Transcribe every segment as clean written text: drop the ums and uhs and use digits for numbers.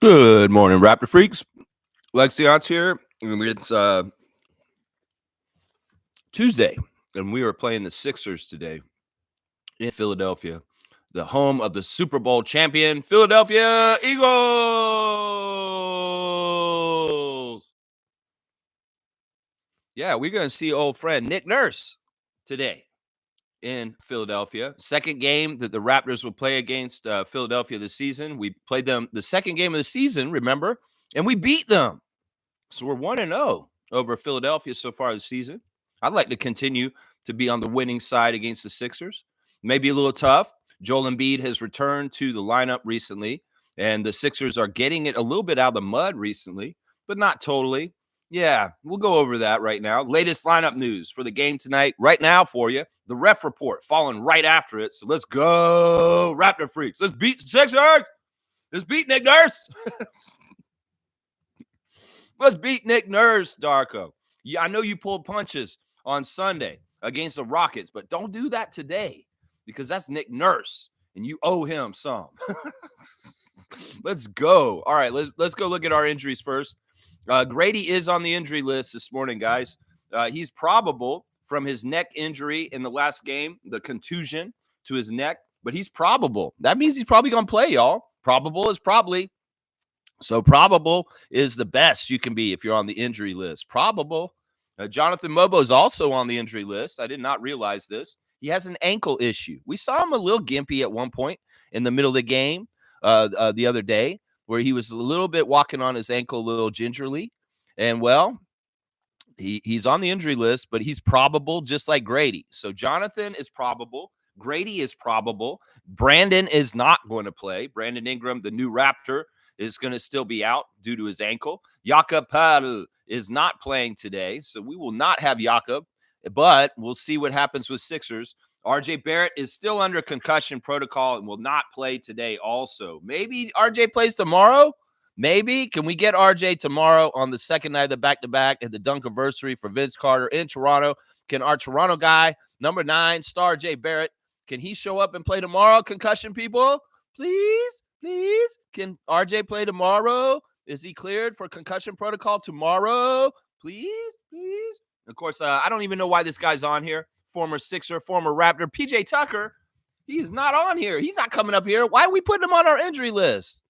Good morning, Raptor Freaks. Lexiance here. It's Tuesday, and we are playing the Sixers today in Philadelphia, the home of the Super Bowl champion, Philadelphia Eagles. Yeah, we're going to see old friend Nick Nurse today in Philadelphia. Second game that the Raptors will play against Philadelphia this season. We played them the second game of the season, remember? And we beat them. So we're 1-0 over Philadelphia so far this season. I'd like to continue to be on the winning side against the Sixers. Maybe a little tough. Joel Embiid has returned to the lineup recently, and the Sixers are getting it a little bit out of the mud recently, but not totally. Yeah, we'll go over that right now. Latest lineup news for the game tonight right now for you. The ref report following right after it. So let's go, Raptor Freaks. Let's beat the Sixers. Let's beat Nick Nurse. Let's beat Nick Nurse, Darko. Yeah, I know you pulled punches on Sunday against the Rockets, but don't do that today because that's Nick Nurse, and you owe him some. Let's go. All right, let's go look at our injuries first. Grady is on the injury list this morning, guys. He's probable from his neck injury in the last game, the contusion to his neck, but he's probable. That means he's probably going to play, y'all. Probable is probably. So probable is the best you can be if you're on the injury list. Probable. Jonathan Mobo is also on the injury list. I did not realize this. He has an ankle issue. We saw him a little gimpy at one point in the middle of the game the other day where he was a little bit walking on his ankle a little gingerly. And, well, he's on the injury list, but he's probable just like Grady. So Jonathan is probable. Grady is probable. Brandon is not going to play. Brandon Ingram, the new Raptor, is going to still be out due to his ankle. Jakob Poeltl is not playing today, so we will not have Jakob, but we'll see what happens with Sixers. RJ Barrett is still under concussion protocol and will not play today also. Maybe RJ plays tomorrow? Maybe. Can we get RJ tomorrow on the second night of the back-to-back at the Dunkiversary for Vince Carter in Toronto? Can our Toronto guy, number 9, star RJ Barrett, can he show up and play tomorrow, concussion people? Please? Please, can RJ play tomorrow? Is he cleared for concussion protocol tomorrow? Please, please. Of course, I don't even know why this guy's on here. Former Sixer, former Raptor, PJ Tucker. He's not on here. He's not coming up here. Why are we putting him on our injury list?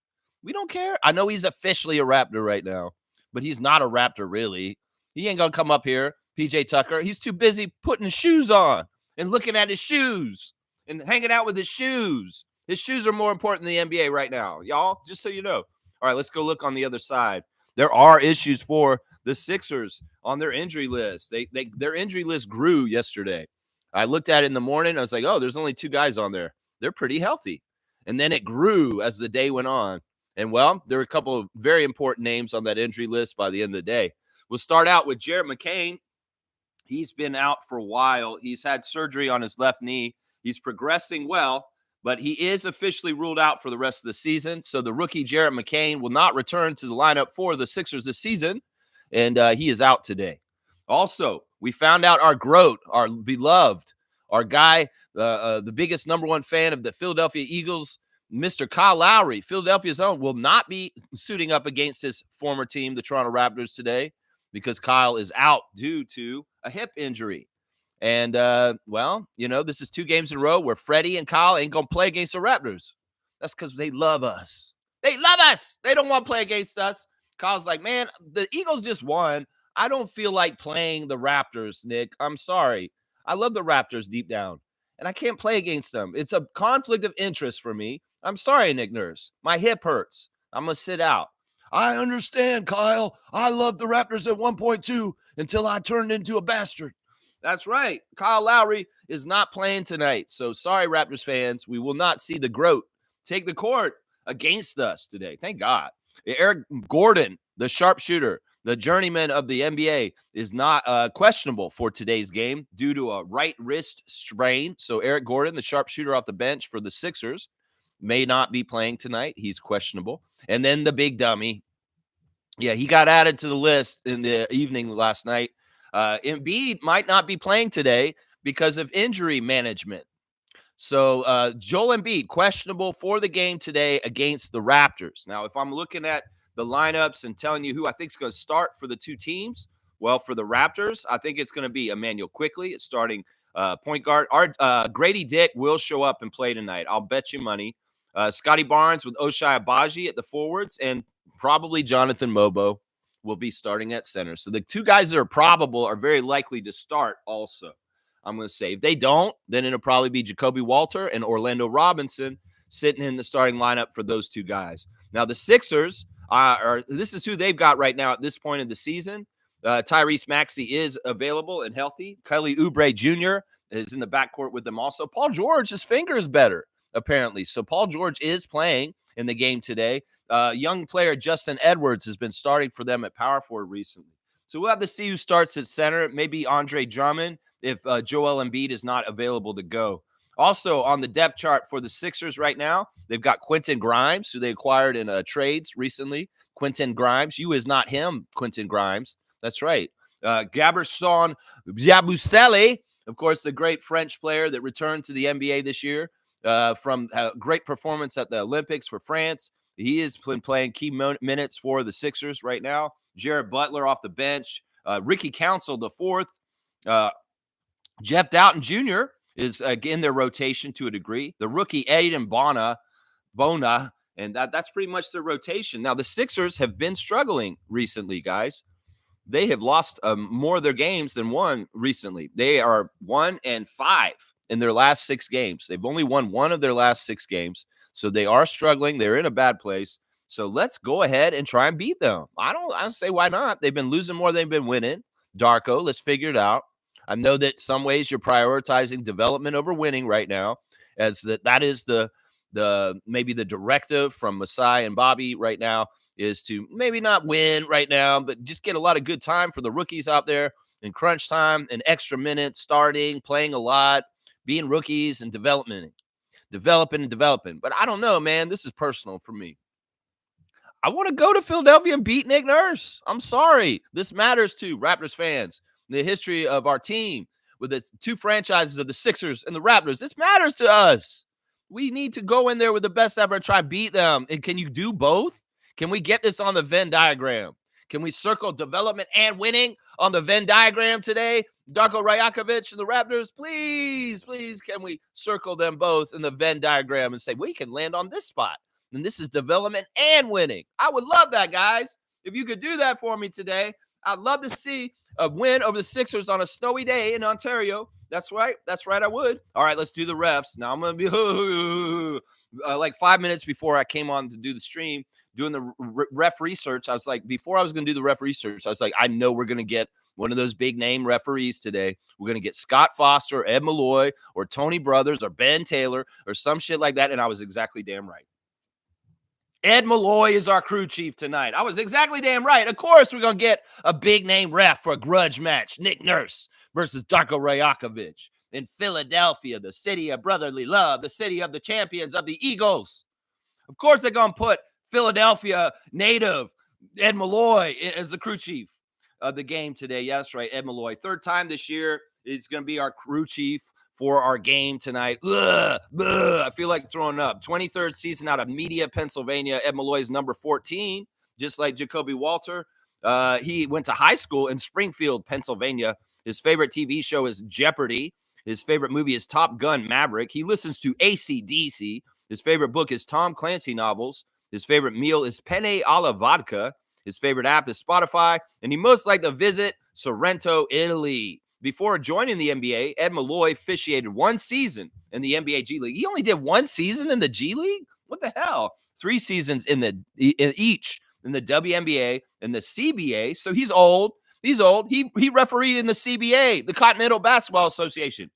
We don't care. I know he's officially a Raptor right now, but he's not a Raptor really. He ain't going to come up here, PJ Tucker. He's too busy putting his shoes on and looking at his shoes and hanging out with his shoes. His shoes are more important than the NBA right now, y'all, just so you know. All right, let's go look on the other side. There are issues for the Sixers on their injury list. Their injury list grew yesterday. I looked at it in the morning. I was like, oh, there's only 2 guys on there. They're pretty healthy. And then it grew as the day went on. And, well, there were a couple of very important names on that injury list by the end of the day. We'll start out with Jared McCain. He's been out for a while. He's had surgery on his left knee. He's progressing well, but he is officially ruled out for the rest of the season. So the rookie Jared McCain will not return to the lineup for the Sixers this season, and he is out today. Also, we found out our GROAT, our beloved, our guy, the biggest number 1 fan of the Philadelphia Eagles, Mr. Kyle Lowry, Philadelphia's own, will not be suiting up against his former team, the Toronto Raptors, today because Kyle is out due to a hip injury. And, well, you know, this is 2 games in a row where Freddie and Kyle ain't going to play against the Raptors. That's because they love us. They love us. They don't want to play against us. Kyle's like, man, the Eagles just won. I don't feel like playing the Raptors, Nick. I'm sorry. I love the Raptors deep down, and I can't play against them. It's a conflict of interest for me. I'm sorry, Nick Nurse. My hip hurts. I'm going to sit out. I understand, Kyle. I loved the Raptors at 1.2 until I turned into a bastard. That's right. Kyle Lowry is not playing tonight. So sorry, Raptors fans. We will not see the GROAT take the court against us today. Thank God. Eric Gordon, the sharpshooter, the journeyman of the NBA, is not questionable for today's game due to a right wrist strain. So Eric Gordon, the sharpshooter off the bench for the Sixers, may not be playing tonight. He's questionable. And then the big dummy. Yeah, he got added to the list in the evening last night. Embiid might not be playing today because of injury management. So Joel Embiid, questionable for the game today against the Raptors. Now, if I'm looking at the lineups and telling you who I think is going to start for the two teams, well, for the Raptors, I think it's going to be Emmanuel Quickley. It's starting point guard. Our Grady Dick will show up and play tonight. I'll bet you money. Scotty Barnes with Ochai Agbaji at the forwards, and probably Jonathan Mobo will be starting at center. So the two guys that are probable are very likely to start also. I'm going to say if they don't, then it'll probably be Jacoby Walter and Orlando Robinson sitting in the starting lineup for those two guys. Now, the Sixers, this is who they've got right now at this point of the season. Tyrese Maxey is available and healthy. Kelly Oubre Jr. is in the backcourt with them also. Paul George, his finger is better, apparently. So Paul George is playing in the game today. Young player Justin Edwards has been starting for them at power forward recently. So we'll have to see who starts at center. Maybe Andre Drummond if Joel Embiid is not available to go. Also on the depth chart for the Sixers right now, they've got Quentin Grimes, who they acquired in trades recently. Quentin Grimes. You is not him, Quentin Grimes. That's right. Gaberson Yabusele, of course, the great French player that returned to the NBA this year from a great performance at the Olympics for France. He has been playing key minutes for the Sixers right now. Jared Butler off the bench. Ricky Council, the fourth. Jeff Doughton Jr. is in their rotation to a degree. The rookie Aiden Bona, and that's pretty much their rotation. Now, the Sixers have been struggling recently, guys. They have lost more of their games than one recently. They are 1-5 in their last 6 games. They've only won one of their last 6 games, so they are struggling. They're in a bad place. So let's go ahead and try and beat them. I don't say why not. They've been losing more than they've been winning. Darko, let's figure it out. I know that some ways you're prioritizing development over winning right now, as that is the maybe the directive from Masai and Bobby right now is to maybe not win right now, but just get a lot of good time for the rookies out there in crunch time and extra minutes, starting, playing a lot, being rookies and developing. But I don't know, man. This is personal for me. I want to go to Philadelphia and beat Nick Nurse. I'm sorry. This matters to Raptors fans. The history of our team with the two franchises of the Sixers and the Raptors. This matters to us. We need to go in there with the best effort and try and beat them. And can you do both? Can we get this on the Venn diagram? Can we circle development and winning on the Venn diagram today? Darko Rajakovic and the Raptors, please, can we circle them both in the Venn diagram and say, we can land on this spot. And this is development and winning. I would love that, guys. If you could do that for me today, I'd love to see a win over the Sixers on a snowy day in Ontario. That's right. I would. All right, let's do the refs. Now I'm going to be like 5 minutes before I came on to do the stream, doing the ref research. I was like, before I was going to do the ref research, I was like, I know we're going to get one of those big name referees today. We're going to get Scott Foster, Ed Malloy, or Tony Brothers, or Ben Taylor, or some shit like that. And I was exactly damn right. Ed Malloy is our crew chief tonight. I was exactly damn right. Of course, we're going to get a big name ref for a grudge match. Nick Nurse versus Darko Rajakovic in Philadelphia, the city of brotherly love, the city of the champions of the Eagles. Of course, they're going to put Philadelphia native Ed Malloy as the crew chief of the game today. Yeah, that's right, Ed Malloy. 3rd time this year is going to be our crew chief for our game tonight. I feel like throwing up. 23rd season out of Media, Pennsylvania. Ed Malloy is number 14, just like Jacoby Walter. He went to high school in Springfield, Pennsylvania. His favorite TV show is Jeopardy. His favorite movie is Top Gun Maverick. He listens to AC/DC. His favorite book is Tom Clancy novels. His favorite meal is penne alla vodka. His favorite app is Spotify. And he most like to visit Sorrento, Italy. Before joining the NBA, Ed Malloy officiated 1 season in the NBA G League. He only did 1 season in the G League? What the hell? 3 seasons in each in the WNBA and the CBA. So he's old. He refereed in the CBA, the Continental Basketball Association.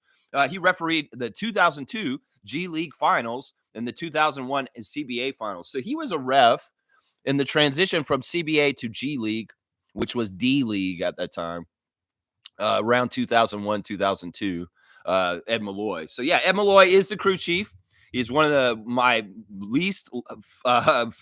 He refereed the 2002 G League Finals and the 2001 CBA Finals. So he was a ref in the transition from CBA to G League, which was D League at that time. Around 2001, 2002, Ed Malloy. So, yeah, Ed Malloy is the crew chief. He's one of my least, one of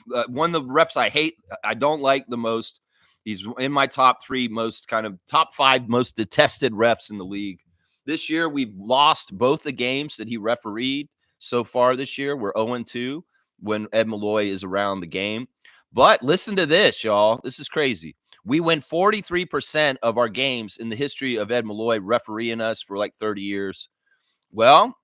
the refs I hate, I don't like the most. He's in my top 3 most top 5 most detested refs in the league. This year, we've lost both the games that he refereed so far this year. We're 0-2 when Ed Malloy is around the game. But listen to this, y'all. This is crazy. We win 43% of our games in the history of Ed Malloy refereeing us for like 30 years. Well,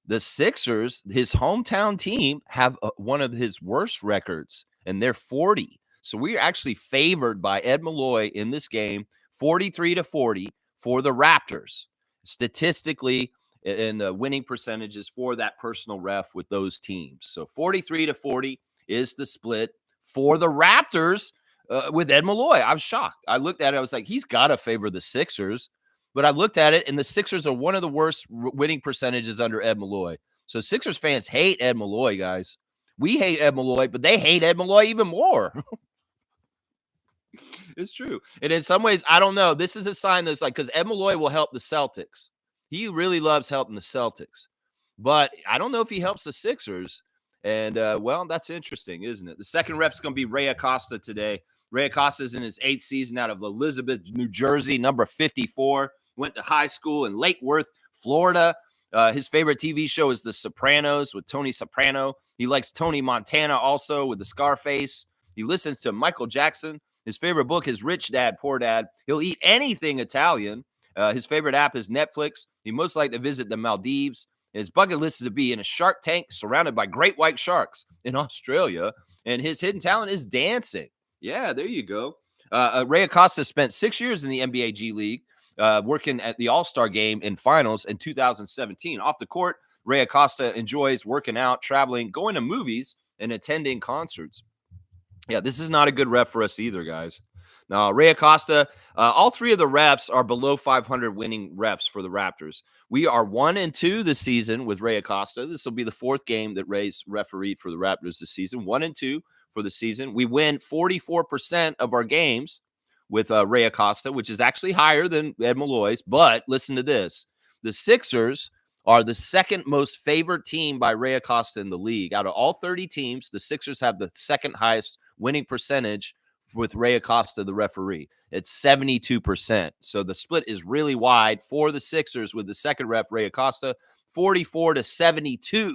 the Sixers, his hometown team, have one of his worst records, and they're 40. So we're actually favored by Ed Malloy in this game, 43-40 for the Raptors. Statistically, in the winning percentages for that personal ref with those teams. So 43-40 is the split for the Raptors with Ed Malloy. I was shocked. I looked at it. I was like, he's got to favor the Sixers. But I looked at it, and the Sixers are one of the worst winning percentages under Ed Malloy. So Sixers fans hate Ed Malloy, guys. We hate Ed Malloy, but they hate Ed Malloy even more. It's true. And in some ways, I don't know. This is a sign that's like, because Ed Malloy will help the Celtics. He really loves helping the Celtics. But I don't know if he helps the Sixers. And, well, that's interesting, isn't it? The second ref's going to be Ray Acosta today. Ray Acosta is in his 8th season out of Elizabeth, New Jersey, number 54. Went to high school in Lake Worth, Florida. His favorite TV show is The Sopranos with Tony Soprano. He likes Tony Montana also with the Scarface. He listens to Michael Jackson. His favorite book is Rich Dad, Poor Dad. He'll eat anything Italian. His favorite app is Netflix. He most like to visit the Maldives. His bucket list is to be in a shark tank surrounded by great white sharks in Australia. And his hidden talent is dancing. Yeah, there you go. Ray Acosta spent 6 years in the NBA G League, working at the All-Star game in finals in 2017. Off the court, Ray Acosta enjoys working out, traveling, going to movies, and attending concerts. Yeah, this is not a good ref for us either, guys. Now, Ray Acosta, all three of the refs are below 500 winning refs for the Raptors. We are 1-2 this season with Ray Acosta. This will be the 4th game that Ray's refereed for the Raptors this season. 1-2 for the season. We win 44% of our games with Ray Acosta, which is actually higher than Ed Malloy's. But listen to this. The Sixers are the second most favored team by Ray Acosta in the league. Out of all 30 teams, the Sixers have the second highest winning percentage with Ray Acosta, the referee. It's 72%. So the split is really wide for the Sixers with the second ref, Ray Acosta. 44-72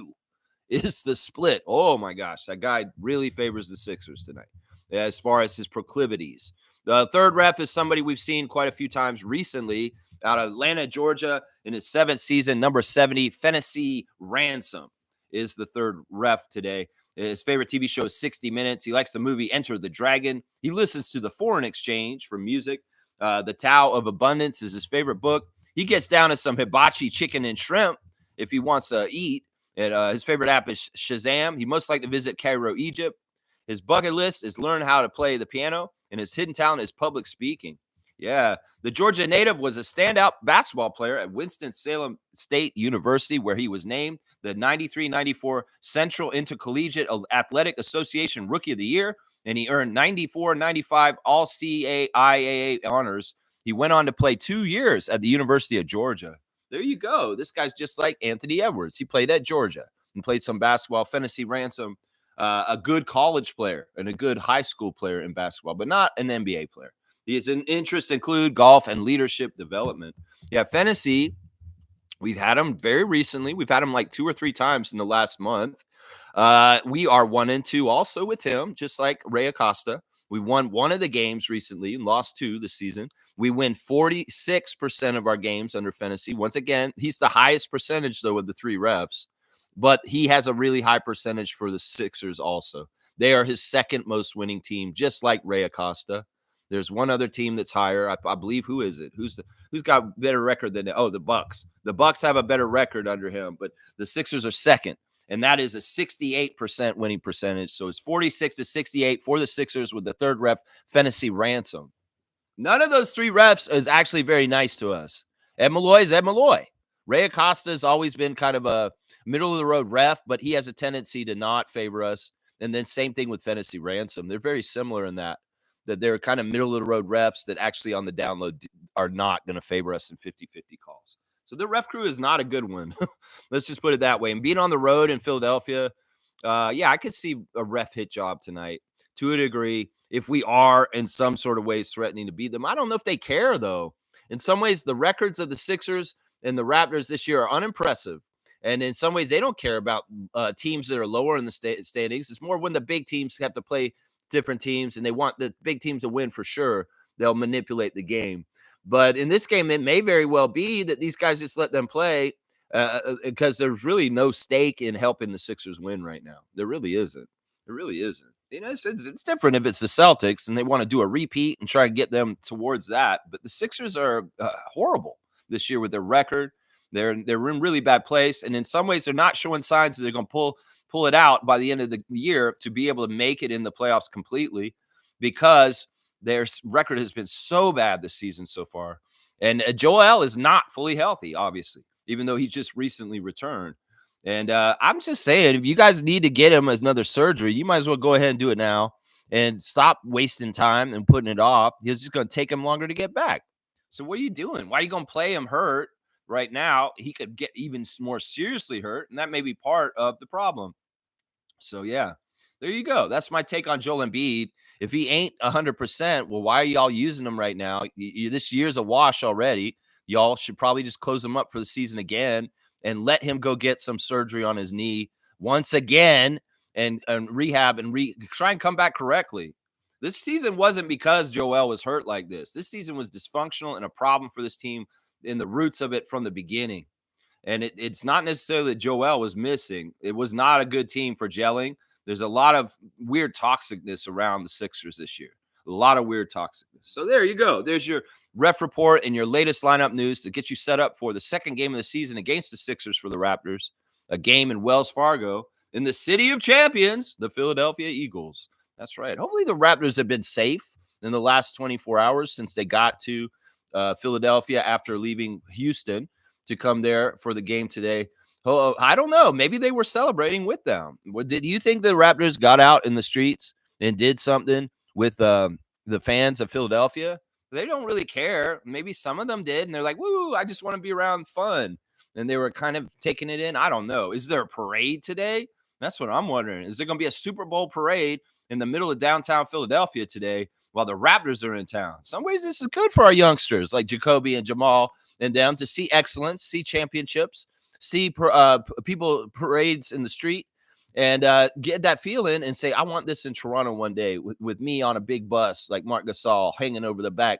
is the split. Oh, my gosh. That guy really favors the Sixers tonight as far as his proclivities. The third ref is somebody we've seen quite a few times recently out of Atlanta, Georgia, in his 7th season, number 70, Tennessee Ransom is the third ref today. His favorite TV show is 60 Minutes. He likes the movie Enter the Dragon. He listens to The Foreign Exchange for music. The Tao of Abundance is his favorite book. He gets down to some hibachi chicken and shrimp if he wants to eat. And his favorite app is Shazam. He most like to visit Cairo, Egypt. His bucket list is learn how to play the piano, and his hidden talent is public speaking. Yeah, the Georgia native was a standout basketball player at Winston-Salem State University, where he was named the 93-94 Central Intercollegiate Athletic Association Rookie of the Year, and he earned 94-95 All-CAIA honors. He went on to play 2 years at the University of Georgia. There you go. This guy's just like Anthony Edwards. He played at Georgia and played some basketball. Tennessee Ransom, a good college player and a good high school player in basketball, but not an NBA player. His interests include golf and leadership development. Yeah, Tennessee, we've had him very recently. We've had him like 2 or 3 times in the last month. We are 1-2 also with him, just like Ray Acosta. We won one of the games recently and lost 2 this season. We win 46% of our games under Tennessee. Once again, he's the highest percentage, though, of the 3 refs. But he has a really high percentage for the Sixers also. They are his second most winning team, just like Ray Acosta. There's one other team that's higher. I believe. Who is it? Who's got better record than the Bucks? The Bucks have a better record under him, but the Sixers are second, and that is a 68% winning percentage. So it's 46-68 for the Sixers with the third ref, Tennessee Ransom. None of those 3 refs is actually very nice to us. Ed Malloy is Ed Malloy. Ray Acosta has always been kind of a middle-of-the-road ref, but he has a tendency to not favor us. And then same thing with Tennessee Ransom. They're very similar in that they're kind of middle-of-the-road refs that actually on the download are not going to favor us in 50-50 calls. So the ref crew is not a good one. Let's just put it that way. And being on the road in Philadelphia, yeah, I could see a ref hit job tonight to a degree if we are in some sort of ways threatening to beat them. I don't know if they care, though. In some ways, the records of the Sixers And the Raptors this year are unimpressive. And in some ways, they don't care about teams that are lower in the standings. It's more when the big teams have to play different teams and they want the big teams to win for sure. They'll manipulate the game. But in this game, it may very well be that these guys just let them play because there's really no stake in helping the Sixers win right now. There really isn't. There really isn't. You know, it's different if it's the Celtics and they want to do a repeat and try and get them towards that. But the Sixers are horrible this year with their record. They're in really bad place, and in some ways, they're not showing signs that they're going to pull it out by the end of the year to be able to make it in the playoffs completely, because their record has been so bad this season so far. And Joel is not fully healthy, obviously, even though he's just recently returned. And I'm just saying, if you guys need to get him as another surgery, you might as well go ahead and do it now and stop wasting time and putting it off. It's just going to take him longer to get back. So what are you doing? Why are you going to play him hurt right now? He could get even more seriously hurt, and that may be part of the problem. So, yeah, there you go. That's my take on Joel Embiid. If he ain't 100%, well, why are y'all using him right now? This year's a wash already. Y'all should probably just close him up for the season again and let him go get some surgery on his knee once again and rehab and try and come back correctly. This season wasn't because Joel was hurt like this. This season was dysfunctional and a problem for this team in the roots of it from the beginning. And it's not necessarily that Joel was missing. It was not a good team for gelling. There's a lot of weird toxicness around the Sixers this year. A lot of weird toxicness. So there you go. There's your ref report and your latest lineup news to get you set up for the second game of the season against the Sixers for the Raptors, a game in Wells Fargo in the city of champions, the Philadelphia Eagles. That's right. Hopefully the Raptors have been safe in the last 24 hours since they got to Philadelphia after leaving Houston to come there for the game today. Oh, I don't know. Maybe they were celebrating with them. Did you think the Raptors got out in the streets and did something with the fans of Philadelphia? They don't really care. Maybe some of them did, and they're like, woo, I just want to be around fun. And they were kind of taking it in. I don't know. Is there a parade today? That's what I'm wondering. Is there going to be a Super Bowl parade in the middle of downtown Philadelphia today while the Raptors are in town? Some ways this is good for our youngsters like Jacoby and Jamal and them to see excellence, see championships, see people parades in the street, and get that feeling and say, I want this in Toronto one day with me on a big bus like Marc Gasol hanging over the back,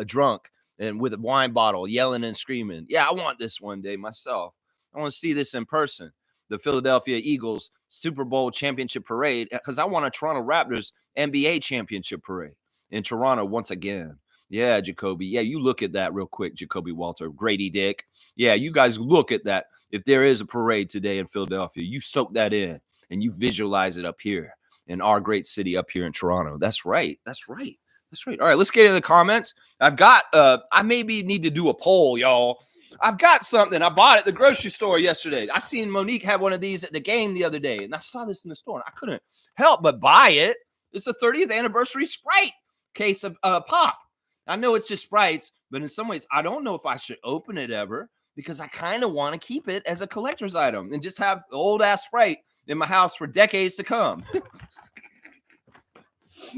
drunk and with a wine bottle, yelling and screaming. Yeah, I want this one day myself. I want to see this in person. The Philadelphia Eagles Super Bowl championship parade, because I want a Toronto Raptors NBA championship parade in Toronto once again. Yeah, Jacoby. Yeah, you look at that real quick, Jacoby Walter, Grady Dick. Yeah, you guys look at that. If there is a parade today in Philadelphia, you soak that in and you visualize it up here in our great city up here in Toronto. That's right. That's right. That's right. All right, let's get into the comments. I've got, I maybe need to do a poll, y'all. I've got something. I bought it at the grocery store yesterday. I seen Monique have one of these at the game the other day, and I saw this in the store, and I couldn't help but buy it. It's a 30th anniversary Sprite case of pop. I know it's just Sprites, but in some ways, I don't know if I should open it ever because I kind of want to keep it as a collector's item and just have old-ass Sprite in my house for decades to come.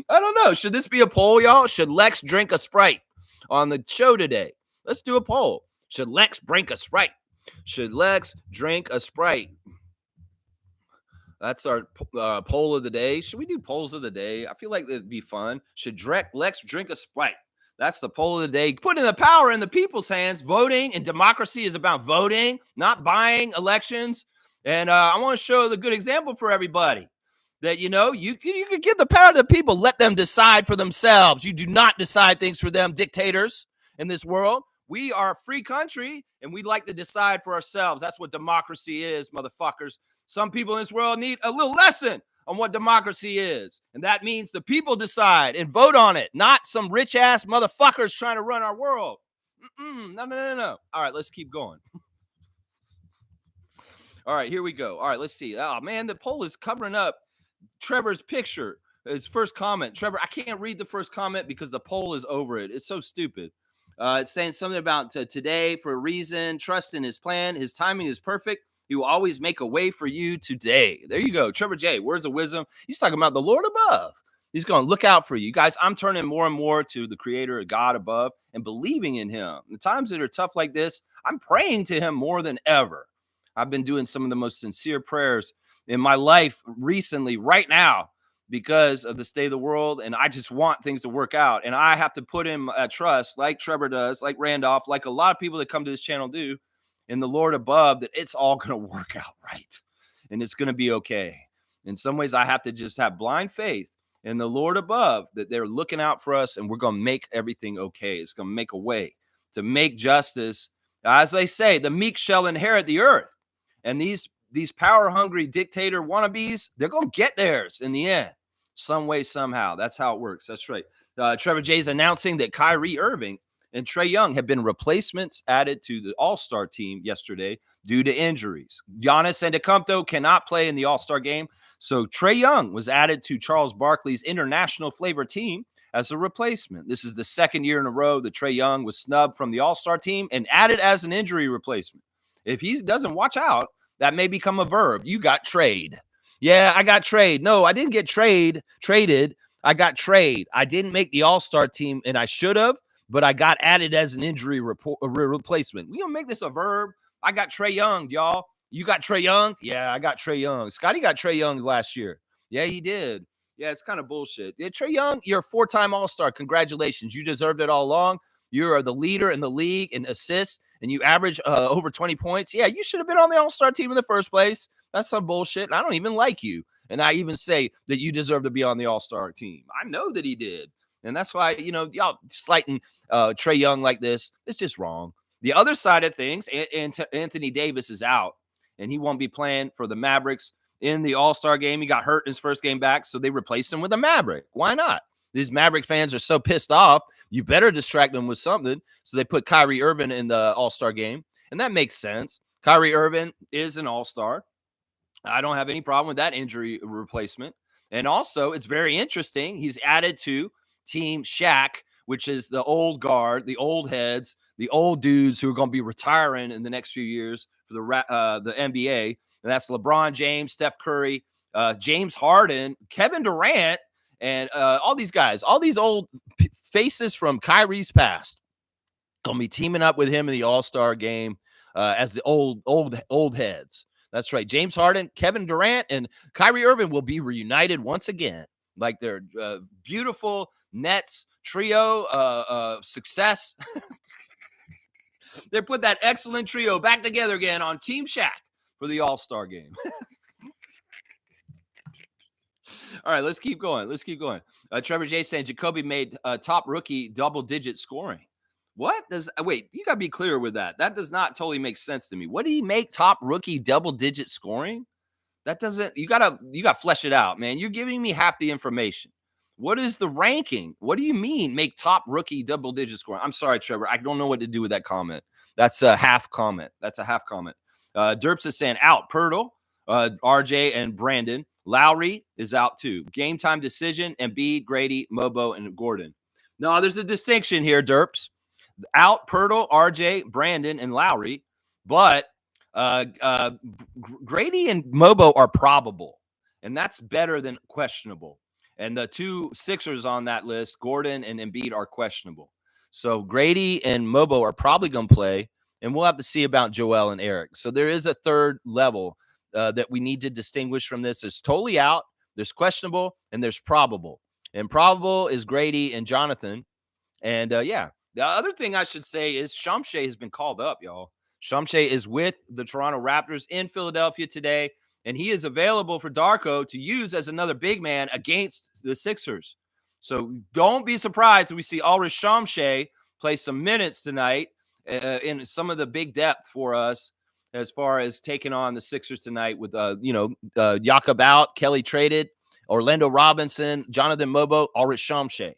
I don't know. Should this be a poll, y'all? Should Lex drink a Sprite on the show today? Let's do a poll. Should Lex drink a Sprite? Should Lex drink a Sprite? That's our poll of the day. Should we do polls of the day? I feel like it'd be fun. Should Lex drink a Sprite? That's the poll of the day. Putting the power in the people's hands. Voting and democracy is about voting, not buying elections. And I want to show the good example for everybody that, you know, you can give the power to the people. Let them decide for themselves. You do not decide things for them, dictators in this world. We are a free country, and we'd like to decide for ourselves. That's what democracy is, motherfuckers. Some people in this world need a little lesson on what democracy is. And that means the people decide and vote on it, not some rich-ass motherfuckers trying to run our world. No. All right, let's keep going. All right, here we go. All right, let's see. Oh, man, the poll is covering up Trevor's picture, his first comment. Trevor, I can't read the first comment because the poll is over it. It's so stupid. It's saying something about today for a reason. Trust in his plan. His timing is perfect. He will always make a way for you today. There you go. Trevor J, words of wisdom. He's talking about the Lord above. He's going to look out for you. Guys, I'm turning more and more to the creator, God above, and believing in him. The times that are tough like this, I'm praying to him more than ever. I've been doing some of the most sincere prayers in my life recently, right now, because of the state of the world. And I just want things to work out. And I have to put in trust, like Trevor does, like Randolph, like a lot of people that come to this channel do, in the Lord above, that it's all going to work out right. And it's going to be okay. In some ways, I have to just have blind faith in the Lord above, that they're looking out for us, and we're going to make everything okay. It's going to make a way to make justice. As they say, the meek shall inherit the earth. And these power-hungry dictator wannabes, they're going to get theirs in the end, some way, somehow. That's how it works. That's right. Trevor Jay's announcing that Kyrie Irving and Trae Young have been replacements added to the All-Star team yesterday due to injuries. Giannis Antetokounmpo cannot play in the All-Star game, so Trae Young was added to Charles Barkley's international flavor team as a replacement. This is the second year in a row that Trae Young was snubbed from the All-Star team and added as an injury replacement. If he doesn't watch out, that may become a verb. You got trade. Yeah, I got trade. No, I didn't get traded. I got trade. I didn't make the All-Star team, and I should have, but I got added as an injury replacement. We gonna make this a verb. I got Trae Young, y'all. You got Trae Young? Yeah, I got Trae Young. Scotty got Trae Young last year. Yeah, he did. Yeah, it's kind of bullshit. Yeah, Trae Young, you're a 4-time All-Star. Congratulations. You deserved it all along. You are the leader in the league in assists, and you average over 20 points. Yeah, you should have been on the All-Star team in the first place. That's some bullshit, and I don't even like you. And I even say that you deserve to be on the All-Star team. I know that he did. And that's why, y'all slighting Trae Young like this, it's just wrong. The other side of things, Anthony Davis is out, and he won't be playing for the Mavericks in the All-Star game. He got hurt in his first game back, so they replaced him with a Maverick. Why not? These Maverick fans are so pissed off. You better distract them with something. So they put Kyrie Irving in the All-Star game, and that makes sense. Kyrie Irving is an All-Star. I don't have any problem with that injury replacement. And also, it's very interesting. He's added to Team Shaq, which is the old guard, the old heads, the old dudes who are going to be retiring in the next few years for the NBA. And that's LeBron James, Steph Curry, James Harden, Kevin Durant, and all these guys, all these old faces from Kyrie's past, going to be teaming up with him in the All-Star game as the old heads. That's right. James Harden, Kevin Durant, and Kyrie Irving will be reunited once again, like their beautiful Nets trio success. They put that excellent trio back together again on Team Shaq for the All-Star game. All right, let's keep going. Trevor J saying Jacoby made top rookie double-digit scoring. What does wait? You gotta be clear with that. That does not totally make sense to me. What did he make top rookie double-digit scoring? That doesn't. You gotta flesh it out, man. You're giving me half the information. What is the ranking? What do you mean make top rookie double-digit scoring? I'm sorry, Trevor. I don't know what to do with that comment. That's a half comment. Derps is saying out. Pirtle, RJ, and Brandon. Lowry is out too. Game time decision. Embiid, Grady, Mobo, and Gordon. No, there's a distinction here, Derps. Out Pirtle, RJ, Brandon, and Lowry, but Grady and Mobo are probable, and that's better than questionable. And the two Sixers on that list, Gordon and Embiid, are questionable. So Grady and Mobo are probably going to play, and we'll have to see about Joel and Eric. So there is a third level that we need to distinguish from this. There's totally out, there's questionable, and there's probable. And probable is Grady and Jonathan. And yeah. The other thing I should say is Shamshay has been called up, y'all. Shamshay is with the Toronto Raptors in Philadelphia today, and he is available for Darko to use as another big man against the Sixers. So don't be surprised if we see Ulrich Shamshay play some minutes tonight in some of the big depth for us as far as taking on the Sixers tonight with, Jakob out, Kelly traded, Orlando Robinson, Jonathan Mobo, Ulrich Shamshay.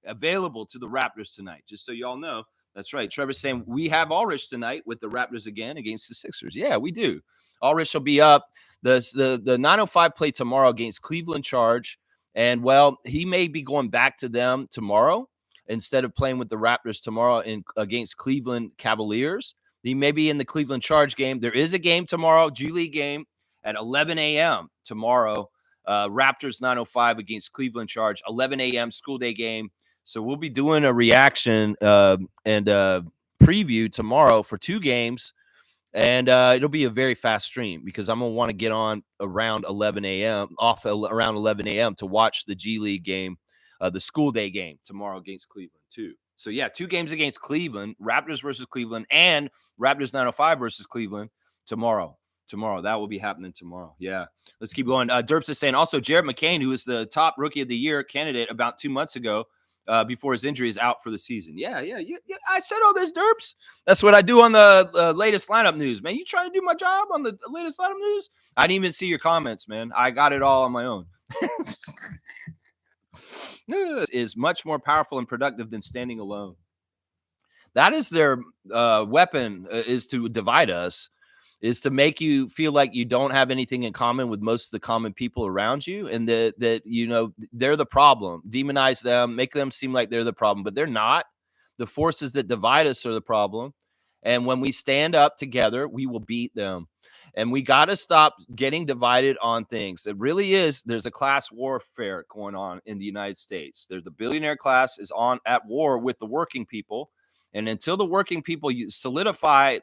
Available to the Raptors tonight, just so y'all know. That's right. Trevor's saying we have Ulrich tonight with the Raptors again against the Sixers. Yeah, we do. Ulrich will be up. The 9:05 play tomorrow against Cleveland Charge, and well, he may be going back to them tomorrow instead of playing with the Raptors tomorrow against Cleveland Cavaliers. He may be in the Cleveland Charge game. There is a game tomorrow, G League game at 11 a.m. tomorrow Raptors 9:05 against Cleveland Charge, 11 a.m. school day game. So we'll be doing a reaction and preview tomorrow for 2 games. And it'll be a very fast stream because I'm going to want to get on around 11 a.m., around 11 a.m. to watch the G League game, the school day game tomorrow against Cleveland, too. So, yeah, 2 games against Cleveland, Raptors versus Cleveland, and Raptors 9:05 versus Cleveland tomorrow. That will be happening tomorrow. Yeah. Let's keep going. Derps is saying also Jared McCain, who was the top rookie of the year candidate about 2 months ago, before his injury, is out for the season. Yeah. I said all this, Derps. That's what I do on the latest lineup news, man. You trying to do my job on the latest lineup news? I didn't even see your comments, man. I got it all on my own. Is much more powerful and productive than standing alone. That is their weapon, is to divide us, is to make you feel like you don't have anything in common with most of the common people around you, and that you know they're the problem. Demonize them, make them seem like they're the problem, but they're not. The forces that divide us are the problem. And when we stand up together, we will beat them. And we got to stop getting divided on things. It really is. There's a class warfare going on in the United States. There's the billionaire class is at war with the working people. And until the working people solidify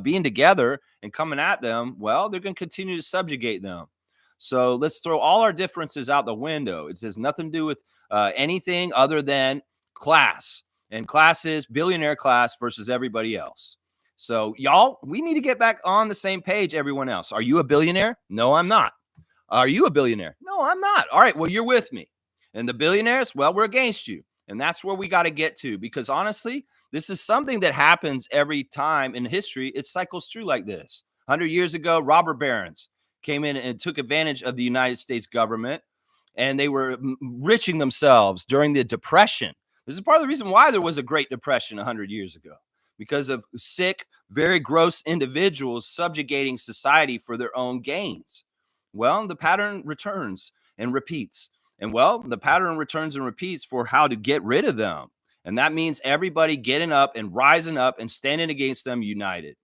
being together and coming at them, well, they're going to continue to subjugate them. So let's throw all our differences out the window. It has nothing to do with anything other than class. And class is billionaire class versus everybody else. So y'all, we need to get back on the same page, everyone else. Are you a billionaire? No, I'm not. Are you a billionaire? No, I'm not. All right, well, you're with me. And the billionaires, well, we're against you. And that's where we got to get to, because honestly, this is something that happens every time in history. It cycles through like this. 100 years ago, robber barons came in and took advantage of the United States government, and they were enriching themselves during the Depression. This is part of the reason why there was a Great Depression 100 years ago, because of sick, very gross individuals subjugating society for their own gains. Well, the pattern returns and repeats. And well, the pattern returns and repeats for how to get rid of them. And that means everybody getting up and rising up and standing against them united.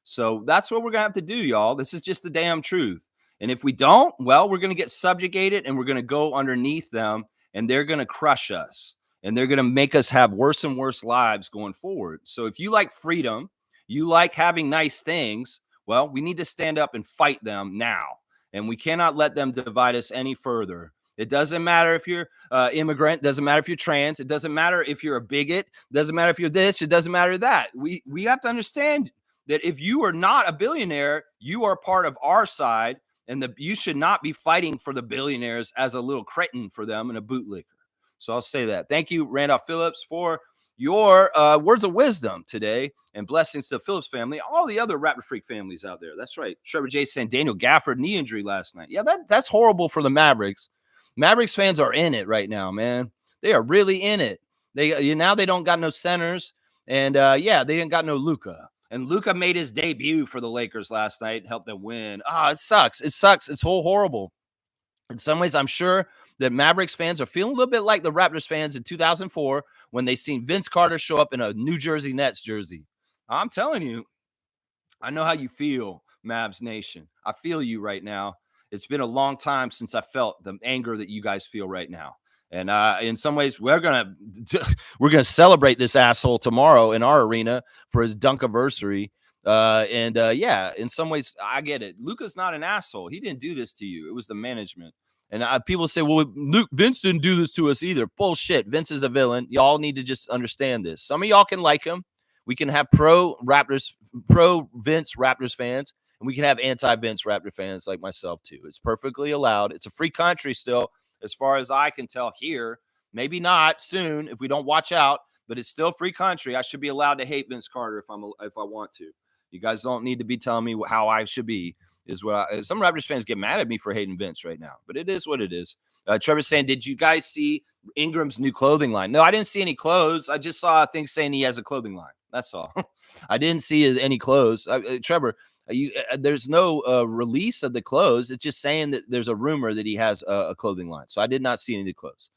So that's what we're going to have to do, y'all. This is just the damn truth. And if we don't, well, we're going to get subjugated and we're going to go underneath them, and they're going to crush us, and they're going to make us have worse and worse lives going forward. So if you like freedom, you like having nice things, well, we need to stand up and fight them now. And we cannot let them divide us any further. It doesn't matter if you're immigrant. It doesn't matter if you're trans. It doesn't matter if you're a bigot. It doesn't matter if you're this. It doesn't matter that. We have to understand that if you are not a billionaire, you are part of our side, and you should not be fighting for the billionaires as a little cretin for them and a bootlicker. So I'll say that. Thank you, Randolph Phillips, for your words of wisdom today, and blessings to the Phillips family, all the other Raptor Freak families out there. That's right. Trevor J saying Daniel Gafford knee injury last night. Yeah, that's horrible for the Mavericks. Mavericks fans are in it right now, man. They are really in it. Now they don't got no centers, and they didn't got no Luka. And Luka made his debut for the Lakers last night and helped them win. It sucks. It sucks. It's horrible. In some ways, I'm sure that Mavericks fans are feeling a little bit like the Raptors fans in 2004 when they seen Vince Carter show up in a New Jersey Nets jersey. I'm telling you, I know how you feel, Mavs Nation. I feel you right now. It's been a long time since I felt the anger that you guys feel right now. And in some ways, we're gonna celebrate this asshole tomorrow in our arena for his dunkiversary. In some ways, I get it. Luka's not an asshole. He didn't do this to you. It was the management. And people say, well, Vince didn't do this to us either. Bullshit. Vince is a villain. Y'all need to just understand this. Some of y'all can like him. We can have pro Vince Raptors fans, and we can have anti-Vince Raptor fans like myself too. It's perfectly allowed. It's a free country still, as far as I can tell here. Maybe not soon if we don't watch out, but it's still free country. I should be allowed to hate Vince Carter if I want to. You guys don't need to be telling me how I should be. Some Raptors fans get mad at me for hating Vince right now, but it is what it is. Trevor's saying, did you guys see Ingram's new clothing line? No, I didn't see any clothes. I just saw a thing saying he has a clothing line. That's all. I didn't see any clothes. Trevor, there's no release of the clothes. It's just saying that there's a rumor that he has a clothing line. So I did not see any of the clothes.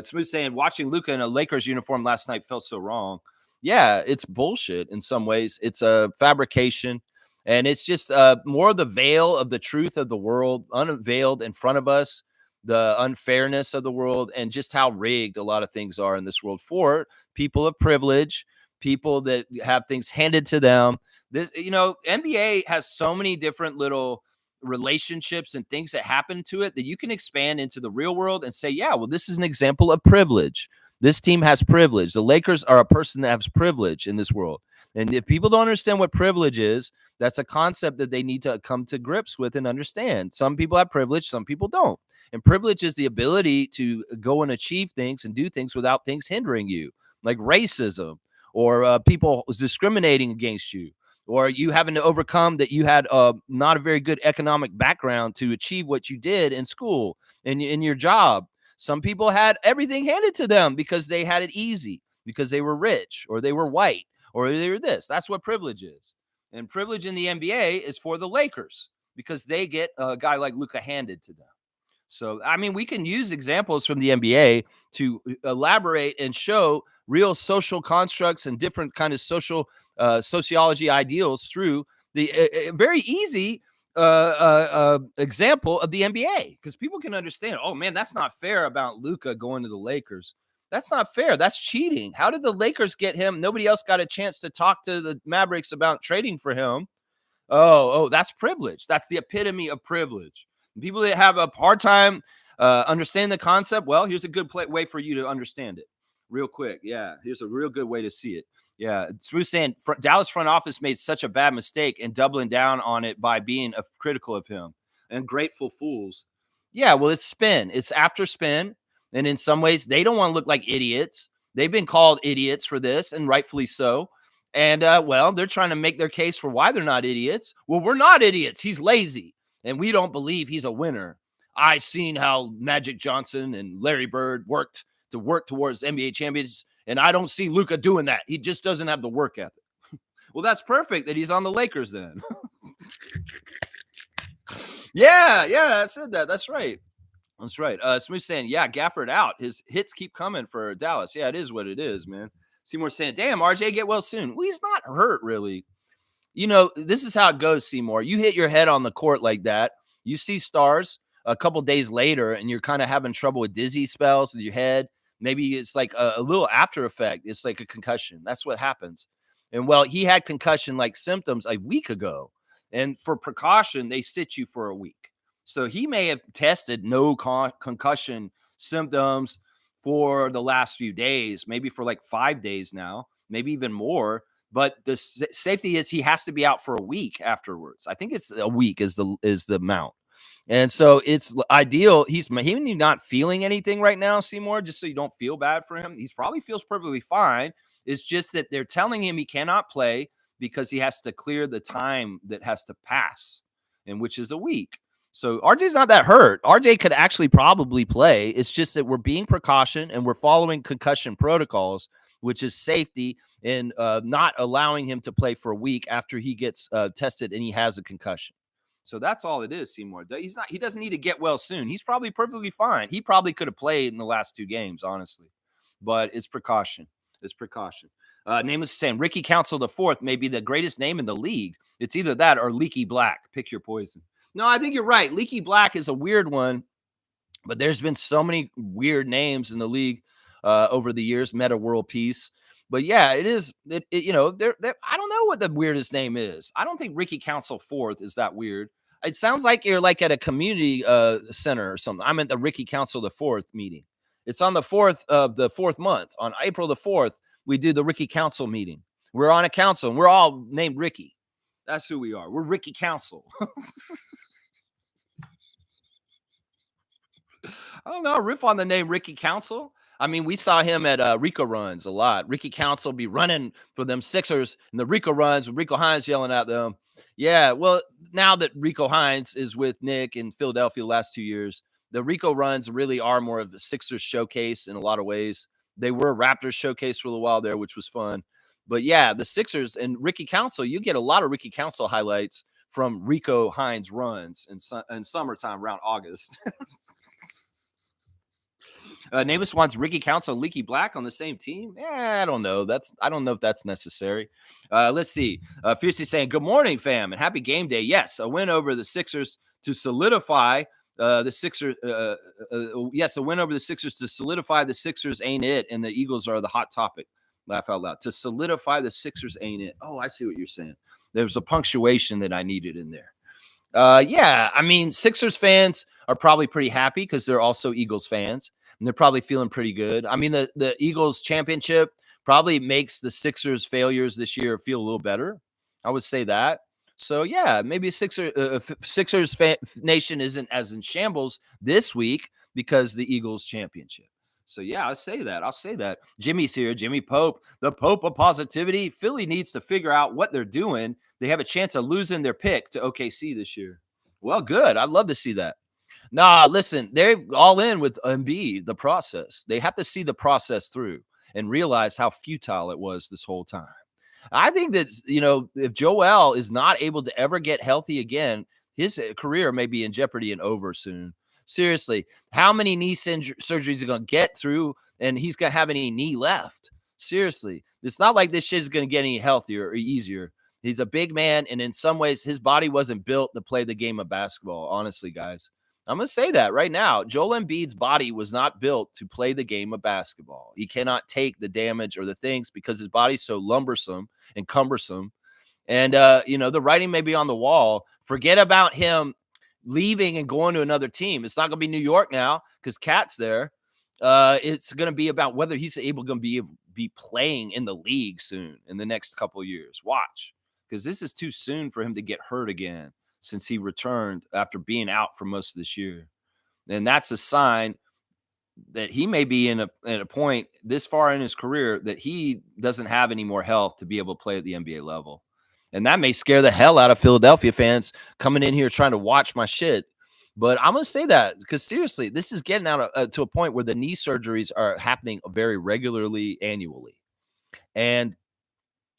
Smooth saying, watching Luka in a Lakers uniform last night felt so wrong. Yeah, it's bullshit in some ways. It's a fabrication. And it's just more of the veil of the truth of the world unveiled in front of us, the unfairness of the world, and just how rigged a lot of things are in this world for people of privilege, people that have things handed to them. This, NBA has so many different little relationships and things that happen to it that you can expand into the real world and say, yeah, well, this is an example of privilege. This team has privilege. The Lakers are a person that has privilege in this world. And if people don't understand what privilege is, that's a concept that they need to come to grips with and understand. Some people have privilege, some people don't. And privilege is the ability to go and achieve things and do things without things hindering you, like racism or people discriminating against you, or you having to overcome that you had not a very good economic background to achieve what you did in school and in your job. Some people had everything handed to them because they had it easy, because they were rich or they were white or they were this. That's what privilege is. And privilege in the NBA is for the Lakers because they get a guy like Luka handed to them. So, I mean, we can use examples from the NBA to elaborate and show real social constructs and different kind of social sociology ideals through the very easy example of the NBA, because people can understand, oh man, that's not fair about Luka going to the Lakers. That's not fair. That's cheating. How did the Lakers get him? Nobody else got a chance to talk to the Mavericks about trading for him. Oh, that's privilege. That's the epitome of privilege. People that have a hard time understanding the concept, well, here's a good way for you to understand it real quick. Yeah, here's a real good way to see it. Yeah, Smooth saying Dallas front office made such a bad mistake and doubling down on it by being critical of him and grateful fools. Yeah, well, it's spin. It's after spin. And in some ways, they don't want to look like idiots. They've been called idiots for this, and rightfully so. And well, they're trying to make their case for why they're not idiots. Well, we're not idiots. He's lazy, and we don't believe he's a winner. I seen how Magic Johnson and Larry Bird work towards NBA champions, and I don't see Luka doing that. He just doesn't have the work ethic. Well, that's perfect that he's on the Lakers then. yeah, I said that. That's right. That's right. Smooth saying, yeah, Gafford out. His hits keep coming for Dallas. Yeah, it is what it is, man. Seymour saying, damn, RJ, get well soon. Well, he's not hurt, really. This is how it goes, Seymour. You hit your head on the court like that. You see stars a couple days later, and you're kind of having trouble with dizzy spells with your head. Maybe it's like a little after effect. It's like a concussion. That's what happens. And, well, he had concussion-like symptoms a week ago. And for precaution, they sit you for a week. So he may have tested no concussion symptoms for the last few days, maybe for like 5 days now, maybe even more. But the safety is he has to be out for a week afterwards. I think it's a week is the amount. And so it's ideal. He's not feeling anything right now, Seymour, just so you don't feel bad for him. He probably feels perfectly fine. It's just that they're telling him he cannot play because he has to clear the time that has to pass, and which is a week. So RJ's not that hurt. RJ could actually probably play. It's just that we're being precaution and we're following concussion protocols, which is safety, and not allowing him to play for a week after he gets tested and he has a concussion. So that's all it is, Seymour. He doesn't need to get well soon. He's probably perfectly fine. He probably could have played in the last 2 games, honestly. But it's precaution. It's precaution. Nameless is saying Ricky Council IV may be the greatest name in the league. It's either that or Leaky Black. Pick your poison. No, I think you're right. Leaky Black is a weird one, but there's been so many weird names in the league over the years. Meta World Peace. But yeah, it is. I don't know what the weirdest name is. I don't think Ricky Council IV is that weird. It sounds like you're like at a community center or something. I'm at the Ricky Council IV meeting. It's on the 4th of the 4th month. On April the 4th, we do the Ricky Council meeting. We're on a council, and we're all named Ricky. That's who we are. We're Ricky Council. I don't know. Riff on the name Ricky Council. I mean, we saw him at Rico Runs a lot. Ricky Council be running for them Sixers, and the Rico Runs with Rico Hines yelling at them. Yeah, well, now that Rico Hines is with Nick in Philadelphia the last 2 years, the Rico Runs really are more of the Sixers showcase in a lot of ways. They were a Raptors showcase for a while there, which was fun. But yeah, the Sixers and Ricky Council, you get a lot of Ricky Council highlights from Rico Hines runs in summertime around August. Namus wants Ricky Council and Leaky Black on the same team. I don't know. I don't know if that's necessary. Let's see. Fiercely saying, good morning, fam, and happy game day. Yes, a win over the Sixers to solidify the Sixers. Yes, a win over the Sixers to solidify the Sixers ain't it, and the Eagles are the hot topic. Laugh out loud. To solidify the Sixers ain't it. Oh, I see what you're saying. There's a punctuation that I needed in there. Yeah, I mean, Sixers fans are probably pretty happy because they're also Eagles fans, and they're probably feeling pretty good. I mean, the Eagles championship probably makes the Sixers failures this year feel a little better. I would say that. So yeah, maybe Sixers nation isn't as in shambles this week because the Eagles championship. So yeah, I'll say that. Jimmy's here. Jimmy Pope, the Pope of positivity. Philly needs to figure out what they're doing. They have a chance of losing their pick to OKC this year. Well, good. I'd love to see that. Nah, listen, they're all in with Embiid, the process. They have to see the process through and realize how futile it was this whole time. I think that, if Joel is not able to ever get healthy again, his career may be in jeopardy and over soon. Seriously, how many knee surgeries is he going to get through and he's going to have any knee left? Seriously, it's not like this shit is going to get any healthier or easier. He's a big man, and in some ways, his body wasn't built to play the game of basketball, honestly, guys. I'm going to say that right now. Joel Embiid's body was not built to play the game of basketball. He cannot take the damage or the things because his body's so lumbersome and cumbersome. And, the writing may be on the wall. Forget about him leaving and going to another team. It's not going to be New York now because Cat's there. It's going to be about whether he's able to be playing in the league soon in the next couple of years. Watch, because this is too soon for him to get hurt again since he returned after being out for most of this year. And that's a sign that he may be at a point this far in his career that he doesn't have any more health to be able to play at the NBA level. And that may scare the hell out of Philadelphia fans coming in here trying to watch my shit. But I'm going to say that because seriously, this is getting out to a point where the knee surgeries are happening very regularly annually. And,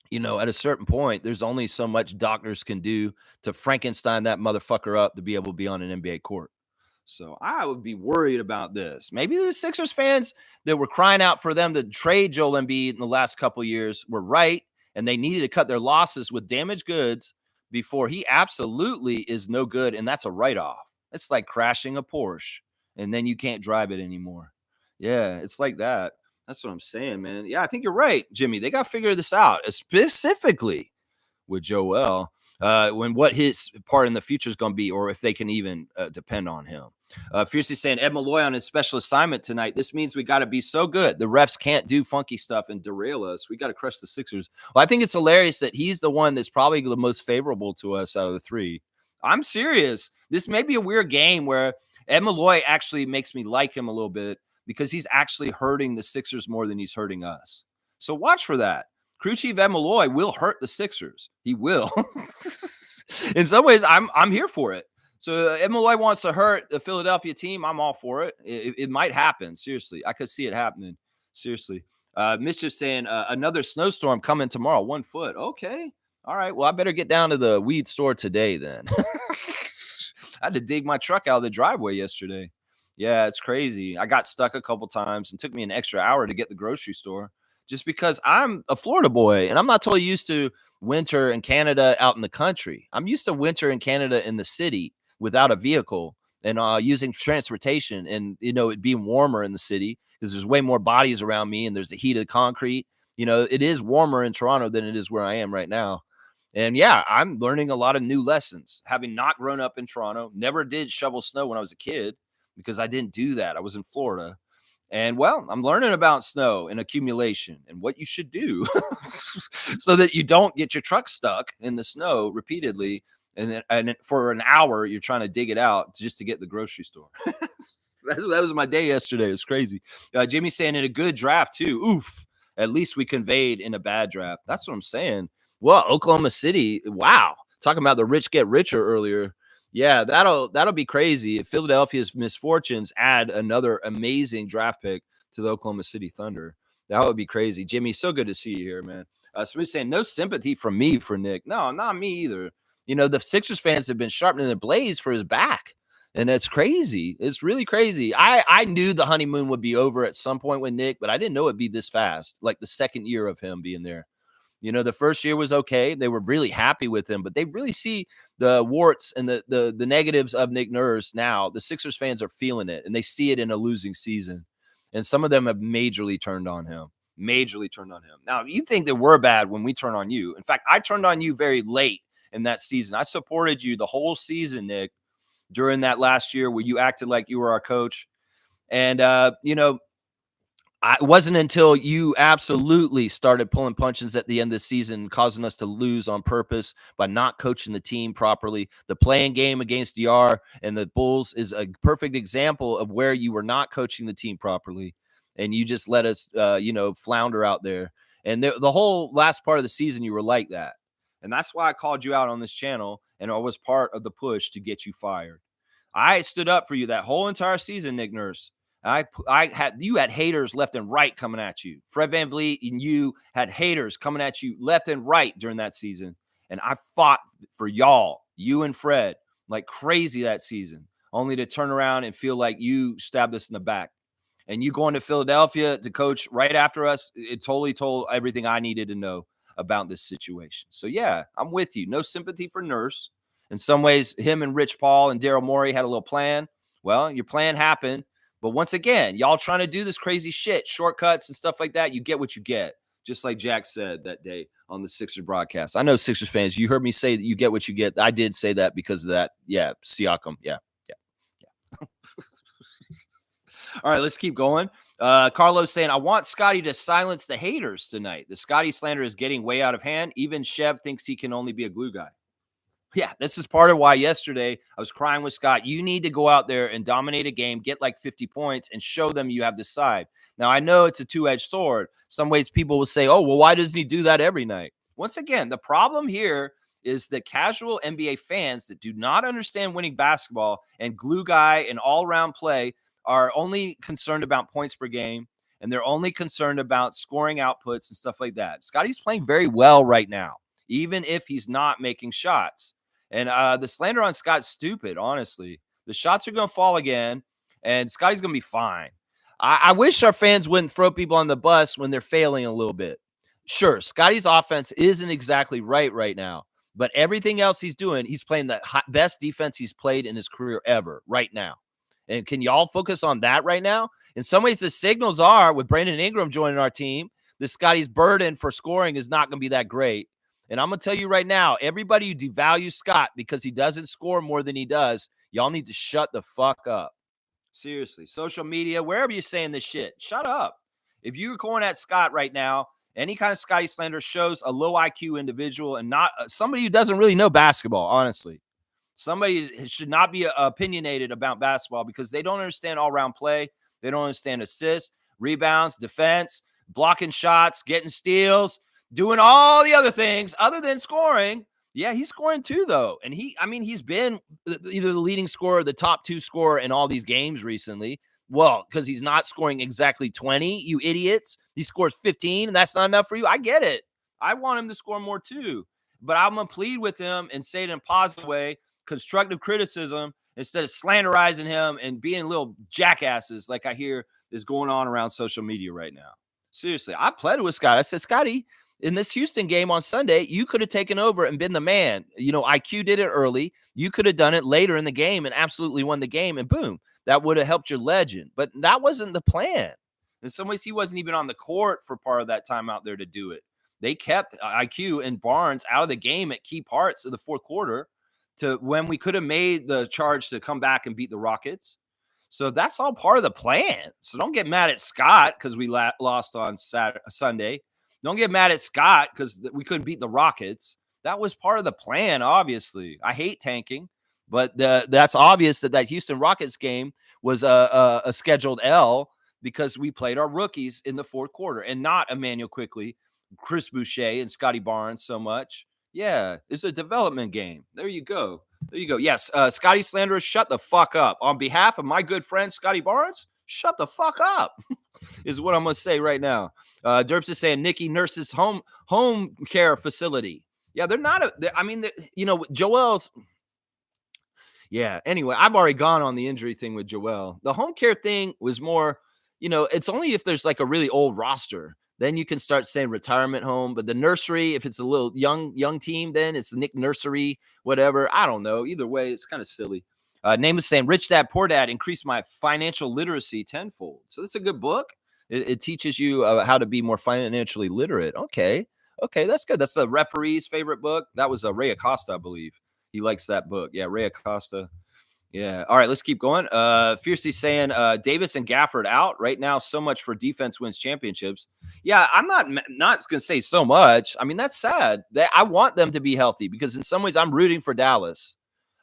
at a certain point, there's only so much doctors can do to Frankenstein that motherfucker up to be able to be on an NBA court. So I would be worried about this. Maybe the Sixers fans that were crying out for them to trade Joel Embiid in the last couple of years were right. And they needed to cut their losses with damaged goods before he absolutely is no good. And that's a write-off. It's like crashing a Porsche and then you can't drive it anymore. Yeah, it's like that. That's what I'm saying, man. Yeah, I think you're right, Jimmy. They got to figure this out, specifically with Joel, when what his part in the future is going to be, or if they can even depend on him. Fiercely saying Ed Malloy on his special assignment tonight. This means we got to be so good. The refs can't do funky stuff and derail us. We got to crush the Sixers. Well, I think it's hilarious that he's the one that's probably the most favorable to us out of the three. I'm serious. This may be a weird game where Ed Malloy actually makes me like him a little bit because he's actually hurting the Sixers more than he's hurting us. So watch for that. Crew Chief Ed Malloy will hurt the Sixers. He will. In some ways, I'm here for it. So Ed Malloy wants to hurt the Philadelphia team. I'm all for it. It might happen. Seriously. I could see it happening. Seriously. Mischief saying another snowstorm coming tomorrow. 1 foot. Okay. All right. Well, I better get down to the weed store today then. I had to dig my truck out of the driveway yesterday. Yeah, it's crazy. I got stuck a couple times and took me an extra hour to get the grocery store just because I'm a Florida boy and I'm not totally used to winter in Canada out in the country. I'm used to winter in Canada in the city without a vehicle and using transportation and, it being warmer in the city because there's way more bodies around me and there's the heat of the concrete. It is warmer in Toronto than it is where I am right now. And yeah, I'm learning a lot of new lessons, having not grown up in Toronto, never did shovel snow when I was a kid because I didn't do that. I was in Florida. And well, I'm learning about snow and accumulation and what you should do so that you don't get your truck stuck in the snow repeatedly. And for an hour, you're trying to dig it out just to get the grocery store. That was my day yesterday. It's crazy. Jimmy's saying in a good draft too. Oof. At least we conveyed in a bad draft. That's what I'm saying. Well, Oklahoma City. Wow. Talking about the rich get richer earlier. Yeah, that'll be crazy if Philadelphia's misfortunes add another amazing draft pick to the Oklahoma City Thunder. That would be crazy. Jimmy, so good to see you here, man. Somebody's saying no sympathy from me for Nick. No, not me either. The Sixers fans have been sharpening the blades for his back. And it's crazy. It's really crazy. I knew the honeymoon would be over at some point with Nick, but I didn't know it'd be this fast. Like the second year of him being there. The first year was okay. They were really happy with him, but they really see the warts and the negatives of Nick Nurse now. The Sixers fans are feeling it, and they see it in a losing season. And some of them have majorly turned on him. Majorly turned on him. Now, you think that we're bad when we turn on you. In fact, I turned on you very late in that season. I supported you the whole season, Nick, during that last year where you acted like you were our coach. And, it wasn't until you absolutely started pulling punches at the end of the season, causing us to lose on purpose by not coaching the team properly. The playing game against TOR and the Bulls is a perfect example of where you were not coaching the team properly, and you just let us, flounder out there. And the whole last part of the season, you were like that. And that's why I called you out on this channel, and I was part of the push to get you fired. I stood up for you that whole entire season, Nick Nurse. You had haters left and right coming at you. Fred VanVleet and you had haters coming at you left and right during that season. And I fought for y'all, you and Fred, like crazy that season, only to turn around and feel like you stabbed us in the back. And you going to Philadelphia to coach right after us, it totally told everything I needed to know about this situation. So, yeah, I'm with you. No sympathy for Nurse. In some ways, him and Rich Paul and Daryl Morey had a little plan. Well, your plan happened. But once again, y'all trying to do this crazy shit, shortcuts and stuff like that, you get what you get. Just like Jack said that day on the Sixers broadcast. I know Sixers fans, you heard me say that you get what you get. I did say that because of that. Yeah, Siakam. Yeah. All right, let's keep going. Carlos saying, I want Scotty to silence the haters tonight. The Scotty slander is getting way out of hand. Even Chev thinks he can only be a glue guy. Yeah, this is part of why yesterday I was crying with Scott. You need to go out there and dominate a game, get like 50 points, and show them you have this side. Now, I know it's a two-edged sword. Some ways people will say, oh, well, why doesn't he do that every night? Once again, the problem here is that casual NBA fans that do not understand winning basketball and glue guy and all-around play are only concerned about points per game, and they're only concerned about scoring outputs and stuff like that. Scotty's playing very well right now, even if he's not making shots. And the slander on Scott's stupid, honestly. The shots are going to fall again, and Scotty's going to be fine. I wish our fans wouldn't throw people on the bus when they're failing a little bit. Sure, Scotty's offense isn't exactly right now, but everything else he's doing, he's playing the best defense he's played in his career ever right now. And can y'all focus on that right now? In some ways, the signals are, with Brandon Ingram joining our team, that Scotty's burden for scoring is not going to be that great. And I'm going to tell you right now, everybody who devalues Scott because he doesn't score more than he does, y'all need to shut the fuck up. Seriously. Social media, wherever you're saying this shit, shut up. If you're going at Scott right now, any kind of Scotty slander shows a low IQ individual and not somebody who doesn't really know basketball, honestly. Somebody should not be opinionated about basketball because they don't understand all-around play. They don't understand assists, rebounds, defense, blocking shots, getting steals, doing all the other things other than scoring. Yeah, he's scoring too, though. And he's been either the leading scorer or the top two scorer in all these games recently. Well, because he's not scoring exactly 20, you idiots. He scores 15, and that's not enough for you. I get it. I want him to score more too. But I'm going to plead with him and say it in a positive way, constructive criticism, instead of slanderizing him and being little jackasses like I hear is going on around social media right now. Seriously, I played with Scott. I said, Scotty, in this Houston game on Sunday, you could have taken over and been the man. IQ did it early. You could have done it later in the game and absolutely won the game, and boom, that would have helped your legend. But that wasn't the plan. In some ways, he wasn't even on the court for part of that time out there to do it. They kept IQ and Barnes out of the game at key parts of the fourth quarter to when we could have made the charge to come back and beat the Rockets. So that's all part of the plan. So don't get mad at Scott because we lost on Sunday. Don't get mad at Scott because we couldn't beat the Rockets. That was part of the plan, obviously. I hate tanking, but that's obvious that Houston Rockets game was a scheduled L because we played our rookies in the fourth quarter and not Emmanuel Quickley, Chris Boucher, and Scotty Barnes so much. Yeah, it's a development game. There you go. Yes, Scotty Slanderers, shut the fuck up. On behalf of my good friend Scotty Barnes, shut the fuck up is what I'm going to say right now. Derps is saying Nikki Nurse's home care facility. Yeah, they're not. Joel's. Yeah. Anyway, I've already gone on the injury thing with Joel. The home care thing was more, it's only if there's like a really old roster. Then you can start saying retirement home. But the nursery, if it's a little young team, then it's the Nick Nursery, whatever. I don't know. Either way, it's kind of silly. Name is saying Rich Dad Poor Dad increased my financial literacy tenfold. So it's a good book. It teaches you how to be more financially literate. Okay, that's good. That's the referee's favorite book. That was Ray Acosta, I believe. He likes that book. Yeah, Ray Acosta. Yeah. All right, let's keep going. Fiercely saying Davis and Gafford out right now. So much for defense wins championships. Yeah, I'm not going to say so much. I mean, that's sad. I want them to be healthy because in some ways I'm rooting for Dallas.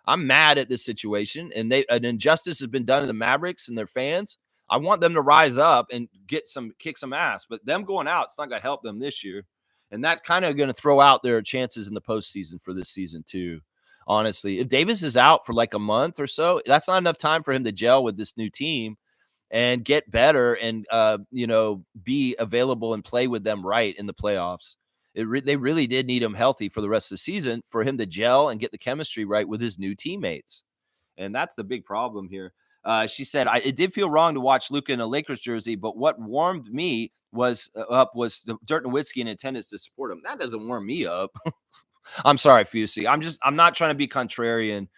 I'm mad at this situation, and an injustice has been done to the Mavericks and their fans. I want them to rise up and kick some ass, but them going out, it's not going to help them this year, and that's kind of going to throw out their chances in the postseason for this season too. Honestly, if Davis is out for like a month or so, that's not enough time for him to gel with this new team and get better and be available and play with them right in the playoffs. They really did need him healthy for the rest of the season for him to gel and get the chemistry right with his new teammates. And that's the big problem here. She said, it did feel wrong to watch Luka in a Lakers jersey, but what warmed me was the Dirk Nowitzki in attendance to support him. That doesn't warm me up. I'm sorry, Fusey. I'm not trying to be contrarian.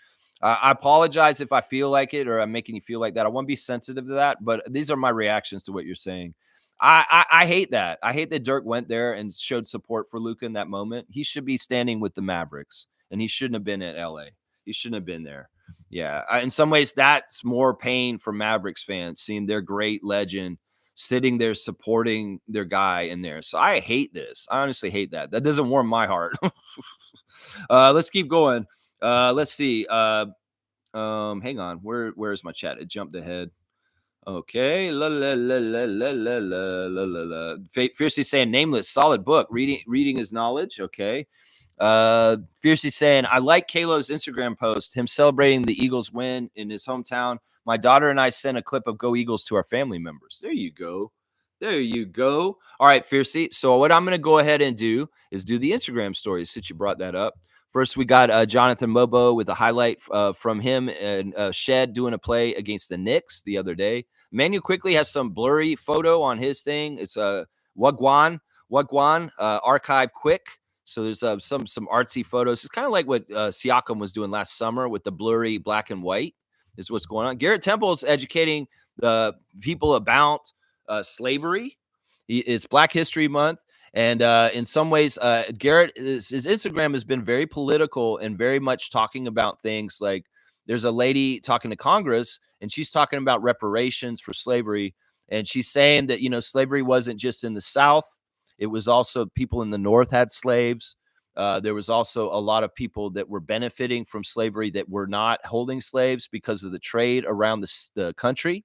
I apologize if I feel like it or I'm making you feel like that. I want to be sensitive to that, but these are my reactions to what you're saying. I hate that. I hate that Dirk went there and showed support for Luka in that moment. He should be standing with the Mavericks, and he shouldn't have been at LA. He shouldn't have been there. Yeah. In some ways, that's more pain for Mavericks fans, seeing their great legend sitting there supporting their guy in there. So I hate this. I honestly hate that. That doesn't warm my heart. Let's keep going. Let's see. Hang on. Where's my chat? It jumped ahead. Okay. Fiercely saying nameless, solid book. Reading is knowledge. Okay. Fiercely saying, I like Kalo's Instagram post, him celebrating the Eagles win in his hometown. My daughter and I sent a clip of Go Eagles to our family members. There you go. There you go. All right, Fiercey. So what I'm going to go ahead and do is do the Instagram stories since you brought that up. First, we got Jonathan Mobo with a highlight from him and Shed doing a play against the Knicks the other day. Manu quickly has some blurry photo on his thing. It's Wagwan archive quick. So there's some artsy photos. It's kind of like what Siakam was doing last summer with the blurry black and white is what's going on. Garrett Temple is educating the people about slavery. It's Black History Month. And in some ways, Garrett, his Instagram has been very political and very much talking about things like there's a lady talking to Congress and she's talking about reparations for slavery. And she's saying that, slavery wasn't just in the South. It was also people in the North had slaves. There was also a lot of people that were benefiting from slavery that were not holding slaves because of the trade around the country.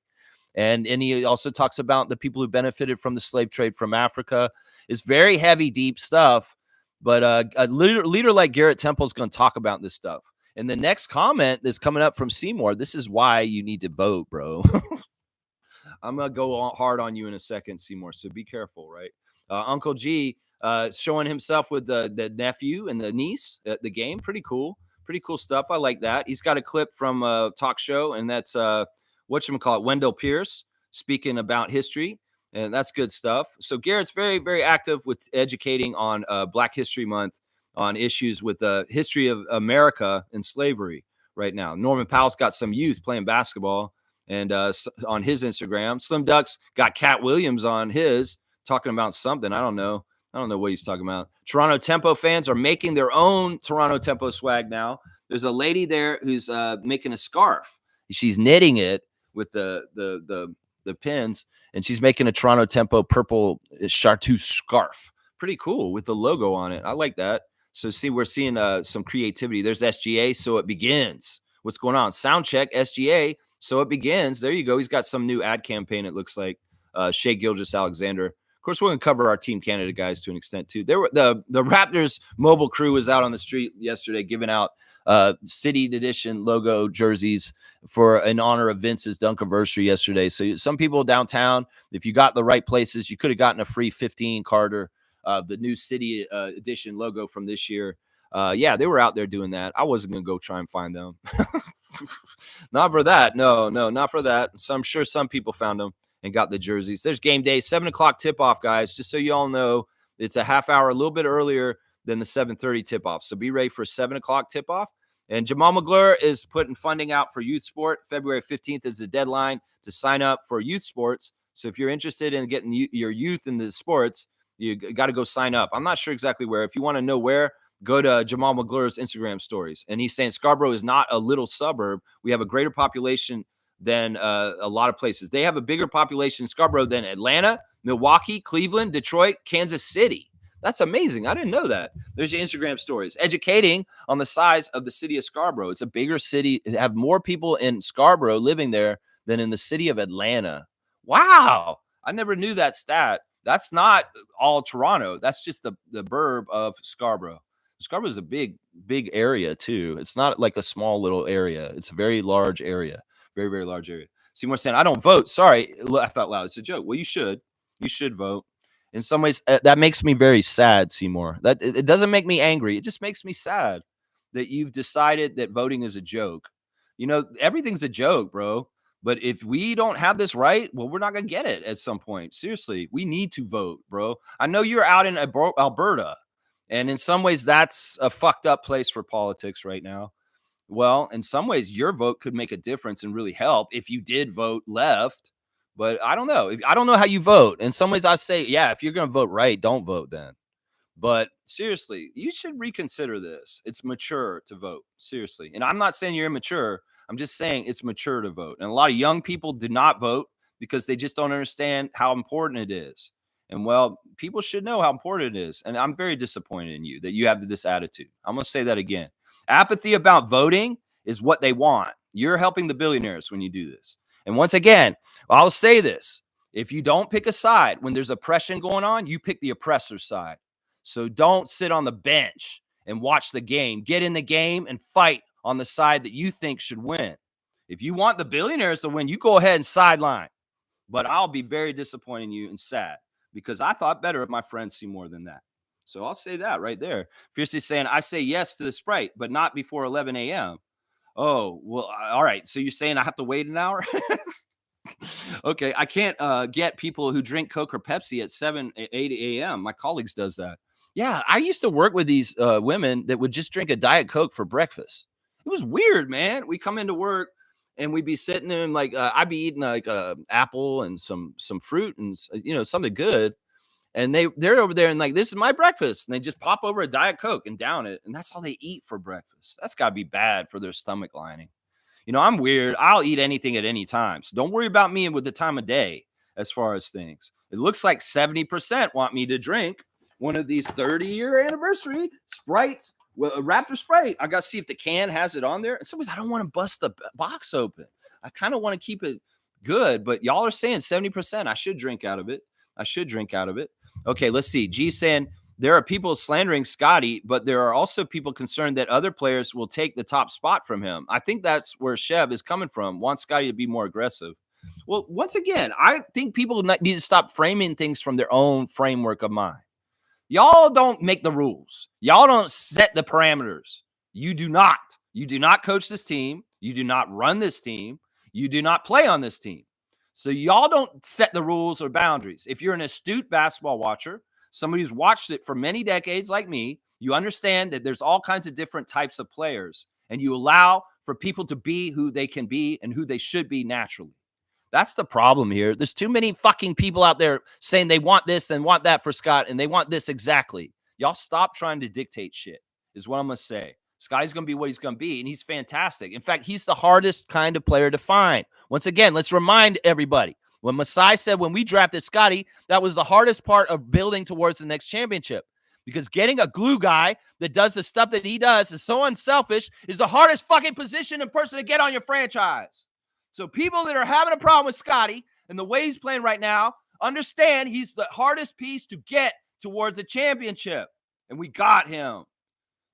And he also talks about the people who benefited from the slave trade from Africa. It's very heavy, deep stuff. But a leader like Garrett Temple is going to talk about this stuff. And the next comment that's coming up from Seymour, this is why you need to vote, bro. I'm going to go hard on you in a second, Seymour. So be careful, right? Uncle G showing himself with the nephew and the niece at the game. Pretty cool stuff. I like that. He's got a clip from a talk show, and that's whatchamacallit, Wendell Pierce speaking about history, and that's good stuff. So Garrett's very, very active with educating on Black History Month on issues with the history of America and slavery right now. Norman Powell's got some youth playing basketball, and on his Instagram, Slim Duck's got Cat Williams on his talking about something. I don't know what he's talking about. Toronto Tempo fans are making their own Toronto Tempo swag now. There's a lady there who's making a scarf. She's knitting it with the pins, and she's making a Toronto Tempo purple chartreuse scarf. Pretty cool with the logo on it. I like that. So we're seeing some creativity. There's SGA, so it begins. What's going on? Sound check, SGA, so it begins. There you go. He's got some new ad campaign, it looks like. Shea Gilgeous-Alexander. Of course, we're going to cover our Team Canada guys to an extent, too. The Raptors mobile crew was out on the street yesterday giving out City Edition logo jerseys in honor of Vince's Dunkiversary yesterday. So some people downtown, if you got the right places, you could have gotten a free 15 Carter, the new City Edition logo from this year. Yeah, they were out there doing that. I wasn't going to go try and find them. Not for that. No, not for that. So I'm sure some people found them and got the jerseys. There's game day, 7 o'clock tip off, guys. Just so you all know, it's a half hour, a little bit earlier than the 7:30 tip off. So be ready for 7 o'clock tip off. And Jamal McGlure is putting funding out for youth sport. February 15th is the deadline to sign up for youth sports. So if you're interested in getting your youth into sports, you got to go sign up. I'm not sure exactly where. If you want to know where, go to Jamal McGlure's Instagram stories. And he's saying Scarborough is not a little suburb. We have a greater population than a lot of places. They have a bigger population in Scarborough than Atlanta, Milwaukee, Cleveland, Detroit, Kansas City. That's amazing. I didn't know that. There's your Instagram stories. Educating on the size of the city of Scarborough. It's a bigger city. They have more people in Scarborough living there than in the city of Atlanta. Wow. I never knew that stat. That's not all Toronto. That's just the burb of Scarborough. Scarborough is a big area too. It's not like a small little area. It's a very large area. Very, very large area. Seymour saying, I don't vote. Sorry. I laughed out loud. It's a joke. Well, you should. You should vote. In some ways, that makes me very sad, Seymour. That it doesn't make me angry. It just makes me sad that you've decided that voting is a joke. You know, everything's a joke, bro. But if we don't have this right, well, we're not going to get it at some point. Seriously, we need to vote, bro. I know you're out in Alberta, and in some ways, that's a fucked up place for politics right now. Well, in some ways, your vote could make a difference and really help if you did vote left. But I don't know. I don't know how you vote. In some ways, I say, yeah, if you're going to vote right, don't vote then. But seriously, you should reconsider this. It's mature to vote. Seriously. And I'm not saying you're immature. I'm just saying it's mature to vote. And a lot of young people do not vote because they just don't understand how important it is. And well, people should know how important it is. And I'm very disappointed in you that you have this attitude. I'm going to say that again. Apathy about voting is what they want. You're helping the billionaires when you do this. And once again, I'll say this. If you don't pick a side when there's oppression going on, you pick the oppressor's side. So don't sit on the bench and watch the game. Get in the game and fight on the side that you think should win. If you want the billionaires to win, you go ahead and sideline. But I'll be very disappointed in you and sad because I thought better of my friend Seymour than that. So I'll say that right there. Fiercely saying, I say yes to the Sprite, but not before 11 a.m. Oh, well, all right. So you're saying I have to wait an hour? Okay. I can't get people who drink Coke or Pepsi at 8 a.m. My colleagues does that. Yeah, I used to work with these women that would just drink a Diet Coke for breakfast. It was weird, man. We come into work and we'd be sitting there and like I'd be eating like apple and some fruit and something good. And they're over there and like, this is my breakfast. And they just pop over a Diet Coke and down it. And that's all they eat for breakfast. That's got to be bad for their stomach lining. You know, I'm weird. I'll eat anything at any time. So don't worry about me with the time of day as far as things. It looks like 70% want me to drink one of these 30-year anniversary Sprites, well, a Raptor Sprite. I got to see if the can has it on there. And sometimes I don't want to bust the box open. I kind of want to keep it good. But y'all are saying 70%. I should drink out of it. Okay, let's see. G saying there are people slandering Scotty, but there are also people concerned that other players will take the top spot from him. I think that's where Chev is coming from. Wants Scotty to be more aggressive. Well, once again, I think people need to stop framing things from their own framework of mind. Y'all don't make the rules. Y'all don't set the parameters. You do not. You do not coach this team. You do not run this team. You do not play on this team. So y'all don't set the rules or boundaries. If you're an astute basketball watcher, somebody who's watched it for many decades like me, you understand that there's all kinds of different types of players, and you allow for people to be who they can be and who they should be naturally. That's the problem here. There's too many fucking people out there saying they want this and want that for Scott, and they want this exactly. Y'all stop trying to dictate shit, is what I'm going to say. Scotty's going to be what he's going to be, and he's fantastic. In fact, he's the hardest kind of player to find. Once again, let's remind everybody, when Masai said when we drafted Scotty, that was the hardest part of building towards the next championship. Because getting a glue guy that does the stuff that he does is so unselfish is the hardest fucking position and person to get on your franchise. So people that are having a problem with Scotty and the way he's playing right now, understand he's the hardest piece to get towards a championship. And we got him.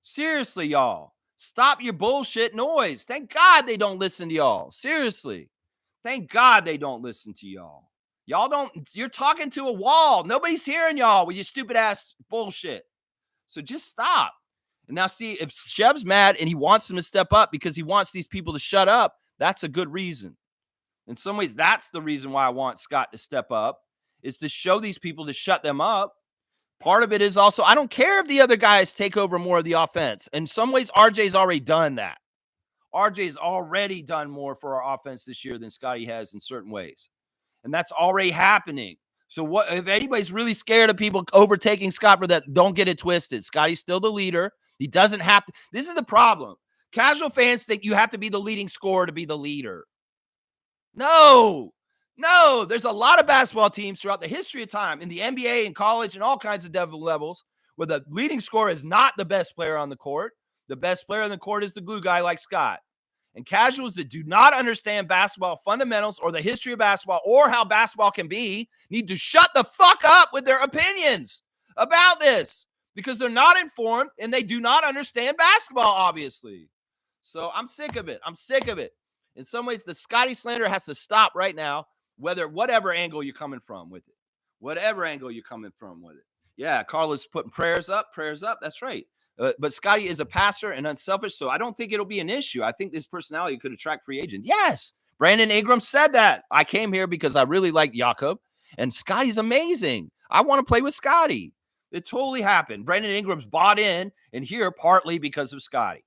Seriously, y'all. Stop your bullshit noise. Thank God they don't listen to y'all. Seriously. Thank God they don't listen to y'all. Y'all don't, you're talking to a wall. Nobody's hearing y'all with your stupid ass bullshit. So just stop. And now see, if Shev's mad and he wants them to step up because he wants these people to shut up, that's a good reason. In some ways, that's the reason why I want Scott to step up, is to show these people to shut them up. Part of it is also, I don't care if the other guys take over more of the offense. In some ways, RJ's already done that. RJ's already done more for our offense this year than Scotty has in certain ways. And that's already happening. So what if anybody's really scared of people overtaking Scott for that? Don't get it twisted. Scotty's still the leader. He doesn't have to. This is the problem. Casual fans think you have to be the leading scorer to be the leader. No. There's a lot of basketball teams throughout the history of time in the NBA and college and all kinds of devil levels where the leading scorer is not the best player on the court. The best player on the court is the glue guy like Scott. And casuals that do not understand basketball fundamentals or the history of basketball or how basketball can be need to shut the fuck up with their opinions about this because they're not informed and they do not understand basketball, obviously. So I'm sick of it. In some ways, the Scotty slander has to stop right now, whatever angle you're coming from with it. Yeah, Carla's putting prayers up. That's right. But Scotty is a passer and unselfish, so I don't think it'll be an issue. I think this personality could attract free agent. Yes, Brandon Ingram said that. I came here because I really like Jakob, and Scotty's amazing. I want to play with Scotty. It totally happened. Brandon Ingram's bought in, and here partly because of Scotty.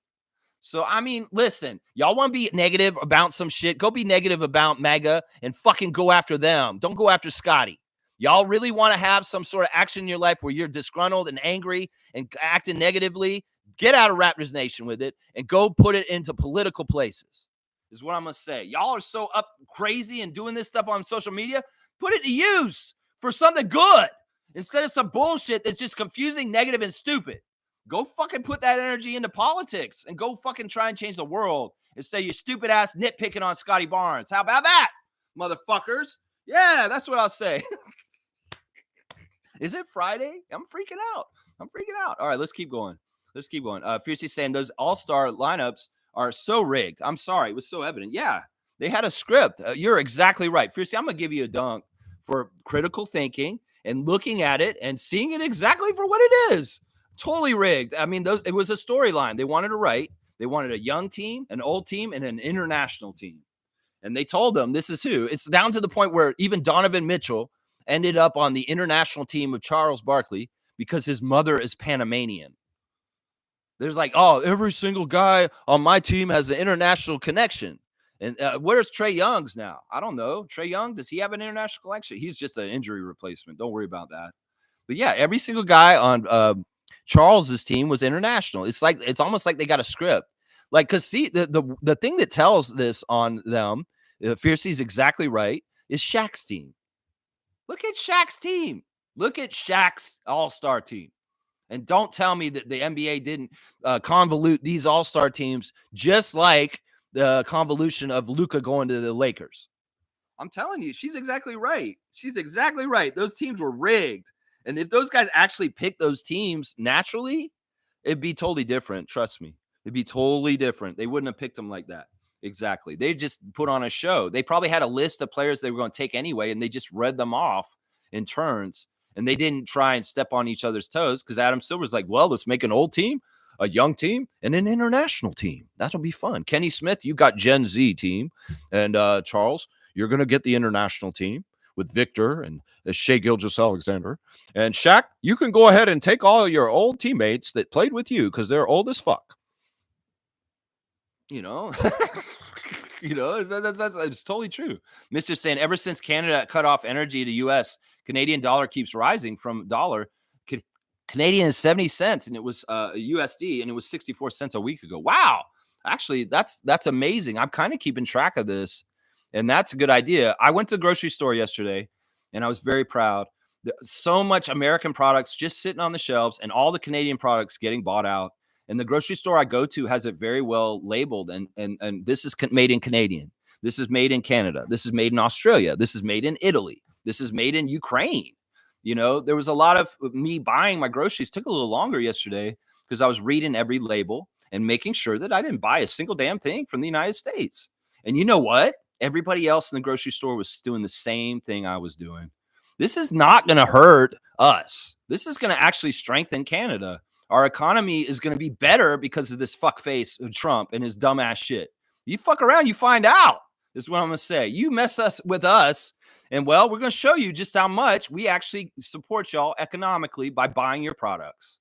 So, I mean, listen, y'all want to be negative about some shit? Go be negative about MAGA and fucking go after them. Don't go after Scotty. Y'all really want to have some sort of action in your life where you're disgruntled and angry and acting negatively? Get out of Raptors Nation with it and go put it into political places, is what I'm going to say. Y'all are so up crazy and doing this stuff on social media. Put it to use for something good instead of some bullshit that's just confusing, negative, and stupid. Go fucking put that energy into politics and go fucking try and change the world instead of your stupid ass nitpicking on Scotty Barnes. How about that, motherfuckers? Yeah, that's what I'll say. Is it Friday? I'm freaking out. All right, let's keep going. Fiercely saying those all-star lineups are so rigged. I'm sorry. It was so evident. Yeah, they had a script. You're exactly right. Fiercely, I'm going to give you a dunk for critical thinking and looking at it and seeing it exactly for what it is. Totally rigged. I mean, it was a storyline. They wanted to write. They wanted a young team, an old team, and an international team. And they told them this is who. It's down to the point where even Donovan Mitchell ended up on the international team of Charles Barkley because his mother is Panamanian. There's like, oh, every single guy on my team has an international connection. And where's Trae Young's now? I don't know. Trae Young, does he have an international connection? He's just an injury replacement. Don't worry about that. But yeah, every single guy on Charles's team was international. It's almost like they got a script. Like, because see, the thing that tells this on them, Fiercey's exactly right, is Shaq's team. Look at Shaq's team. Look at Shaq's all-star team. And don't tell me that the NBA didn't convolute these all-star teams just like the convolution of Luka going to the Lakers. I'm telling you, she's exactly right. Those teams were rigged. And if those guys actually picked those teams naturally, it'd be totally different. Trust me. It'd be totally different. They wouldn't have picked them like that. Exactly. They just put on a show. They probably had a list of players they were going to take anyway, and they just read them off in turns. And they didn't try and step on each other's toes because Adam Silver's like, well, let's make an old team, a young team, and an international team. That'll be fun. Kenny Smith, you got Gen Z team. And Charles, you're going to get the international team with Victor and Shai Gilgeous-Alexander. And Shaq, you can go ahead and take all your old teammates that played with you because they're old as fuck. You know, that's totally true. Mr. saying ever since Canada cut off energy to U.S., Canadian dollar keeps rising from dollar. Canadian is 70 cents and it was USD and it was 64 cents a week ago. Wow. Actually, that's amazing. I'm kind of keeping track of this and that's a good idea. I went to the grocery store yesterday and I was very proud. So much American products just sitting on the shelves and all the Canadian products getting bought out. And the grocery store I go to has it very well labeled. And this is made in Canadian. This is made in Canada. This is made in Australia. This is made in Italy. This is made in Ukraine. You know, there was a lot of me buying my groceries. Took a little longer yesterday because I was reading every label and making sure that I didn't buy a single damn thing from the United States. And you know what? Everybody else in the grocery store was doing the same thing I was doing. This is not going to hurt us. This is going to actually strengthen Canada. Our economy is going to be better because of this fuckface Trump and his dumbass shit. You fuck around, you find out. This is what I'm going to say. You mess with us, and well, we're going to show you just how much we actually support y'all economically by buying your products.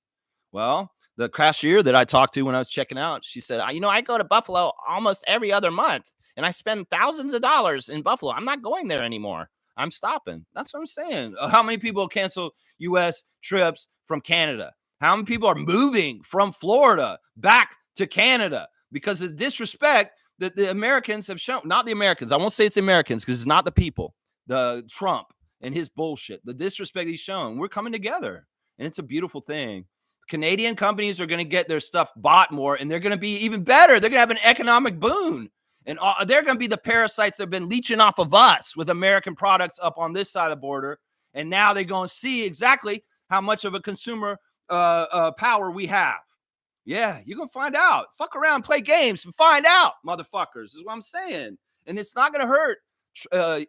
Well, the cashier that I talked to when I was checking out, she said, I go to Buffalo almost every other month, and I spend thousands of dollars in Buffalo. I'm not going there anymore. I'm stopping. That's what I'm saying. How many people cancel U.S. trips from Canada? How many people are moving from Florida back to Canada because of the disrespect that the Americans have shown? Not the Americans. I won't say it's the Americans because it's not the people. The Trump and his bullshit, the disrespect he's shown. We're coming together, and it's a beautiful thing. Canadian companies are going to get their stuff bought more, and they're going to be even better. They're going to have an economic boon, and they're going to be the parasites that have been leeching off of us with American products up on this side of the border, and now they're going to see exactly how much of a consumer power we have. Yeah, you're going to find out. Fuck around, play games, and find out, motherfuckers, is what I'm saying. And it's not going to hurt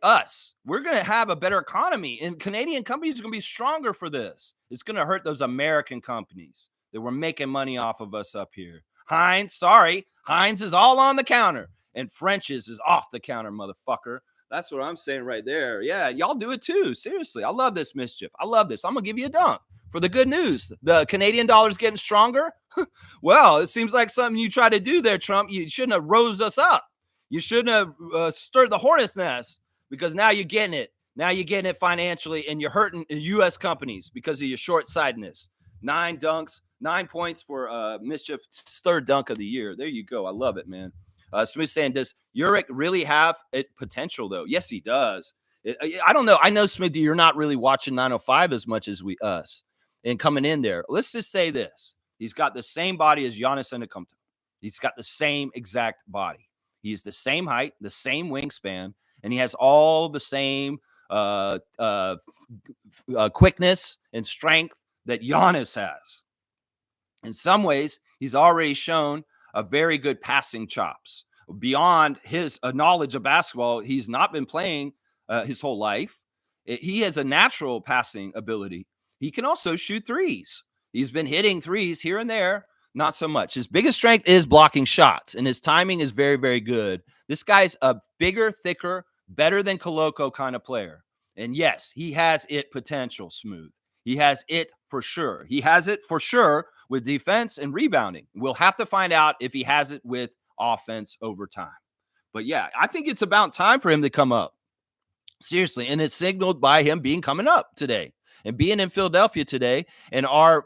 us. We're going to have a better economy, and Canadian companies are going to be stronger for this. It's going to hurt those American companies that were making money off of us up here. Heinz is all on the counter, and French's is off the counter, motherfucker. That's what I'm saying right there. Yeah, y'all do it too. Seriously, I love this mischief. I love this. I'm going to give you a dunk for the good news. The Canadian dollar's getting stronger. Well, it seems like something you try to do there, Trump. You shouldn't have rose us up. You shouldn't have stirred the hornet's nest, because now you're getting it. Now you're getting it financially, and you're hurting U.S. companies because of your short-sightedness. 9 dunks, 9 points for mischief, third dunk of the year. There you go. I love it, man. Smith saying, does Uric really have potential, though? Yes, he does. I don't know. I know, Smithy, you're not really watching 905 as much as us. And coming in there, let's just say this. He's got the same body as Giannis Antetokounmpo. He's got the same exact body. He's the same height, the same wingspan, and he has all the same quickness and strength that Giannis has. In some ways, he's already shown a very good passing chops. Beyond his knowledge of basketball, he's not been playing his whole life. He has a natural passing ability. He can also shoot threes. He's been hitting threes here and there. Not so much. His biggest strength is blocking shots, and his timing is very, very good. This guy's a bigger, thicker, better than Koloko kind of player. And yes, he has it potential, Smooth. He has it for sure. He has it for sure with defense and rebounding. We'll have to find out if he has it with offense over time. But yeah, I think it's about time for him to come up. Seriously. And it's signaled by him coming up today. And being in Philadelphia today, and our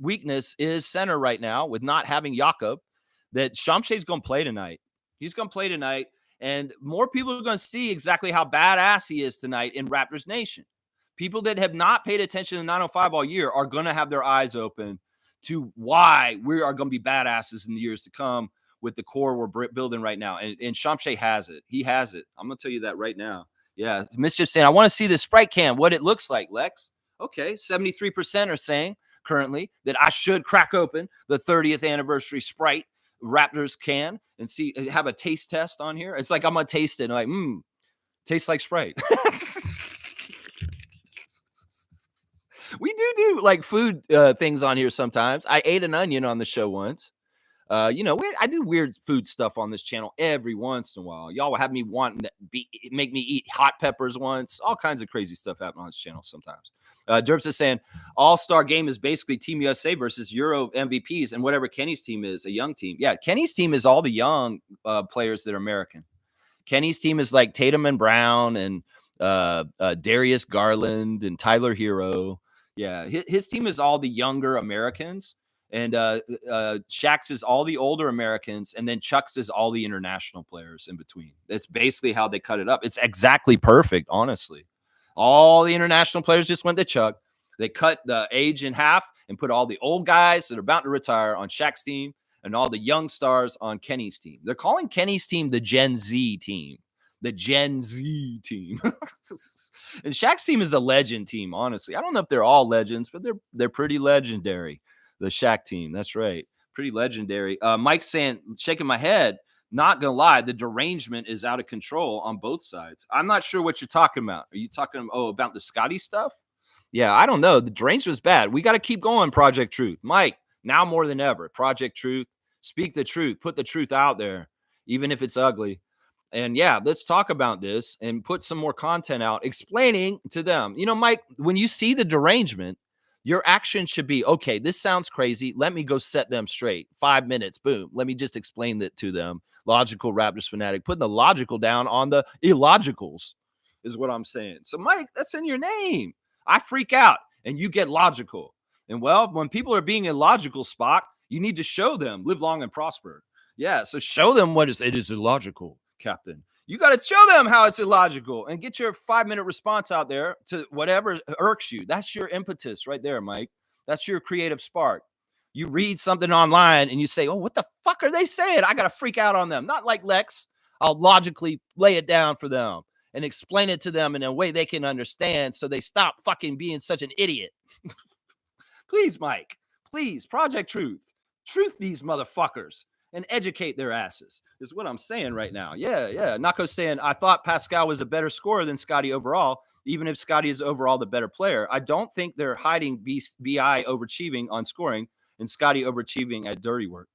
weakness is center right now with not having Jakob, that Shamshe's going to play tonight. He's going to play tonight, and more people are going to see exactly how badass he is tonight in Raptors Nation. People that have not paid attention to 905 all year are going to have their eyes open to why we are going to be badasses in the years to come with the core we're building right now. And Shamshe has it. He has it. I'm going to tell you that right now. Yeah, Mischief saying, I want to see the Sprite cam, what it looks like, Lex. Okay, 73% are saying currently that I should crack open the 30th anniversary Sprite Raptors can and have a taste test on here. It's like I'm going to taste it. And like, tastes like Sprite. We do like food things on here sometimes. I ate an onion on the show once. I do weird food stuff on this channel every once in a while. Y'all will have me wanting to make me eat hot peppers once. All kinds of crazy stuff happen on this channel sometimes. Derps is saying All-Star game is basically Team USA versus Euro MVPs and whatever Kenny's team is, a young team. Yeah, Kenny's team is all the young players that are American. Kenny's team is like Tatum and Brown and Darius Garland and Tyler Hero. Yeah, his team is all the younger Americans. And Shaq's is all the older Americans, and then Chuck's is all the international players in between. That's basically how they cut it up. It's exactly perfect, honestly. All the international players just went to Chuck. They cut the age in half and put all the old guys that are about to retire on Shaq's team and all the young stars on Kenny's team. They're calling Kenny's team the Gen Z team. The Gen Z team. And Shaq's team is the legend team, honestly. I don't know if they're all legends, but they're pretty legendary. The Shaq team. That's right. Pretty legendary. Mike's saying, shaking my head, not going to lie, the derangement is out of control on both sides. I'm not sure what you're talking about. Are you talking, about the Scotty stuff? Yeah, I don't know. The derangement's bad. We got to keep going, Project Truth. Mike, Now more than ever, Project Truth, speak the truth, put the truth out there, even if it's ugly. And yeah, let's talk about this and put some more content out explaining to them. Mike, when you see the derangement, your action should be, okay, this sounds crazy. Let me go set them straight. 5 minutes, boom. Let me just explain that to them. Logical Raptors fanatic, putting the logical down on the illogicals is what I'm saying. So, Mike, that's in your name. I freak out and you get logical. And well, when people are being illogical, Spock, you need to show them, live long and prosper. Yeah, so show them it is illogical, Captain. You got to show them how it's illogical and get your 5-minute response out there to whatever irks you. That's your impetus right there, Mike. That's your creative spark. You read something online and you say, oh, what the fuck are they saying? I got to freak out on them. Not like Lex. I'll logically lay it down for them and explain it to them in a way they can understand so they stop fucking being such an idiot. Please, Mike. Please, Project Truth. Truth these motherfuckers and educate their asses is what I'm saying right now. Yeah. Nako's saying, I thought Pascal was a better scorer than Scotty overall, even if Scotty is overall the better player. I don't think they're hiding BI overachieving on scoring and Scotty overachieving at dirty work.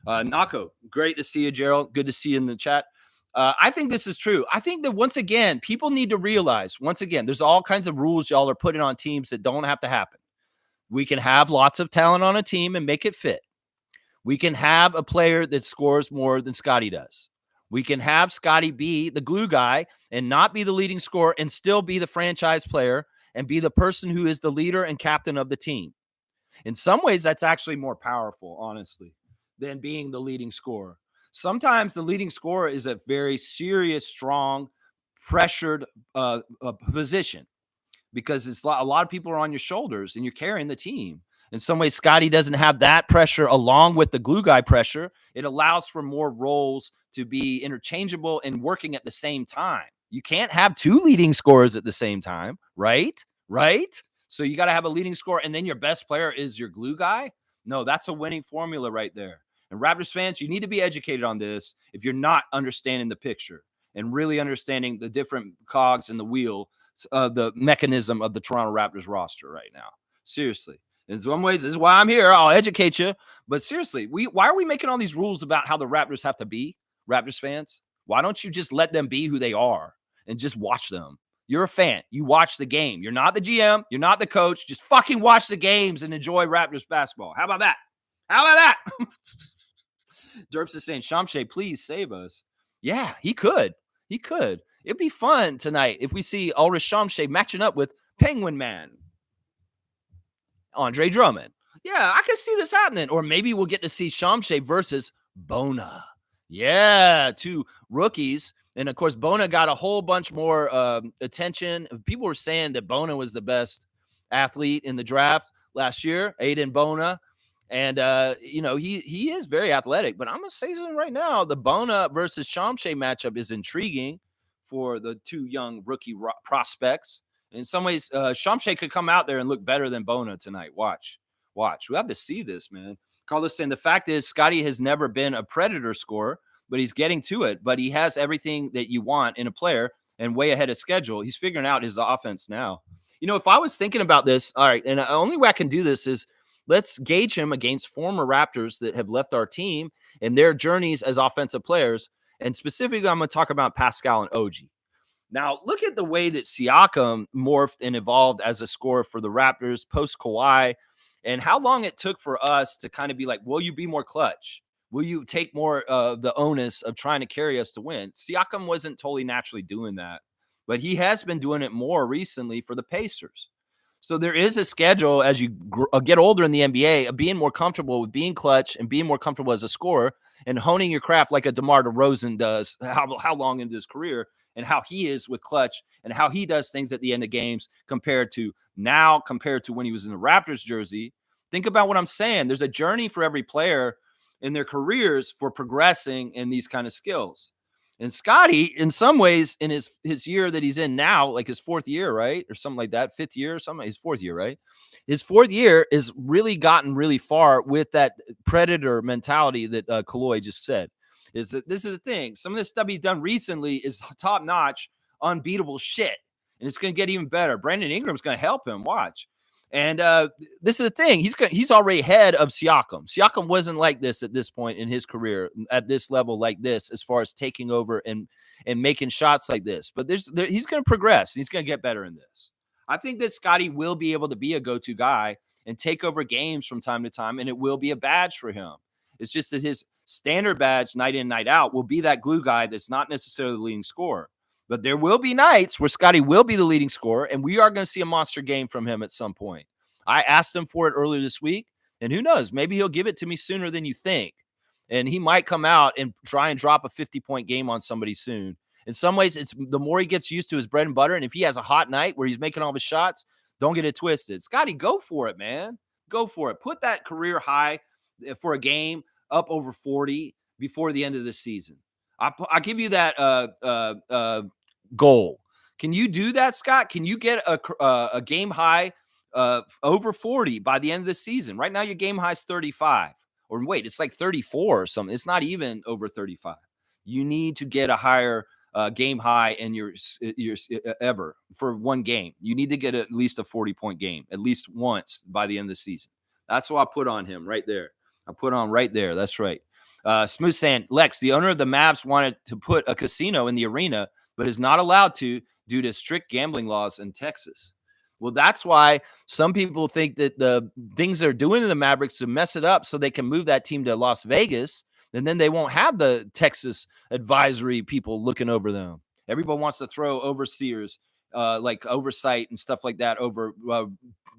Nako, great to see you, Gerald. Good to see you in the chat. I think this is true. I think that once again, people need to realize, there's all kinds of rules y'all are putting on teams that don't have to happen. We can have lots of talent on a team and make it fit. We can have a player that scores more than Scotty does. We can have Scotty be the glue guy and not be the leading scorer and still be the franchise player and be the person who is the leader and captain of the team. In some ways, that's actually more powerful, honestly, than being the leading scorer. Sometimes the leading scorer is a very serious, strong, pressured position because it's a lot of people are on your shoulders and you're carrying the team. In some ways, Scotty doesn't have that pressure along with the glue guy pressure. It allows for more roles to be interchangeable and working at the same time. You can't have two leading scorers at the same time, right? So you got to have a leading scorer and then your best player is your glue guy. No, that's a winning formula right there. And Raptors fans, you need to be educated on this if you're not understanding the picture and really understanding the different cogs in the wheel, the mechanism of the Toronto Raptors roster right now. Seriously. In some ways, this is why I'm here. I'll educate you. But seriously, why are we making all these rules about how the Raptors have to be, Raptors fans? Why don't you just let them be who they are and just watch them? You're a fan. You watch the game. You're not the GM. You're not the coach. Just fucking watch the games and enjoy Raptors basketball. How about that? Derps is saying, Shamshay, please save us. Yeah, he could. It'd be fun tonight if we see Ulrich Shamshay matching up with Penguin Man. Andre Drummond. Yeah, I can see this happening. Or maybe we'll get to see Shamshay versus Bona. Yeah, two rookies. And, of course, Bona got a whole bunch more attention. People were saying that Bona was the best athlete in the draft last year, Aiden Bona. And, he is very athletic. But I'm going to say something right now. The Bona versus Shamshay matchup is intriguing for the two young rookie prospects. In some ways, Shamshay could come out there and look better than Bona tonight. Watch. We have to see this, man. Carlos saying the fact is Scotty has never been a predator scorer, but he's getting to it. But he has everything that you want in a player and way ahead of schedule. He's figuring out his offense now. If I was thinking about this, all right, and the only way I can do this is let's gauge him against former Raptors that have left our team and their journeys as offensive players. And specifically, I'm going to talk about Pascal and OG. Now, look at the way that Siakam morphed and evolved as a scorer for the Raptors post-Kawhi and how long it took for us to kind of be like, will you be more clutch? Will you take more of the onus of trying to carry us to win? Siakam wasn't totally naturally doing that, but he has been doing it more recently for the Pacers. So there is a schedule as you get older in the NBA of being more comfortable with being clutch and being more comfortable as a scorer and honing your craft like a DeMar DeRozan does how long into his career. And how he is with clutch and how he does things at the end of games compared to when he was in the Raptors jersey. Think about what I'm saying. There's a journey for every player in their careers for progressing in these kind of skills. And Scotty, in some ways, in his year that he's in now, like his fourth year, right? Or something like that, fifth year or something, his fourth year, right? His fourth year is really gotten really far with that predator mentality that Kaloy just said. Is that this is the thing. Some of the stuff he's done recently is top-notch, unbeatable shit. And it's going to get even better. Brandon Ingram's going to help him. Watch. And this is the thing. He's already ahead of Siakam. Siakam wasn't like this at this point in his career, at this level like this, as far as taking over and making shots like this. But he's going to progress. He's going to get better in this. I think that Scotty will be able to be a go-to guy and take over games from time to time, and it will be a badge for him. It's just that his standard badge, night in, night out, will be that glue guy that's not necessarily the leading scorer. But there will be nights where Scotty will be the leading scorer, and we are going to see a monster game from him at some point. I asked him for it earlier this week, and who knows? Maybe he'll give it to me sooner than you think. And he might come out and try and drop a 50-point game on somebody soon. In some ways, it's the more he gets used to his bread and butter, and if he has a hot night where he's making all his shots, don't get it twisted. Scotty, go for it, man. Go for it. Put that career high for a game up over 40 before the end of the season. I'll give you that goal. Can you do that, Scott? Can you get a game high over 40 by the end of the season? Right now, your game high is 35. Or wait, it's like 34 or something. It's not even over 35. You need to get a higher game high in your ever for one game. You need to get at least a 40-point game at least once by the end of the season. That's what I put on him right there. I put on right there. That's right. Smooth saying, Lex, the owner of the Mavs wanted to put a casino in the arena, but is not allowed to due to strict gambling laws in Texas. Well, that's why some people think that the things they're doing in the Mavericks to mess it up so they can move that team to Las Vegas, and then they won't have the Texas advisory people looking over them. Everybody wants to throw overseers, like oversight and stuff like that over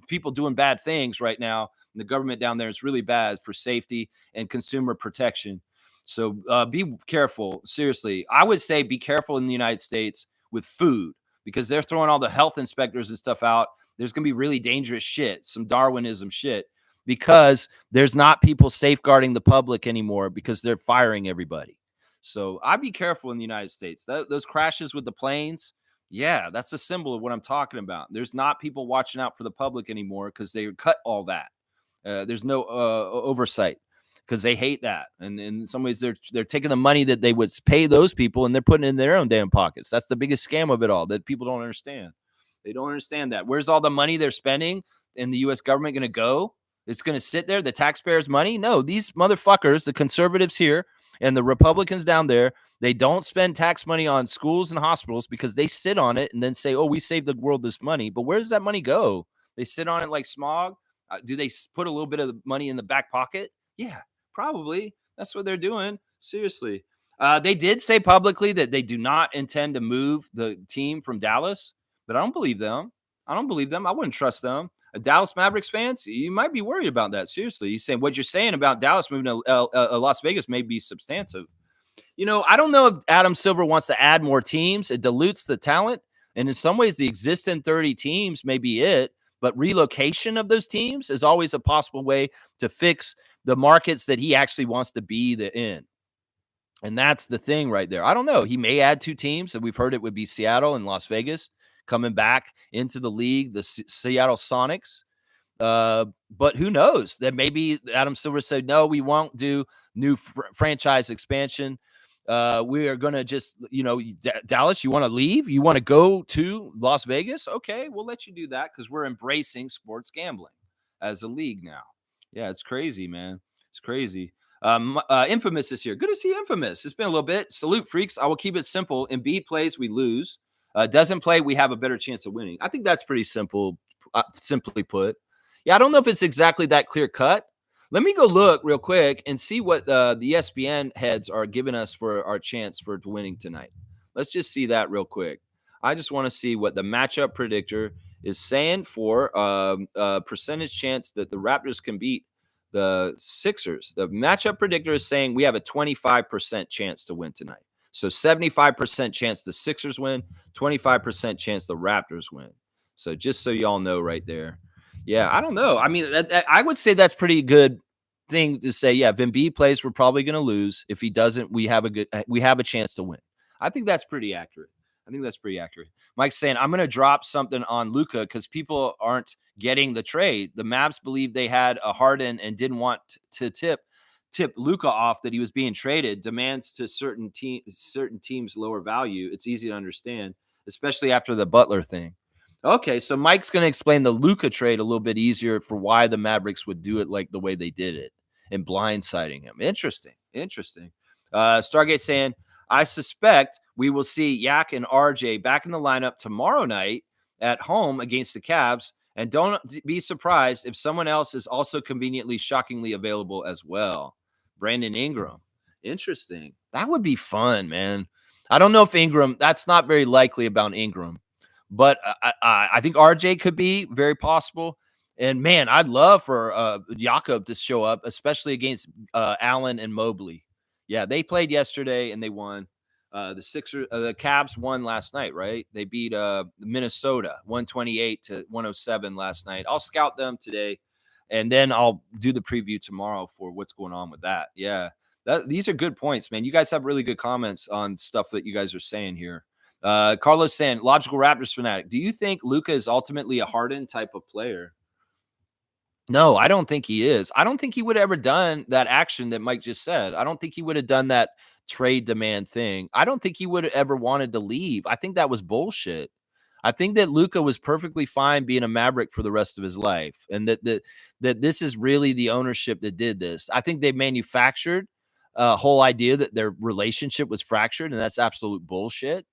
people doing bad things right now. And the government down there is really bad for safety and consumer protection. So be careful. Seriously, I would say be careful in the United States with food because they're throwing all the health inspectors and stuff out. There's going to be really dangerous shit, some Darwinism shit, because there's not people safeguarding the public anymore because they're firing everybody. So I'd be careful in the United States. Those crashes with the planes, yeah, that's a symbol of what I'm talking about. There's not people watching out for the public anymore because they cut all that. There's no oversight because they hate that. And in some ways, they're taking the money that they would pay those people and they're putting it in their own damn pockets. That's the biggest scam of it all that people don't understand. They don't understand that. Where's all the money they're spending in the U.S. government going to go? It's going to sit there, the taxpayers' money? No, these motherfuckers, the conservatives here and the Republicans down there, they don't spend tax money on schools and hospitals because they sit on it and then say, oh, we saved the world this money. But where does that money go? They sit on it like smog. Do they put a little bit of the money in the back pocket? Yeah, probably. That's what they're doing. Seriously. They did say publicly that they do not intend to move the team from Dallas, but I don't believe them. I wouldn't trust them. Dallas Mavericks fans, you might be worried about that. Seriously. You're saying what you're saying about Dallas moving to Las Vegas may be substantive. You know, I don't know if Adam Silver wants to add more teams. It dilutes the talent. And in some ways, the existing 30 teams may be it. But relocation of those teams is always a possible way to fix the markets that he actually wants to be in. And that's the thing right there. I don't know. He may add two teams, and we've heard it would be Seattle and Las Vegas coming back into the league, the Seattle Sonics. But who knows? That maybe Adam Silver said, no, we won't do new franchise expansion. We are going to just, Dallas, you want to leave? You want to go to Las Vegas? Okay, we'll let you do that because we're embracing sports gambling as a league now. Yeah, it's crazy, man. It's crazy. Infamous is here. Good to see Infamous. It's been a little bit. Salute, freaks. I will keep it simple. Embiid plays, we lose. Doesn't play, we have a better chance of winning. I think that's pretty simple, simply put. Yeah, I don't know if it's exactly that clear cut. Let me go look real quick and see what the ESPN heads are giving us for our chance for winning tonight. Let's just see that real quick. I just want to see what the matchup predictor is saying for percentage chance that the Raptors can beat the Sixers. The matchup predictor is saying we have a 25% chance to win tonight. So 75% chance the Sixers win, 25% chance the Raptors win. So just so y'all know right there. Yeah, I don't know. I mean, I would say that's pretty good thing to say. Yeah, if Embiid plays, we're probably going to lose. If he doesn't, we have a chance to win. I think that's pretty accurate. Mike's saying, I'm going to drop something on Luka because people aren't getting the trade. The Mavs believe they had a Harden and didn't want to tip Luka off that he was being traded. Demands to certain teams lower value. It's easy to understand, especially after the Butler thing. Okay, so Mike's going to explain the Luca trade a little bit easier for why the Mavericks would do it like the way they did it and blindsiding him. Interesting. Interesting. Stargate saying, I suspect we will see Yak and RJ back in the lineup tomorrow night at home against the Cavs. And don't be surprised if someone else is also conveniently, shockingly available as well. Brandon Ingram. Interesting. That would be fun, man. I don't know if Ingram, that's not very likely about Ingram. But I think RJ could be very possible. And man, I'd love for Jakob to show up, especially against Allen and Mobley. Yeah, they played yesterday and they won. The Cavs won last night, right? They beat Minnesota 128 to 107 last night. I'll scout them today, and then I'll do the preview tomorrow for what's going on with that. Yeah, these are good points, man. You guys have really good comments on stuff that you guys are saying here. Carlos saying, logical Raptors fanatic. Do you think Luka is ultimately a Harden type of player? No, I don't think he is. I don't think he would have ever done that action that Mike just said. I don't think he would have done that trade demand thing. I don't think he would have ever wanted to leave. I think that was bullshit. I think that Luka was perfectly fine being a Maverick for the rest of his life, and that this is really the ownership that did this. I think they manufactured a whole idea that their relationship was fractured, and that's absolute bullshit.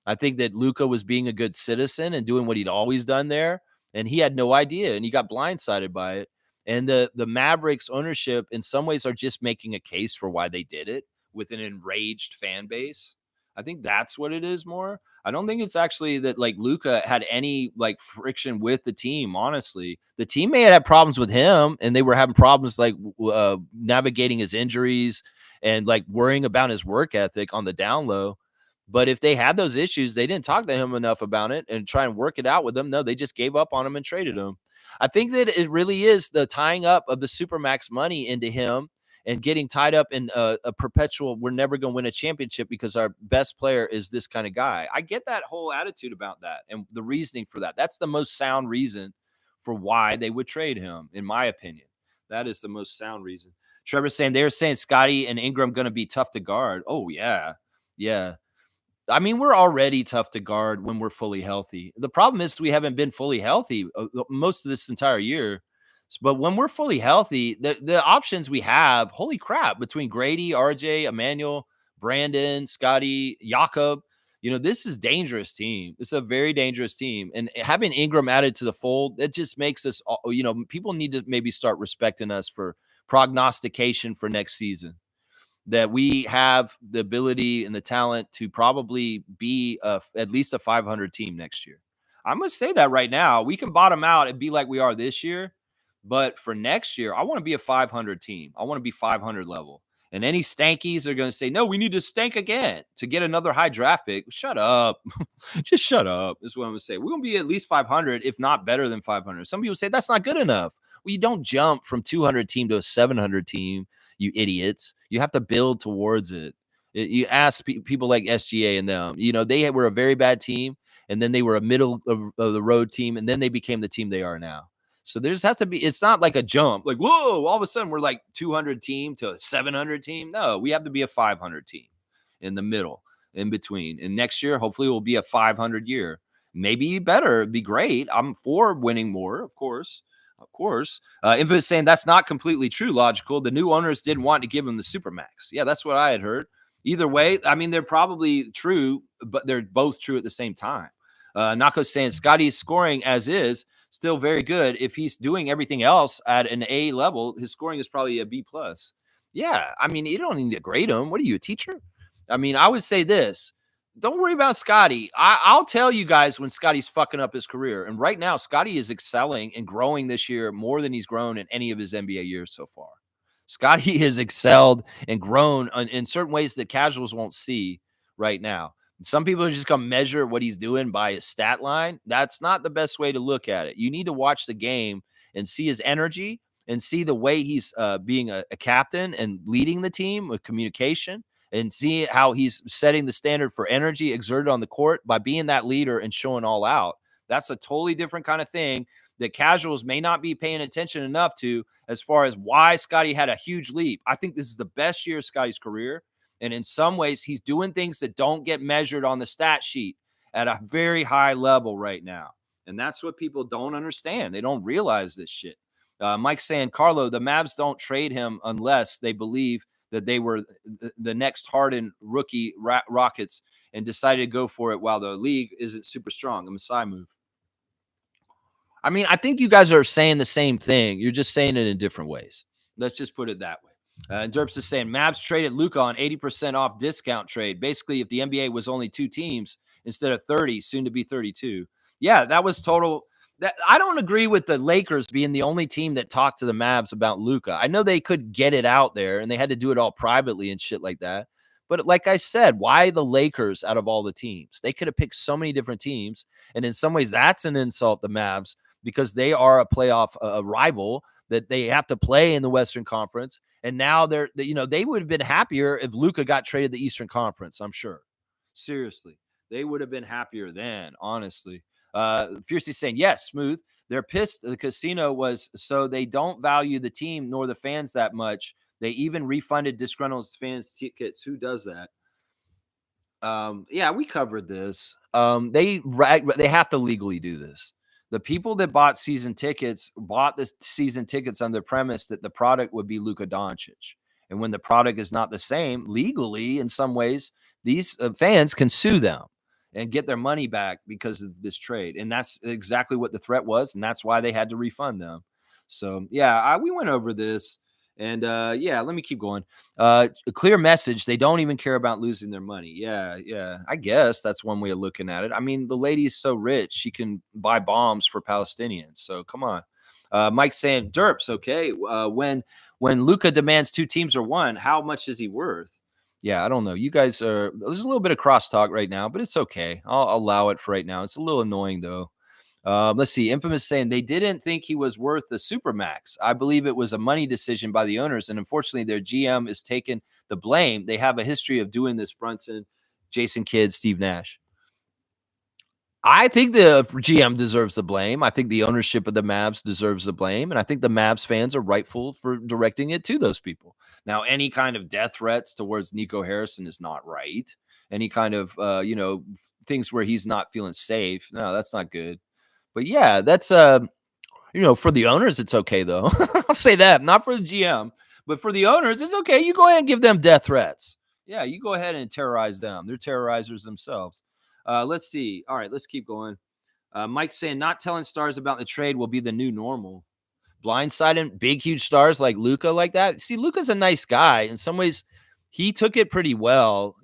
I think that Luka was being a good citizen and doing what he'd always done there, and he had no idea, and he got blindsided by it. And the Mavericks ownership, in some ways, are just making a case for why they did it with an enraged fan base. I think that's what it is more. I don't think it's actually that like Luka had any like friction with the team. Honestly, the team may have had problems with him, and they were having problems like navigating his injuries and like worrying about his work ethic on the down low. But if they had those issues, they didn't talk to him enough about it and try and work it out with them. No, they just gave up on him and traded him. I think that it really is the tying up of the Supermax money into him and getting tied up in a perpetual, we're never going to win a championship because our best player is this kind of guy. I get that whole attitude about that and the reasoning for that. That's the most sound reason for why they would trade him, in my opinion. That is the most sound reason. Trevor's saying they're saying Scotty and Ingram going to be tough to guard. Oh, yeah. Yeah. I mean, we're already tough to guard when we're fully healthy. The problem is we haven't been fully healthy most of this entire year. But when we're fully healthy, the options we have, holy crap, between Grady, RJ, Emmanuel, Brandon, Scotty, Jakob, this is a dangerous team. It's a very dangerous team. And having Ingram added to the fold, it just makes us, people need to maybe start respecting us for prognostication for next season, that we have the ability and the talent to probably be at least a 500 team next year. I'm going to say that right now. We can bottom out and be like we are this year. But for next year, I want to be a 500 team. I want to be 500 level. And any stankies are going to say, no, we need to stank again to get another high draft pick. Shut up. Just shut up is what I'm going to say. We're going to be at least 500, if not better than 500. Some people say that's not good enough. Well, you don't jump from 200 team to a 700 team, you idiots. You have to build towards it. You ask people like SGA and them, they were a very bad team, and then they were a middle of the road team, and then they became the team they are now. So there's has to be, it's not like a jump, like, whoa, all of a sudden we're like 200 team to a 700 team. No, we have to be a 500 team in the middle, in between. And next year, hopefully it will be a 500 year. Maybe better, it'd be great. I'm for winning more, of course. Of course. Infamous saying that's not completely true, logical. The new owners didn't want to give him the Supermax. Yeah, that's what I had heard. Either way, I mean, they're probably true, but they're both true at the same time. Nako's saying Scotty's scoring as is still very good. If he's doing everything else at an A level, his scoring is probably a B plus. Yeah, I mean, you don't need to grade him. What are you, a teacher? I mean, I would say this. Don't worry about Scotty. I'll tell you guys when Scotty's fucking up his career. And right now, Scotty is excelling and growing this year more than he's grown in any of his NBA years so far. Scotty has excelled and grown in certain ways that casuals won't see right now. Some people are just going to measure what he's doing by his stat line. That's not the best way to look at it. You need to watch the game and see his energy and see the way he's being a captain and leading the team with communication, and see how he's setting the standard for energy exerted on the court by being that leader and showing all out. That's a totally different kind of thing that casuals may not be paying attention enough to, as far as why Scotty had a huge leap. I think this is the best year of Scotty's career. And in some ways, he's doing things that don't get measured on the stat sheet at a very high level right now. And that's what people don't understand. They don't realize this shit. Mike saying, Carlo, the Mavs don't trade him unless they believe that they were the next Harden rookie Rockets and decided to go for it while the league isn't super strong. A Masai move. I mean, I think you guys are saying the same thing. You're just saying it in different ways. Let's just put it that way. And Derps is saying Mavs traded Luka on 80% off discount trade. Basically, if the NBA was only 2 teams instead of 30, soon to be 32. Yeah, that was total. That I don't agree with the Lakers being the only team that talked to the Mavs about Luka. I know they could get it out there and they had to do it all privately and shit like that. But like I said, why the Lakers out of all the teams? They could have picked so many different teams. And in some ways, that's an insult to Mavs because they are a playoff rival that they have to play in the Western Conference. And now they would have been happier if Luka got traded the Eastern Conference, I'm sure. Seriously. They would have been happier then, honestly. Fiercely saying, yes, Smooth. They're pissed. The casino was so they don't value the team nor the fans that much. They even refunded disgruntled fans tickets. Who does that? Yeah, we covered this. They have to legally do this. The people that bought season tickets bought the season tickets on the premise that the product would be Luka Doncic. And when the product is not the same, legally, in some ways, these fans can sue them and get their money back because of this trade. And that's exactly what the threat was. And that's why they had to refund them. So, yeah, we went over this. And, yeah, let me keep going. A clear message. They don't even care about losing their money. Yeah. I guess that's one way of looking at it. I mean, the lady is so rich. She can buy bombs for Palestinians. So come on. Mike saying, Derps, okay. When Luka demands 2 teams or 1, how much is he worth? Yeah, I don't know. You guys there's a little bit of crosstalk right now, but it's okay. I'll allow it for right now. It's a little annoying though. Let's see. Infamous saying they didn't think he was worth the Supermax. I believe it was a money decision by the owners, and unfortunately, their GM is taking the blame. They have a history of doing this. Brunson, Jason Kidd, Steve Nash. I think the GM deserves the blame. I think the ownership of the Mavs deserves the blame, and I think the Mavs fans are rightful for directing it to those people. Now, any kind of death threats towards Nico Harrison is not right. Any kind of things where he's not feeling safe, no, that's not good. But yeah, that's for the owners, it's okay though. I'll say that, not for the GM, but for the owners, it's okay. You go ahead and give them death threats. Yeah, you go ahead and terrorize them. They're terrorizers themselves. Let's see. All right, let's keep going. Mike saying not telling stars about the trade will be the new normal. Blindsiding big, huge stars like Luka like that. See, Luka's a nice guy. In some ways, he took it pretty well.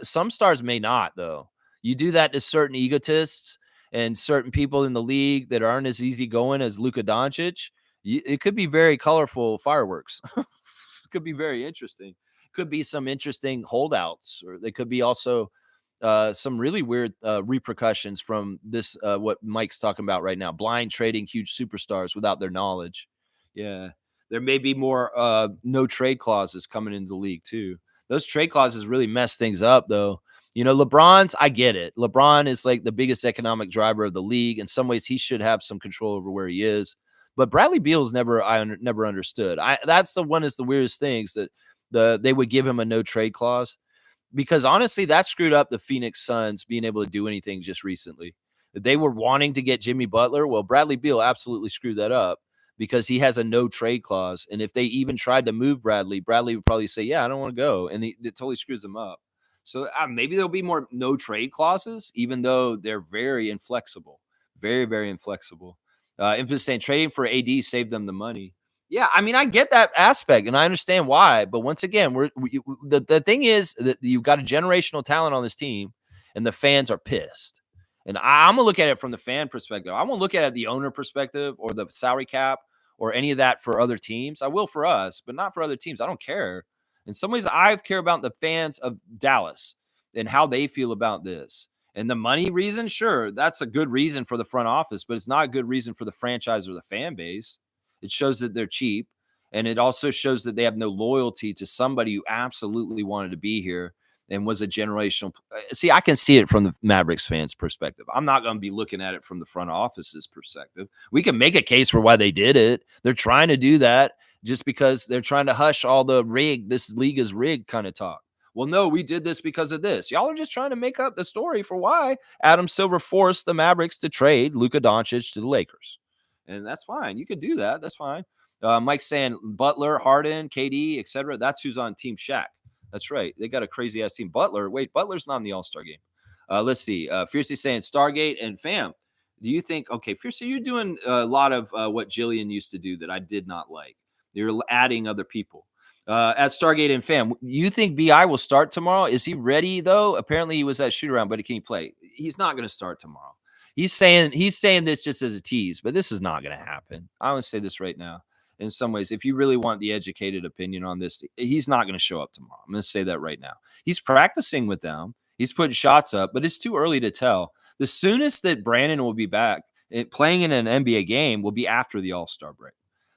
Some stars may not, though. You do that to certain egotists and certain people in the league that aren't as easygoing as Luka Doncic. It could be very colorful fireworks. It could be very interesting. Could be some interesting holdouts, or they could be also some really weird repercussions from this, what Mike's talking about right now, blind trading huge superstars without their knowledge. Yeah. There may be more no trade clauses coming into the league too. Those trade clauses really mess things up though. LeBron's, I get it. LeBron is like the biggest economic driver of the league. In some ways, he should have some control over where he is. But Bradley Beal's never understood. That's one of the weirdest things that they would give him a no trade clause. Because honestly, that screwed up the Phoenix Suns being able to do anything just recently. They were wanting to get Jimmy Butler. Well, Bradley Beal absolutely screwed that up because he has a no trade clause. And if they even tried to move Bradley would probably say, yeah, I don't want to go. And it totally screws them up. So maybe there'll be more no trade clauses, even though they're very inflexible, very, very inflexible. Emphasis saying trading for AD saved them the money. Yeah, I mean, I get that aspect, and I understand why. But once again, the thing is that you've got a generational talent on this team, and the fans are pissed. And I'm going to look at it from the fan perspective. I won't look at it the owner perspective or the salary cap or any of that for other teams. I will for us, but not for other teams. I don't care. In some ways, I care about the fans of Dallas and how they feel about this. And the money reason, sure, that's a good reason for the front office, but it's not a good reason for the franchise or the fan base. It shows that they're cheap, and it also shows that they have no loyalty to somebody who absolutely wanted to be here and was a generational. See, I can see it from the Mavericks fans' perspective. I'm not going to be looking at it from the front office's perspective. We can make a case for why they did it. They're trying to do that just because they're trying to hush all the this league is rigged kind of talk. Well, no, we did this because of this. Y'all are just trying to make up the story for why Adam Silver forced the Mavericks to trade Luka Doncic to the Lakers. And that's fine. You could do that. That's fine. Mike's saying Butler, Harden, KD, etc. That's who's on Team Shaq. That's right. They got a crazy ass team. Butler's not in the All-Star game. Let's see. Fiercely saying Stargate and fam. Do you think, okay, Fiercely, you're doing a lot of what Jillian used to do that I did not like. You're adding other people. At Stargate and fam, you think BI will start tomorrow? Is he ready though? Apparently he was at shoot around, but he can't play. He's not going to start tomorrow. He's saying this just as a tease, but this is not going to happen. I want to say this right now. In some ways, if you really want the educated opinion on this, he's not going to show up tomorrow. I'm going to say that right now. He's practicing with them. He's putting shots up, but it's too early to tell. The soonest that Brandon will be back playing in an NBA game will be after the All-Star break.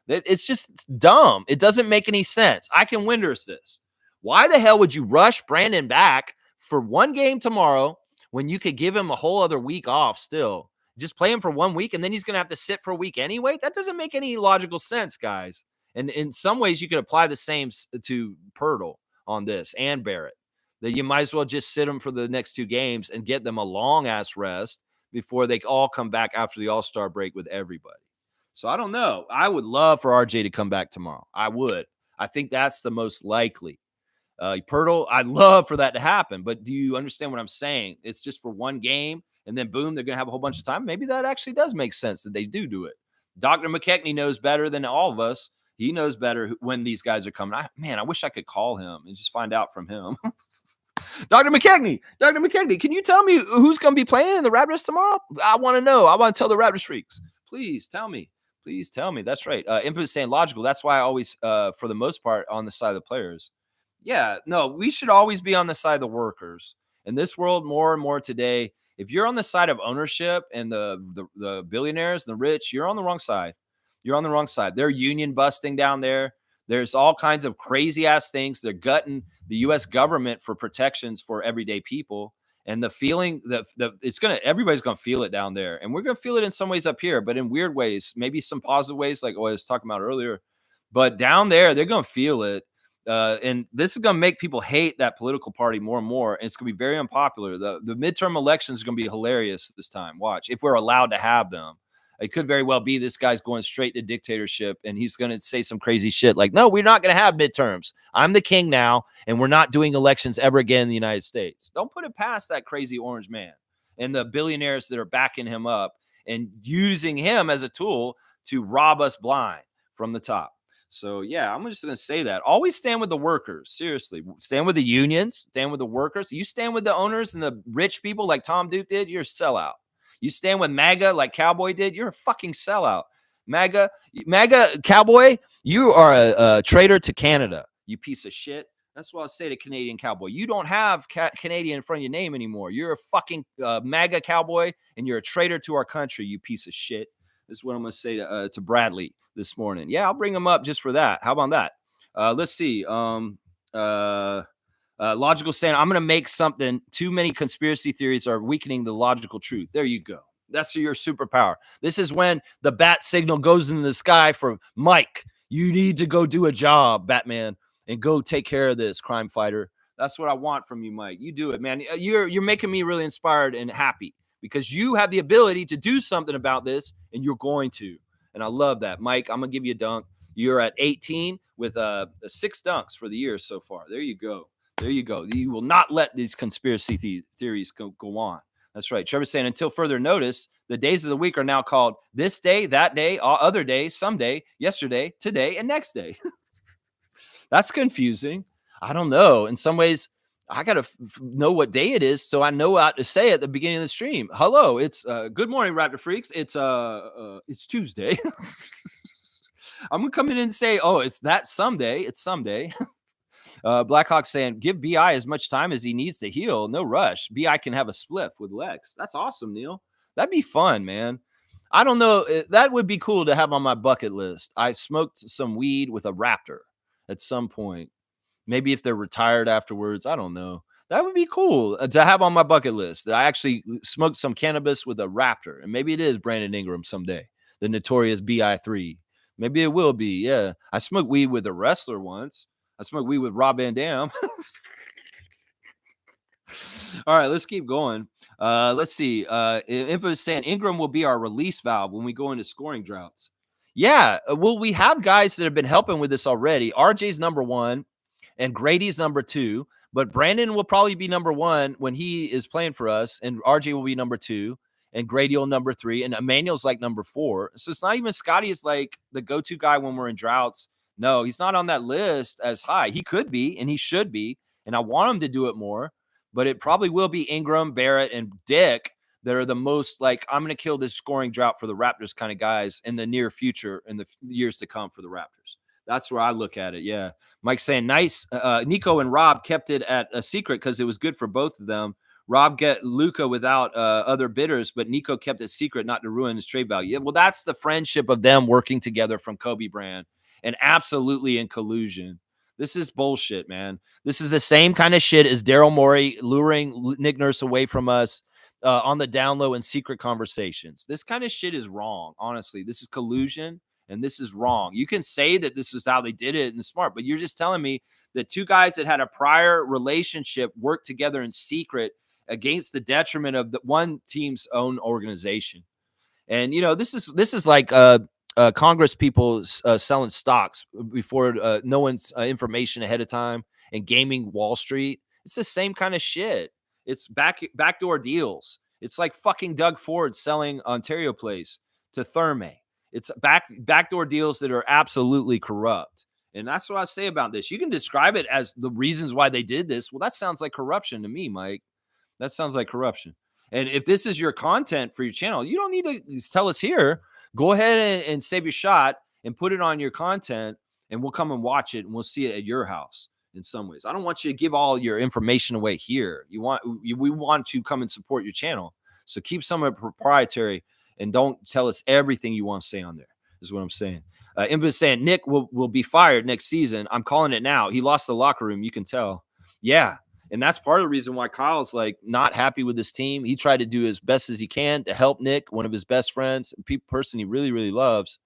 It's just dumb. It doesn't make any sense. I can winders this. Why the hell would you rush Brandon back for one game tomorrow when you could give him a whole other week off still? Just play him for 1 week, and then he's going to have to sit for a week anyway? That doesn't make any logical sense, guys. And in some ways, you could apply the same to Pirtle on this and Barrett. That you might as well just sit them for the next 2 games and get them a long-ass rest before they all come back after the All-Star break with everybody. So I don't know. I would love for RJ to come back tomorrow. I would. I think that's the most likely. Pirtle, I'd love for that to happen. But do you understand what I'm saying? It's just for one game, and then boom, they're going to have a whole bunch of time. Maybe that actually does make sense that they do it. Dr. McKechnie knows better than all of us. He knows better when these guys are coming. I wish I could call him and just find out from him. Dr. McKechnie, can you tell me who's going to be playing in the Raptors tomorrow? I want to know. I want to tell the Raptors freaks. Please tell me. That's right. Input is saying logical. That's why I always, for the most part, on the side of the players. Yeah, no, we should always be on the side of the workers. In this world, more and more today, if you're on the side of ownership and the billionaires and the rich, you're on the wrong side. You're on the wrong side. They're union busting down there. There's all kinds of crazy ass things. They're gutting the U.S. government for protections for everyday people. And the feeling that everybody's going to feel it down there. And we're going to feel it in some ways up here, but in weird ways, maybe some positive ways, like what I was talking about earlier. But down there, they're going to feel it. And this is going to make people hate that political party more and more. And it's going to be very unpopular. The midterm elections are going to be hilarious this time. Watch, if we're allowed to have them. It could very well be this guy's going straight to dictatorship, and he's going to say some crazy shit like, no, we're not going to have midterms. I'm the king now, and we're not doing elections ever again in the United States. Don't put it past that crazy orange man and the billionaires that are backing him up and using him as a tool to rob us blind from the top. So, yeah, I'm just going to say that. Always stand with the workers. Seriously. Stand with the unions. Stand with the workers. You stand with the owners and the rich people like Tom Duke did, you're a sellout. You stand with MAGA like Cowboy did, you're a fucking sellout. MAGA Cowboy, you are a traitor to Canada, you piece of shit. That's what I'll say to Canadian Cowboy. You don't have Canadian in front of your name anymore. You're a fucking MAGA Cowboy, and you're a traitor to our country, you piece of shit. This is what I'm going to say to Bradley this morning. Yeah, I'll bring him up just for that. How about that? Let's see. Logical saying, I'm going to make something. Too many conspiracy theories are weakening the logical truth. There you go. That's your superpower. This is when the bat signal goes into the sky for Mike. You need to go do a job, Batman, and go take care of this, crime fighter. That's what I want from you, Mike. You do it, man. You're making me really inspired and happy because you have the ability to do something about this, and you're going to. And I love that. Mike, I'm going to give you a dunk. You're at 18 with 6 dunks for the year so far. There you go. You will not let these conspiracy theories go on. That's right. Trevor's saying, until further notice, the days of the week are now called this day, that day, other day, someday, yesterday, today, and next day. That's confusing. I don't know. In some ways, I got to know what day it is so I know how to say at the beginning of the stream. Hello, it's good morning, Raptor Freaks. It's Tuesday. I'm going to come in and say, oh, it's that someday. It's someday. Blackhawk saying, give BI as much time as he needs to heal. No rush. BI can have a spliff with Lex. That's awesome, Neil. That'd be fun, man. I don't know. That would be cool to have on my bucket list. I smoked some weed with a raptor at some point. Maybe if they're retired afterwards. I don't know. That would be cool to have on my bucket list. I actually smoked some cannabis with a raptor. And maybe it is Brandon Ingram someday. The notorious BI3. Maybe it will be. Yeah. I smoked weed with a wrestler once. I smoked weed with Rob Van Dam. All right, let's keep going. Let's see. Info is saying Ingram will be our release valve when we go into scoring droughts. Yeah, well, we have guys that have been helping with this already. RJ's number one, and Grady's number two. But Brandon will probably be number one when he is playing for us, and RJ will be number two, and Grady will number three, and Emmanuel's like number four. So it's not even Scotty is like the go-to guy when we're in droughts. No, he's not on that list as high. He could be, and he should be, and I want him to do it more. But it probably will be Ingram, Barrett, and Dick that are the most like, I'm going to kill this scoring drought for the Raptors kind of guys in the near future, in the years to come for the Raptors. That's where I look at it. Yeah. Mike's saying nice. Nico and Rob kept it at a secret because it was good for both of them. Rob get Luka without other bidders, but Nico kept it secret not to ruin his trade value. Yeah, well, that's the friendship of them working together from Kobe Bryant, and absolutely in collusion. This is bullshit, man. This is the same kind of shit as Daryl Morey luring Nick Nurse away from us on the down low in secret conversations. This kind of shit is wrong, honestly. This is collusion, and this is wrong. You can say that this is how they did it and smart, but you're just telling me that two guys that had a prior relationship worked together in secret against the detriment of the one team's own organization. And, you know, this is like Congress people selling stocks before no one's information ahead of time and gaming Wall Street. It's the same kind of shit. It's backdoor deals. It's like fucking Doug Ford selling Ontario Place to Therme. It's backdoor deals that are absolutely corrupt. And that's what I say about this. You can describe it as the reasons why they did this. Well, that sounds like corruption to me, Mike. That sounds like corruption. And if this is your content for your channel, you don't need to tell us here. Go ahead and save your shot and put it on your content, and we'll come and watch it, and we'll see it at your house in some ways. I don't want you to give all your information away here. We want to come and support your channel. So keep some of it proprietary and don't tell us everything you want to say on there, is what I'm saying. Imba's saying Nick will be fired next season. I'm calling it now. He lost the locker room. You can tell. Yeah. And that's part of the reason why Kyle's like not happy with this team. He tried to do as best as he can to help Nick, one of his best friends, person he really, really loves.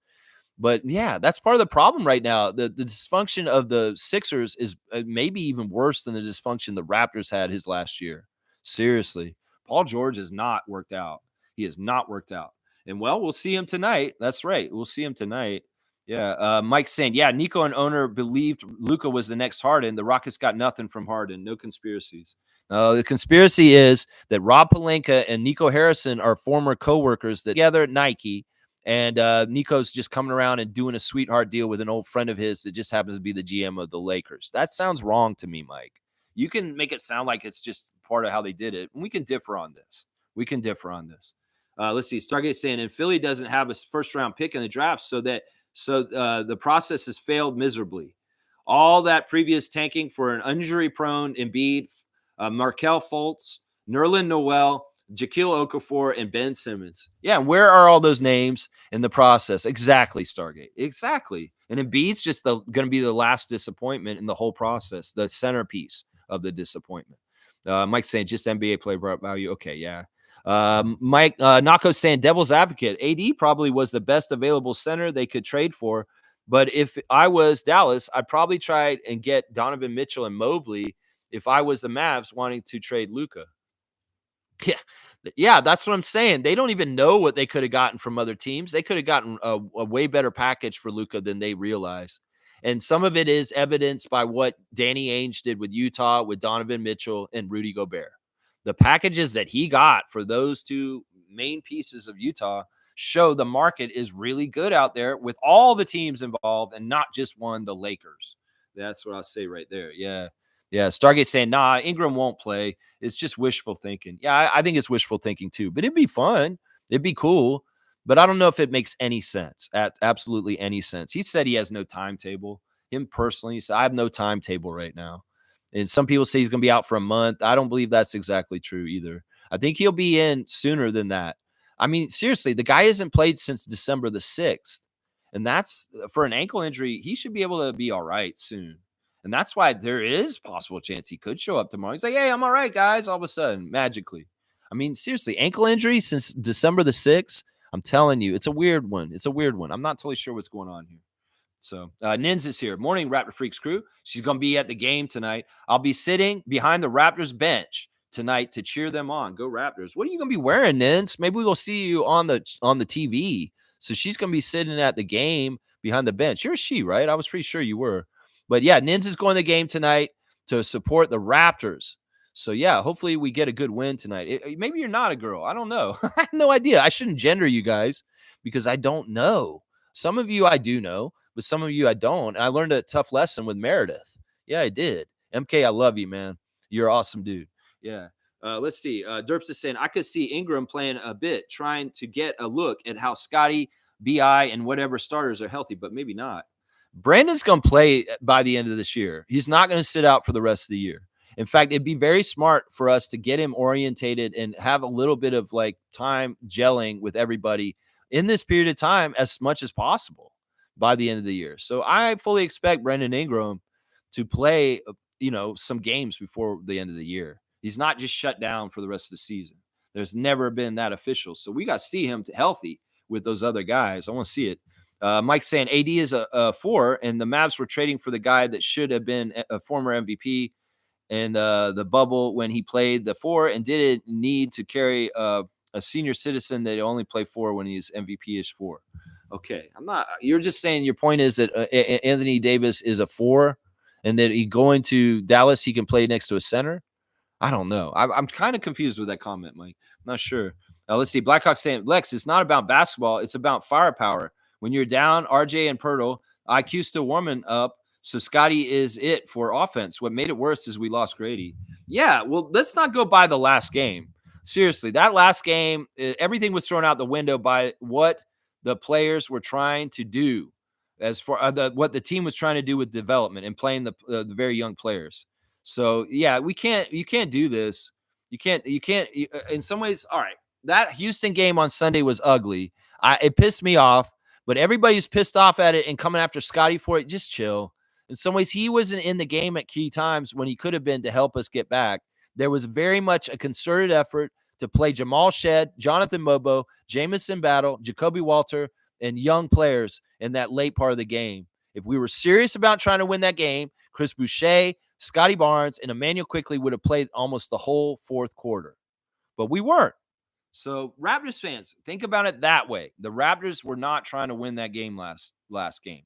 But yeah, that's part of the problem right now. The dysfunction of the Sixers is maybe even worse than the dysfunction the Raptors had his last year. Seriously, Paul George has not worked out. He has not worked out. And well, we'll see him tonight. That's right. We'll see him tonight. Yeah. Mike's saying, yeah, Nico and owner believed Luka was the next Harden. The Rockets got nothing from Harden. No conspiracies. The conspiracy is that Rob Pelinka and Nico Harrison are former coworkers that together at Nike. And Nico's just coming around and doing a sweetheart deal with an old friend of his that just happens to be the GM of the Lakers. That sounds wrong to me, Mike. You can make it sound like it's just part of how they did it. And we can differ on this. Let's see. Stargate saying, and Philly doesn't have a first-round pick in the draft, so the process has failed miserably. All that previous tanking for an injury-prone Embiid, Markelle Fultz, Nerlens Noel, Jaquil Okafor, and Ben Simmons. Yeah, and where are all those names in the process? Exactly, Stargate. Exactly. And Embiid's just going to be the last disappointment in the whole process, the centerpiece of the disappointment. Mike's saying just NBA player value. Okay, yeah. Mike Nako's saying devil's advocate. AD probably was the best available center they could trade for. But if I was Dallas, I'd probably try and get Donovan Mitchell and Mobley if I was the Mavs wanting to trade Luka. Yeah, that's what I'm saying. They don't even know what they could have gotten from other teams. They could have gotten a way better package for Luka than they realize. And some of it is evidenced by what Danny Ainge did with Utah, with Donovan Mitchell and Rudy Gobert. The packages that he got for those two main pieces of Utah show the market is really good out there with all the teams involved and not just one, the Lakers. That's what I'll say right there. Yeah. Yeah. Stargate saying, nah, Ingram won't play. It's just wishful thinking. Yeah, I think it's wishful thinking too, but it'd be fun. It'd be cool. But I don't know if it makes any sense, absolutely any sense. He said he has no timetable. Him personally, he said, I have no timetable right now. And some people say he's going to be out for a month. I don't believe that's exactly true either. I think he'll be in sooner than that. I mean, seriously, the guy hasn't played since December the 6th. And that's for an ankle injury. He should be able to be all right soon. And that's why there is possible chance he could show up tomorrow. He's like, hey, I'm all right, guys, all of a sudden, magically. I mean, seriously, ankle injury since December the 6th. I'm telling you, it's a weird one. I'm not totally sure what's going on here. So Nins is here. Morning, Raptor Freaks crew. She's going to be at the game tonight. I'll be sitting behind the Raptors bench tonight to cheer them on. Go Raptors. What are you going to be wearing, Nins? Maybe we'll see you on the TV. So she's going to be sitting at the game behind the bench. You're a she, right? I was pretty sure you were. But yeah, Nins is going to the game tonight to support the Raptors. So yeah, hopefully we get a good win tonight. Maybe you're not a girl. I don't know. I have no idea. I shouldn't gender you guys because I don't know. Some of you I do know, but some of you I don't. And I learned a tough lesson with Meredith. Yeah, I did. MK, I love you, man. You're an awesome dude. Yeah. Let's see. Derps is saying, I could see Ingram playing a bit, trying to get a look at how Scotty, BI, and whatever starters are healthy, but maybe not. Brandon's going to play by the end of this year. He's not going to sit out for the rest of the year. In fact, it'd be very smart for us to get him orientated and have a little bit of like time gelling with everybody in this period of time as much as possible by the end of the year. So I fully expect Brandon Ingram to play, some games before the end of the year. He's not just shut down for the rest of the season. There's never been that official. So we got to see him healthy with those other guys. I want to see it. Mike's saying AD is a 4, and the Mavs were trading for the guy that should have been a former MVP in the bubble when he played the 4 and didn't need to carry a senior citizen that only play 4 when he's MVP-ish 4. Okay, I'm not. You're just saying your point is that Anthony Davis is a 4 and that he going to Dallas, he can play next to a center. I don't know. I'm kind of confused with that comment, Mike. I'm not sure. Let's see. Blackhawk saying, Lex, it's not about basketball. It's about firepower. When you're down, RJ and Pirtle, IQ still warming up. So Scotty is it for offense. What made it worse is we lost Grady. Yeah, well, let's not go by the last game. Seriously, that last game, everything was thrown out the window by what the players were trying to do as for what the team was trying to do with development and playing the very young players. So yeah, you can't do this. You can't, in some ways. All right. That Houston game on Sunday was ugly. It pissed me off, but everybody's pissed off at it and coming after Scotty for it. Just chill. In some ways, he wasn't in the game at key times when he could have been to help us get back. There was very much a concerted effort to play Jamal Shed, Jonathan Mobo, Jamison Battle, Jacoby Walter, and young players in that late part of the game. If we were serious about trying to win that game, Chris Boucher, Scotty Barnes, and Emmanuel Quickley would have played almost the whole fourth quarter. But we weren't. So Raptors fans, think about it that way. The Raptors were not trying to win that game last game.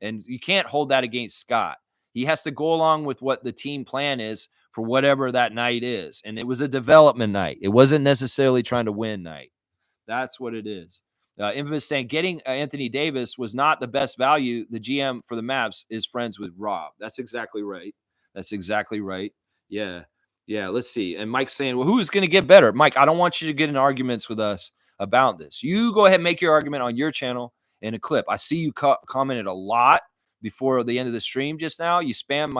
And you can't hold that against Scott. He has to go along with what the team plan is for whatever that night is. And it was a development night. It wasn't necessarily trying to win night. That's what it is. Infamous saying getting Anthony Davis was not the best value. The GM for the Mavs is friends with Rob. That's exactly right. That's exactly right. Yeah. Yeah. Let's see. And Mike's saying, well, who's going to get better? Mike, I don't want you to get in arguments with us about this. You go ahead and make your argument on your channel in a clip. I see you commented a lot before the end of the stream just now. You spam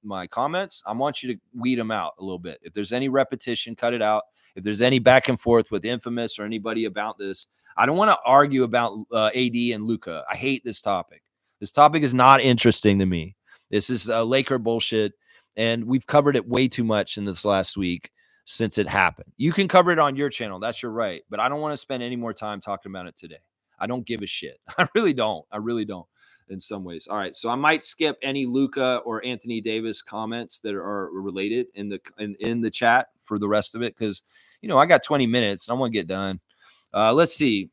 my comments. I want you to weed them out a little bit. If there's any repetition, cut it out. If there's any back and forth with Infamous or anybody about this, I don't want to argue about AD and Luka. I hate this topic. This topic is not interesting to me. This is Laker bullshit, and we've covered it way too much in this last week since it happened. You can cover it on your channel. That's your right. But I don't want to spend any more time talking about it today. I don't give a shit. I really don't. I really don't in some ways. All right. So I might skip any Luka or Anthony Davis comments that are related in the chat for the rest of it because, I got 20 minutes. I want to get done. Let's see.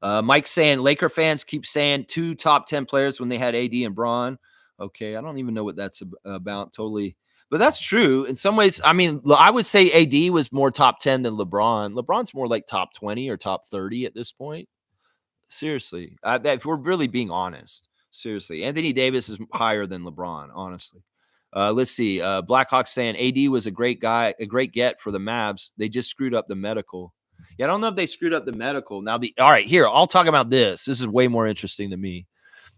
Mike saying Laker fans keep saying 2 top 10 players when they had AD and Braun. Okay. I don't even know what that's about totally. But that's true. In some ways, I mean, I would say AD was more top 10 than LeBron. LeBron's more like top 20 or top 30 at this point. Seriously. If we're really being honest. Seriously. Anthony Davis is higher than LeBron, honestly. Let's see. Blackhawks saying AD was a great guy, a great get for the Mavs. They just screwed up the medical. Yeah, I don't know if they screwed up the medical. Now, all right, here, I'll talk about this. This is way more interesting to me.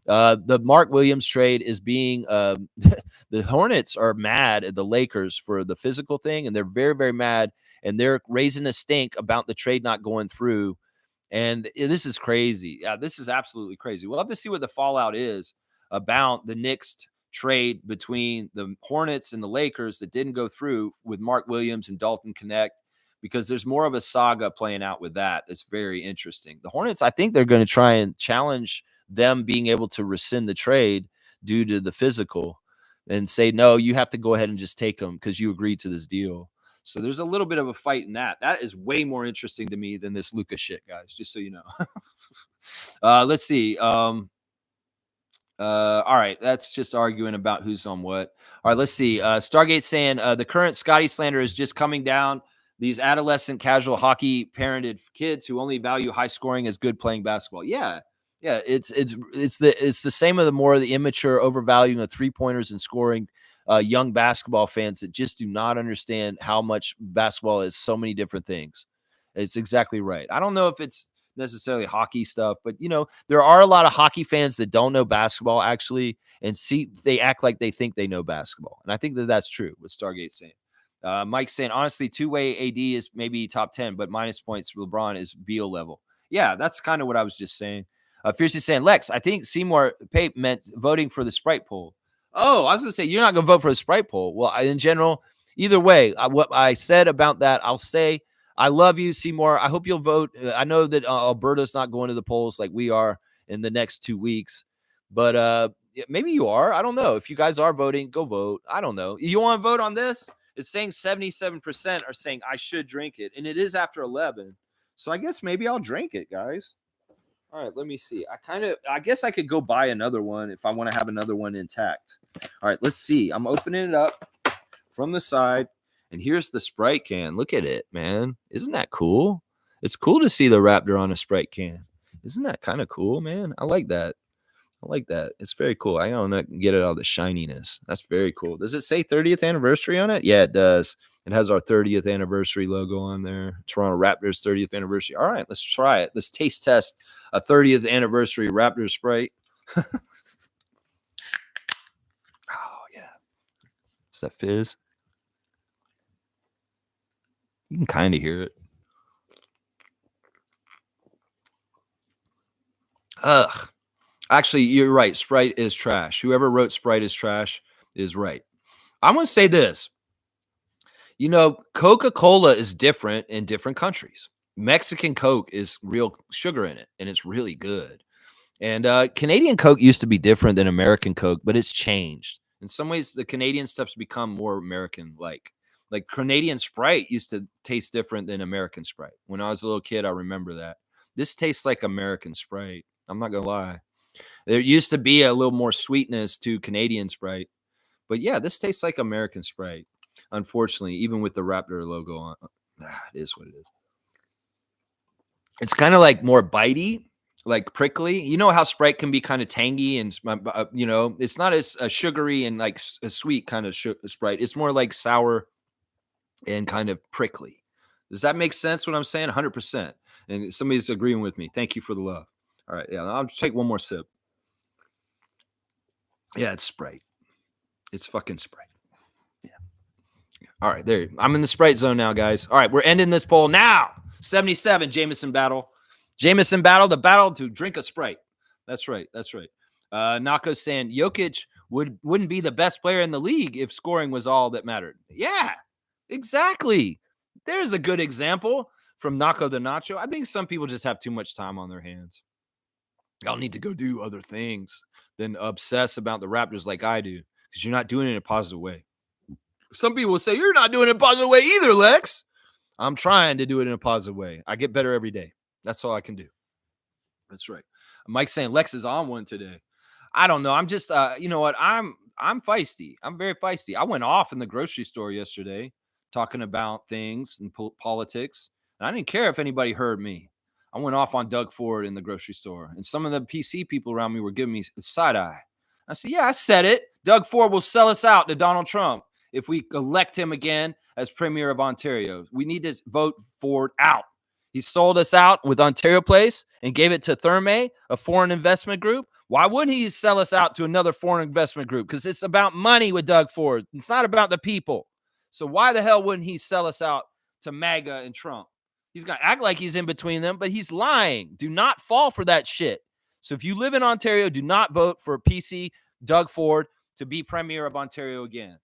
The Mark Williams trade is being the Hornets are mad at the Lakers for the physical thing, and they're very, very mad, and they're raising a stink about the trade not going through. And this is crazy. Yeah, this is absolutely crazy. We'll have to see what the fallout is about the Knicks trade between the Hornets and the Lakers that didn't go through with Mark Williams and Dalton Connect, because there's more of a saga playing out with that. That's very interesting. The Hornets, I think they're going to try and challenge them being able to rescind the trade due to the physical. and say, no, you have to go ahead and just take him because you agreed to this deal. So there's a little bit of a fight in that. That is way more interesting to me than this Luka shit, guys, just so you know. Let's see. All right, that's just arguing about who's on what. All right, let's see. Stargate saying the current Scotty slander is just coming down. These adolescent casual hockey parented kids who only value high scoring as good playing basketball. Yeah, it's the same of the more of the immature overvaluing of 3-pointers and scoring. Young basketball fans that just do not understand how much basketball is so many different things. It's exactly right. I don't know if it's necessarily hockey stuff, but there are a lot of hockey fans that don't know basketball actually, and they act like they think they know basketball. And I think that that's true with Stargate saying. Mike saying, honestly, two-way AD is maybe top 10, but minus points LeBron is Beal level. Yeah, that's kind of what I was just saying. Fiercely saying, Lex, I think Seymour Pape meant voting for the Sprite poll. Oh, I was going to say, you're not going to vote for the Sprite poll. Well, in general, either way, what I said about that, I'll say, I love you, Seymour. I hope you'll vote. I know that Alberta's not going to the polls like we are in the next 2 weeks, but maybe you are. I don't know. If you guys are voting, go vote. I don't know. You want to vote on this? It's saying 77% are saying I should drink it, and it is after 11. So I guess maybe I'll drink it, guys. All right, let me see. I guess I could go buy another one if I want to have another one intact. All right, let's see. I'm opening it up from the side, and here's the Sprite can. Look at it, man. Isn't that cool? It's cool to see the Raptor on a Sprite can. Isn't that kind of cool, man? I like that. It's very cool. I don't get it all the shininess. That's very cool. Does it say 30th anniversary on it? Yeah, it does. It has our 30th anniversary logo on there. Toronto Raptors 30th anniversary. All right, let's try it. Let's taste test a 30th anniversary Raptors Sprite. Oh, yeah. Is that fizz? You can kind of hear it. Ugh. Actually, you're right. Sprite is trash. Whoever wrote Sprite is trash is right. I'm going to say this. Coca-Cola is different in different countries. Mexican Coke is real sugar in it, and it's really good. And Canadian Coke used to be different than American Coke, but it's changed. In some ways, the Canadian stuff's become more American-like. Like Canadian Sprite used to taste different than American Sprite. When I was a little kid, I remember that. This tastes like American Sprite. I'm not going to lie. There used to be a little more sweetness to Canadian Sprite. But yeah, this tastes like American Sprite. Unfortunately, even with the Raptor logo on. It is what it is. It's kind of like more bitey, like prickly. You know how Sprite can be kind of tangy and, it's not as sugary and like a sweet kind of Sprite. It's more like sour and kind of prickly. Does that make sense what I'm saying? 100%. And somebody's agreeing with me. Thank you for the love. All right. Yeah, I'll just take one more sip. Yeah, it's Sprite. It's fucking Sprite. Yeah. All right, there. I'm in the Sprite zone now, guys. All right, we're ending this poll now. 77, Jameson battle. Jameson battle, the battle to drink a Sprite. That's right. Nako's saying Jokic wouldn't be the best player in the league if scoring was all that mattered. Yeah, exactly. There's a good example from Nako the Nacho. I think some people just have too much time on their hands. Y'all need to go do other things than obsess about the Raptors like I do, because you're not doing it in a positive way. Some people will say, you're not doing it in a positive way either, Lex. I'm trying to do it in a positive way. I get better every day. That's all I can do. That's right. Mike's saying Lex is on one today. I don't know. I'm just, you know what? I'm feisty. I'm very feisty. I went off in the grocery store yesterday talking about things and politics. And I didn't care if anybody heard me. I went off on Doug Ford in the grocery store. And some of the PC people around me were giving me a side eye. I said, yeah, I said it. Doug Ford will sell us out to Donald Trump if we elect him again as Premier of Ontario. We need to vote Ford out. He sold us out with Ontario Place and gave it to Therme, a foreign investment group. Why wouldn't he sell us out to another foreign investment group? Because it's about money with Doug Ford. It's not about the people. So why the hell wouldn't he sell us out to MAGA and Trump? He's going to act like he's in between them, but he's lying. Do not fall for that shit. So if you live in Ontario, do not vote for PC Doug Ford to be Premier of Ontario again.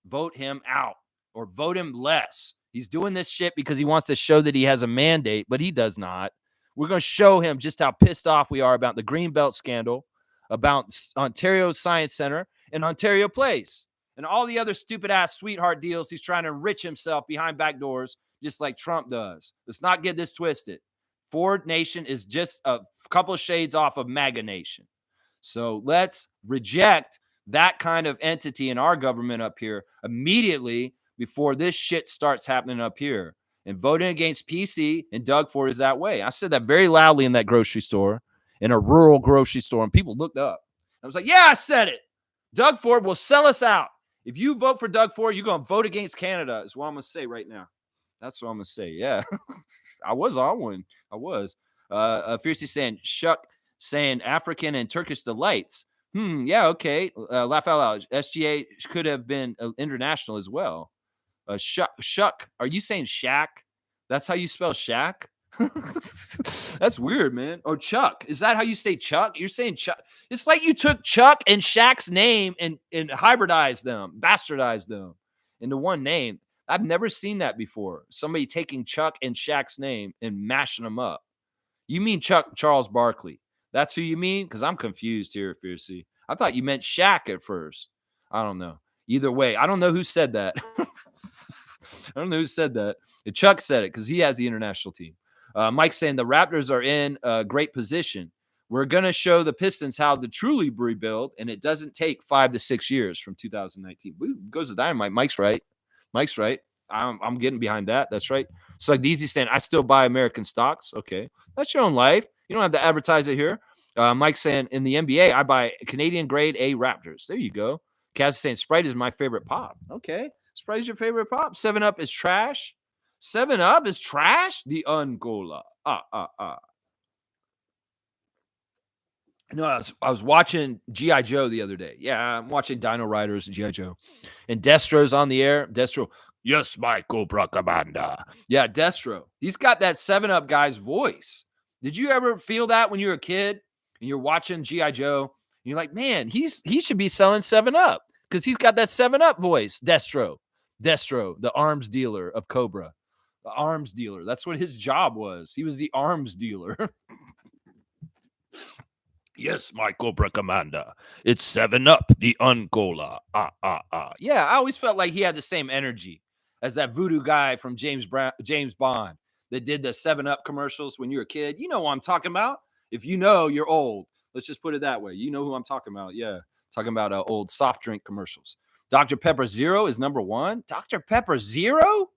Vote him out or vote him less. He's doing this shit because he wants to show that he has a mandate, but he does not. We're going to show him just how pissed off we are about the Greenbelt scandal, about Ontario Science Center, in Ontario Place, and all the other stupid ass sweetheart deals he's trying to enrich himself behind back doors, just like Trump does. Let's not get this twisted. Ford Nation is just a couple of shades off of MAGA Nation. So let's reject that kind of entity in our government up here immediately before this shit starts happening up here. And voting against PC and Doug Ford is that way. I said that very loudly in that grocery store, in a rural grocery store, and people looked up. I was like, yeah, I said it. Doug Ford will sell us out. If you vote for Doug Ford, you're going to vote against Canada, is what I'm going to say right now. That's what I'm going to say. Yeah. I was on one. I was. Fiercely saying, Shuck saying African and Turkish delights. Yeah, okay. Laugh out loud. SGA could have been international as well. Shuck. Are you saying Shack? That's how you spell Shack? That's weird, man. Or Chuck. Is that how you say Chuck? You're saying Chuck. It's like you took Chuck and Shaq's name and hybridized them, bastardized them into one name. I've never seen that before. Somebody taking Chuck and Shaq's name and mashing them up. You mean Chuck Charles Barkley. That's who you mean? Because I'm confused here, Fiercey. I thought you meant Shaq at first. I don't know. Either way, I don't know who said that. I don't know who said that. Chuck said it because he has the international team. Mike's saying the Raptors are in a great position. We're going to show the Pistons how to truly rebuild, and it doesn't take 5 to 6 years from 2019. Ooh, goes to dynamite. Mike's right. Mike's right. I'm getting behind that. That's right. So like DZ saying, I still buy American stocks. Okay. That's your own life. You don't have to advertise it here. Mike's saying, in the NBA, I buy Canadian grade A Raptors. There you go. Kaz is saying, Sprite is my favorite pop. Okay. Sprite is your favorite pop. 7-Up is trash. 7-Up is trash? The Angola. No, I was watching G.I. Joe the other day. Yeah, I'm watching Dino Riders and G.I. Joe. And Destro's on the air. Destro, yes, my Cobra Commander. Yeah, Destro. He's got that 7-Up guy's voice. Did you ever feel that when you were a kid and you're watching G.I. Joe? And you're like, man, he should be selling 7-Up because he's got that 7-Up voice. Destro, the arms dealer of Cobra. The arms dealer. That's what his job was. He was the arms dealer. Yes, my Cobra Commander. It's 7-Up, the Angola. Yeah, I always felt like he had the same energy as that voodoo guy from James Bond that did the 7-Up commercials when you were a kid. You know what I'm talking about. If you know, you're old. Let's just put it that way. You know who I'm talking about. Yeah, talking about old soft drink commercials. Dr. Pepper Zero is number 1. Dr. Pepper Zero?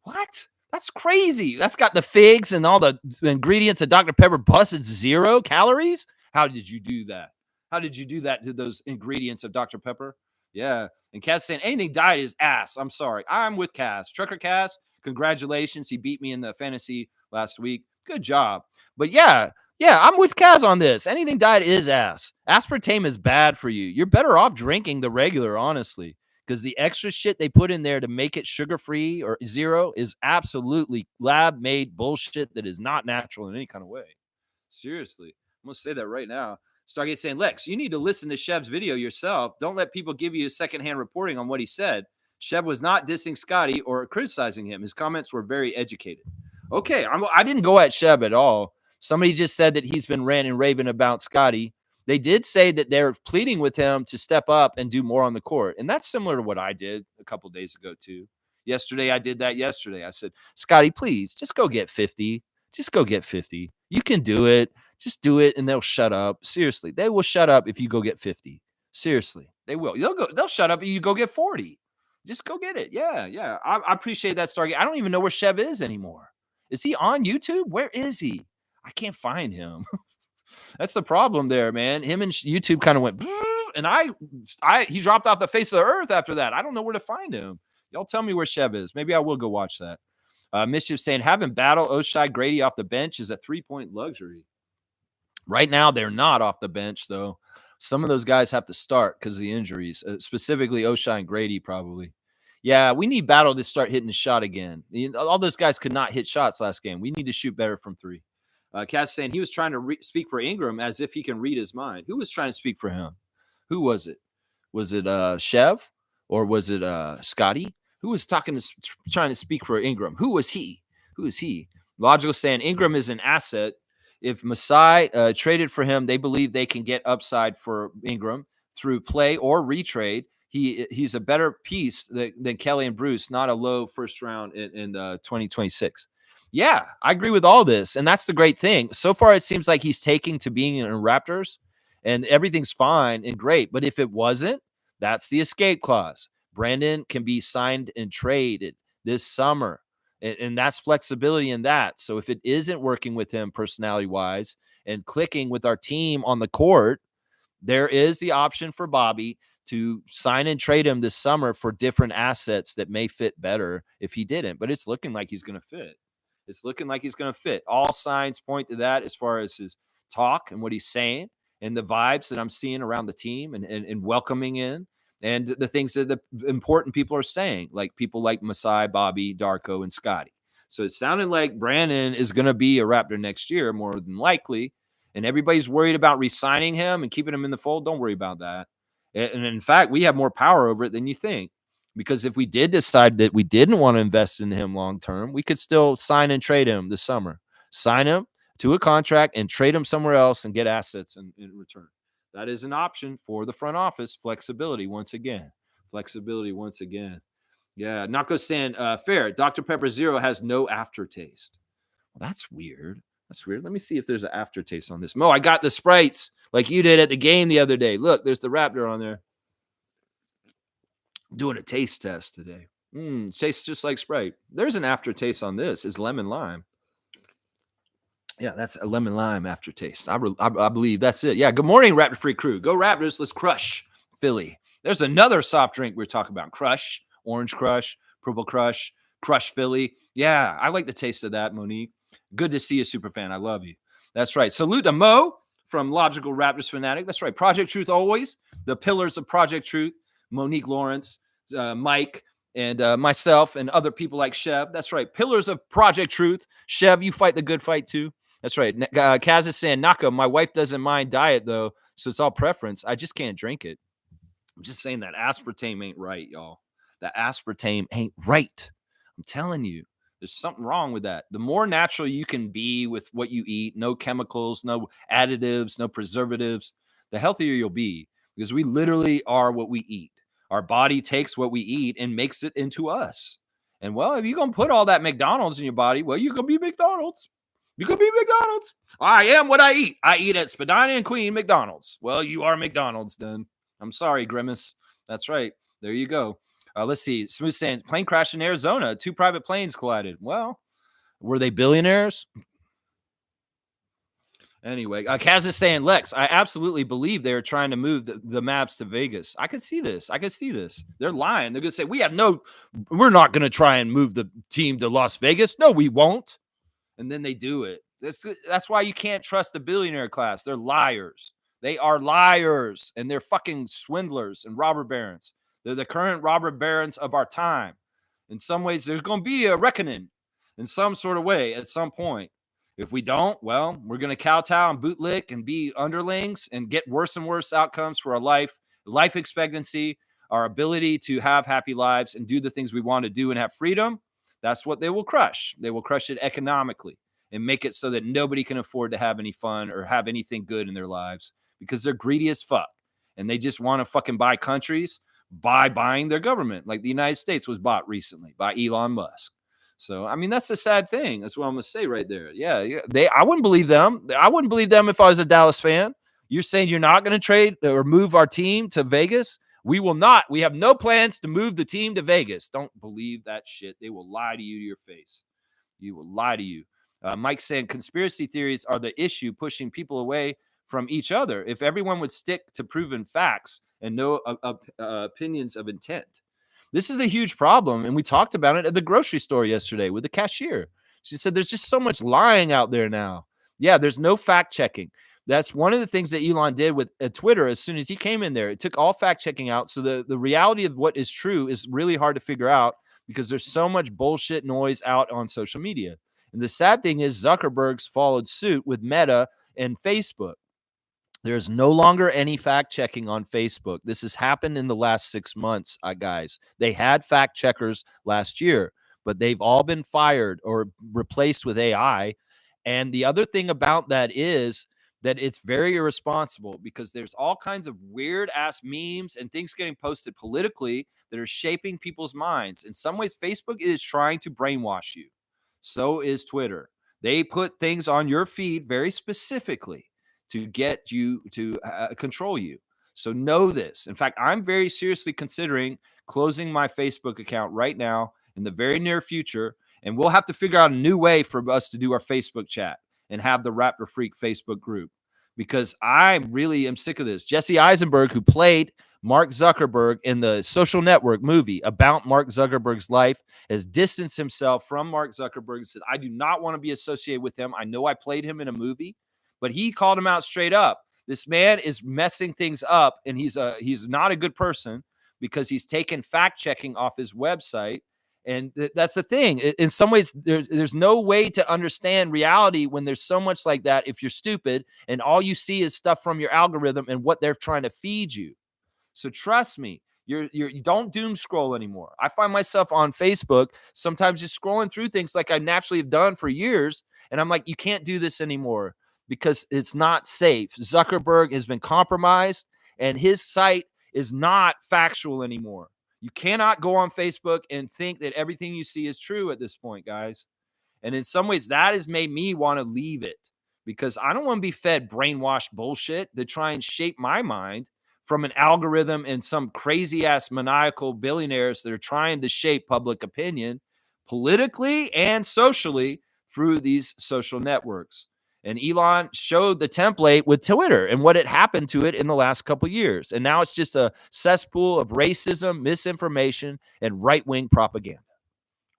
What? That's crazy. That's got the figs and all the ingredients of Dr. Pepper busted 0 calories. How did you do that? How did you do that to those ingredients of Dr. Pepper? Yeah. And Cass saying anything diet is ass. I'm sorry. I'm with Cass. Trucker Cass, congratulations. He beat me in the fantasy last week. Good job. But yeah, I'm with Cass on this. Anything diet is ass. Aspartame is bad for you. You're better off drinking the regular, honestly, because the extra shit they put in there to make it sugar-free or 0 is absolutely lab-made bullshit that is not natural in any kind of way. Seriously. I'm going to say that right now. Stargate saying, Lex, you need to listen to Chev's video yourself. Don't let people give you secondhand reporting on what he said. Chev was not dissing Scotty or criticizing him. His comments were very educated. Okay, I didn't go at Chev at all. Somebody just said that he's been ranting and raving about Scotty. They did say that they're pleading with him to step up and do more on the court. And that's similar to what I did a couple of days ago, too. Yesterday, I did that yesterday. I said, Scotty, please, just go get 50. Just go get 50. You can do it. Just do it, and they'll shut up. Seriously, they will shut up if you go get 50. Seriously, they will. They'll shut up if you go get 40. Just go get it. Yeah. I appreciate that, Stargate. I don't even know where Chev is anymore. Is he on YouTube? Where is he? I can't find him. That's the problem there, man. Him and YouTube kind of went, and he dropped off the face of the earth after that. I don't know where to find him. Y'all tell me where Chev is. Maybe I will go watch that. Mischief saying having Battle, Oshai, Grady off the bench is a 3-point luxury. Right now, they're not off the bench, though. Some of those guys have to start because of the injuries, specifically Oshai and Grady, probably. Yeah, we need Battle to start hitting the shot again. All those guys could not hit shots last game. We need to shoot better from 3. Cass saying he was trying to speak for Ingram as if he can read his mind. Who was trying to speak for him? Who was it? Was it Chev or was it Scotty? Who was trying to speak for Ingram? Who was he? Logical saying Ingram is an asset. If Masai traded for him, they believe they can get upside for Ingram. through play or retrade, he's a better piece than Kelly and Bruce, not a low first round in 2026. Yeah, I agree with all this. And that's the great thing. So far, it seems like he's taking to being in Raptors and everything's fine and great. But if it wasn't, that's the escape clause. Brandon can be signed and traded this summer. And that's flexibility in that. So if it isn't working with him personality wise and clicking with our team on the court, there is the option for Bobby to sign and trade him this summer for different assets that may fit better if he didn't. But it's looking like he's going to fit. It's looking like he's going to fit. All signs point to that as far as his talk and what he's saying and the vibes that I'm seeing around the team and welcoming in and the things that the important people are saying, like people like Masai, Bobby, Darko, and Scotty. So it sounded like Brandon is going to be a Raptor next year, more than likely. And everybody's worried about re-signing him and keeping him in the fold. Don't worry about that. And in fact, we have more power over it than you think. Because if we did decide that we didn't want to invest in him long term, we could still sign and trade him this summer. Sign him to a contract and trade him somewhere else and get assets in return. That is an option for the front office. Flexibility once again. Flexibility once again. Yeah, Nako saying, fair. Dr. Pepper Zero has no aftertaste. Well, that's weird. That's weird. Let me see if there's an aftertaste on this. Mo, I got the Sprites like you did at the game the other day. Look, there's the Raptor on there. Doing a taste test today. Tastes just like Sprite. There's an aftertaste on this. Is lemon lime. Yeah, that's a lemon lime aftertaste. I believe that's it. Yeah, good morning, Raptor Free crew. Go Raptors. Let's crush Philly. There's another soft drink we're talking about. Crush, Orange Crush, Purple Crush, Crush Philly. Yeah, I like the taste of that, Monique. Good to see you, super fan. I love you. That's right. Salute to Mo from Logical Raptors Fanatic. That's right. Project Truth always. The pillars of Project Truth. Monique Lawrence, Mike, and myself, and other people like Chev. That's right. Pillars of Project Truth. Chev, you fight the good fight too. That's right. Kaz is saying, Naka, my wife doesn't mind diet though, so it's all preference. I just can't drink it. I'm just saying that aspartame ain't right, y'all. That aspartame ain't right. I'm telling you. There's something wrong with that. The more natural you can be with what you eat, no chemicals, no additives, no preservatives, the healthier you'll be, because we literally are what we eat. Our body takes what we eat and makes it into us. And well, if you're going to put all that McDonald's in your body, well, you're going to be McDonald's. You're going to be McDonald's. I am what I eat. I eat at Spadina and Queen McDonald's. Well, you are McDonald's then. I'm sorry, Grimace. That's right. There you go. Let's see. Smooth saying, plane crash in Arizona. 2 private planes collided. Well, were they billionaires? Anyway, Kaz is saying, Lex, I absolutely believe they're trying to move the Mavs to Vegas. I could see this. They're lying. They're going to say, we're not going to try and move the team to Las Vegas. No, we won't. And then they do it. That's why you can't trust the billionaire class. They're liars. They are liars, and they're fucking swindlers and robber barons. They're the current robber barons of our time. In some ways, there's going to be a reckoning in some sort of way at some point. If we don't, well, we're going to kowtow and bootlick and be underlings and get worse and worse outcomes for our life expectancy, our ability to have happy lives and do the things we want to do and have freedom. That's what they will crush. They will crush it economically and make it so that nobody can afford to have any fun or have anything good in their lives because they're greedy as fuck. And they just want to fucking buy countries by buying their government, like the United States was bought recently by Elon Musk. So, I mean, that's a sad thing. That's what I'm going to say right there. Yeah. I wouldn't believe them. I wouldn't believe them if I was a Dallas fan. You're saying you're not going to trade or move our team to Vegas? We will not. We have no plans to move the team to Vegas. Don't believe that shit. They will lie to you to your face. You will lie to you. Mike saying conspiracy theories are the issue pushing people away from each other. If everyone would stick to proven facts and no opinions of intent. This is a huge problem, and we talked about it at the grocery store yesterday with the cashier. She said there's just so much lying out there now. Yeah, there's no fact checking. That's one of the things that Elon did with Twitter as soon as he came in there. It took all fact checking out. So the reality of what is true is really hard to figure out because there's so much bullshit noise out on social media. And the sad thing is Zuckerberg's followed suit with Meta and Facebook. There's no longer any fact checking on Facebook. This has happened in the last 6 months, guys. They had fact checkers last year, but they've all been fired or replaced with AI. And the other thing about that is that it's very irresponsible because there's all kinds of weird ass memes and things getting posted politically that are shaping people's minds. In some ways, Facebook is trying to brainwash you. So is Twitter. They put things on your feed very specifically to get you to control you. So know this. In fact, I'm very seriously considering closing my Facebook account right now in the very near future. And we'll have to figure out a new way for us to do our Facebook chat and have the Raptor Freak Facebook group, because I really am sick of this. Jesse Eisenberg, who played Mark Zuckerberg in the Social Network movie about Mark Zuckerberg's life, has distanced himself from Mark Zuckerberg and said, I do not want to be associated with him. I know I played him in a movie, but he called him out straight up. This man is messing things up, and he's not a good person because he's taken fact checking off his website. And that's the thing. In some ways, there's no way to understand reality when there's so much like that if you're stupid and all you see is stuff from your algorithm and what they're trying to feed you. So trust me, you don't doom scroll anymore. I find myself on Facebook sometimes just scrolling through things like I naturally have done for years, and I'm like, you can't do this anymore because it's not safe. Zuckerberg has been compromised, and his site is not factual anymore. You cannot go on Facebook and think that everything you see is true at this point, guys. And in some ways, that has made me want to leave it because I don't want to be fed brainwashed bullshit to try and shape my mind from an algorithm and some crazy ass maniacal billionaires that are trying to shape public opinion politically and socially through these social networks. And Elon showed the template with Twitter and what had happened to it in the last couple of years. And now it's just a cesspool of racism, misinformation, and right-wing propaganda.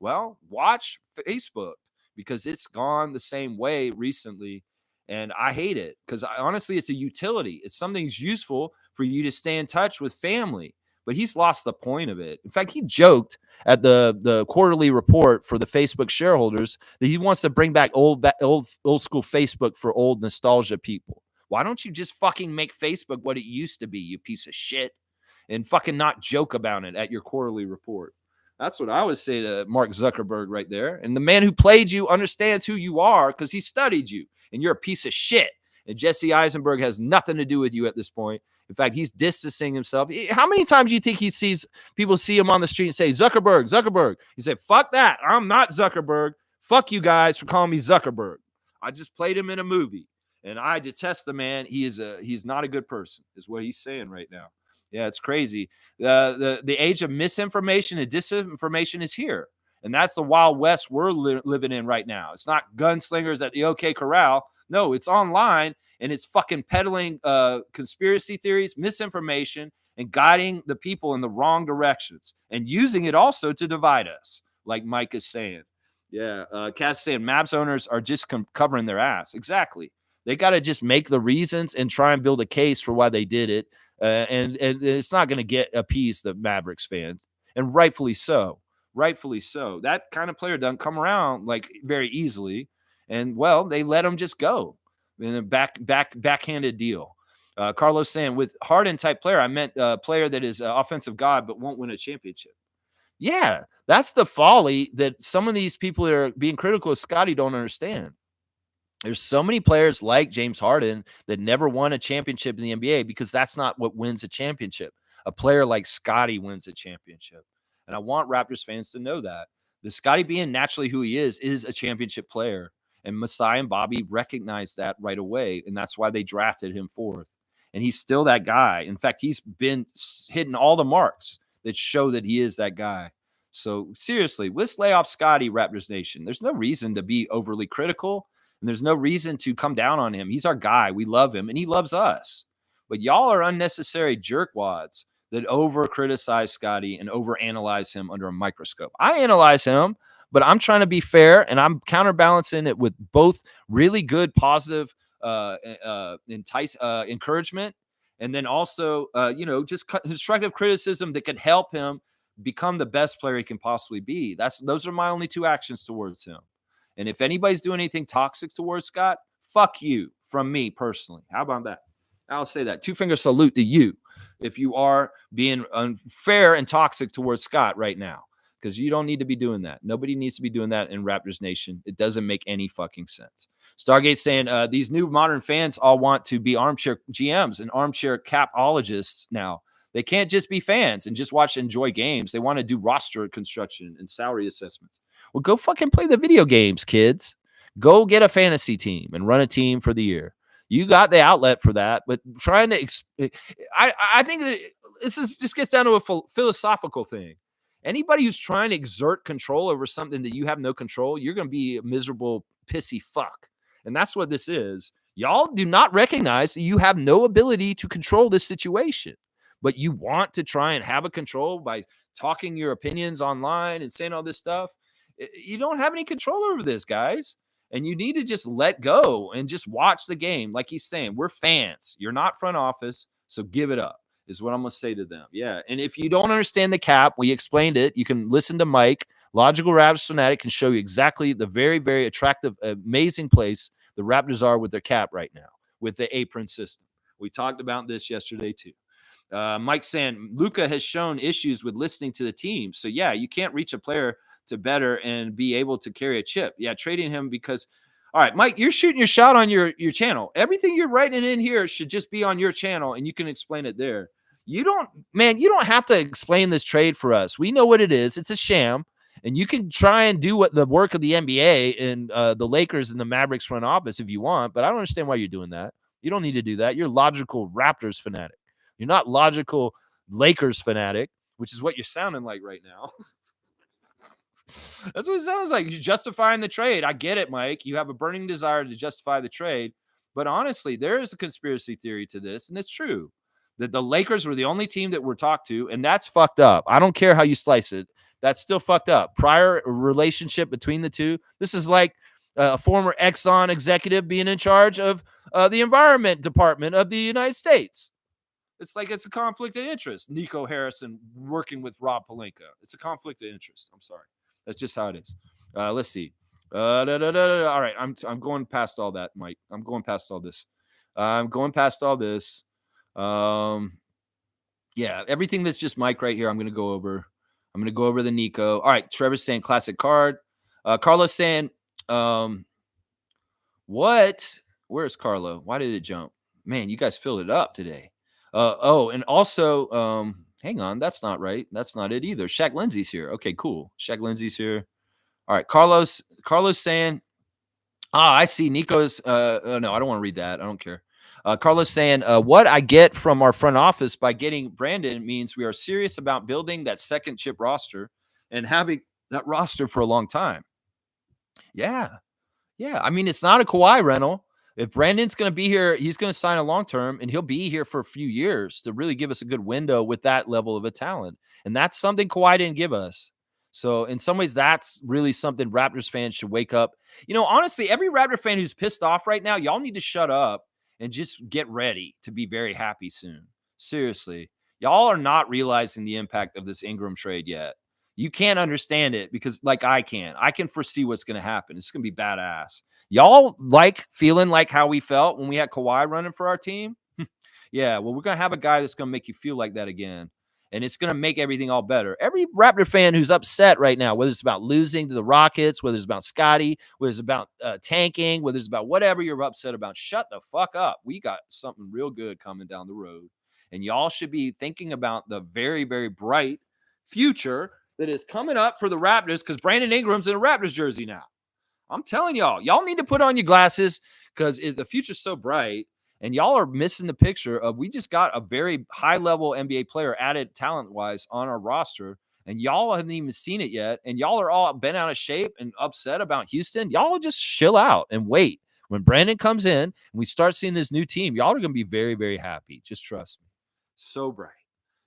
Well, watch Facebook because it's gone the same way recently. And I hate it because honestly, it's a utility. It's something's useful for you to stay in touch with family. But he's lost the point of it. In fact, he joked at the quarterly report for the Facebook shareholders that he wants to bring back old school Facebook for old nostalgia people. Why don't you just fucking make Facebook what it used to be, you piece of shit, and fucking not joke about it at your quarterly report? That's what I would say to Mark Zuckerberg right there. And the man who played you understands who you are because he studied you, and you're a piece of shit. And Jesse Eisenberg has nothing to do with you at this point. In fact, he's distancing himself. How many times do you think he sees people see him on the street and say, Zuckerberg, Zuckerberg? He said, fuck that. I'm not Zuckerberg. Fuck you guys for calling me Zuckerberg. I just played him in a movie, and I detest the man. He's not a good person, is what he's saying right now. Yeah, it's crazy. The age of misinformation and disinformation is here. And that's the Wild West we're living in right now. It's not gunslingers at the OK Corral. No, it's online, and it's fucking peddling conspiracy theories, misinformation, and guiding the people in the wrong directions and using it also to divide us, like Mike is saying. Yeah, Cass is saying Mavs owners are just covering their ass. Exactly. They got to just make the reasons and try and build a case for why they did it. And it's not going to appease the Mavericks fans, and rightfully so. Rightfully so. That kind of player doesn't come around like very easily, and well, they let him just go in a backhanded deal. Carlos saying with Harden type player, I meant a player that is offensive god but won't win a championship. Yeah, that's the folly that some of these people that are being critical of Scotty don't understand. There's so many players like James Harden that never won a championship in the NBA because that's not what wins a championship. A player like Scotty wins a championship. And I want Raptors fans to know that. The Scotty being naturally who he is a championship player. And Masai and Bobby recognized that right away. And that's why they drafted him fourth. And he's still that guy. In fact, he's been hitting all the marks that show that he is that guy. So seriously, let's lay off Scotty, Raptors Nation. There's no reason to be overly critical. And there's no reason to come down on him. He's our guy. We love him, and he loves us. But y'all are unnecessary jerkwads that over-criticize Scotty and over-analyze him under a microscope. I analyze him, but I'm trying to be fair, and I'm counterbalancing it with both really good, positive encouragement, and then also, just constructive criticism that could help him become the best player he can possibly be. Those are my only two actions towards him. And if anybody's doing anything toxic towards Scott, fuck you from me personally. How about that? I'll say that. 2-finger salute to you if you are being unfair and toxic towards Scott right now. because you don't need to be doing that. Nobody needs to be doing that in Raptors Nation. It doesn't make any fucking sense. Stargate saying these new modern fans all want to be armchair GMs and armchair capologists now. They can't just be fans and just watch and enjoy games. They want to do roster construction and salary assessments. Well, go fucking play the video games, kids. Go get a fantasy team and run a team for the year. You got the outlet for that, but trying to I think that this just gets down to a philosophical thing. Anybody who's trying to exert control over something that you have no control, you're going to be a miserable, pissy fuck. And that's what this is. Y'all do not recognize that you have no ability to control this situation, but you want to try and have a control by talking your opinions online and saying all this stuff. You don't have any control over this, guys. And you need to just let go and just watch the game. Like he's saying, we're fans. You're not front office, so give it up, is what I'm going to say to them. Yeah, and if you don't understand the cap, we explained it. You can listen to Mike. Logical Raptors Fanatic can show you exactly the very, very attractive, amazing place the Raptors are with their cap right now, with the apron system. We talked about this yesterday, too. Mike saying, Luka has shown issues with listening to the team. So, yeah, you can't reach a player to better and be able to carry a chip. Yeah, trading him because, all right, Mike, you're shooting your shot on your channel. Everything you're writing in here should just be on your channel, and you can explain it there. You don't have to explain this trade for us. We know what it is. It's a sham, and you can try and do what the work of the NBA and the Lakers and the Mavericks front office if you want, but I don't understand why you're doing that. You don't need to do that. You're logical Raptors fanatic. You're not logical Lakers fanatic, which is what you're sounding like right now. That's what it sounds like. You're justifying the trade. I get it, Mike. You have a burning desire to justify the trade. But honestly, there is a conspiracy theory to this, and it's true that the Lakers were the only team that were talked to, and that's fucked up. I don't care how you slice it. That's still fucked up. Prior relationship between the two. This is like a former Exxon executive being in charge of the Environment Department of the United States. It's like it's a conflict of interest. Nico Harrison working with Rob Pelinka. It's a conflict of interest. I'm sorry. That's just how it is. Let's see. All right. I'm going past all that, Mike. I'm going past all this. Yeah, everything that's just Mike right here, I'm going to go over. I'm going to go over the Nico. All right. Trevor's saying classic card. Carlos saying, what? Where's Carlo? Why did it jump? Man, you guys filled it up today. And also, hang on, that's not right. That's not it either. Shaq Lindsay's here. Okay, cool. Shaq Lindsay's here. All right, Carlos saying, I see Nico's. No, I don't want to read that. I don't care. Carlos saying, what I get from our front office by getting Brandon means we are serious about building that second chip roster and having that roster for a long time. Yeah. I mean, it's not a Kawhi rental. If Brandon's going to be here, he's going to sign a long-term, and he'll be here for a few years to really give us a good window with that level of a talent. And that's something Kawhi didn't give us. So in some ways, that's really something Raptors fans should wake up. You know, honestly, every Raptor fan who's pissed off right now, y'all need to shut up and just get ready to be very happy soon. Seriously. Y'all are not realizing the impact of this Ingram trade yet. You can't understand it because, like I can foresee what's going to happen. It's going to be badass. Y'all like feeling like how we felt when we had Kawhi running for our team? Yeah, well, we're going to have a guy that's going to make you feel like that again. And it's going to make everything all better. Every Raptor fan who's upset right now, whether it's about losing to the Rockets, whether it's about Scotty, whether it's about tanking, whether it's about whatever you're upset about, shut the fuck up. We got something real good coming down the road. And y'all should be thinking about the very, very bright future that is coming up for the Raptors because Brandon Ingram's in a Raptors jersey now. I'm telling y'all need to put on your glasses because the future's so bright, and y'all are missing the picture of we just got a very high-level NBA player added talent-wise on our roster, and y'all haven't even seen it yet, and y'all are all bent out of shape and upset about Houston. Y'all just chill out and wait. When Brandon comes in and we start seeing this new team, y'all are going to be very, very happy. Just trust me. So bright.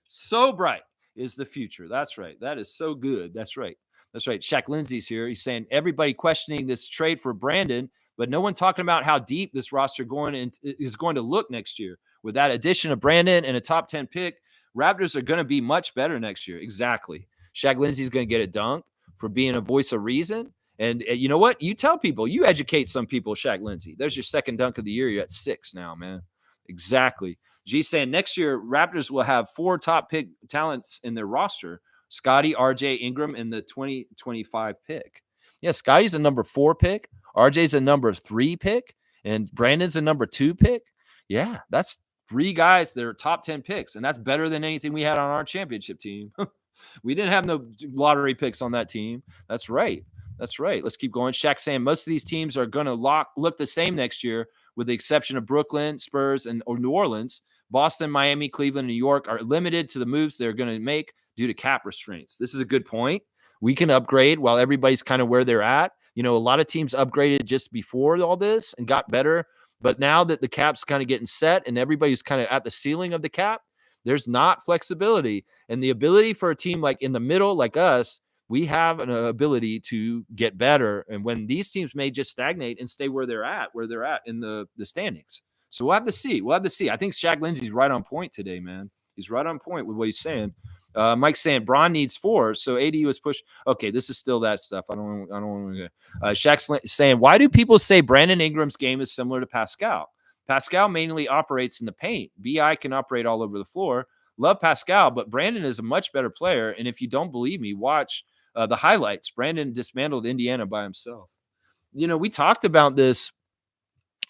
So bright is the future. That's right. That is so good. That's right. Shaq Lindsay's here. He's saying everybody questioning this trade for Brandon, but no one talking about how deep this roster is going to look next year. With that addition of Brandon and a top 10 pick, Raptors are going to be much better next year. Exactly. Shaq Lindsay's going to get a dunk for being a voice of reason. And you know what? You tell people. You educate some people, Shaq Lindsay. There's your second dunk of the year. You're at 6 now, man. Exactly. G saying next year, Raptors will have 4 top pick talents in their roster. Scotty, RJ, Ingram, and the 2025 pick. Yeah, Scotty's a number 4 pick. RJ's a number 3 pick. And Brandon's a number 2 pick. Yeah, that's 3 guys that are top 10 picks. And that's better than anything we had on our championship team. We didn't have no lottery picks on that team. That's right. That's right. Let's keep going. Shaq saying most of these teams are going to look the same next year, with the exception of Brooklyn, Spurs, or New Orleans. Boston, Miami, Cleveland, New York are limited to the moves they're going to make due to cap restraints. This is a good point. We can upgrade while everybody's kind of where they're at. A lot of teams upgraded just before all this and got better. But now that the cap's kind of getting set and everybody's kind of at the ceiling of the cap, there's not flexibility. And the ability for a team like in the middle, like us, we have an ability to get better. And when these teams may just stagnate and stay where they're at in the standings. So we'll have to see. I think Shaq Lindsey's right on point today, man. He's right on point with what he's saying. Mike's saying Bron needs 4, so AD was pushed. Okay, this is still that stuff. I don't want to. Shaq's saying, why do people say Brandon Ingram's game is similar to Pascal? Pascal mainly operates in the paint. BI can operate all over the floor. Love Pascal, but Brandon is a much better player. And if you don't believe me, watch the highlights. Brandon dismantled Indiana by himself. We talked about this.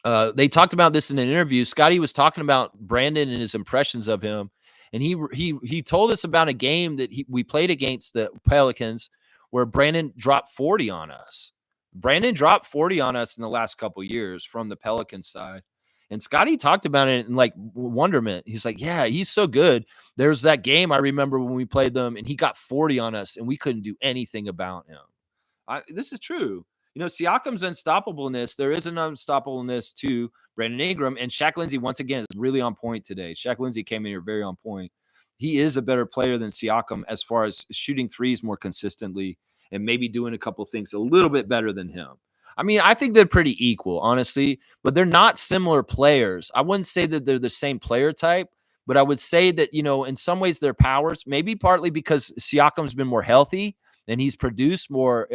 They talked about this in an interview. Scotty was talking about Brandon and his impressions of him. And he told us about a game that we played against the Pelicans where Brandon dropped 40 on us. Brandon dropped 40 on us in the last couple of years from the Pelicans side. And Scotty talked about it in like wonderment. He's like, yeah, he's so good. There's that game I remember when we played them and he got 40 on us and we couldn't do anything about him. This is true. Siakam's unstoppableness, there is an unstoppableness to Brandon Ingram, and Shaq Lindsey, once again, is really on point today. Shaq Lindsey came in here very on point. He is a better player than Siakam as far as shooting threes more consistently and maybe doing a couple things a little bit better than him. I mean, I think they're pretty equal, honestly, but they're not similar players. I wouldn't say that they're the same player type, but I would say that, in some ways their powers, maybe partly because Siakam's been more healthy, and he's produced more,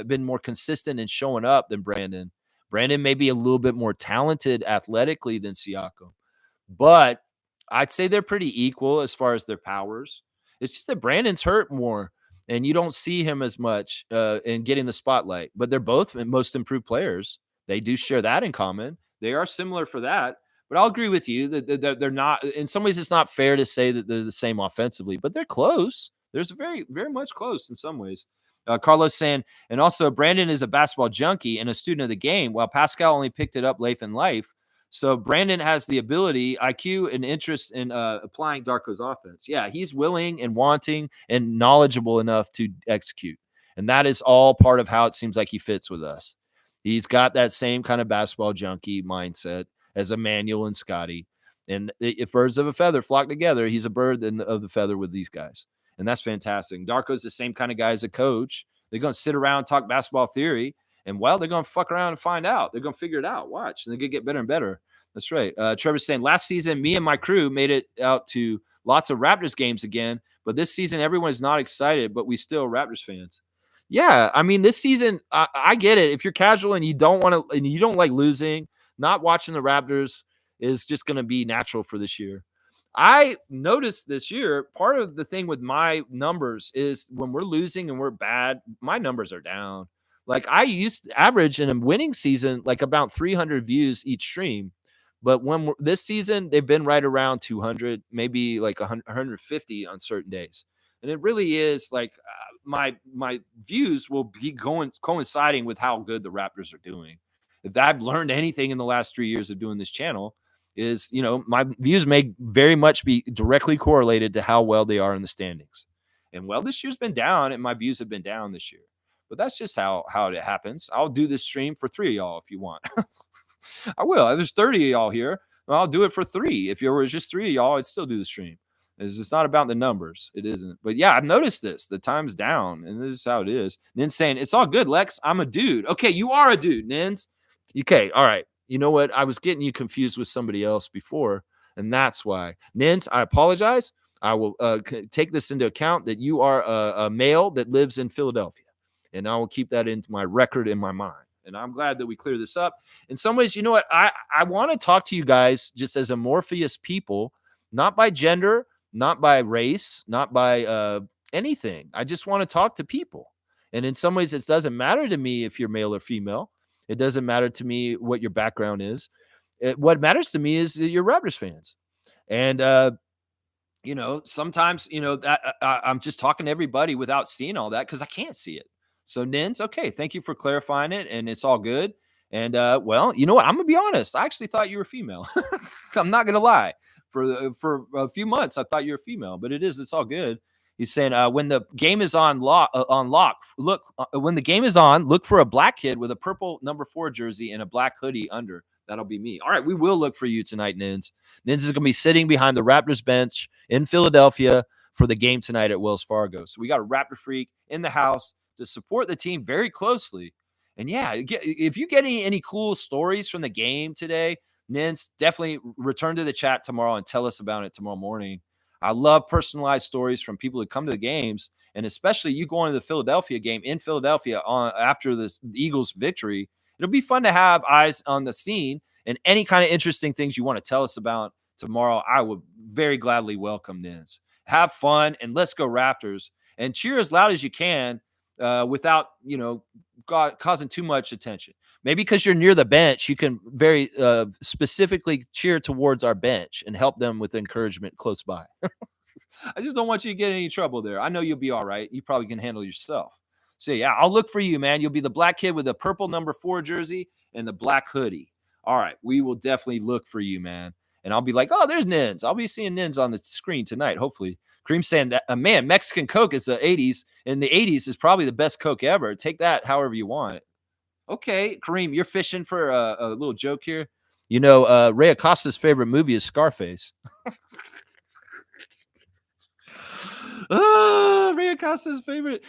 been more consistent in showing up than Brandon. Brandon may be a little bit more talented athletically than Siakam, but I'd say they're pretty equal as far as their powers. It's just that Brandon's hurt more, and you don't see him as much in getting the spotlight. But they're both most improved players. They do share that in common. They are similar for that. But I'll agree with you that they're not. In some ways, it's not fair to say that they're the same offensively, but they're close. There's very, very much close in some ways. Carlos saying, and also Brandon is a basketball junkie and a student of the game, while Pascal only picked it up late in life. So Brandon has the ability, IQ, and interest in applying Darko's offense. Yeah, he's willing and wanting and knowledgeable enough to execute. And that is all part of how it seems like he fits with us. He's got that same kind of basketball junkie mindset as Emmanuel and Scotty. And if birds of a feather flock together, he's a bird of the feather with these guys. And that's fantastic. Darko's the same kind of guy as a coach. They're going to sit around and talk basketball theory. And, well, they're going to fuck around and find out. They're going to figure it out. Watch. And they're going to get better and better. That's right. Trevor's saying, last season, me and my crew made it out to lots of Raptors games again. But this season, everyone is not excited, but we still Raptors fans. Yeah, I mean, this season, I get it. If you're casual and you don't want to, and you don't like losing, not watching the Raptors is just going to be natural for this year. I noticed this year, part of the thing with my numbers is when we're losing and we're bad, my numbers are down. Like I used to average in a winning season, like about 300 views each stream. But when this season, they've been right around 200, maybe like 150 on certain days. And it really is like my views will be coinciding with how good the Raptors are doing. If I've learned anything in the last 3 years of doing this channel, is, my views may very much be directly correlated to how well they are in the standings. And, well, this year's been down, and my views have been down this year. But that's just how it happens. I'll do this stream for 3 of y'all if you want. I will. There's 30 of y'all here. Well, I'll do it for 3. If there was just 3 of y'all, I'd still do the stream. It's not about the numbers. It isn't. But, yeah, I've noticed this. The time's down, and this is how it is. Nins saying, it's all good, Lex. I'm a dude. Okay, you are a dude, Nins. Okay, all right. You know what? I was getting you confused with somebody else before, and that's why. Nins, I apologize. I will take this into account that you are a male that lives in Philadelphia, and I will keep that into my record in my mind. And I'm glad that we cleared this up. In some ways, you know what? I want to talk to you guys just as amorphous people, not by gender, not by race, not by anything. I just want to talk to people. And in some ways, it doesn't matter to me if you're male or female. It doesn't matter to me what your background is. What matters to me is that you're Raptors fans. And sometimes, that I'm just talking to everybody without seeing all that because I can't see it. So, Nins, okay, thank you for clarifying it, and it's all good. And well, you know what? I'm gonna be honest. I actually thought you were female. I'm not gonna lie. For a few months, I thought you were female, but it's all good. He's saying when the game is on lock, look when the game is on, look for a black kid with a purple number 4 jersey and a black hoodie under. That'll be me. All right, we will look for you tonight, Nins. Nins is going to be sitting behind the Raptors bench in Philadelphia for the game tonight at Wells Fargo. So we got a Raptor freak in the house to support the team very closely. And yeah, if you get any cool stories from the game today, Nins, definitely return to the chat tomorrow and tell us about it tomorrow morning. I love personalized stories from people who come to the games, and especially you going to the Philadelphia game in Philadelphia after the Eagles victory. It'll be fun to have eyes on the scene, and any kind of interesting things you want to tell us about tomorrow, I would very gladly welcome this. Have fun, and let's go Raptors, and cheer as loud as you can without, causing too much attention. Maybe because you're near the bench, you can very specifically cheer towards our bench and help them with encouragement close by. I just don't want you to get in any trouble there. I know you'll be all right. You probably can handle yourself. So, yeah, I'll look for you, man. You'll be the black kid with the purple number 4 jersey and the black hoodie. All right. We will definitely look for you, man. And I'll be like, oh, there's Nins. I'll be seeing Nins on the screen tonight, hopefully. Kareem saying that, man, Mexican Coke is the 80s, and the 80s is probably the best Coke ever. Take that however you want it. Okay, Kareem, you're fishing for a little joke here. Ray Acosta's favorite movie is Scarface. Ray Acosta's favorite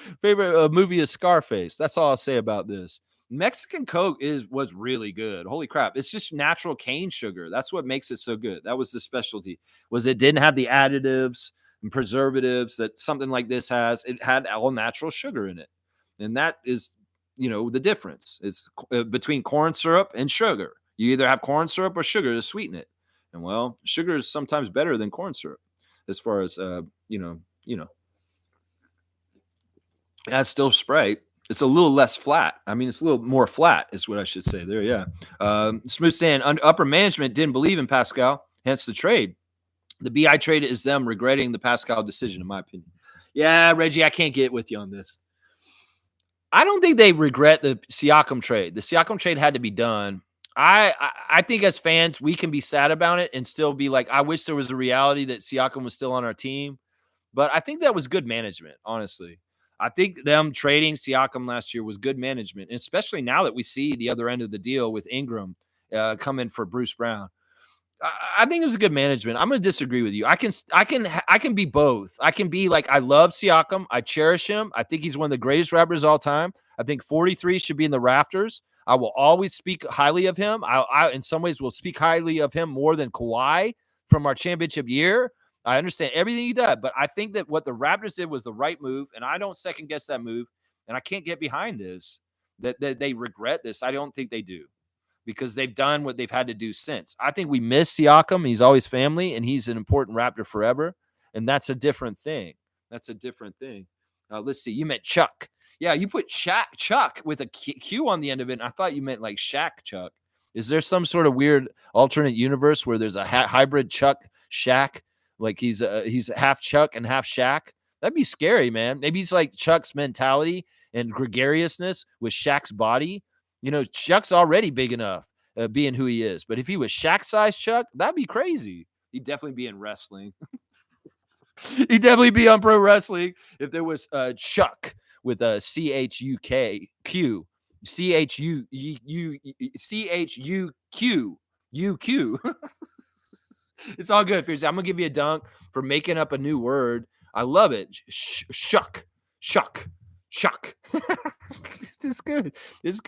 movie is Scarface. That's all I'll say about this. Mexican Coke was really good. Holy crap. It's just natural cane sugar. That's what makes it so good. That was the specialty. Was it didn't have the additives and preservatives that something like this has. It had all natural sugar in it. And that is, the difference. It's between corn syrup and sugar. You either have corn syrup or sugar to sweeten it. And well, sugar is sometimes better than corn syrup as far as, that's still Sprite. It's a little less flat. I mean, it's a little more flat is what I should say there. Yeah. Smooth saying upper management didn't believe in Pascal, hence the trade. The BI trade is them regretting the Pascal decision, in my opinion. Yeah, Reggie, I can't get with you on this. I don't think they regret the Siakam trade. The Siakam trade had to be done. I think as fans, we can be sad about it and still be like, I wish there was a reality that Siakam was still on our team. But I think that was good management, honestly. I think them trading Siakam last year was good management, especially now that we see the other end of the deal with Ingram coming for Bruce Brown. I think it was a good management. I'm going to disagree with you. I can be both. I can be like, I love Siakam. I cherish him. I think he's one of the greatest rappers of all time. I think 43 should be in the rafters. I will always speak highly of him. I in some ways will speak highly of him more than Kawhi from our championship year. I understand everything he did, but I think that what the Raptors did was the right move, and I don't second guess that move, and I can't get behind this, that they regret this. I don't think they do, because they've done what they've had to do since. I think we miss Siakam. He's always family, and he's an important Raptor forever, and that's a different thing. Let's see. You meant Chuck. Yeah, you put Chuck with a Q on the end of it, and I thought you meant like Shaq Chuck. Is there some sort of weird alternate universe where there's a hybrid Chuck Shaq? Like he's half Chuck and half Shaq? That'd be scary, man. Maybe he's like Chuck's mentality and gregariousness with Shaq's body. Chuck's already big enough being who he is. But if he was Shaq-sized Chuck, that'd be crazy. He'd definitely be in wrestling. He'd definitely be on pro wrestling if there was Chuck with a CHUQ. CHUQ. It's all good, Fierce. I'm going to give you a dunk for making up a new word. I love it. Shuck. It's good. It's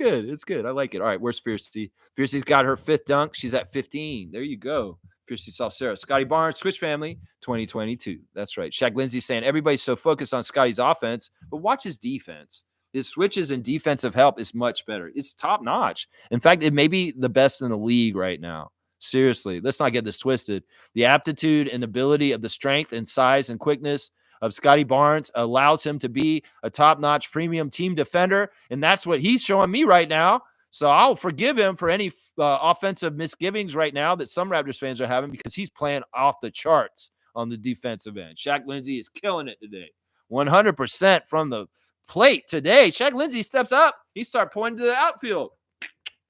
good. I like it. All right, where's Fiercey? Fiercey's got her 5th dunk. She's at 15. There you go. Fiercey saw Sarah. Scotty Barnes, Switch family, 2022. That's right. Shaq Lindsay saying everybody's so focused on Scotty's offense, but watch his defense. His switches and defensive help is much better. It's top notch. In fact, it may be the best in the league right now. Seriously, let's not get this twisted. The aptitude and ability of the strength and size and quickness of Scotty Barnes allows him to be a top-notch premium team defender, and that's what he's showing me right now. So I'll forgive him for any offensive misgivings right now that some Raptors fans are having because he's playing off the charts on the defensive end. Shaq Lindsey is killing it today. 100% from the plate today. Shaq Lindsey steps up. He starts pointing to the outfield.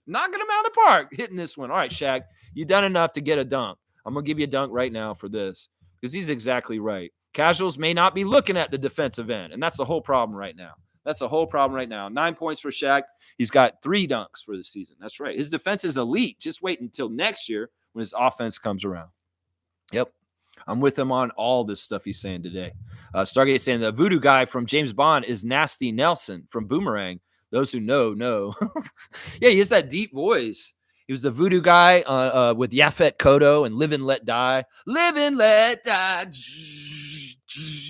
Knocking him out of the park, hitting this one. All right, Shaq, you done enough to get a dunk. I'm going to give you a dunk right now for this because he's exactly right. Casuals may not be looking at the defensive end, and that's the whole problem right now. 9 points for Shaq. He's got 3 dunks for the season. That's right. His defense is elite. Just wait until next year when his offense comes around. Yep. I'm with him on all this stuff he's saying today. Stargate saying the voodoo guy from James Bond is Nasty Nelson from Boomerang. Those who know. Yeah, he has that deep voice. He was the voodoo guy with Yaphet Kotto and Live and Let Die. Live and Let Die.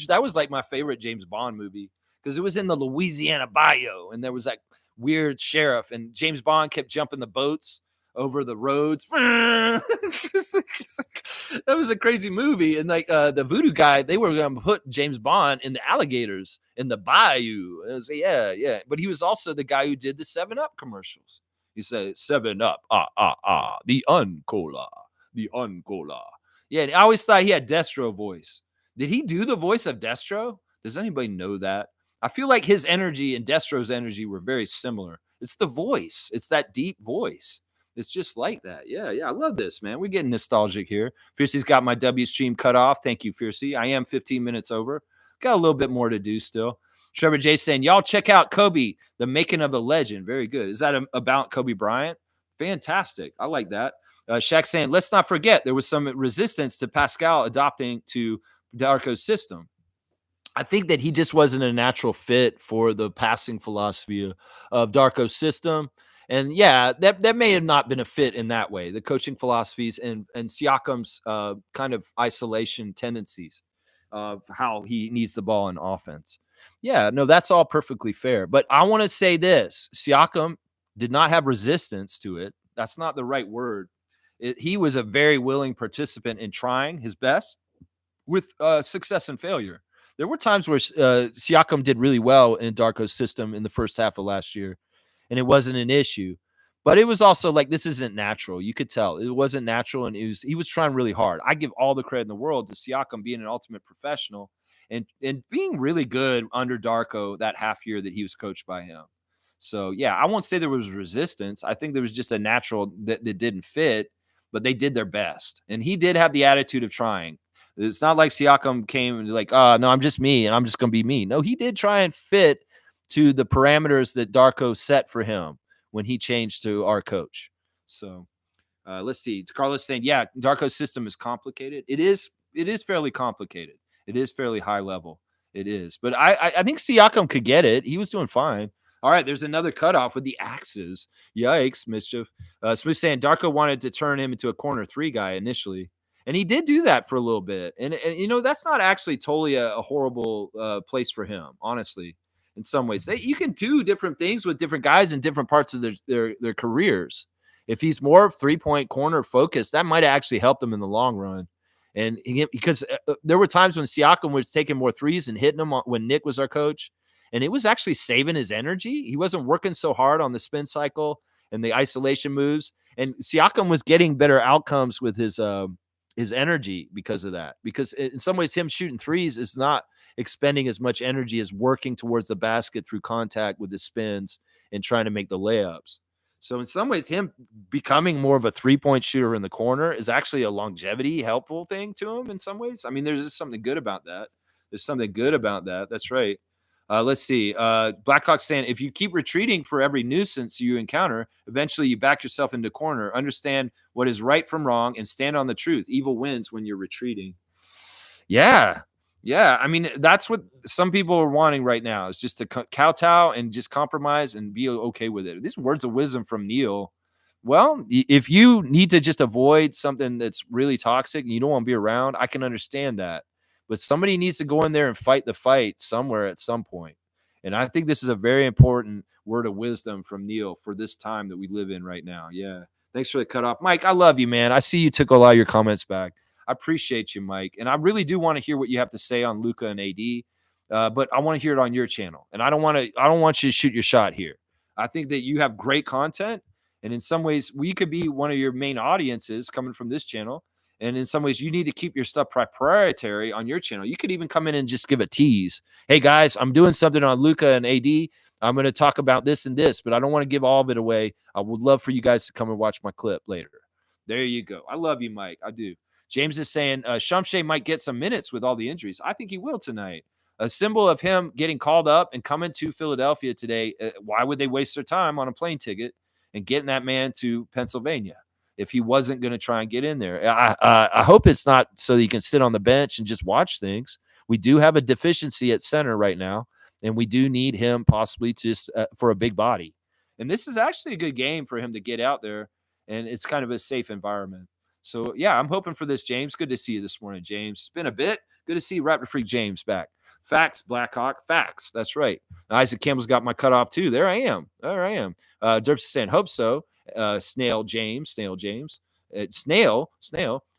That was like my favorite James Bond movie because it was in the Louisiana Bayou, and there was that weird sheriff, and James Bond kept jumping the boats over the roads. That was a crazy movie. And like the voodoo guy, they were going to put James Bond in the alligators in the bayou. Was, yeah. But he was also the guy who did the 7-Up commercials. He said, 7-Up, the Uncola. Yeah, and I always thought he had Destro voice. Did he do the voice of Destro? Does anybody know that? I feel like his energy and Destro's energy were very similar. It's the voice. It's that deep voice. It's just like that. Yeah. I love this, man. We're getting nostalgic here. Fiercey's got my W stream cut off. Thank you, Fiercey. I am 15 minutes over. Got a little bit more to do still. Trevor J saying, y'all check out Kobe, the making of the legend. Very good. Is that about Kobe Bryant? Fantastic. I like that. Shaq saying, let's not forget there was some resistance to Pascal adopting to Darko's system. I think that he just wasn't a natural fit for the passing philosophy of Darko's system. And yeah, that may have not been a fit in that way. The coaching philosophies and Siakam's kind of isolation tendencies of how he needs the ball in offense. Yeah, no, that's all perfectly fair. But I want to say this. Siakam did not have resistance to it. That's not the right word. He was a very willing participant in trying his best with success and failure. There were times where Siakam did really well in Darko's system in the first half of last year, and it wasn't an issue. But it was also like, this isn't natural. You could tell it wasn't natural, and he was trying really hard. I give all the credit in the world to Siakam being an ultimate professional and being really good under Darko that half year that he was coached by him. So, yeah, I won't say there was resistance. I think there was just a natural that didn't fit, but they did their best. And he did have the attitude of trying. It's not like Siakam came and like, no, I'm just me, and I'm just going to be me. No, he did try and fit to the parameters that Darko set for him when he changed to our coach. So let's see. Carlos saying, yeah, Darko's system is complicated. It is fairly complicated. It is fairly high level. It is. But I think Siakam could get it. He was doing fine. All right, there's another cutoff with the axes. Yikes, mischief. Smooth saying Darko wanted to turn him into a corner 3 guy initially. And he did do that for a little bit. And that's not actually totally a horrible place for him, honestly, in some ways. You can do different things with different guys in different parts of their careers. If he's more 3-point corner focused, that might actually help them in the long run. And because there were times when Siakam was taking more threes and hitting them when Nick was our coach, and it was actually saving his energy. He wasn't working so hard on the spin cycle and the isolation moves. And Siakam was getting better outcomes with his energy because of that. Because in some ways, him shooting threes is not expending as much energy as working towards the basket through contact with his spins and trying to make the layups. So in some ways, him becoming more of a 3-point shooter in the corner is actually a longevity helpful thing to him in some ways. I mean, there's just something good about that. That's right. Let's see. Blackhawk saying, if you keep retreating for every nuisance you encounter, eventually you back yourself into corner. Understand what is right from wrong and stand on the truth. Evil wins when you're retreating. Yeah. I mean, that's what some people are wanting right now, is just to kowtow and just compromise and be okay with it. These words of wisdom from Neil. Well, if you need to just avoid something that's really toxic and you don't want to be around, I can understand that. But somebody needs to go in there and fight the fight somewhere at some point. And I think this is a very important word of wisdom from Neil for this time that we live in right now. Yeah. Thanks for the cutoff. Mike, I love you, man. I see you took a lot of your comments back. I appreciate you, Mike. And I really do want to hear what you have to say on Luka and AD. But I want to hear it on your channel. And I don't want you to shoot your shot here. I think that you have great content. And in some ways, we could be one of your main audiences coming from this channel. And in some ways, you need to keep your stuff proprietary on your channel. You could even come in and just give a tease. Hey, guys, I'm doing something on Luka and AD. I'm going to talk about this and this, but I don't want to give all of it away. I would love for you guys to come and watch my clip later. There you go. I love you, Mike. I do. James is saying Shumshay might get some minutes with all the injuries. I think he will tonight. A symbol of him getting called up and coming to Philadelphia today. Why would they waste their time on a plane ticket and getting that man to Pennsylvania if he wasn't going to try and get in there? I hope it's not so that he can sit on the bench and just watch things. We do have a deficiency at center right now, and we do need him possibly just for a big body. And this is actually a good game for him to get out there, and it's kind of a safe environment. So, yeah, I'm hoping for this, James. Good to see you this morning, James. It's been a bit. Good to see Raptor Freak James back. Facts, Blackhawk. Facts. That's right. Isaac Campbell's got my cutoff too. There I am. Derps is saying, hope so. Snail James. Snail.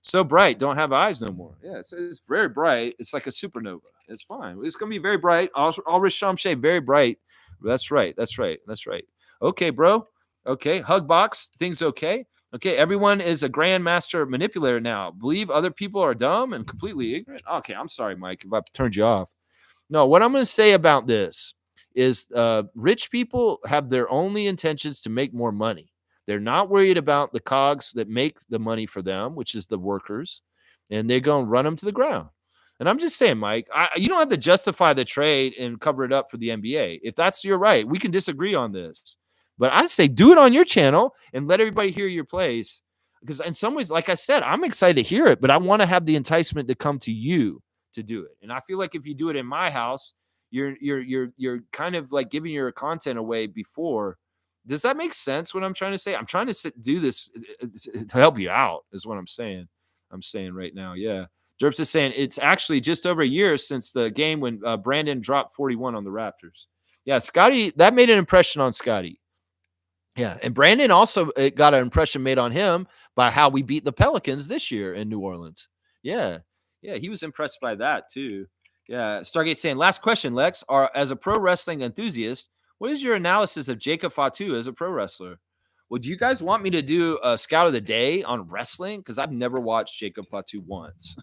So bright. Don't have eyes no more. Yeah, it's very bright. It's like a supernova. It's fine. It's going to be very bright. Always Shamshay, very bright. That's right. Okay, bro. Okay. Hugbox. Things okay. Okay, everyone is a grandmaster manipulator now. Believe other people are dumb and completely ignorant. Okay, I'm sorry, Mike, if I turned you off. No, what I'm going to say about this is rich people have their only intentions to make more money. They're not worried about the cogs that make the money for them, which is the workers, and they're going to run them to the ground. And I'm just saying, Mike, you don't have to justify the trade and cover it up for the NBA. If that's your right, we can disagree on this. But I say do it on your channel and let everybody hear your plays. Because in some ways, like I said, I'm excited to hear it, but I want to have the enticement to come to you to do it. And I feel like if you do it in my house, you're kind of like giving your content away before. Does that make sense what I'm trying to say? I'm trying to do this to help you out is what I'm saying. I'm saying right now. Yeah. Derps is saying it's actually just over a year since the game when Brandon dropped 41 on the Raptors. Yeah, Scotty, that made an impression on Scotty. Yeah, and Brandon also got an impression made on him by how we beat the Pelicans this year in New Orleans. Yeah, he was impressed by that too. Yeah, Stargate saying, last question, Lex. As a pro wrestling enthusiast, what is your analysis of Jacob Fatu as a pro wrestler? Well, do you guys want me to do a scout of the day on wrestling? Because I've never watched Jacob Fatu once.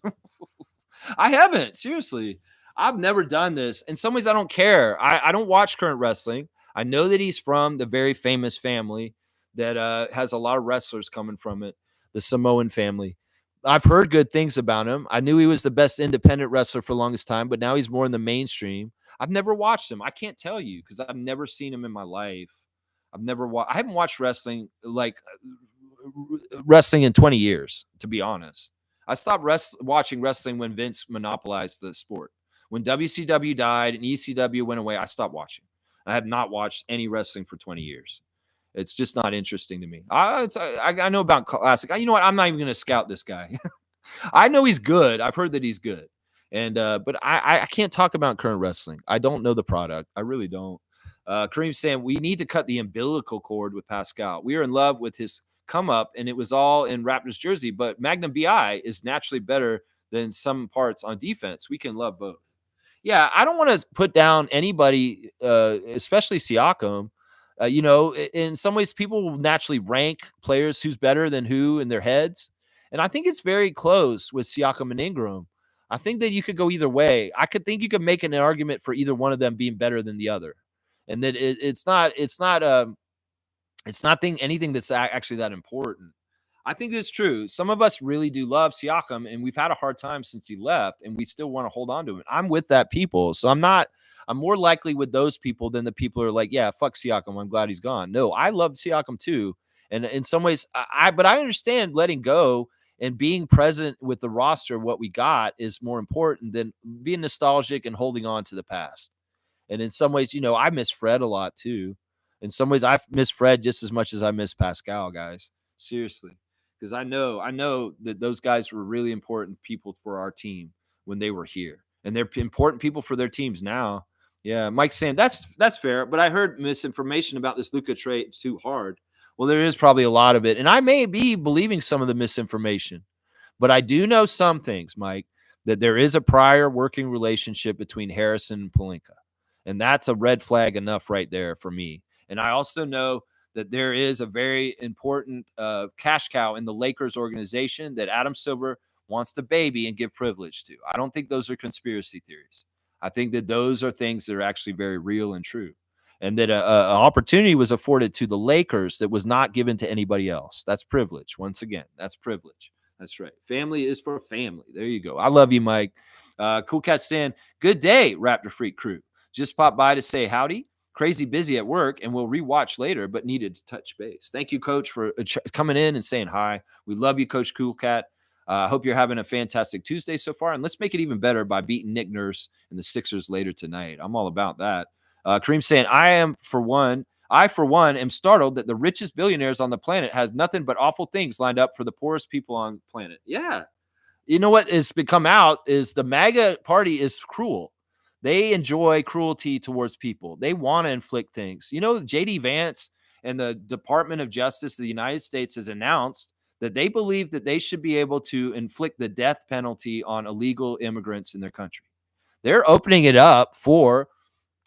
I haven't, seriously. I've never done this. In some ways, I don't care. I don't watch current wrestling. I know that he's from the very famous family that has a lot of wrestlers coming from it, the Samoan family. I've heard good things about him. I knew he was the best independent wrestler for the longest time, but now he's more in the mainstream. I've never watched him. I can't tell you because I've never seen him in my life. I haven't watched wrestling wrestling in 20 years, to be honest. I stopped watching wrestling when Vince monopolized the sport. When WCW died and ECW went away, I stopped watching. I have not watched any wrestling for 20 years. It's just not interesting to me. I know about classic. You know what? I'm not even going to scout this guy. I know he's good. I've heard that he's good. And but I can't talk about current wrestling. I don't know the product. I really don't. Kareem's saying we need to cut the umbilical cord with Pascal. We are in love with his come up, and it was all in Raptors jersey. But Magnum BI is naturally better than some parts on defense. We can love both. Yeah, I don't want to put down anybody, especially Siakam. In some ways, people will naturally rank players who's better than who in their heads. And I think it's very close with Siakam and Ingram. I think that you could go either way. I could think you could make an argument for either one of them being better than the other. And that it's not anything that's actually that important. I think it's true. Some of us really do love Siakam, and we've had a hard time since he left, and we still want to hold on to him. I'm with that people. So I'm more likely with those people than the people who are like, yeah, fuck Siakam. I'm glad he's gone. No, I love Siakam too. And in some ways, but I understand letting go and being present with the roster, what we got is more important than being nostalgic and holding on to the past. And in some ways, I miss Fred a lot too. In some ways, I miss Fred just as much as I miss Pascal, guys. Seriously. Because I know that those guys were really important people for our team when they were here. And they're important people for their teams now. Yeah, Mike's saying that's fair, but I heard misinformation about this Luka trade too hard. Well, there is probably a lot of it. And I may be believing some of the misinformation. But I do know some things, Mike, that there is a prior working relationship between Harrison and Pelinka. And that's a red flag enough right there for me. And I also know that there is a very important cash cow in the Lakers organization that Adam Silver wants to baby and give privilege to. I don't think those are conspiracy theories. I think that those are things that are actually very real and true. And that an opportunity was afforded to the Lakers that was not given to anybody else. That's privilege. Once again, that's privilege. That's right. Family is for family. There you go. I love you, Mike. Cool Cat saying, good day, Raptor Freak crew. Just popped by to say howdy. Crazy busy at work and we'll rewatch later, but needed to touch base. Thank you, Coach, for coming in and saying hi. We love you, Coach Cool Cat. I hope you're having a fantastic Tuesday so far. And let's make it even better by beating Nick Nurse and the Sixers later tonight. I'm all about that. Kareem saying, I, for one, am startled that the richest billionaires on the planet has nothing but awful things lined up for the poorest people on the planet. Yeah. You know what has become out is the MAGA party is cruel. They enjoy cruelty towards people. They want to inflict things. You know, J.D. Vance and the Department of Justice of the United States has announced that they believe that they should be able to inflict the death penalty on illegal immigrants in their country. They're opening it up for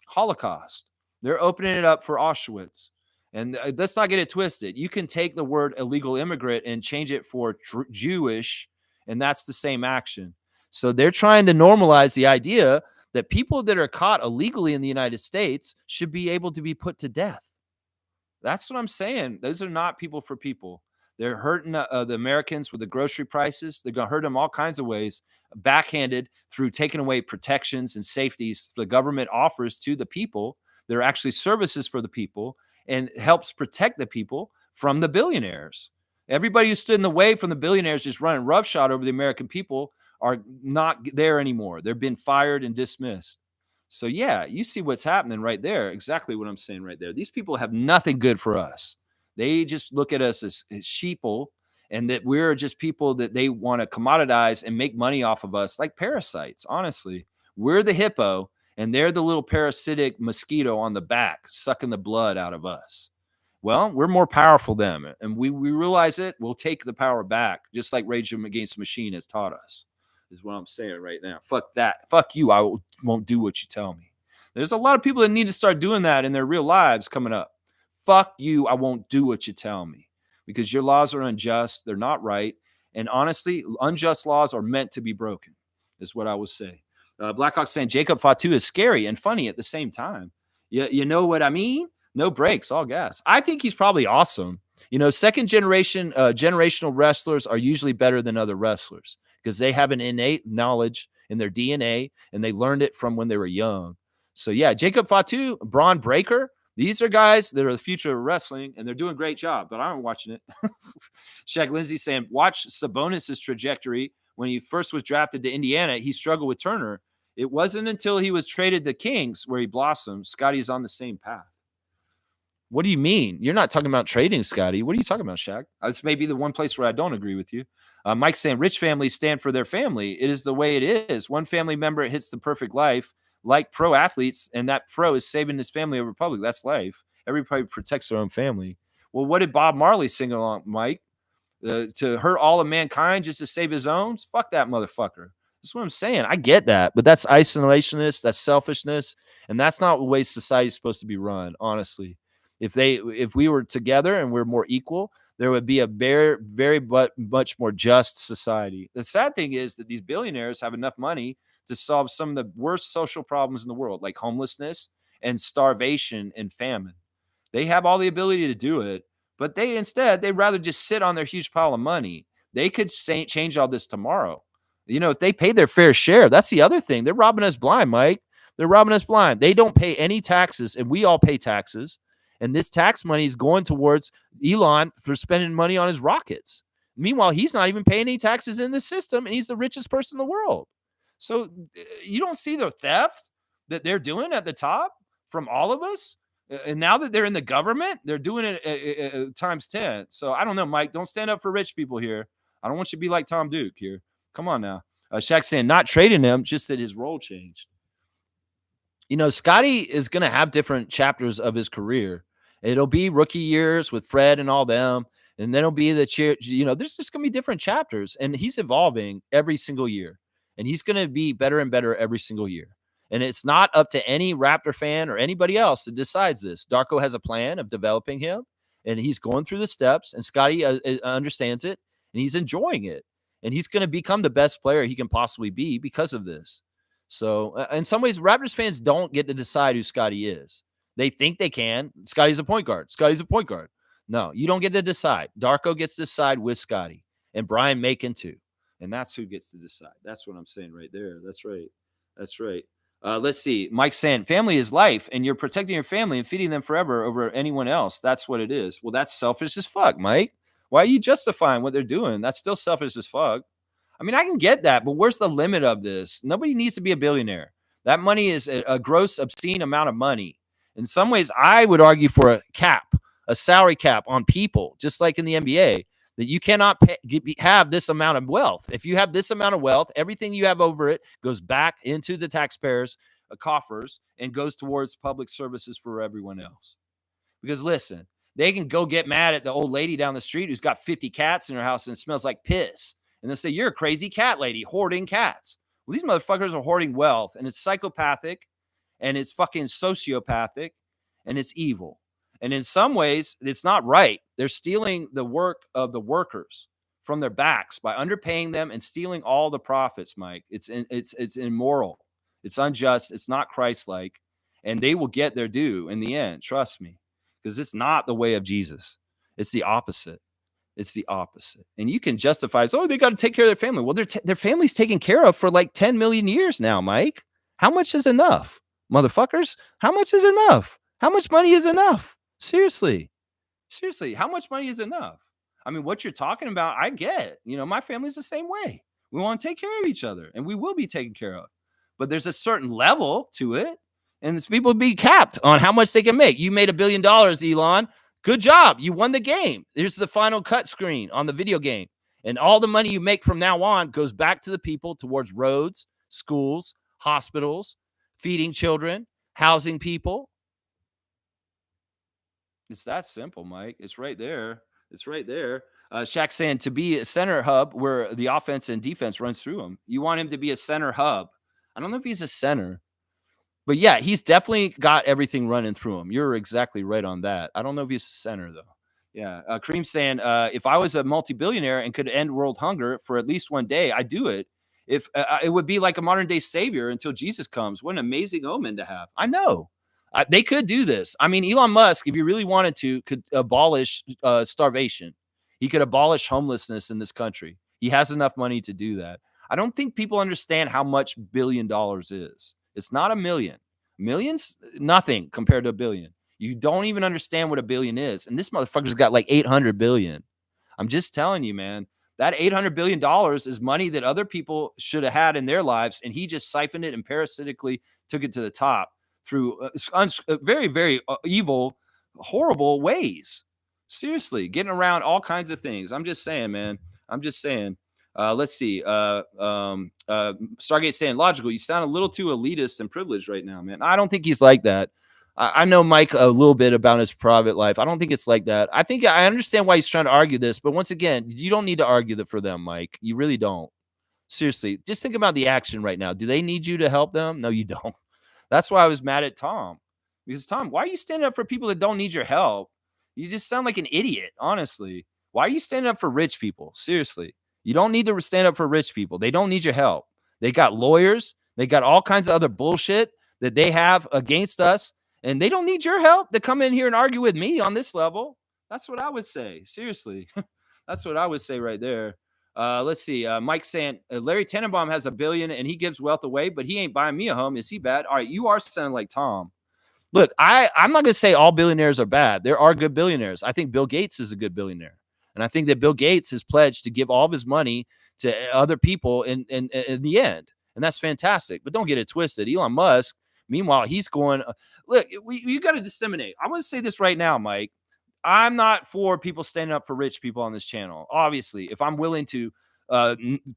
Holocaust. They're opening it up for Auschwitz. And let's not get it twisted. You can take the word illegal immigrant and change it for Jewish, and that's the same action. So they're trying to normalize the idea that people that are caught illegally in the United States should be able to be put to death. That's what I'm saying. Those are not people for people. They're hurting the Americans with the grocery prices. They're going to hurt them all kinds of ways, backhanded through taking away protections and safeties the government offers to the people. They're actually services for the people and helps protect the people from the billionaires. Everybody who stood in the way from the billionaires just running roughshod over the American people are not there anymore. They've been fired and dismissed. So, yeah, you see what's happening right there. Exactly what I'm saying right there. These people have nothing good for us. They just look at us as sheeple and that we're just people that they want to commoditize and make money off of us like parasites. Honestly, we're the hippo and they're the little parasitic mosquito on the back sucking the blood out of us. Well, we're more powerful than them, and we realize it. We'll take the power back, just like Rage Against the Machine has taught us, is what I'm saying right now. Fuck that. Fuck you. I won't do what you tell me. There's a lot of people that need to start doing that in their real lives coming up. Fuck you. I won't do what you tell me because your laws are unjust. They're not right. And honestly, unjust laws are meant to be broken, is what I will say. Blackhawk saying Jacob Fatu is scary and funny at the same time. You know what I mean? No brakes, all gas. I think he's probably awesome. You know, second generation generational wrestlers are usually better than other wrestlers because they have an innate knowledge in their DNA and they learned it from when they were young. So, yeah, Jacob Fatu, Braun Breaker, these are guys that are the future of wrestling and they're doing a great job, but I'm watching it. Shaq Lindsay saying, watch Sabonis' trajectory. When he first was drafted to Indiana, he struggled with Turner. It wasn't until he was traded to Kings where he blossomed. Scotty's on the same path. What do you mean? You're not talking about trading, Scotty. What are you talking about, Shaq? This may be the one place where I don't agree with you. Mike's saying rich families stand for their family. It is the way it is. One family member hits the perfect life, like pro athletes, and that pro is saving his family over public. That's life. Everybody protects their own family. Well, what did Bob Marley sing along, Mike? To hurt all of mankind just to save his own? Fuck that motherfucker. That's what I'm saying. I get that, but that's isolationist, that's selfishness, and that's not the way society is supposed to be run, honestly. If we were together and we're more equal, there would be a very much more just society. The sad thing is that these billionaires have enough money to solve some of the worst social problems in the world, like homelessness and starvation and famine. They have all the ability to do it, but they'd rather just sit on their huge pile of money. They could change all this tomorrow. You know, if they pay their fair share, that's the other thing. They're robbing us blind, Mike. They're robbing us blind. They don't pay any taxes, and we all pay taxes. And this tax money is going towards Elon for spending money on his rockets. Meanwhile, he's not even paying any taxes in the system, and he's the richest person in the world. So you don't see the theft that they're doing at the top from all of us? And now that they're in the government, they're doing it times 10. So I don't know, Mike. Don't stand up for rich people here. I don't want you to be like Tom Duke here. Come on now. Shaq's saying not trading him, just that his role changed. You know, Scotty is going to have different chapters of his career. It'll be rookie years with Fred and all them. And then it'll be the cheer. There's just going to be different chapters, and he's evolving every single year, and he's going to be better and better every single year. And it's not up to any Raptor fan or anybody else that decides this. Darko has a plan of developing him, and he's going through the steps, and Scotty understands it, and he's enjoying it. And he's going to become the best player he can possibly be because of this. So in some ways, Raptors fans don't get to decide who Scotty is. They think they can. Scotty's a point guard. Scotty's a point guard. No, you don't get to decide. Darko gets to decide with Scotty, and Brian Macon too. And that's who gets to decide. That's what I'm saying right there. That's right. That's right. Let's see. Mike saying, family is life, and you're protecting your family and feeding them forever over anyone else. That's what it is. Well, that's selfish as fuck, Mike. Why are you justifying what they're doing? That's still selfish as fuck. I mean, I can get that, but where's the limit of this? Nobody needs to be a billionaire. That money is a gross, obscene amount of money. In some ways, I would argue for a cap, a salary cap on people, just like in the NBA, that you cannot have this amount of wealth. If you have this amount of wealth, everything you have over it goes back into the taxpayers' coffers and goes towards public services for everyone else. Because listen, they can go get mad at the old lady down the street who's got 50 cats in her house and it smells like piss. And they'll say, you're a crazy cat lady hoarding cats. Well, these motherfuckers are hoarding wealth, and it's psychopathic, and it's fucking sociopathic, and it's evil. And in some ways, it's not right. They're stealing the work of the workers from their backs by underpaying them and stealing all the profits, Mike. It's immoral. It's unjust. It's not Christ-like. And they will get their due in the end. Trust me. Because it's not the way of Jesus. It's the opposite. It's the opposite. And you can justify, they got to take care of their family. Well, their family's taken care of for like 10 million years now, Mike. How much is enough? Motherfuckers, how much is enough? How much money is enough? Seriously, how much money is enough? I mean, what you're talking about, I get. My family's the same way. We want to take care of each other, and we will be taken care of. But there's a certain level to it, and people be capped on how much they can make. You made $1 billion, Elon. Good job. You won the game. Here's the final cut screen on the video game. And all the money you make from now on goes back to the people towards roads, schools, hospitals, feeding children, housing people. It's that simple, Mike. It's right there. It's right there. Shaq saying to be a center hub where the offense and defense runs through him. You want him to be a center hub. I don't know if he's a center. But yeah, he's definitely got everything running through him. You're exactly right on that. I don't know if he's a center, though. Yeah. Kareem saying, if I was a multi-billionaire and could end world hunger for at least one day, I'd do it. If it would be like a modern day savior until Jesus comes. What an amazing omen to have. I know. They could do this. I mean, Elon Musk, if you really wanted to, could abolish starvation. He could abolish homelessness in this country. He has enough money to do that. I don't think people understand how much $1 billion is. It's not a million. Millions, nothing compared to $1 billion. You don't even understand what $1 billion is. And this motherfucker's got like 800 billion. I'm just telling you, man, that $800 billion is money that other people should have had in their lives. And he just siphoned it and parasitically took it to the top through very, very evil, horrible ways. Seriously, getting around all kinds of things. I'm just saying, man. I'm just saying. Let's see. Stargate saying, logical. You sound a little too elitist and privileged right now, man. I don't think he's like that. I know Mike a little bit about his private life. I don't think it's like that. I think I understand why he's trying to argue this, but once again, you don't need to argue that for them, Mike. You really don't. Seriously, just think about the action right now. Do they need you to help them? No, you don't. That's why I was mad at Tom. Because Tom, why are you standing up for people that don't need your help? You just sound like an idiot, honestly. Why are you standing up for rich people? Seriously. You don't need to stand up for rich people. They don't need your help. They got lawyers. They got all kinds of other bullshit that they have against us. And they don't need your help to come in here and argue with me on this level. That's what I would say. Seriously. That's what I would say right there. Let's see. Mike saying, Larry Tenenbaum has $1 billion and he gives wealth away, but he ain't buying me a home. Is he bad? All right. You are sounding like Tom. Look, I'm not going to say all billionaires are bad. There are good billionaires. I think Bill Gates is a good billionaire. And I think that Bill Gates has pledged to give all of his money to other people in the end. And that's fantastic. But don't get it twisted. Elon Musk, meanwhile, he's going, look, you got to disseminate. I want to say this right now, Mike. I'm not for people standing up for rich people on this channel. Obviously, if I'm willing to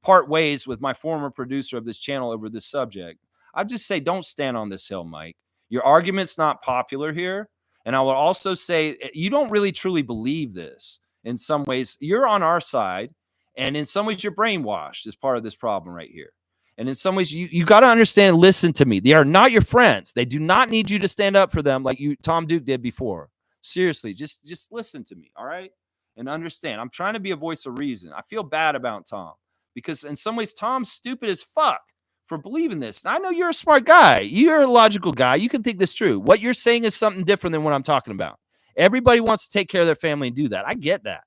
part ways with my former producer of this channel over this subject, I'd just say don't stand on this hill, Mike. Your argument's not popular here. And I would also say you don't really truly believe this. In some ways, you're on our side, and in some ways, you're brainwashed as part of this problem right here. And in some ways, you got to understand, listen to me. They are not your friends. They do not need you to stand up for them like Tom Duke did before. Seriously, just listen to me, all right? And understand. I'm trying to be a voice of reason. I feel bad about Tom because in some ways, Tom's stupid as fuck for believing this. And I know you're a smart guy. You're a logical guy. You can think this through. What you're saying is something different than what I'm talking about. Everybody wants to take care of their family and do that. I get that.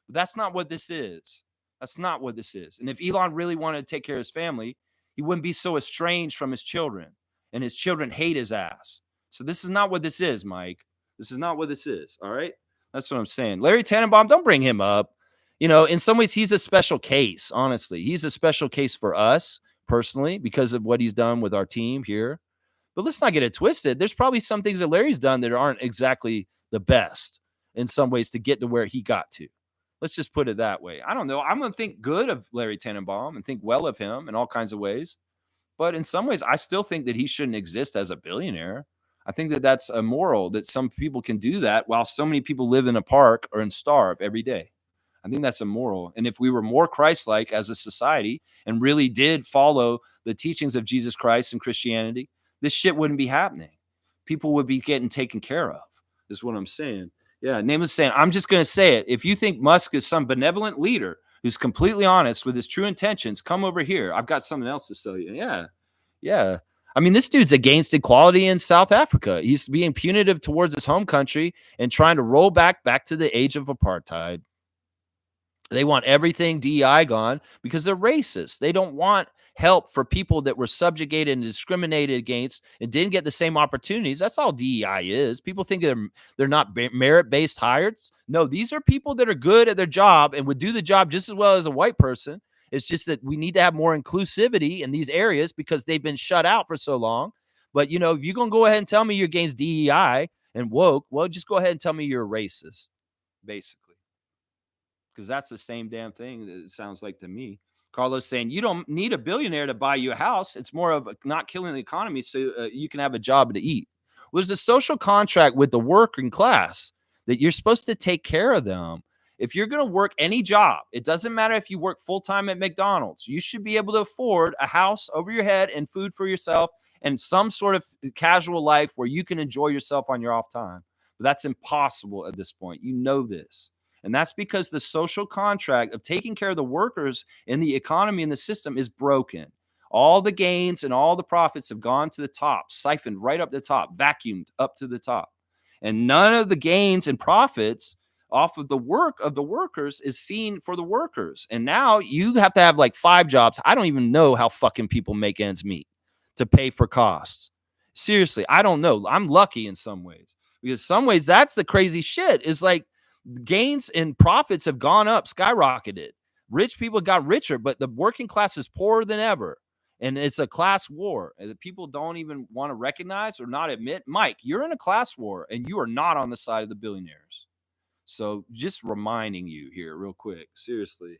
But that's not what this is. That's not what this is. And if Elon really wanted to take care of his family, he wouldn't be so estranged from his children. And his children hate his ass. So this is not what this is, Mike. This is not what this is. All right? That's what I'm saying. Larry Tannenbaum, don't bring him up. In some ways, he's a special case, honestly. He's a special case for us personally because of what he's done with our team here. But let's not get it twisted. There's probably some things that Larry's done that aren't exactly the best in some ways to get to where he got to. Let's just put it that way. I don't know. I'm going to think good of Larry Tannenbaum and think well of him in all kinds of ways. But in some ways, I still think that he shouldn't exist as a billionaire. I think that that's immoral, that some people can do that while so many people live in a park or and starve every day. I think that's immoral. And if we were more Christ-like as a society and really did follow the teachings of Jesus Christ and Christianity, this shit wouldn't be happening. People would be getting taken care of, is what I'm saying. Yeah, Nameless saying, I'm just going to say it. If you think Musk is some benevolent leader who's completely honest with his true intentions, come over here. I've got something else to sell you. Yeah. I mean, this dude's against equality in South Africa. He's being punitive towards his home country and trying to roll back to the age of apartheid. They want everything DEI gone because they're racist. They don't want help for people that were subjugated and discriminated against and didn't get the same opportunities. That's all DEI is. People think they're not merit-based hires. No, these are people that are good at their job and would do the job just as well as a white person. It's just that we need to have more inclusivity in these areas because they've been shut out for so long. But, if you're going to go ahead and tell me you're against DEI and woke, well, just go ahead and tell me you're a racist, basically. Because that's the same damn thing that it sounds like to me. Carlos saying, you don't need a billionaire to buy you a house. It's more of not killing the economy so you can have a job to eat. Well, there's a social contract with the working class that you're supposed to take care of them. If you're going to work any job, it doesn't matter if you work full-time at McDonald's. You should be able to afford a house over your head and food for yourself and some sort of casual life where you can enjoy yourself on your off time. But that's impossible at this point. You know this. And that's because the social contract of taking care of the workers in the economy and the system is broken. All the gains and all the profits have gone to the top, siphoned right up the top, vacuumed up to the top. And none of the gains and profits off of the work of the workers is seen for the workers. And now you have to have like 5 jobs. I don't even know how fucking people make ends meet to pay for costs. Seriously, I don't know. I'm lucky in some ways because some ways that's the crazy shit is like, gains and profits have gone up, skyrocketed. Rich people got richer, but the working class is poorer than ever. And it's a class war that people don't even want to recognize or not admit. Mike, you're in a class war and you are not on the side of the billionaires. So just reminding you here real quick, seriously.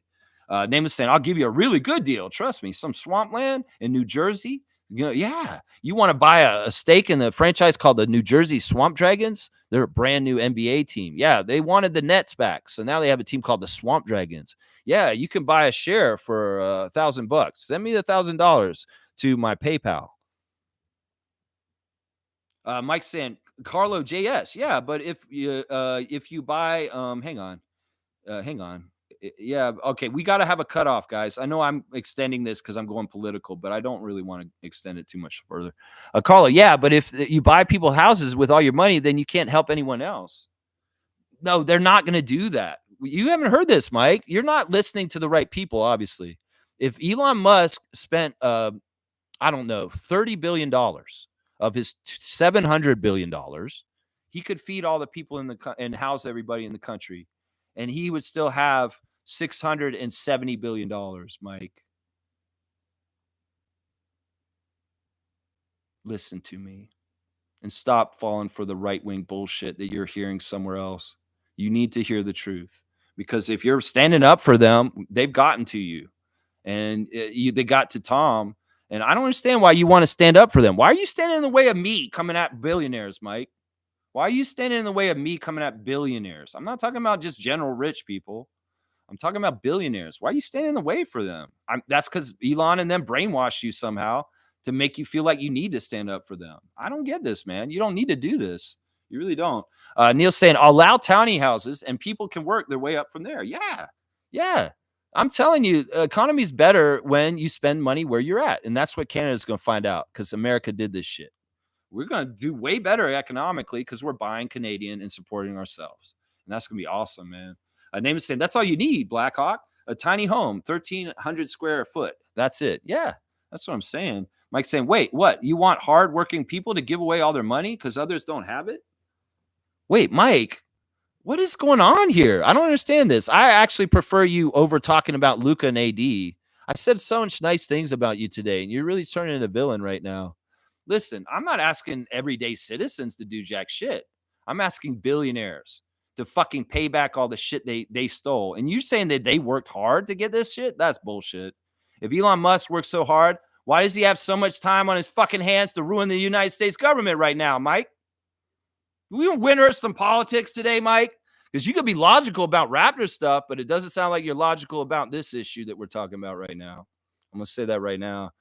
Name is saying, I'll give you a really good deal. Trust me, some swampland in New Jersey. You want to buy a stake in the franchise called the New Jersey Swamp Dragons? They're a brand new NBA team. Yeah, they wanted the Nets back, so now they have a team called the Swamp Dragons. Yeah, you can buy a share for $1,000. Send me the $1,000 to my PayPal. Mike's saying Carlo JS. Yeah, but if you buy, hang on. Yeah, okay, we got to have a cutoff, guys. I know I'm extending this because I'm going political, but I don't really want to extend it too much further. Carlo, yeah, but if you buy people houses with all your money, then you can't help anyone else. No, they're not going to do that. You haven't heard this, Mike. You're not listening to the right people, obviously. If Elon Musk spent, I don't know, $30 billion of his $700 billion, he could feed all the people and house everybody in the country, and he would still have $670 billion, Mike. Listen to me and stop falling for the right-wing bullshit that you're hearing somewhere else. You need to hear the truth because if you're standing up for them, they've gotten to you and they got to Tom. And I don't understand why you want to stand up for them. Why are you standing in the way of me coming at billionaires, Mike? Why are you standing in the way of me coming at billionaires? I'm not talking about just general rich people. I'm talking about billionaires. Why are you standing in the way for them? That's because Elon and them brainwashed you somehow to make you feel like you need to stand up for them. I don't get this, man. You don't need to do this. You really don't. Neil's saying allow tiny houses and people can work their way up from there. Yeah. Yeah. I'm telling you, economy's better when you spend money where you're at. And that's what Canada's going to find out because America did this shit. We're going to do way better economically because we're buying Canadian and supporting ourselves. And that's going to be awesome, man. Name is saying that's all you need, Blackhawk. A tiny home, 1,300 square foot. That's it. Yeah, that's what I'm saying. Mike's saying, wait, what? You want hardworking people to give away all their money because others don't have it? Wait, Mike, what is going on here? I don't understand this. I actually prefer you over talking about Luca and AD. I said so much nice things about you today, and you're really turning into a villain right now. Listen, I'm not asking everyday citizens to do jack shit. I'm asking billionaires to fucking pay back all the shit they stole. And you saying that they worked hard to get this shit? That's bullshit. If Elon Musk worked so hard, why does he have so much time on his fucking hands to ruin the United States government right now, Mike? We win some politics today, Mike? Because you could be logical about Raptor stuff, but it doesn't sound like you're logical about this issue that we're talking about right now. I'm going to say that right now.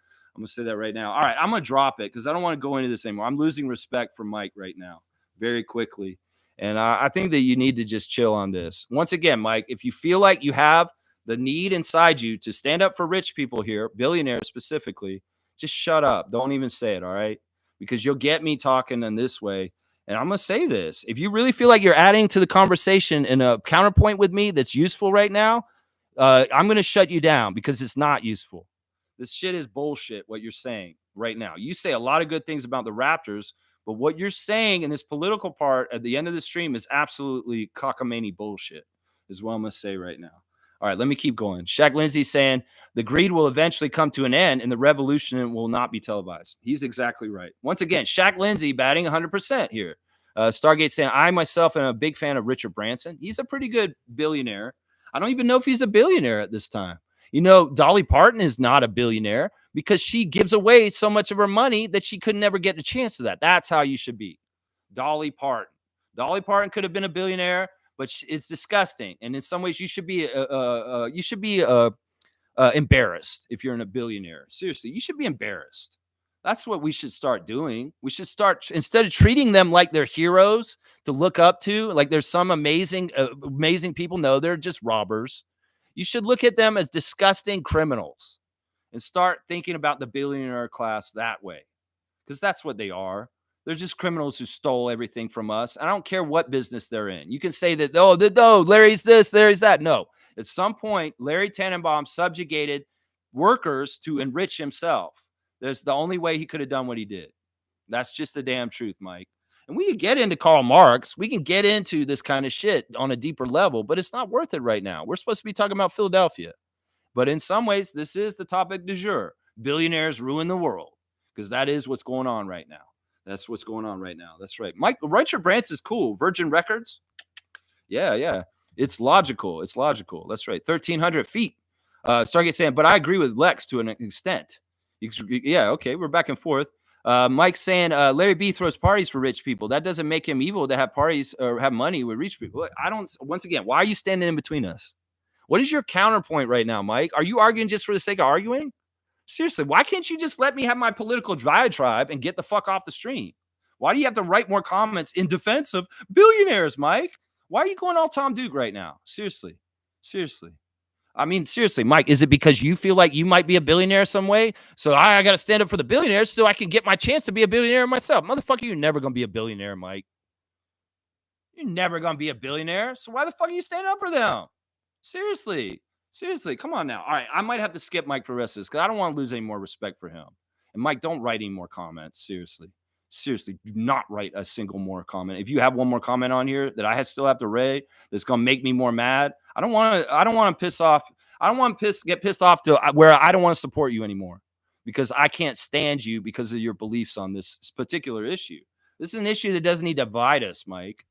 All right, I'm going to drop it because I don't want to go into this anymore. I'm losing respect for Mike right now very quickly. And I think that you need to just chill on this. Once again, Mike, if you feel like you have the need inside you to stand up for rich people here, billionaires specifically, just shut up. Don't even say it, all right? Because you'll get me talking in this way. And I'm going to say this. If you really feel like you're adding to the conversation in a counterpoint with me that's useful right now, I'm going to shut you down because it's not useful. This shit is bullshit, what you're saying right now. You say a lot of good things about the Raptors, but what you're saying in this political part at the end of the stream is absolutely cockamamie bullshit, is what I'm going to say right now. All right, let me keep going. Shaq Lindsay saying the greed will eventually come to an end and the revolution will not be televised. He's exactly right. Once again, Shaq Lindsay batting 100% here. Stargate saying, I myself am a big fan of Richard Branson. He's a pretty good billionaire. I don't even know if he's a billionaire at this time. You know, Dolly Parton is not a billionaire because she gives away so much of her money that she could never get a chance of that. That's how you should be. Dolly Parton. Dolly Parton could have been a billionaire, but it's disgusting. And in some ways, you should be embarrassed if you're a billionaire. Seriously, you should be embarrassed. That's what we should start doing. We should start, instead of treating them like they're heroes to look up to, like there's some amazing people. No, they're just robbers. You should look at them as disgusting criminals and start thinking about the billionaire class that way, because that's what they are. They're just criminals who stole everything from us. I don't care what business they're in. You can say that, Larry's this, Larry's that. No, at some point, Larry Tannenbaum subjugated workers to enrich himself. That's the only way he could have done what he did. That's just the damn truth, Mike. And we can get into Karl Marx. We can get into this kind of shit on a deeper level, but it's not worth it right now. We're supposed to be talking about Philadelphia. But in some ways, this is the topic du jour. Billionaires ruin the world, because that is what's going on right now. That's what's going on right now. That's right. Mike, Richard Branson is cool. Virgin Records. Yeah. It's logical. That's right. 1,300 feet. Stargate saying, but I agree with Lex to an extent. Yeah, okay. We're back and forth. Mike saying Larry B throws parties for rich people. That doesn't make him evil to have parties or have money with rich people. Once again, why are you standing in between us? What is your counterpoint right now, Mike? Are you arguing just for the sake of arguing? Seriously, why can't you just let me have my political diatribe and get the fuck off the stream? Why do you have to write more comments in defense of billionaires, Mike? Why are you going all Tom Duke right now? Seriously. I mean, seriously, Mike, is it because you feel like you might be a billionaire some way? So I got to stand up for the billionaires so I can get my chance to be a billionaire myself. Motherfucker, you're never going to be a billionaire, Mike. You're never going to be a billionaire. So why the fuck are you standing up for them? Seriously, come on now. All right, I might have to skip Mike for the rest of this because I don't want to lose any more respect for him. And Mike, don't write any more comments. Seriously, do not write a single more comment. If you have one more comment on here that I still have to read that's going to make me more mad, I don't want to piss off. I don't want to get pissed off to where I don't want to support you anymore because I can't stand you because of your beliefs on this particular issue. This is an issue that doesn't need to divide us, Mike.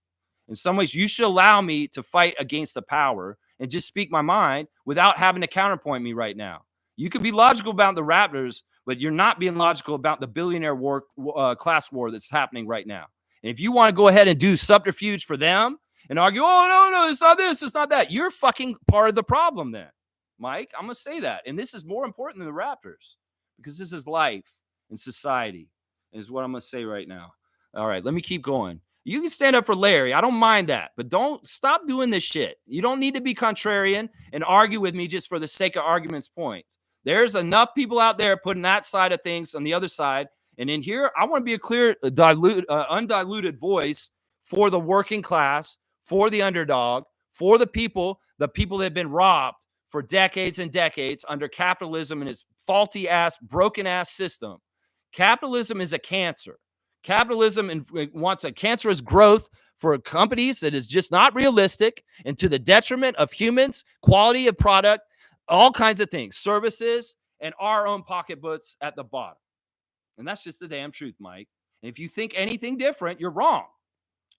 In some ways, you should allow me to fight against the power and just speak my mind without having to counterpoint me right now. You could be logical about the Raptors, but you're not being logical about the billionaire class war that's happening right now. And if you want to go ahead and do subterfuge for them and argue, oh, no, it's not this, it's not that, you're fucking part of the problem then, Mike. I'm going to say that. And this is more important than the Raptors because this is life and society, is what I'm going to say right now. All right, let me keep going. You can stand up for Larry. I don't mind that, but don't stop doing this shit. You don't need to be contrarian and argue with me just for the sake of argument's points. There's enough people out there putting that side of things on the other side. And in here, I want to be a clear, undiluted voice for the working class, for the underdog, for the people that have been robbed for decades and decades under capitalism and its faulty ass, broken ass system. Capitalism is a cancer. Capitalism wants a cancerous growth for companies that is just not realistic and to the detriment of humans, quality of product, all kinds of things, services, and our own pocketbooks at the bottom. And that's just the damn truth, Mike. And if you think anything different, you're wrong.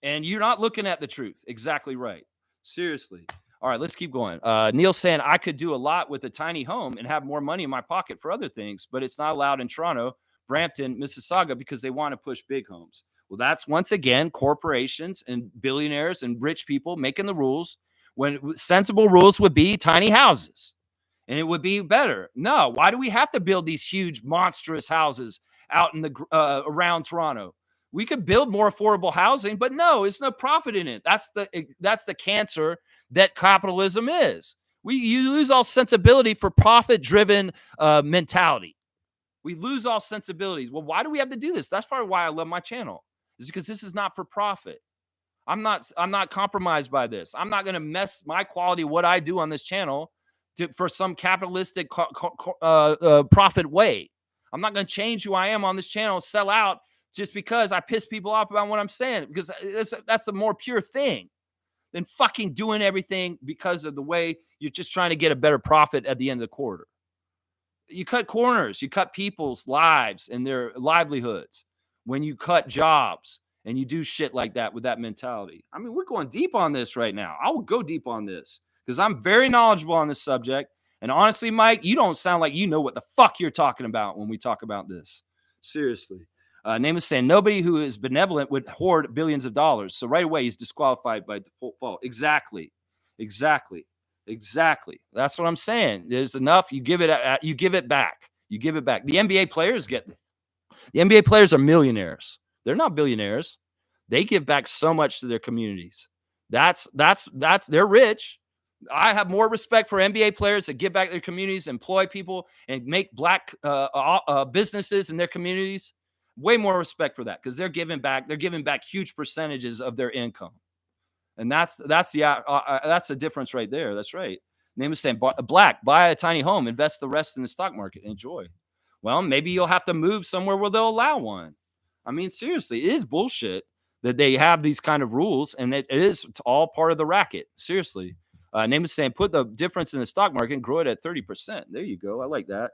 And you're not looking at the truth. Exactly right. Seriously. All right, let's keep going. Neil's saying, I could do a lot with a tiny home and have more money in my pocket for other things, but it's not allowed in Toronto, Brampton, Mississauga, because they want to push big homes. Well, that's once again corporations and billionaires and rich people making the rules when sensible rules would be tiny houses and it would be better. No, why do we have to build these huge, monstrous houses out in the around Toronto? We could build more affordable housing, but no, it's no profit in it. That's the cancer that capitalism is. You lose all sensibility for profit-driven mentality. We lose all sensibilities. Well, why do we have to do this? That's part of why I love my channel. Is because this is not for profit. I'm not compromised by this. I'm not going to mess my quality, what I do on this channel, for some capitalistic profit way. I'm not going to change who I am on this channel, sell out just because I piss people off about what I'm saying, because that's a more pure thing than fucking doing everything because of the way you're just trying to get a better profit at the end of the quarter. You cut corners, you cut people's lives and their livelihoods when you cut jobs and you do shit like that with that mentality. I mean, we're going deep on this right now. I will go deep on this because I'm very knowledgeable on this subject. And honestly, Mike, you don't sound like you know what the fuck you're talking about when we talk about this. Seriously. Name is saying nobody who is benevolent would hoard billions of dollars. So right away, he's disqualified by default. Exactly. That's what I'm saying. There's enough. You give it back. You give it back. The NBA players get this. The NBA players are millionaires. They're not billionaires. They give back so much to their communities. That's they're rich. I have more respect for NBA players that give back to their communities, employ people, and make black businesses in their communities. Way more respect for that because they're giving back. They're giving back huge percentages of their income, and that's the difference right there. That's right. Name is saying, black, buy a tiny home, invest the rest in the stock market, enjoy. Well, maybe you'll have to move somewhere where they'll allow one. I mean, seriously, it is bullshit that they have these kind of rules, and it is all part of the racket. Seriously. Name is saying, put the difference in the stock market and grow it at 30%. There you go. I like that.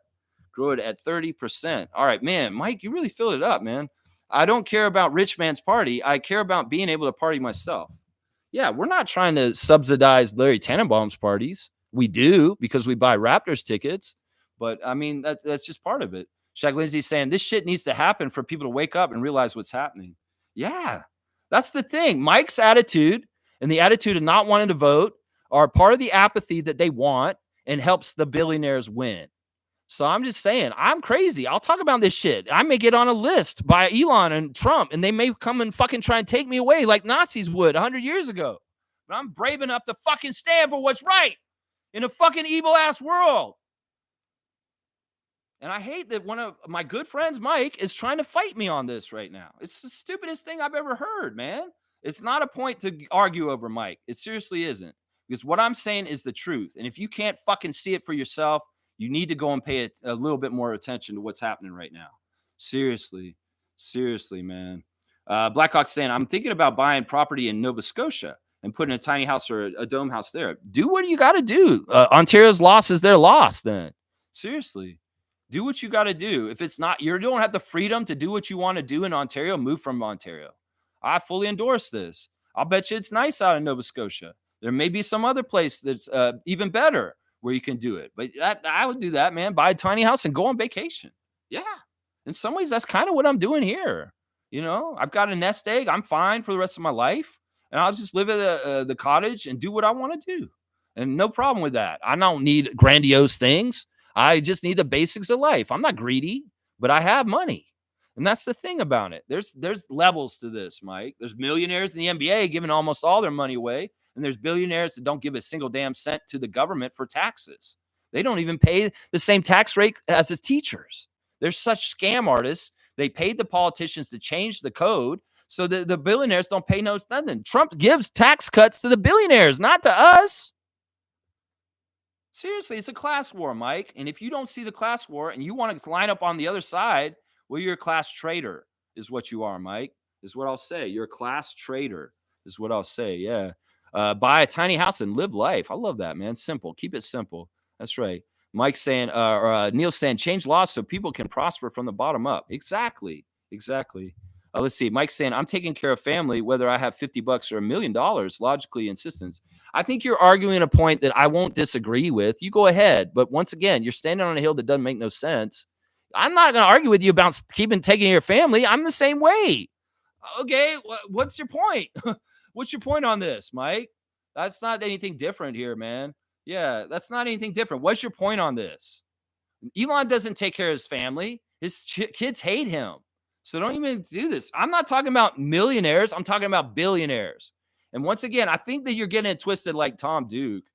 Grow it at 30%. All right, man. Mike, you really filled it up, man. I don't care about rich man's party. I care about being able to party myself. Yeah, we're not trying to subsidize Larry Tannenbaum's parties. We do because we buy Raptors tickets. But, I mean, that's just part of it. Shaq Lindsay's saying this shit needs to happen for people to wake up and realize what's happening. Yeah, that's the thing. Mike's attitude and the attitude of not wanting to vote are part of the apathy that they want and helps the billionaires win. So I'm just saying, I'm crazy. I'll talk about this shit. I may get on a list by Elon and Trump, and they may come and fucking try and take me away like Nazis would 100 years ago. But I'm brave enough to fucking stand for what's right in a fucking evil-ass world. And I hate that one of my good friends, Mike, is trying to fight me on this right now. It's the stupidest thing I've ever heard, man. It's not a point to argue over, Mike. It seriously isn't. Because what I'm saying is the truth. And if you can't fucking see it for yourself, you need to go and pay a little bit more attention to what's happening right now. Seriously, man. Blackhawk's saying, I'm thinking about buying property in Nova Scotia and putting a tiny house or a dome house there. Do what you got to do. Ontario's loss is their loss then. Seriously. Do what you got to do. If it's not, you don't have the freedom to do what you want to do in Ontario, move from Ontario. I fully endorse this. I'll bet you it's nice out in Nova Scotia. There may be some other place that's even better where you can do it. But I would do that, man. Buy a tiny house and go on vacation. Yeah. In some ways, that's kind of what I'm doing here. You know, I've got a nest egg. I'm fine for the rest of my life. And I'll just live at the cottage and do what I want to do. And no problem with that. I don't need grandiose things. I just need the basics of life. I'm not greedy, but I have money. And that's the thing about it. There's levels to this, Mike. There's millionaires in the NBA giving almost all their money away. And there's billionaires that don't give a single damn cent to the government for taxes. They don't even pay the same tax rate as his teachers. They're such scam artists. They paid the politicians to change the code so that the billionaires don't pay nothing. Trump gives tax cuts to the billionaires, not to us. Seriously, it's a class war, Mike. And if you don't see the class war and you want to line up on the other side, well, you're a class traitor, is what you are, Mike, is what I'll say. You're a class traitor, is what I'll say. Yeah. Buy a tiny house and live life. I love that, man. Simple. Keep it simple. That's right. Mike saying, Neil saying, change laws so people can prosper from the bottom up. Exactly. Let's see. Mike saying, I'm taking care of family, whether I have $50 or $1 million, logically insistence. I think you're arguing a point that I won't disagree with. You go ahead. But once again, you're standing on a hill that doesn't make no sense. I'm not going to argue with you about taking care of your family. I'm the same way. Okay. What's your point? What's your point on this, Mike? That's not anything different here, man. Yeah, that's not anything different. What's your point on this? Elon doesn't take care of his family. His kids hate him. So don't even do this. I'm not talking about millionaires. I'm talking about billionaires. And once again, I think that you're getting it twisted like Tom Duke.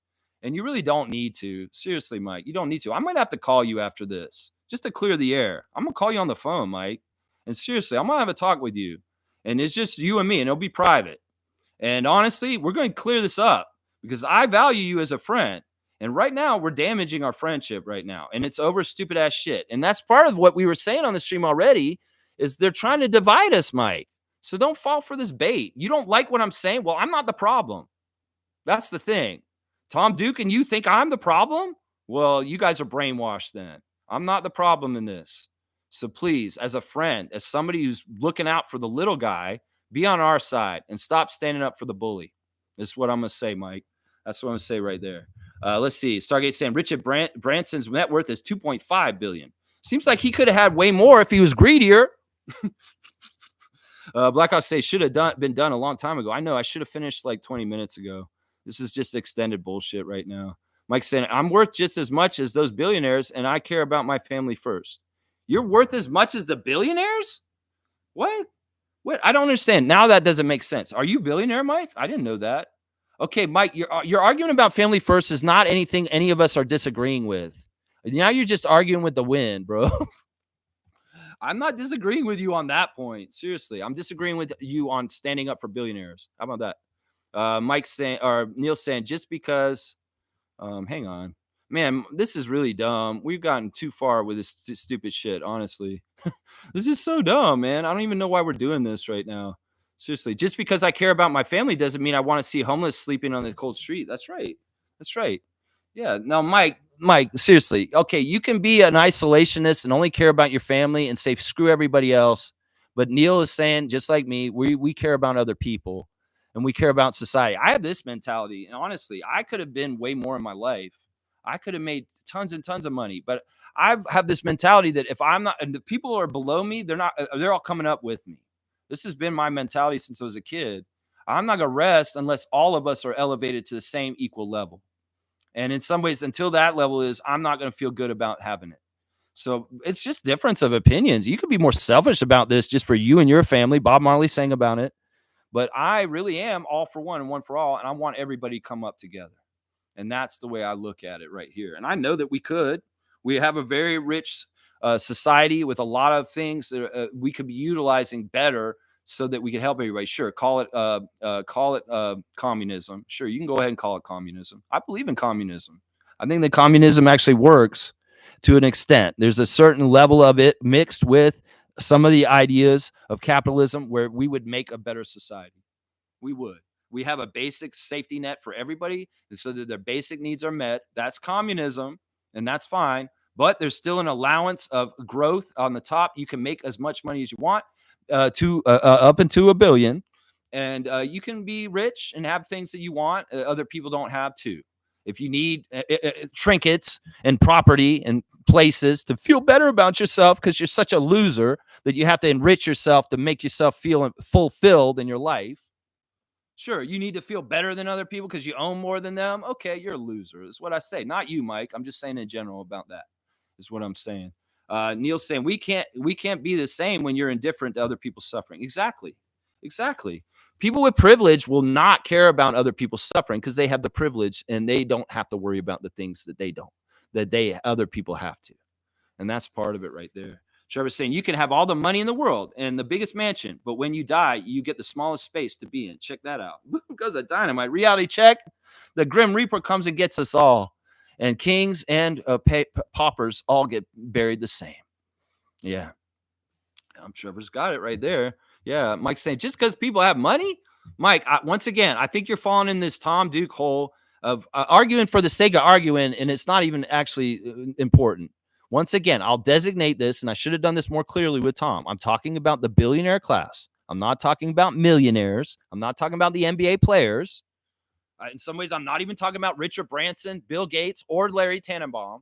And you really don't need to. Seriously, Mike, you don't need to. I might have to call you after this just to clear the air. I'm going to call you on the phone, Mike. And seriously, I'm going to have a talk with you. And it's just you and me, and it'll be private. And honestly, we're going to clear this up because I value you as a friend. And right now, we're damaging our friendship right now. And it's over stupid ass shit. And that's part of what we were saying on the stream already is they're trying to divide us, Mike. So don't fall for this bait. You don't like what I'm saying? Well, I'm not the problem. That's the thing. Tom Duke and you think I'm the problem? Well, you guys are brainwashed then. I'm not the problem in this. So please, as a friend, as somebody who's looking out for the little guy, be on our side and stop standing up for the bully. That's what I'm going to say, Mike. That's what I'm going to say right there. Let's see. Stargate saying Richard Branson's net worth is $2.5 billion. Seems like he could have had way more if he was greedier. Blackout say should have been done a long time ago. I know. I should have finished like 20 minutes ago. This is just extended bullshit right now. Mike saying I'm worth just as much as those billionaires, and I care about my family first. You're worth as much as the billionaires? What? I don't understand. Now that doesn't make sense. Are you a billionaire, Mike? I didn't know that. Okay, Mike, your argument about family first is not anything any of us are disagreeing with. Now you're just arguing with the wind, bro. I'm not disagreeing with you on that point. Seriously, I'm disagreeing with you on standing up for billionaires. How about that? Mike saying, or Neil saying, just because, hang on. Man, this is really dumb. We've gotten too far with this stupid shit, honestly. This is so dumb, man. I don't even know why we're doing this right now. Seriously, just because I care about my family doesn't mean I want to see homeless sleeping on the cold street. That's right. Yeah. No, Mike, seriously. Okay, you can be an isolationist and only care about your family and say screw everybody else. But Neil is saying, just like me, we care about other people and we care about society. I have this mentality, and honestly, I could have been way more in my life. I could have made tons and tons of money, but I have this mentality that if I'm not, and the people who are below me, they're all coming up with me. This has been my mentality since I was a kid. I'm not going to rest unless all of us are elevated to the same equal level. And in some ways, until that level is, I'm not going to feel good about having it. So it's just difference of opinions. You could be more selfish about this just for you and your family. Bob Marley sang about it. But I really am all for one and one for all. And I want everybody to come up together. And that's the way I look at it right here. And I know that we could. We have a very rich society with a lot of things that we could be utilizing better so that we can help everybody. Sure, call it communism. Sure, you can go ahead and call it communism. I believe in communism. I think that communism actually works to an extent. There's a certain level of it mixed with some of the ideas of capitalism where we would make a better society. We would. We have a basic safety net for everybody so that their basic needs are met. That's communism, and that's fine. But there's still an allowance of growth on the top. You can make as much money as you want up into $1 billion. And you can be rich and have things that you want. Other people don't have too. If you need trinkets and property and places to feel better about yourself because you're such a loser that you have to enrich yourself to make yourself feel fulfilled in your life. Sure, you need to feel better than other people because you own more than them. Okay, you're a loser. Is what I say. Not you, Mike. I'm just saying in general about that. Is what I'm saying. Neil's saying we can't be the same when you're indifferent to other people's suffering. Exactly. Exactly. People with privilege will not care about other people's suffering because they have the privilege and they don't have to worry about the things that other people have to. And that's part of it right there. Trevor's saying you can have all the money in the world and the biggest mansion, but when you die, you get the smallest space to be in. Check that out. Goes a dynamite reality check. The Grim Reaper comes and gets us all, and kings and paupers all get buried the same. Yeah, Trevor's got it right there. Yeah, Mike's saying just because people have money, Mike. Once again, I think you're falling in this Tom Duke hole of arguing for the sake of arguing, and it's not even actually important. Once again, I'll designate this, and I should have done this more clearly with Tom. I'm talking about the billionaire class. I'm not talking about millionaires. I'm not talking about the NBA players. In some ways, I'm not even talking about Richard Branson, Bill Gates, or Larry Tannenbaum.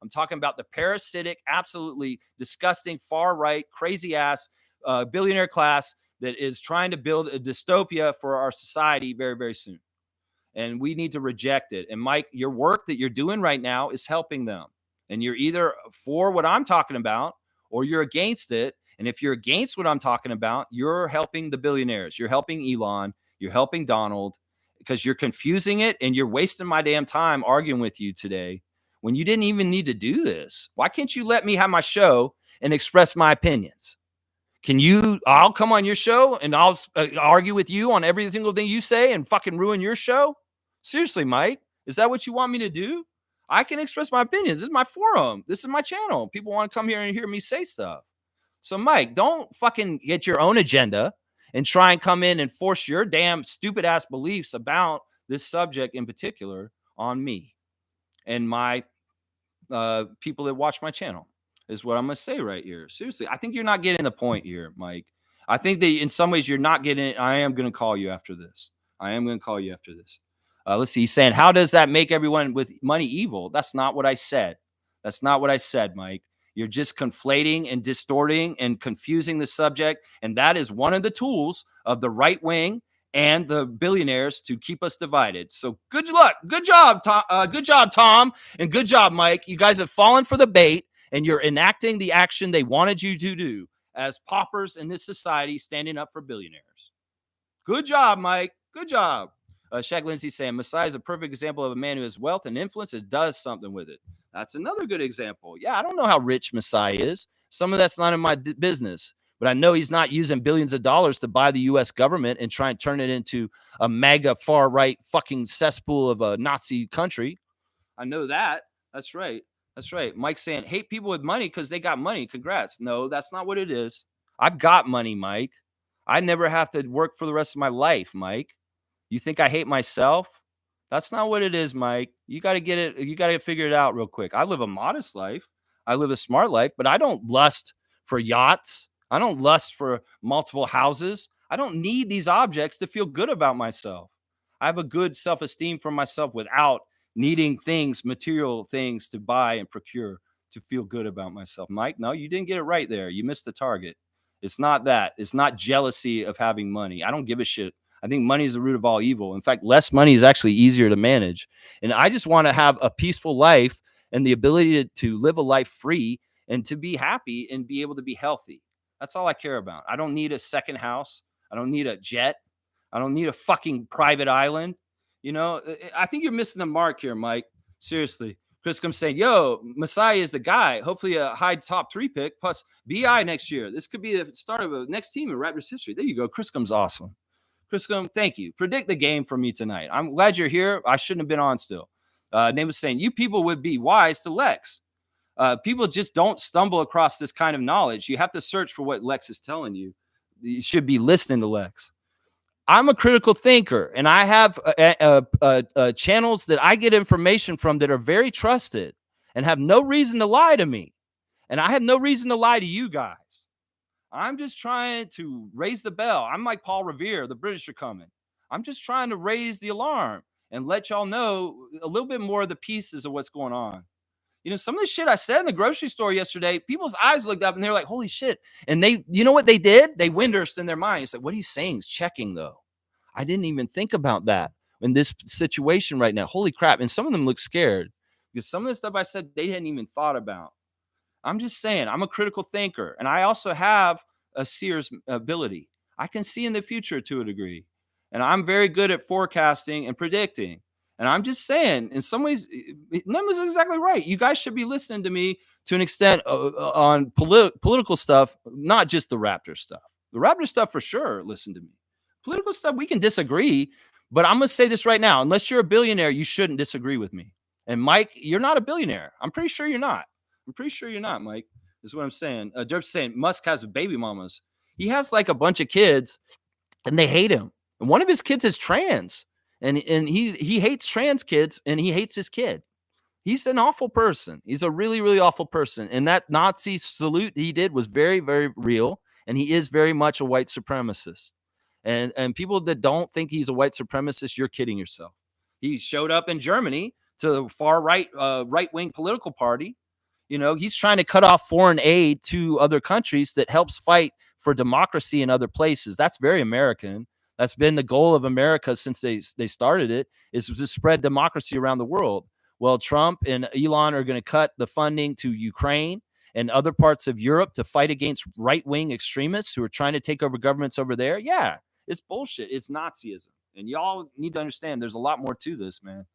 I'm talking about the parasitic, absolutely disgusting, far-right, crazy-ass billionaire class that is trying to build a dystopia for our society very, very soon. And we need to reject it. And Mike, your work that you're doing right now is helping them. And you're either for what I'm talking about or you're against it. And if you're against what I'm talking about, you're helping the billionaires. You're helping Elon. You're helping Donald because you're confusing it and you're wasting my damn time arguing with you today when you didn't even need to do this. Why can't you let me have my show and express my opinions? I'll come on your show and I'll argue with you on every single thing you say and fucking ruin your show? Seriously, Mike, is that what you want me to do? I can express my opinions. This is my forum. This is my channel. People want to come here and hear me say stuff. So, Mike, don't fucking get your own agenda and try and come in and force your damn stupid ass beliefs about this subject in particular on me and my people that watch my channel is what I'm going to say right here. Seriously, I think you're not getting the point here, Mike. I think that in some ways you're not getting it. I am going to call you after this. Let's see. He's saying, how does that make everyone with money evil? That's not what I said. Mike. You're just conflating and distorting and confusing the subject. And that is one of the tools of the right wing and the billionaires to keep us divided. So good luck. Good job, Tom. And good job, Mike. You guys have fallen for the bait and you're enacting the action they wanted you to do as paupers in this society standing up for billionaires. Good job, Mike. Good job. Shaq Lindsay saying Messiah is a perfect example of a man who has wealth and influence and does something with it. That's another good example. Yeah, I don't know how rich Messiah is. Some of that's not in my business, but I know he's not using billions of dollars to buy the U.S. government and try and turn it into a mega far right fucking cesspool of a Nazi country. I know that. That's right. Mike's saying hate people with money because they got money. Congrats. No, that's not what it is. I've got money, Mike. I never have to work for the rest of my life, Mike. You think I hate myself? That's not what it is, Mike. You got to get it. You got to figure it out real quick. I live a modest life. I live a smart life, but I don't lust for yachts. I don't lust for multiple houses. I don't need these objects to feel good about myself. I have a good self-esteem for myself without needing material things to buy and procure to feel good about myself. Mike, no, you didn't get it right there. You missed the target. It's not that. It's not jealousy of having money. I don't give a shit. I think money is the root of all evil. In fact, less money is actually easier to manage. And I just want to have a peaceful life and the ability to live a life free and to be happy and be able to be healthy. That's all I care about. I don't need a second house. I don't need a jet. I don't need a fucking private island. You know, I think you're missing the mark here, Mike. Seriously. Chris comes saying, yo, Messiah is the guy. Hopefully a high top 3 pick plus BI next year. This could be the start of a next team in Raptors history. There you go. Chris comes awesome. Criscom, thank you. Predict the game for me tonight. I'm glad you're here. I shouldn't have been on still. Name was saying, you people would be wise to Lex. People just don't stumble across this kind of knowledge. You have to search for what Lex is telling you. You should be listening to Lex. I'm a critical thinker, and I have channels that I get information from that are very trusted and have no reason to lie to me. And I have no reason to lie to you guys. I'm just trying to raise the bell. I'm like Paul Revere. The British are coming. I'm just trying to raise the alarm and let y'all know a little bit more of the pieces of what's going on. Some of the shit I said in the grocery store yesterday, people's eyes looked up and they're like, holy shit. And you know what they did? They windurst in their mind. It's like, what he's saying is checking, though. I didn't even think about that in this situation right now. Holy crap. And some of them look scared because some of the stuff I said, they hadn't even thought about. I'm just saying, I'm a critical thinker, and I also have a seer's ability. I can see in the future to a degree, and I'm very good at forecasting and predicting. And I'm just saying, in some ways, Numbers is exactly right. You guys should be listening to me to an extent on political stuff, not just the Raptor stuff. The Raptor stuff, for sure, listen to me. Political stuff, we can disagree, but I'm going to say this right now. Unless you're a billionaire, you shouldn't disagree with me. And Mike, you're not a billionaire. I'm pretty sure you're not. I'm pretty sure you're not, Mike, is what I'm saying. Derp's saying Musk has baby mamas. He has like a bunch of kids, and they hate him. And one of his kids is trans, and he hates trans kids, and he hates his kid. He's an awful person. He's a really, really awful person. And that Nazi salute he did was very, very real, and he is very much a white supremacist. And people that don't think he's a white supremacist, you're kidding yourself. He showed up in Germany to the far right, right-wing political party. He's trying to cut off foreign aid to other countries that helps fight for democracy in other places. That's very American. That's been the goal of America since they started it, is to spread democracy around the world. Well, Trump and Elon are going to cut the funding to Ukraine and other parts of Europe to fight against right-wing extremists who are trying to take over governments over there. Yeah, it's bullshit. It's Nazism. And y'all need to understand there's a lot more to this, man.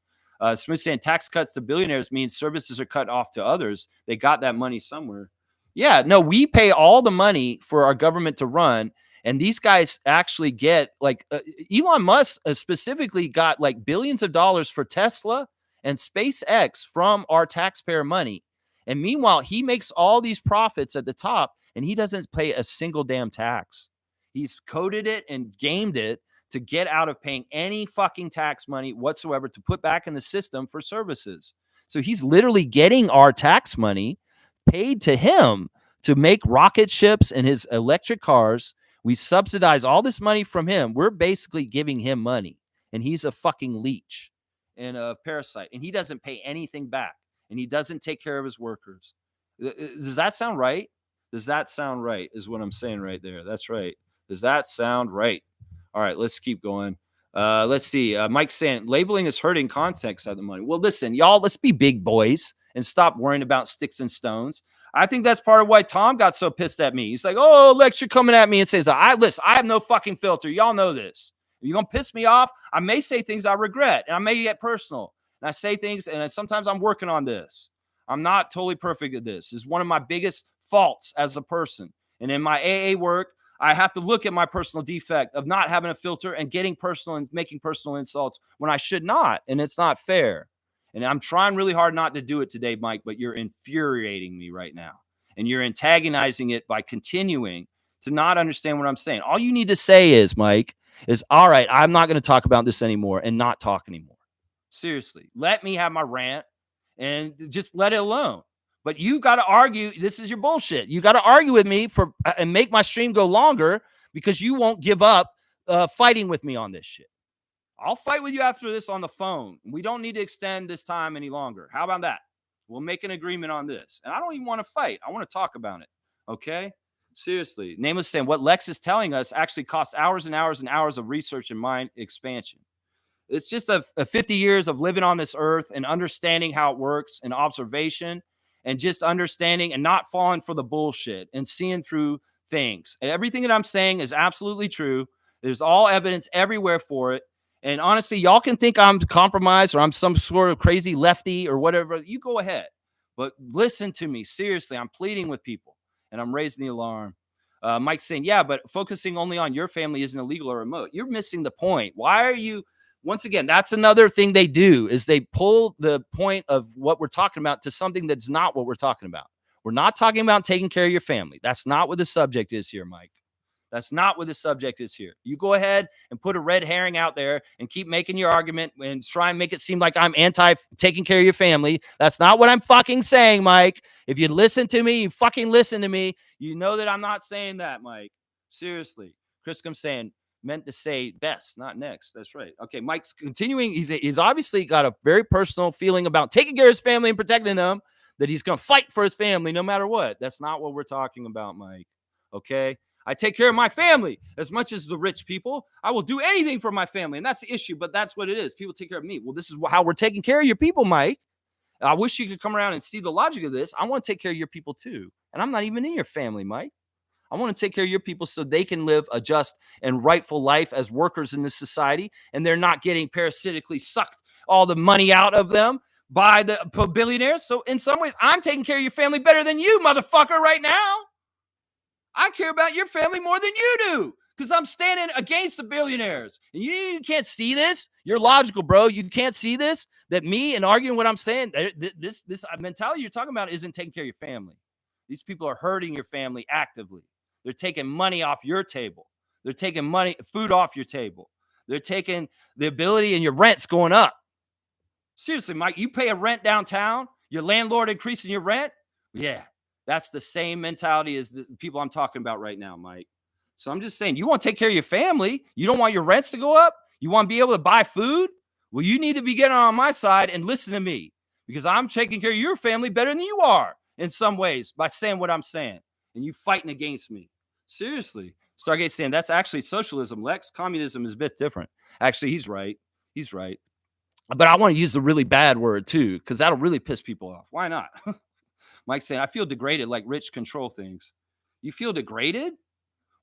Smith saying tax cuts to billionaires means services are cut off to others. They got that money somewhere. Yeah, no, we pay all the money for our government to run. And these guys actually get Elon Musk specifically got like billions of dollars for Tesla and SpaceX from our taxpayer money. And meanwhile, he makes all these profits at the top and he doesn't pay a single damn tax. He's coded it and gamed it to get out of paying any fucking tax money whatsoever to put back in the system for services. So he's literally getting our tax money paid to him to make rocket ships and his electric cars. We subsidize all this money from him. We're basically giving him money, and he's a fucking leech and a parasite, and he doesn't pay anything back, and he doesn't take care of his workers. Does that sound right? Does that sound right is what I'm saying right there. That's right. Does that sound right? All right, let's keep going. Let's see. Mike's saying labeling is hurting context of the money. Well, listen, y'all, let's be big boys and stop worrying about sticks and stones. I think that's part of why Tom got so pissed at me. He's like, oh, Lex, you're coming at me and says, listen, I have no fucking filter. Y'all know this. If you're going to piss me off, I may say things I regret, and I may get personal. And I say things, and sometimes I'm working on this. I'm not totally perfect at this. This is one of my biggest faults as a person. And in my AA work, I have to look at my personal defect of not having a filter and getting personal and making personal insults when I should not. And it's not fair. And I'm trying really hard not to do it today, Mike, but you're infuriating me right now. And you're antagonizing it by continuing to not understand what I'm saying. All you need to say is, Mike, is, all right, I'm not going to talk about this anymore and not talk anymore. Seriously, let me have my rant and just let it alone. But you got to argue. This is your bullshit. You got to argue with me and make my stream go longer because you won't give up fighting with me on this shit. I'll fight with you after this on the phone. We don't need to extend this time any longer. How about that? We'll make an agreement on this. And I don't even want to fight. I want to talk about it. Okay? Seriously. Nameless saying what Lex is telling us actually costs hours and hours and hours of research and mind expansion. It's just a 50 years of living on this earth and understanding how it works and observation and just understanding and not falling for the bullshit and seeing through things. Everything that I'm saying is absolutely true. There's all evidence everywhere for it. And honestly, y'all can think I'm compromised or I'm some sort of crazy lefty or whatever. You go ahead. But listen to me. Seriously, I'm pleading with people and I'm raising the alarm. Mike's saying, yeah, but focusing only on your family isn't illegal or remote. You're missing the point. Why are you... Once again, that's another thing they do is they pull the point of what we're talking about to something that's not what we're talking about. We're not talking about taking care of your family. That's not what the subject is here, Mike. That's not what the subject is here. You go ahead and put a red herring out there and keep making your argument and try and make it seem like I'm anti taking care of your family. That's not what I'm fucking saying, Mike. If you listen to me, you fucking listen to me. You know that I'm not saying that, Mike. Seriously. Chris comes saying, meant to say best, not next. That's right. Okay, Mike's continuing. He's obviously got a very personal feeling about taking care of his family and protecting them. that he's going to fight for his family no matter what. That's not what we're talking about, Mike. Okay? I take care of my family as much as the rich people. I will do anything for my family. And that's the issue, but that's what it is. People take care of me. Well, this is how we're taking care of your people, Mike. I wish you could come around and see the logic of this. I want to take care of your people too. And I'm not even in your family, Mike. I want to take care of your people so they can live a just and rightful life as workers in this society. And they're not getting parasitically sucked all the money out of them by the billionaires. So in some ways, I'm taking care of your family better than you, motherfucker, right now. I care about your family more than you do because I'm standing against the billionaires. And you can't see this. You're logical, bro. You can't see this, that me and arguing what I'm saying, this mentality you're talking about isn't taking care of your family. These people are hurting your family actively. They're taking money off your table. They're taking food off your table. They're taking the ability, and your rent's going up. Seriously, Mike, you pay a rent downtown, your landlord increasing your rent? Yeah, that's the same mentality as the people I'm talking about right now, Mike. So I'm just saying, you want to take care of your family. You don't want your rents to go up. You want to be able to buy food. Well, you need to be getting on my side and listen to me because I'm taking care of your family better than you are in some ways by saying what I'm saying. And you fighting against me. Seriously. Stargate saying that's actually socialism, Lex. Communism is a bit different. Actually, he's right. He's right. But I want to use the really bad word too, because that'll really piss people off. Why not? Mike's saying, I feel degraded like rich control things. You feel degraded?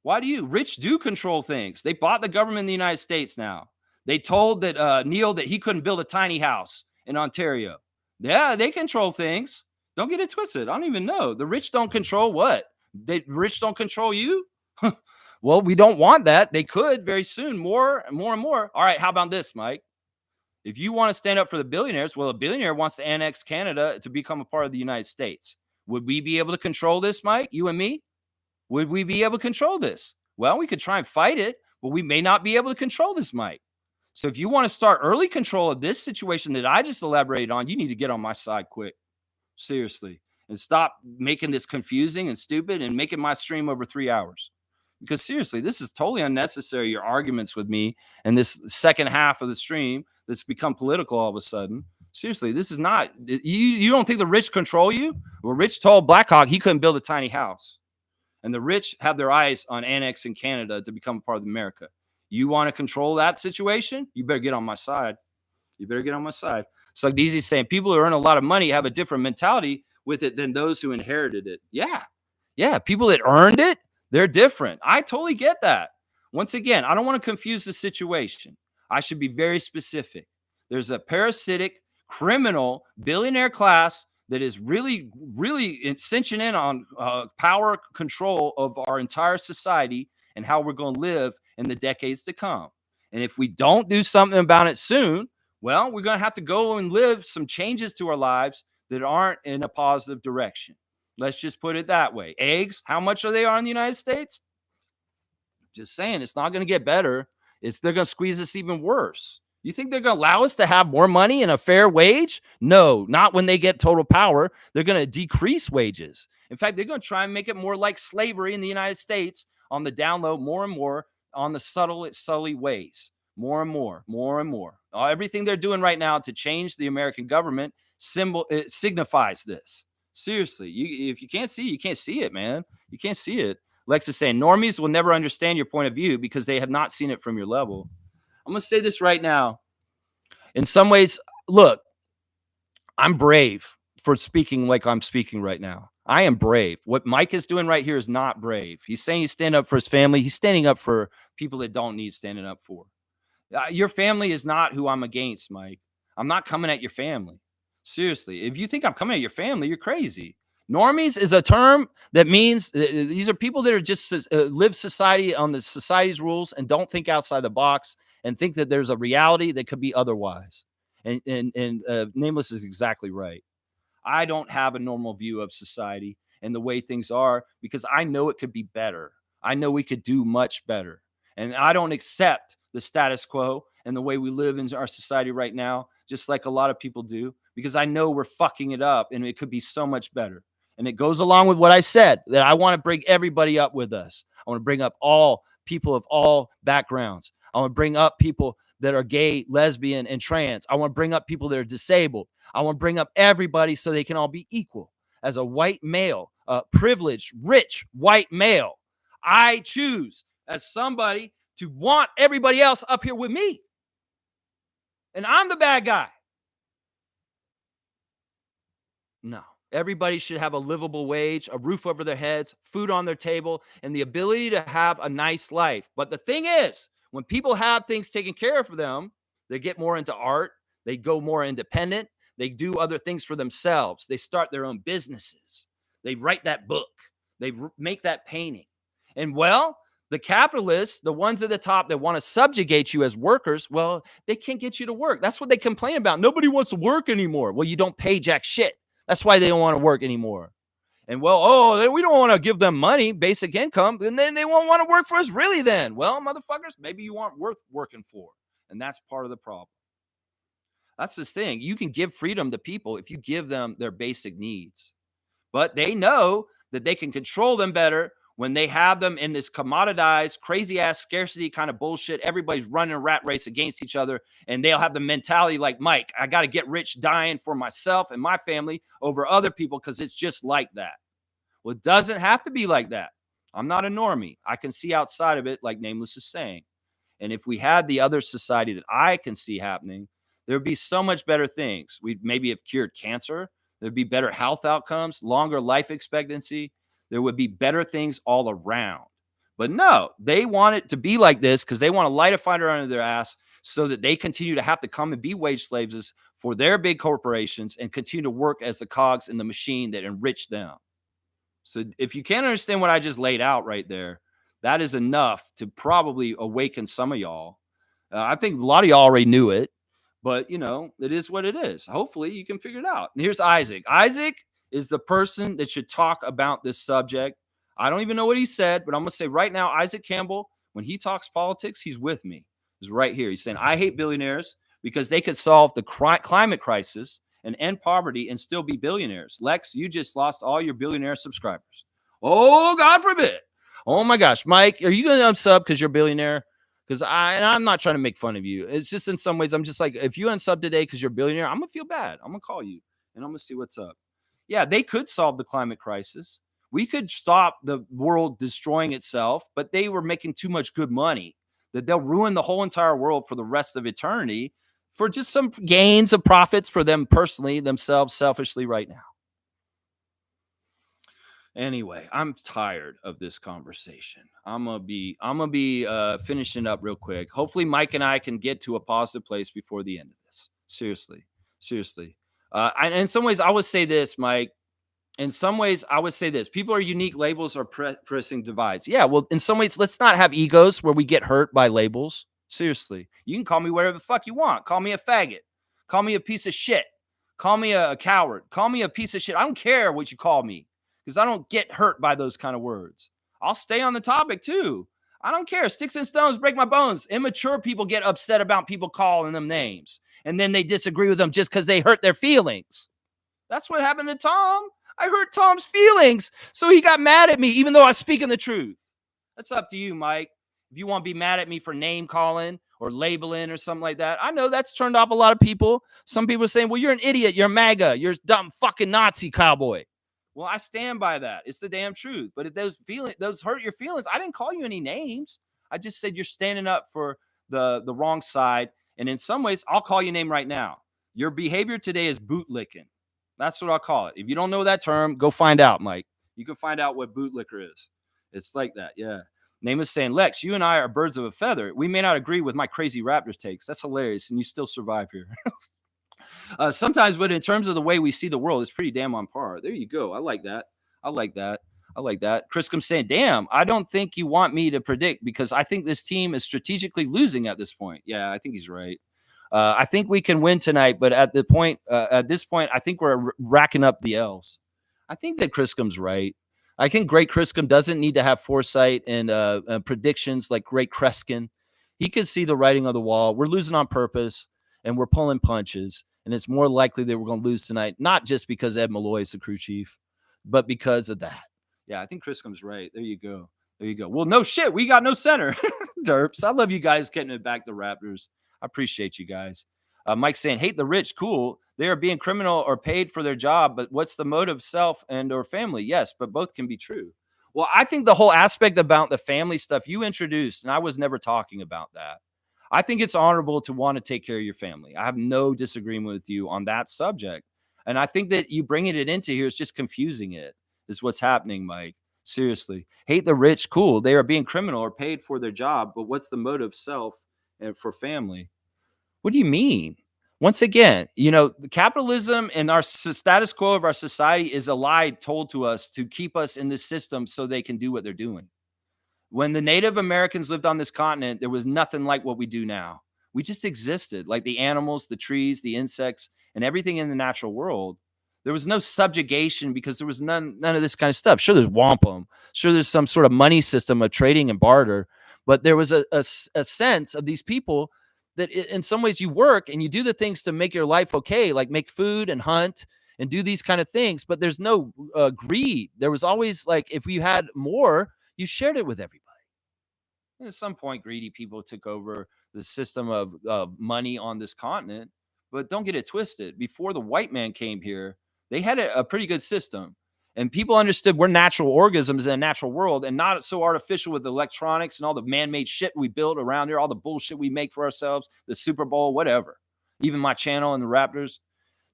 Why do you? Rich do control things. They bought the government in the United States now. They told that Neil that he couldn't build a tiny house in Ontario. Yeah, they control things. Don't get it twisted. I don't even know. The rich don't control what? The rich don't control you? Well, we don't want that. They could very soon, more and more and more. All right, how about this, Mike? If you want to stand up for the billionaires, well, a billionaire wants to annex Canada to become a part of the United States. Would we be able to control this, Mike? You and me? Would we be able to control this? Well, we could try and fight it, but we may not be able to control this, Mike. So if you want to start early control of this situation that I just elaborated on, you need to get on my side quick. Seriously. And stop making this confusing and stupid and making my stream over 3 hours. Because seriously, this is totally unnecessary, your arguments with me and this second half of the stream that's become political all of a sudden. Seriously, this is not, you don't think the rich control you? Well, Rich told Blackhawk he couldn't build a tiny house. And the rich have their eyes on annexing Canada to become a part of America. You want to control that situation? You better get on my side. You better get on my side. So Deezy's saying people who earn a lot of money have a different mentality with it than those who inherited it. Yeah. Yeah. People that earned it, they're different. I totally get that. Once again, I don't want to confuse the situation. I should be very specific. There's a parasitic, criminal, billionaire class that is really, really cinching in on power control of our entire society and how we're going to live in the decades to come. And if we don't do something about it soon, well, we're going to have to go and live some changes to our lives that aren't in a positive direction. Let's just put it that way. Eggs, how much are they in the United States? Just saying, it's not going to get better. They're going to squeeze us even worse. You think they're going to allow us to have more money and a fair wage? No, not when they get total power. They're going to decrease wages. In fact, they're going to try and make it more like slavery in the United States on the down low, more and more on the subtly ways. More and more, more and more. Everything they're doing right now to change the American government it signifies this. Seriously, if you can't see, you can't see it, man. You can't see it. Lex is saying normies will never understand your point of view because they have not seen it from your level. I'm going to say this right now. In some ways, look, I'm brave for speaking like I'm speaking right now. I am brave. What Mike is doing right here is not brave. He's saying he's standing up for his family. He's standing up for people that don't need standing up for. Your family is not who I'm against, Mike. I'm not coming at your family. Seriously. If you think I'm coming at your family, you're crazy. Normies is a term that means these are people that are just live society on the society's rules and don't think outside the box and think that there's a reality that could be otherwise. And Nameless is exactly right. I don't have a normal view of society and the way things are because I know it could be better. I know we could do much better. And I don't accept the status quo and the way we live in our society right now, just like a lot of people do, because I know we're fucking it up and it could be so much better. And it goes along with what I said, that I want to bring everybody up with us. I want to bring up all people of all backgrounds. I want to bring up people that are gay, lesbian, and trans. I want to bring up people that are disabled. I want to bring up everybody so they can all be equal. As a white male, a privileged, rich white male, I choose as somebody to want everybody else up here with me. And I'm the bad guy. No. Everybody should have a livable wage, a roof over their heads, food on their table, and the ability to have a nice life. But the thing is, when people have things taken care of for them, they get more into art, they go more independent, they do other things for themselves, they start their own businesses, they write that book, they make that painting. And well, the capitalists, the ones at the top that want to subjugate you as workers, well, they can't get you to work. That's what they complain about. Nobody wants to work anymore. Well, you don't pay jack shit. That's why they don't want to work anymore. And well, we don't want to give them money, basic income, and then they won't want to work for us really then. Well, motherfuckers, maybe you aren't worth working for. And that's part of the problem. That's this thing. You can give freedom to people if you give them their basic needs. But they know that they can control them better when they have them in this commoditized, crazy ass scarcity kind of bullshit. Everybody's running a rat race against each other, and they'll have the mentality like Mike, I got to get rich dying for myself and my family over other people because it's just like that. Well, it doesn't have to be like that. I'm not a normie. I can see outside of it, like Nameless is saying. And if we had the other society that I can see happening, there would be so much better things. We'd maybe have cured cancer. There'd be better health outcomes, longer life expectancy. There would be better things all around. But no, they want it to be like this because they want to light a fire under their ass so that they continue to have to come and be wage slaves for their big corporations and continue to work as the cogs in the machine that enrich them. So if you can't understand what I just laid out right there, that is enough to probably awaken some of y'all. I think a lot of y'all already knew it, but you know, it is what it is. Hopefully you can figure it out. And here's Isaac. Isaac is the person that should talk about this subject. I don't even know what he said, but I'm going to say right now, Isaac Campbell, when he talks politics, he's with me. He's right here. He's saying, I hate billionaires because they could solve the climate crisis and end poverty and still be billionaires. Lex, you just lost all your billionaire subscribers. Oh, God forbid. Oh, my gosh. Mike, are you going to unsub because you're a billionaire? Because I'm not trying to make fun of you. It's just in some ways, I'm just like, if you unsub today because you're a billionaire, I'm going to feel bad. I'm going to call you and I'm going to see what's up. Yeah, they could solve the climate crisis. We could stop the world destroying itself, but they were making too much good money that they'll ruin the whole entire world for the rest of eternity for just some gains of profits for them personally, themselves, selfishly right now. Anyway, I'm tired of this conversation. I'm gonna be finishing up real quick. Hopefully, Mike and I can get to a positive place before the end of this. Seriously. And in some ways, I would say this, Mike. In some ways, I would say this. People are unique. Labels are pressing divides. Yeah, well, in some ways, let's not have egos where we get hurt by labels. Seriously. You can call me whatever the fuck you want. Call me a faggot. Call me a piece of shit. Call me a coward. Call me a piece of shit. I don't care what you call me because I don't get hurt by those kind of words. I'll stay on the topic too. I don't care. Sticks and stones break my bones. Immature people get upset about people calling them names. And then they disagree with them just because they hurt their feelings. That's what happened to Tom. I hurt Tom's feelings, so he got mad at me, even though I was speaking the truth. That's up to you, Mike. If you want to be mad at me for name calling or labeling or something like that, I know that's turned off a lot of people. Some people are saying, well, you're an idiot. You're a MAGA. You're a dumb fucking Nazi cowboy. Well, I stand by that. It's the damn truth. But if those hurt your feelings, I didn't call you any names. I just said you're standing up for the wrong side. And in some ways, I'll call you a name right now. Your behavior today is bootlicking. That's what I'll call it. If you don't know that term, go find out, Mike. You can find out what bootlicker is. It's like that, yeah. Name is saying, Lex, you and I are birds of a feather. We may not agree with my crazy Raptors takes. That's hilarious, and you still survive here. Sometimes, but in terms of the way we see the world, it's pretty damn on par. There you go. I like that. Chris comes saying, damn, I don't think you want me to predict because I think this team is strategically losing at this point. Yeah, I think he's right. I think we can win tonight, but at this point, I think we're racking up the L's. I think that Criscom's right. I think Great Criscom doesn't need to have foresight and predictions like Great Kreskin. He can see the writing on the wall. We're losing on purpose, and we're pulling punches, and it's more likely that we're going to lose tonight, not just because Ed Malloy is the crew chief, but because of that. Yeah, I think Criscom's right. There you go. Well, no shit. We got no center. Derps. I love you guys getting it back to Raptors. I appreciate you guys. Mike saying, hate the rich, cool. They are being criminal or paid for their job, but what's the motive, self and or family? Yes, but both can be true. Well, I think the whole aspect about the family stuff you introduced, and I was never talking about that. I think it's honorable to want to take care of your family. I have no disagreement with you on that subject. And I think that you bringing it into here is just confusing it, is what's happening, Mike. Seriously. Hate the rich, cool. They are being criminal or paid for their job, but what's the motive, self and for family? What do you mean? Once again, the capitalism and our status quo of our society is a lie told to us to keep us in this system so they can do what they're doing. When the Native Americans lived on this continent, there was nothing like what we do now. We just existed, like the animals, the trees, the insects, and everything in the natural world. There was no subjugation because there was none of this kind of stuff. Sure, there's wampum. Sure, there's some sort of money system of trading and barter. But there was a sense of these people that in some ways you work and you do the things to make your life okay, like make food and hunt and do these kind of things. But there's no greed. There was always like, if you had more, you shared it with everybody. At some point, greedy people took over the system of money on this continent. But don't get it twisted. Before the white man came here, they had a pretty good system. And people understood we're natural organisms in a natural world and not so artificial with electronics and all the man-made shit we build around here, all the bullshit we make for ourselves, the Super Bowl, whatever. Even my channel and the Raptors.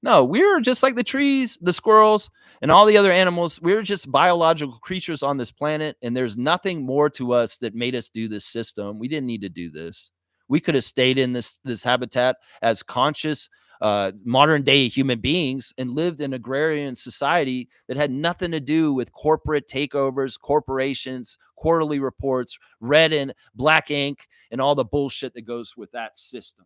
No, we're just like the trees, the squirrels, and all the other animals. We're just biological creatures on this planet, and there's nothing more to us that made us do this system. We didn't need to do this. We could have stayed in this habitat as conscious modern day human beings and lived in agrarian society that had nothing to do with corporate takeovers, corporations, quarterly reports, red and black ink, and all the bullshit that goes with that system.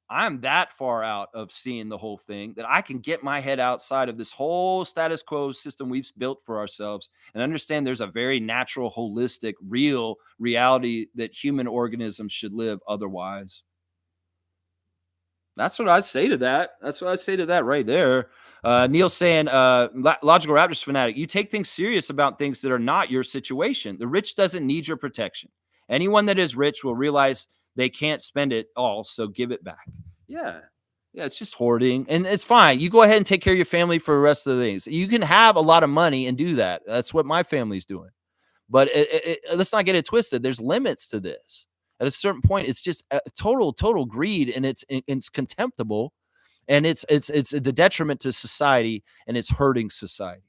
I'm that far out of seeing the whole thing that I can get my head outside of this whole status quo system we've built for ourselves and understand there's a very natural, holistic, real reality that human organisms should live otherwise. That's what I say to that. That's what I say to that right there. Neil saying, Logical Raptors fanatic, you take things serious about things that are not your situation. The rich doesn't need your protection. Anyone that is rich will realize they can't spend it all, so give it back. Yeah. Yeah, it's just hoarding. And it's fine. You go ahead and take care of your family for the rest of the things. You can have a lot of money and do that. That's what my family's doing. But let's not get it twisted. There's limits to this. At a certain point, it's just a total greed, and it's contemptible, and it's a detriment to society, and it's hurting society.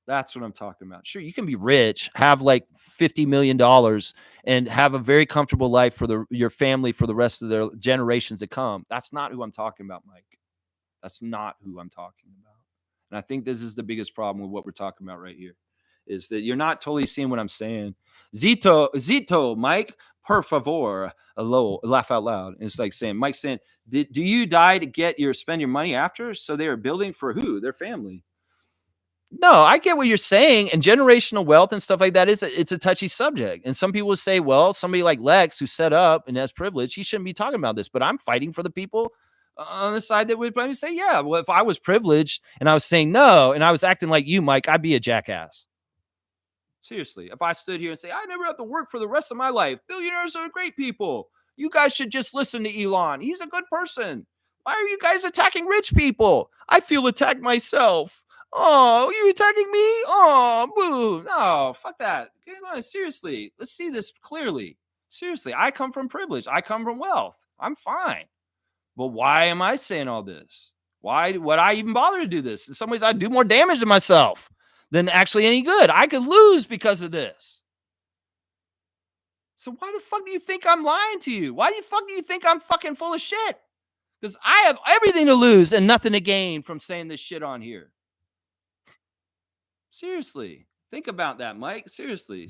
That's what I'm talking about. Sure, you can be rich, have like $50 million, and have a very comfortable life for your family for the rest of their generations to come. That's not who I'm talking about, Mike. That's not who I'm talking about. And I think this is the biggest problem with what we're talking about right here, is that you're not totally seeing what I'm saying. Zito, Mike, per favor, laugh out loud. And it's like saying, Mike saying, do you die to spend your money after? So they are building for who? Their family. No, I get what you're saying, and generational wealth and stuff like that it's a touchy subject. And some people say, well, somebody like Lex who set up and has privilege, he shouldn't be talking about this. But I'm fighting for the people on the side that would probably say, yeah, well, if I was privileged and I was saying no, and I was acting like you, Mike, I'd be a jackass. Seriously, if I stood here and say, I never have to work for the rest of my life. Billionaires are great people. You guys should just listen to Elon. He's a good person. Why are you guys attacking rich people? I feel attacked myself. Oh, you attacking me? Oh, boo. No, fuck that. Seriously, let's see this clearly. Seriously, I come from privilege. I come from wealth. I'm fine. But why am I saying all this? Why would I even bother to do this? In some ways, I do more damage to myself than actually any good. I could lose because of this. So why the fuck do you think I'm lying to you? Why the fuck do you think I'm fucking full of shit? Because I have everything to lose and nothing to gain from saying this shit on here. Seriously, think about that, Mike. Seriously.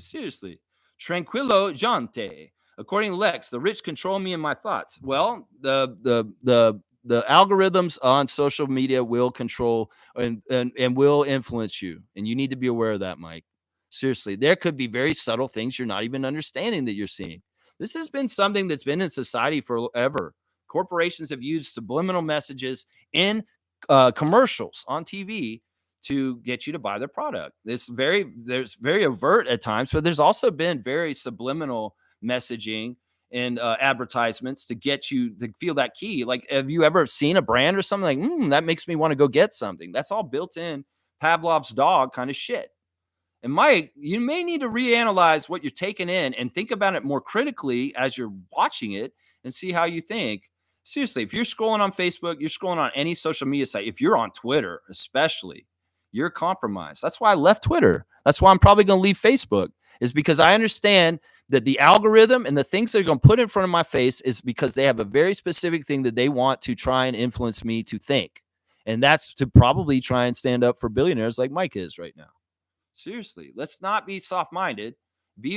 Tranquillo gente. According to Lex, the rich control me and my thoughts. Well, the algorithms on social media will control and will influence you, and you need to be aware of that, Mike. Seriously, there could be very subtle things you're not even understanding that you're seeing. This has been something that's been in society forever. Corporations have used subliminal messages in commercials on TV to get you to buy their product. There's very overt at times, but there's also been very subliminal messaging and advertisements to get you to feel that key. Like, have you ever seen a brand or something like, that makes me want to go get something? That's all built in Pavlov's dog kind of shit. And Mike, you may need to reanalyze what you're taking in and think about it more critically as you're watching it and see how you think. Seriously, if you're scrolling on Facebook, you're scrolling on any social media site, if you're on Twitter, especially, you're compromised. That's why I left Twitter. That's why I'm probably going to leave Facebook, is because I understand that the algorithm and the things they're going to put in front of my face is because they have a very specific thing that they want to try and influence me to think. And that's to probably try and stand up for billionaires like Mike is right now. Seriously, let's not be soft-minded. Be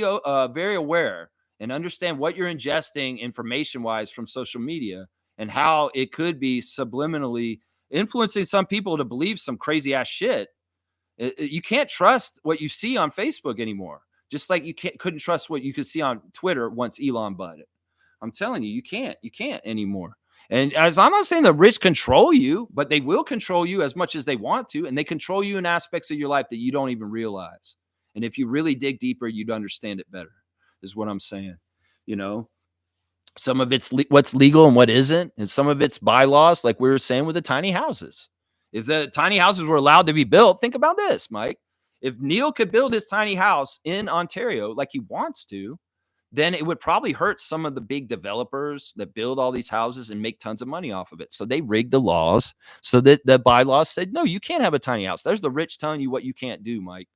very aware and understand what you're ingesting information-wise from social media and how it could be subliminally influencing some people to believe some crazy-ass shit. You can't trust what you see on Facebook anymore, just like you couldn't trust what you could see on Twitter once Elon bought it. I'm telling you, you can't anymore. And as I'm not saying the rich control you, but they will control you as much as they want to. And they control you in aspects of your life that you don't even realize. And if you really dig deeper, you'd understand it better, is what I'm saying. You know, some of it's what's legal and what isn't. And some of it's bylaws, like we were saying with the tiny houses. If the tiny houses were allowed to be built, think about this, Mike. If Neil could build his tiny house in Ontario like he wants to, then it would probably hurt some of the big developers that build all these houses and make tons of money off of it. So they rigged the laws so that the bylaws said, no, you can't have a tiny house. There's the rich telling you what you can't do, Mike.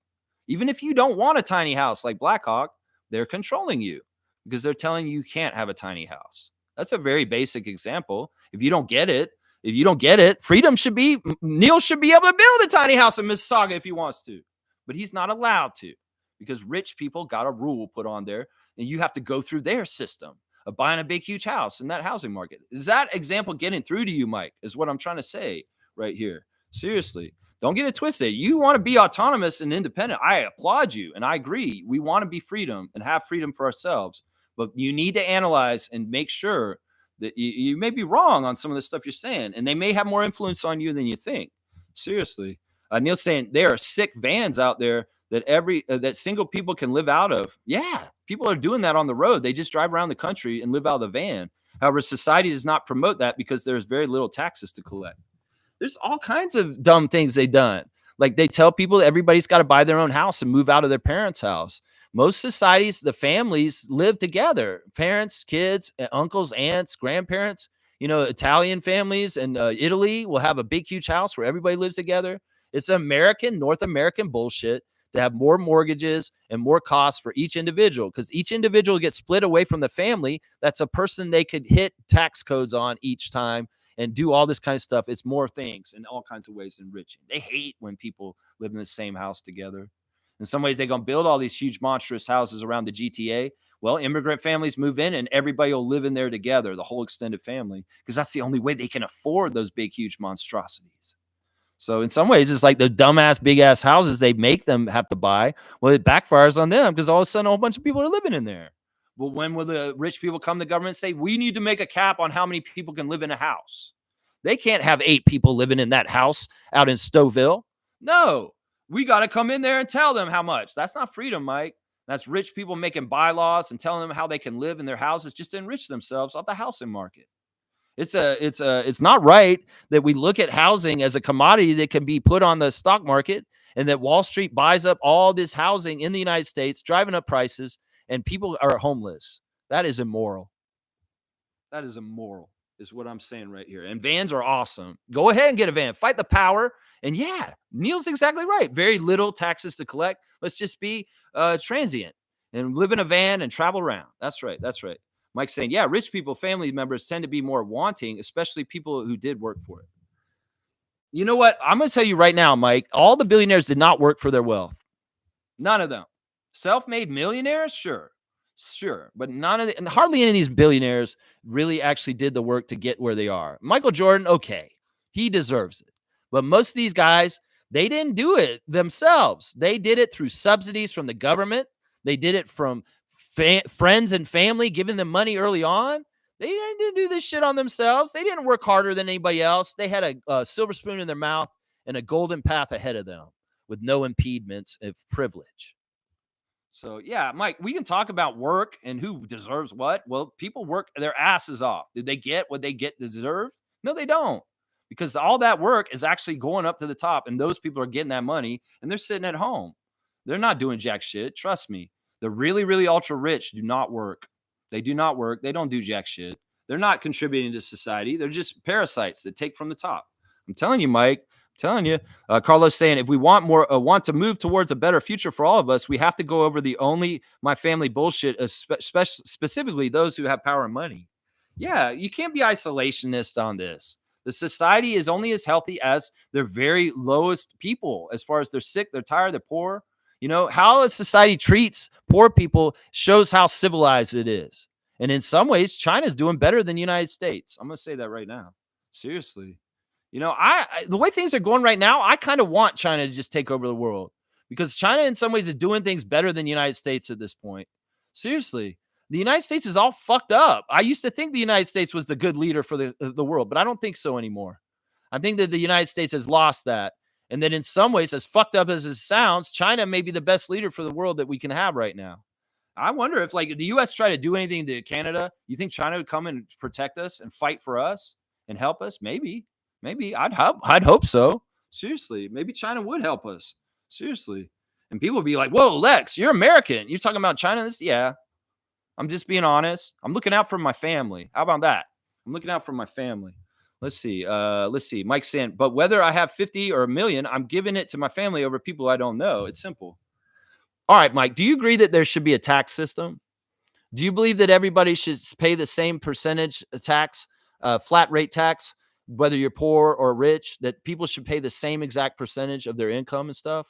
Even if you don't want a tiny house like Blackhawk, they're controlling you because they're telling you can't have a tiny house. That's a very basic example. If you don't get it, freedom should be, Neil should be able to build a tiny house in Mississauga if he wants to, but he's not allowed to because rich people got a rule put on there. And you have to go through their system of buying a big, huge house in that housing market. Is that example getting through to you, Mike, is what I'm trying to say right here. Seriously, don't get it twisted. You want to be autonomous and independent. I applaud you. And I agree. We want to be freedom and have freedom for ourselves. But you need to analyze and make sure that you may be wrong on some of the stuff you're saying. And they may have more influence on you than you think. Seriously. Neil's saying there are sick vans out there that that single people can live out of. Yeah, people are doing that on the road. They just drive around the country and live out of the van. However, society does not promote that because there's very little taxes to collect. There's all kinds of dumb things they've done. Like they tell people that everybody's got to buy their own house and move out of their parents' house. Most societies, the families live together. Parents, kids, uncles, aunts, grandparents. You know, Italian families and Italy will have a big, huge house where everybody lives together. It's American, North American bullshit to have more mortgages and more costs for each individual because each individual gets split away from the family. That's a person they could hit tax codes on each time and do all this kind of stuff. It's more things in all kinds of ways enriching. They hate when people live in the same house together. In some ways, they're going to build all these huge, monstrous houses around the GTA. Well, immigrant families move in and everybody will live in there together, the whole extended family, because that's the only way they can afford those big, huge monstrosities. So in some ways, it's like the dumbass, big ass houses they make them have to buy. Well, it backfires on them because all of a sudden a whole bunch of people are living in there. Well, when will the rich people come to government and say, we need to make a cap on how many people can live in a house? They can't have 8 people living in that house out in Stouffville. No, we got to come in there and tell them how much. That's not freedom, Mike. That's rich people making bylaws and telling them how they can live in their houses just to enrich themselves off the housing market. It's not right that we look at housing as a commodity that can be put on the stock market and that Wall Street buys up all this housing in the United States, driving up prices, and people are homeless. That is immoral. That is immoral, is what I'm saying right here. And vans are awesome. Go ahead and get a van. Fight the power. And yeah, Neil's exactly right. Very little taxes to collect. Let's just be transient and live in a van and travel around. That's right. That's right. Mike's saying, yeah, rich people, family members tend to be more wanting, especially people who did work for it. You know what? I'm going to tell you right now, Mike, all the billionaires did not work for their wealth. None of them. Self-made millionaires? Sure. But hardly any of these billionaires really actually did the work to get where they are. Michael Jordan, okay, he deserves it. But most of these guys, they didn't do it themselves. They did it through subsidies from the government. They did it from friends and family giving them money early on. They didn't do this shit on themselves. They didn't work harder than anybody else. They had a silver spoon in their mouth and a golden path ahead of them with no impediments of privilege. So yeah, Mike, we can talk about work and who deserves what. Well, people work their asses off. Did they get what they get deserved? No, they don't. Because all that work is actually going up to the top, and those people are getting that money and they're sitting at home. They're not doing jack shit. Trust me. The really, really ultra rich do not work. They do not work. They don't do jack shit. They're not contributing to society. They're just parasites that take from the top. I'm telling you, Mike. I'm telling you. Carlos saying, if we want want to move towards a better future for all of us, we have to go over the only my family bullshit, specifically those who have power and money. Yeah, you can't be isolationist on this. The society is only as healthy as their very lowest people, as far as they're sick, they're tired, they're poor. You know, how a society treats poor people shows how civilized it is. And in some ways, China's doing better than the United States. I'm going to say that right now. Seriously. You know, the way things are going right now, I kind of want China to just take over the world, because China in some ways is doing things better than the United States at this point. Seriously. The United States is all fucked up. I used to think the United States was the good leader for the world, but I don't think so anymore. I think that the United States has lost that. And that in some ways, as fucked up as it sounds, China may be the best leader for the world that we can have right now. I wonder if, like, the U.S. tried to do anything to Canada, you think China would come and protect us and fight for us and help us? Maybe. I'd hope so. Seriously. Maybe China would help us. Seriously. And people would be like, whoa, Lex, you're American. You're talking about China? Yeah. I'm just being honest. I'm looking out for my family. How about that? I'm looking out for my family. Let's see. Mike saying, but whether I have 50 or a million, I'm giving it to my family over people I don't know. It's simple. All right, Mike, do you agree that there should be a tax system? Do you believe that everybody should pay the same percentage tax, flat rate tax, whether you're poor or rich, that people should pay the same exact percentage of their income and stuff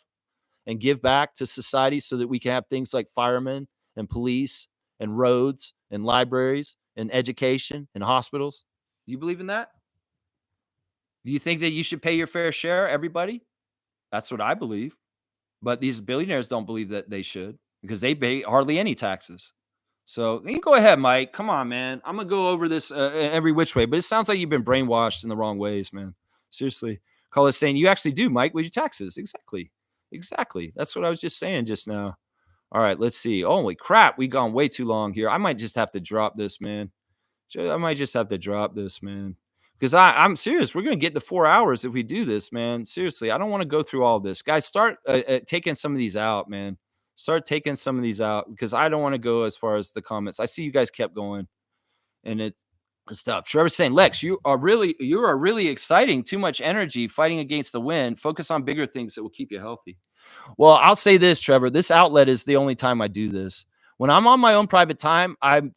and give back to society so that we can have things like firemen and police and roads and libraries and education and hospitals? Do you believe in that? Do you think that you should pay your fair share, everybody? That's what I believe. But these billionaires don't believe that they should, because they pay hardly any taxes. So you go ahead, Mike. Come on, man. I'm going to go over this every which way, but it sounds like you've been brainwashed in the wrong ways, man. Seriously. Call us saying you actually do, Mike, with your taxes. Exactly. That's what I was just saying just now. All right, let's see. Holy crap. We've gone way too long here. I might just have to drop this, man. Because I'm serious. We're going to get to 4 hours if we do this, man. Seriously, I don't want to go through all this. Guys, start taking some of these out, man. Start taking some of these out, because I don't want to go as far as the comments. I see you guys kept going, and it's stuff. Trevor's saying, Lex, you are really exciting. Too much energy fighting against the wind. Focus on bigger things that will keep you healthy. Well, I'll say this, Trevor. This outlet is the only time I do this. When I'm on my own private time, I'm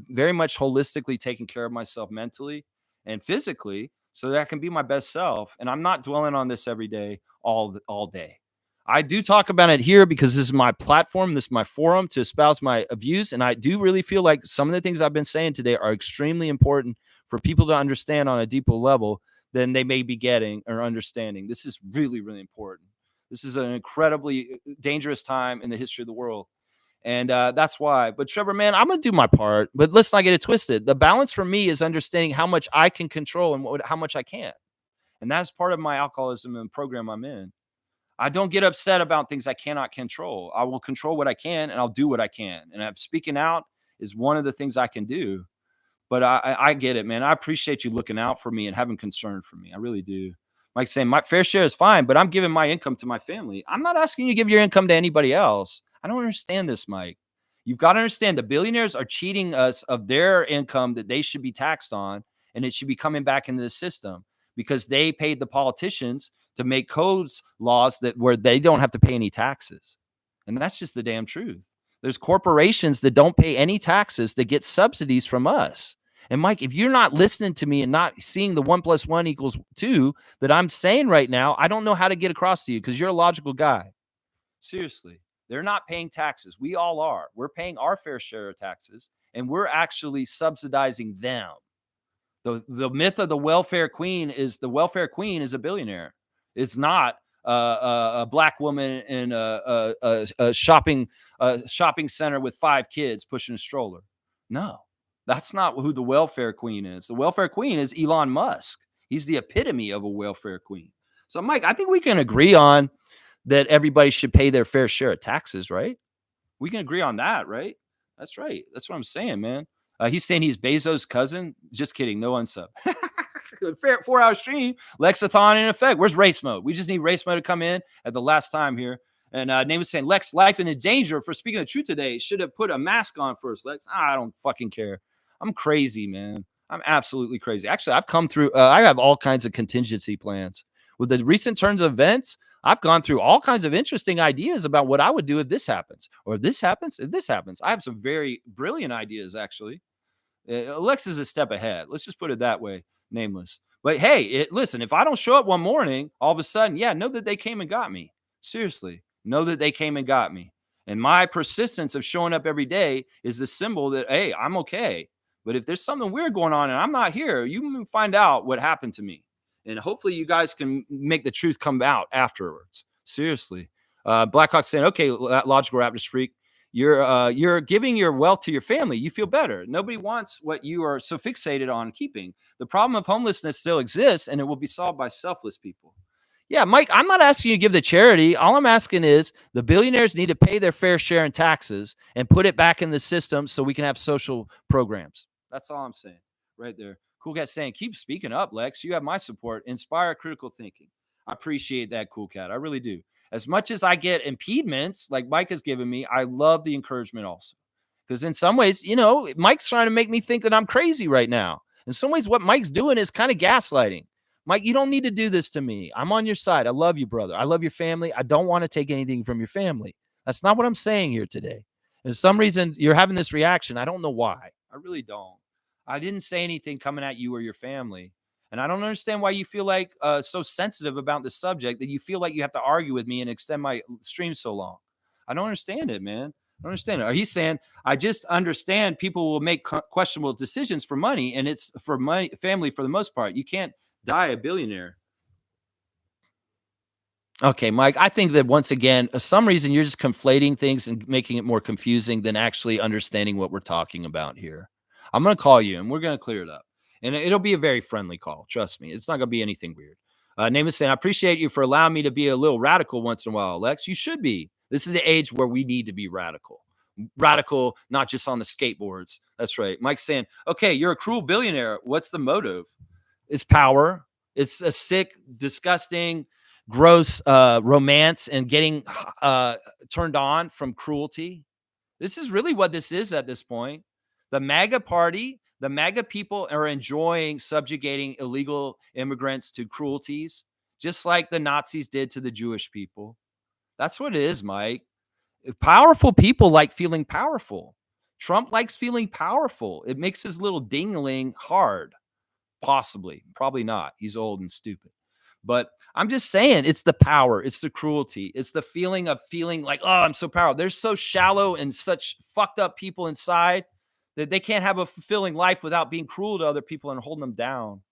very much holistically taking care of myself mentally and physically, so that I can be my best self. And I'm not dwelling on this every day, all day. I do talk about it here because this is my platform. This is my forum to espouse my views. And I do really feel like some of the things I've been saying today are extremely important for people to understand on a deeper level than they may be getting or understanding. This is really, really important. This is an incredibly dangerous time in the history of the world. And that's why. But Trevor, man, I'm going to do my part. But let's not get it twisted. The balance for me is understanding how much I can control and how much I can't. And that's part of my alcoholism and program I'm in. I don't get upset about things I cannot control. I will control what I can, and I'll do what I can. And speaking out is one of the things I can do. But I get it, man. I appreciate you looking out for me and having concern for me. I really do. Mike saying my fair share is fine, but I'm giving my income to my family. I'm not asking you to give your income to anybody else. I don't understand this, Mike. You've got to understand the billionaires are cheating us of their income that they should be taxed on, and it should be coming back into the system because they paid the politicians to make codes laws where they don't have to pay any taxes. And that's just the damn truth. There's corporations that don't pay any taxes that get subsidies from us. And Mike, if you're not listening to me and not seeing the 1 + 1 = 2 that I'm saying right now, I don't know how to get across to you, because you're a logical guy. Seriously, they're not paying taxes. We all are. We're paying our fair share of taxes, and we're actually subsidizing them. The myth of the welfare queen is a billionaire. It's not a black woman in a shopping center with 5 kids pushing a stroller. No, that's not who the welfare queen is. The welfare queen is Elon Musk. He's the epitome of a welfare queen. So, Mike, I think we can agree on that everybody should pay their fair share of taxes, right? We can agree on that, right? That's right. That's what I'm saying, man. He's saying he's Bezos' cousin. Just kidding. No unsub. Fair 4-hour stream. Lexathon in effect. Where's race mode? We just need race mode to come in at the last time here. And Name was saying, Lex, life in danger for speaking the truth today. Should have put a mask on first, Lex. I don't fucking care. I'm crazy, man. I'm absolutely crazy. Actually, I've come through. I have all kinds of contingency plans. With the recent turns of events, I've gone through all kinds of interesting ideas about what I would do if this happens, or if this happens, if this happens. I have some very brilliant ideas, actually. Lex is a step ahead. Let's just put it that way, nameless. But hey, listen, if I don't show up one morning, all of a sudden, yeah, know that they came and got me. Seriously, know that they came and got me. And my persistence of showing up every day is the symbol that, hey, I'm okay. But if there's something weird going on and I'm not here, you can find out what happened to me. And hopefully you guys can make the truth come out afterwards. Seriously. Blackhawk saying, okay, Logical Raptors Freak, you're giving your wealth to your family. You feel better. Nobody wants what you are so fixated on keeping. The problem of homelessness still exists, and it will be solved by selfless people. Yeah, Mike, I'm not asking you to give to charity. All I'm asking is the billionaires need to pay their fair share in taxes and put it back in the system so we can have social programs. That's all I'm saying right there. Cool Cat saying, keep speaking up, Lex. You have my support. Inspire critical thinking. I appreciate that, Cool Cat. I really do. As much as I get impediments like Mike has given me, I love the encouragement also. Because in some ways, Mike's trying to make me think that I'm crazy right now. In some ways, what Mike's doing is kind of gaslighting. Mike, you don't need to do this to me. I'm on your side. I love you, brother. I love your family. I don't want to take anything from your family. That's not what I'm saying here today. And for some reason, you're having this reaction. I don't know why. I really don't. I didn't say anything coming at you or your family. And I don't understand why you feel like so sensitive about the subject that you feel like you have to argue with me and extend my stream so long. I don't understand it, man. I don't understand it. Are you saying, I just understand people will make questionable decisions for money, and it's for money, family for the most part. You can't die a billionaire. Okay, Mike, I think that once again, for some reason, you're just conflating things and making it more confusing than actually understanding what we're talking about here. I'm going to call you and we're going to clear it up. And it'll be a very friendly call. Trust me. It's not going to be anything weird. Name is saying, I appreciate you for allowing me to be a little radical once in a while, Lex. You should be. This is the age where we need to be radical. Radical, not just on the skateboards. That's right. Mike's saying, okay, you're a cruel billionaire. What's the motive? It's power. It's a sick, disgusting, gross romance and getting turned on from cruelty. This is really what this is at this point. The MAGA party, the MAGA people are enjoying subjugating illegal immigrants to cruelties, just like the Nazis did to the Jewish people. That's what it is, Mike. Powerful people like feeling powerful. Trump likes feeling powerful. It makes his little dingling hard. Possibly. Probably not. He's old and stupid. But I'm just saying, it's the power. It's the cruelty. It's the feeling of feeling like, oh, I'm so powerful. They're so shallow and such fucked up people inside that they can't have a fulfilling life without being cruel to other people and holding them down.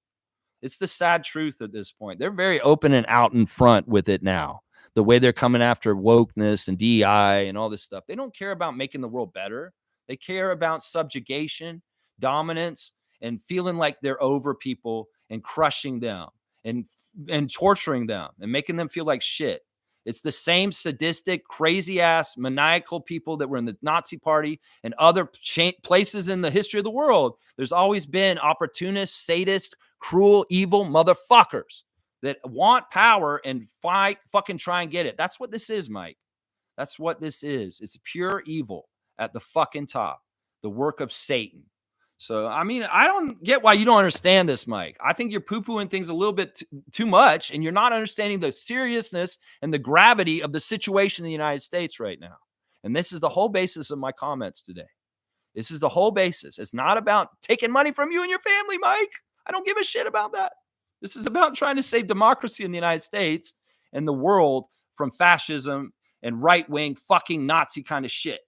It's the sad truth at this point. They're very open and out in front with it now. The way they're coming after wokeness and DEI and all this stuff. They don't care about making the world better. They care about subjugation, dominance, and feeling like they're over people and crushing them and torturing them and making them feel like shit. It's the same sadistic, crazy ass, maniacal people that were in the Nazi party and other places in the history of the world. There's always been opportunist, sadist, cruel, evil motherfuckers that want power and fucking try and get it. That's what this is, Mike. That's what this is. It's pure evil at the fucking top, the work of Satan. So, I mean, I don't get why you don't understand this, Mike. I think you're poo-pooing things a little bit too much, and you're not understanding the seriousness and the gravity of the situation in the United States right now. And this is the whole basis of my comments today. This is the whole basis. It's not about taking money from you and your family, Mike. I don't give a shit about that. This is about trying to save democracy in the United States and the world from fascism and right-wing fucking Nazi kind of shit.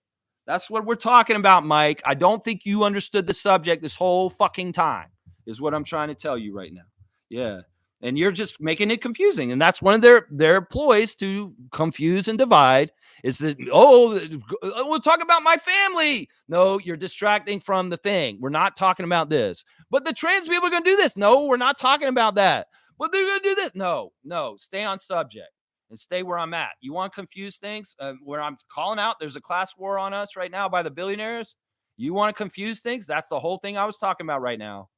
That's what we're talking about, Mike. I don't think you understood the subject this whole fucking time, is what I'm trying to tell you right now. Yeah. And you're just making it confusing. And that's one of their ploys to confuse and divide is that, we'll talk about my family. No, you're distracting from the thing. We're not talking about this. But the trans people are going to do this. No, we're not talking about that. But they're going to do this. No, stay on subject. and stay where I'm at. You want to confuse things where I'm calling out there's a class war on us right now by the billionaires? You want to confuse things? That's the whole thing I was talking about right now.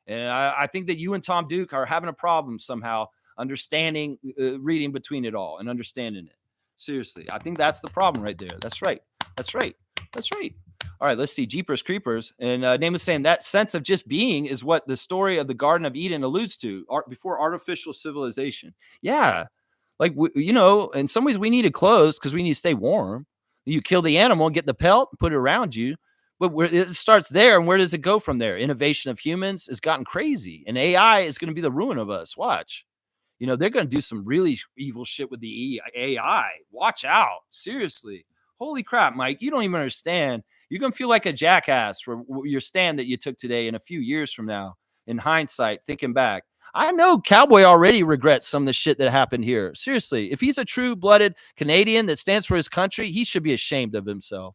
And I think that you and Tom Duke are having a problem somehow understanding, reading between it all and understanding it. Seriously, I think that's the problem right there. That's right. That's right. That's right. All right, let's see. Jeepers Creepers. And Name was saying that sense of just being is what the story of the Garden of Eden alludes to before artificial civilization. Yeah. Like, in some ways we needed clothes because we need to stay warm. You kill the animal and get the pelt and put it around you. But it starts there, and where does it go from there? Innovation of humans has gotten crazy, and AI is going to be the ruin of us. Watch. They're going to do some really evil shit with the AI. Watch out. Seriously. Holy crap, Mike. You don't even understand. You're going to feel like a jackass for your stand that you took today in a few years from now, in hindsight, thinking back. I know Cowboy already regrets some of the shit that happened here. Seriously. If he's a true-blooded Canadian that stands for his country, he should be ashamed of himself.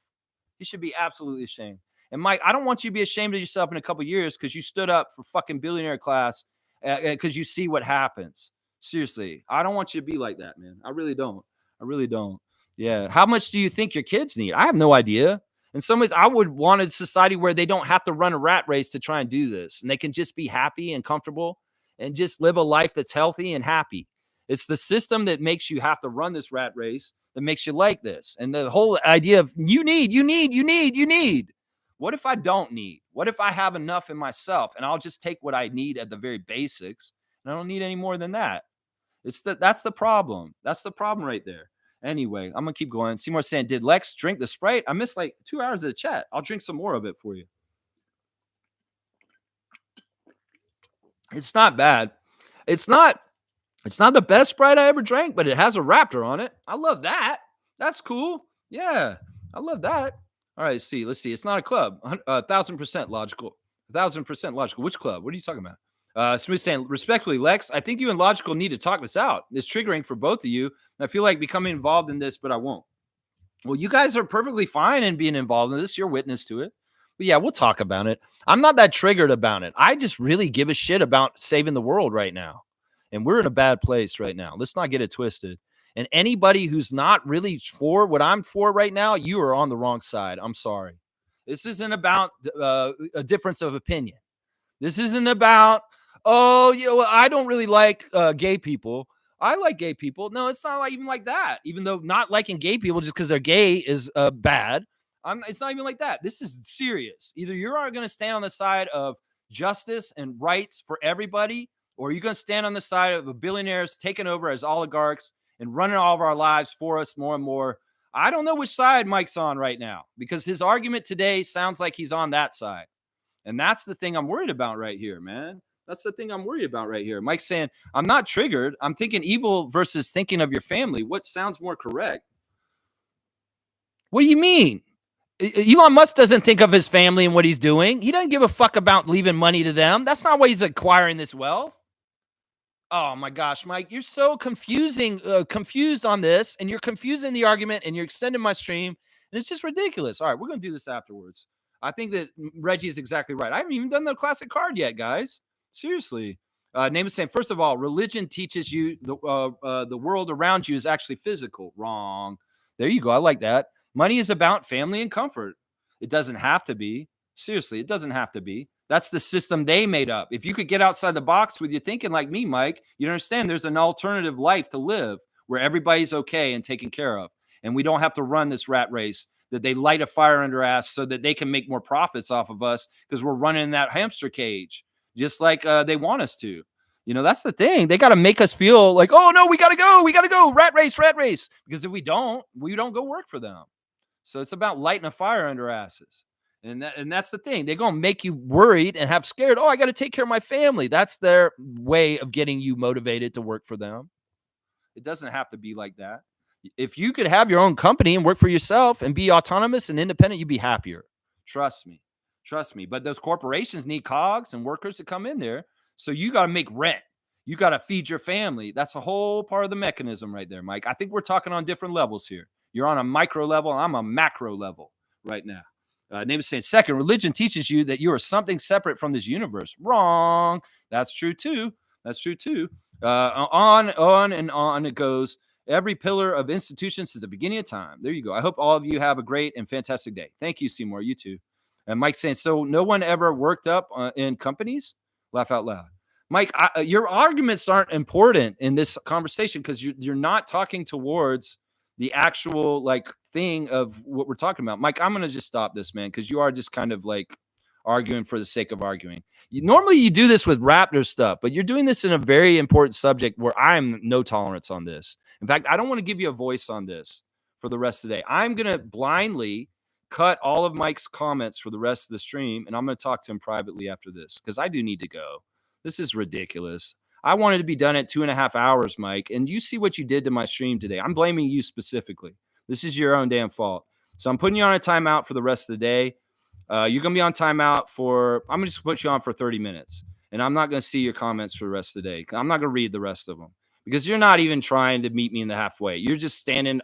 He should be absolutely ashamed. And Mike, I don't want you to be ashamed of yourself in a couple of years because you stood up for fucking billionaire class because you see what happens. Seriously, I don't want you to be like that, man. I really don't. I really don't. Yeah. How much do you think your kids need? I have no idea. In some ways, I would want a society where they don't have to run a rat race to try and do this, and they can just be happy and comfortable and just live a life that's healthy and happy. It's the system that makes you have to run this rat race that makes you like this. And the whole idea of you need. What if I don't need? What if I have enough in myself and I'll just take what I need at the very basics and I don't need any more than that? That's the problem. That's the problem right there. Anyway, I'm going to keep going. Seymour saying, did Lex drink the Sprite? I missed like 2 hours of the chat. I'll drink some more of it for you. It's not bad. It's not the best Sprite I ever drank, but it has a Raptor on it. I love that. That's cool. Yeah, I love that. All right, let's see. It's not a club. 1,000% logical. 1,000% logical. Which club? What are you talking about? Smooth saying, respectfully, Lex, I think you and Logical need to talk this out. It's triggering for both of you. I feel like becoming involved in this, but I won't. Well, you guys are perfectly fine in being involved in this. You're witness to it. But yeah, we'll talk about it. I'm not that triggered about it. I just really give a shit about saving the world right now. And we're in a bad place right now. Let's not get it twisted. And anybody who's not really for what I'm for right now, you are on the wrong side. I'm sorry. This isn't about a difference of opinion. This isn't about, I don't really like gay people. I like gay people. No, it's not even like that. Even though not liking gay people just because they're gay is bad. It's not even like that. This is serious. Either you're going to stand on the side of justice and rights for everybody, or you're going to stand on the side of the billionaires taking over as oligarchs and running all of our lives for us more and more. I don't know which side Mike's on right now because his argument today sounds like he's on that side. And that's the thing I'm worried about right here, man. That's the thing I'm worried about right here. Mike's saying, I'm not triggered. I'm thinking evil versus thinking of your family. What sounds more correct? What do you mean? Elon Musk doesn't think of his family and what he's doing. He doesn't give a fuck about leaving money to them. That's not why he's acquiring this wealth. Oh my gosh, Mike, you're so confused on this, and you're confusing the argument, and you're extending my stream, and it's just ridiculous. All right, we're going to do this afterwards. I think that Reggie is exactly right. I haven't even done the classic card yet, guys. Seriously. Name is saying, first of all, religion teaches you the world around you is actually physical. Wrong. There you go. I like that. Money is about family and comfort. It doesn't have to be. Seriously, it doesn't have to be. That's the system they made up. If you could get outside the box with you thinking like me, Mike, you understand there's an alternative life to live where everybody's okay and taken care of. And we don't have to run this rat race that they light a fire under our ass so that they can make more profits off of us because we're running that hamster cage just like they want us to. That's the thing. They got to make us feel like, oh, no, we got to go. Rat race. Because if we don't go work for them. So it's about lighting a fire under our asses. And that's the thing. They're going to make you worried and have scared. Oh, I got to take care of my family. That's their way of getting you motivated to work for them. It doesn't have to be like that. If you could have your own company and work for yourself and be autonomous and independent, you'd be happier. Trust me. But those corporations need cogs and workers to come in there. So you got to make rent. You got to feed your family. That's a whole part of the mechanism right there, Mike. I think we're talking on different levels here. You're on a micro level, and I'm a macro level right now. Name is saying, second, religion teaches you that you are something separate from this universe. Wrong. That's true too. On and on it goes. every pillar of institutions since the beginning of time. There you go. I hope all of you have a great and fantastic day. Thank you, Seymour. You too. And Mike saying, so no one ever worked up in companies? Laugh out loud. Mike, your arguments aren't important in this conversation because you're not talking towards the actual like thing of what we're talking about. Mike, I'm going to just stop this, man, because you are just kind of like arguing for the sake of arguing. Normally you do this with Raptor stuff, but you're doing this in a very important subject where I'm no tolerance on this. In fact, I don't want to give you a voice on this for the rest of the day. I'm going to blindly cut all of Mike's comments for the rest of the stream, and I'm going to talk to him privately after this because I do need to go. This is ridiculous. I wanted to be done at 2.5 hours, Mike, and you see what you did to my stream today. I'm blaming you specifically. This is your own damn fault. So I'm putting you on a timeout for the rest of the day. You're going to be on timeout I'm going to just put you on for 30 minutes, and I'm not going to see your comments for the rest of the day. I'm not going to read the rest of them because you're not even trying to meet me in the halfway. You're just standing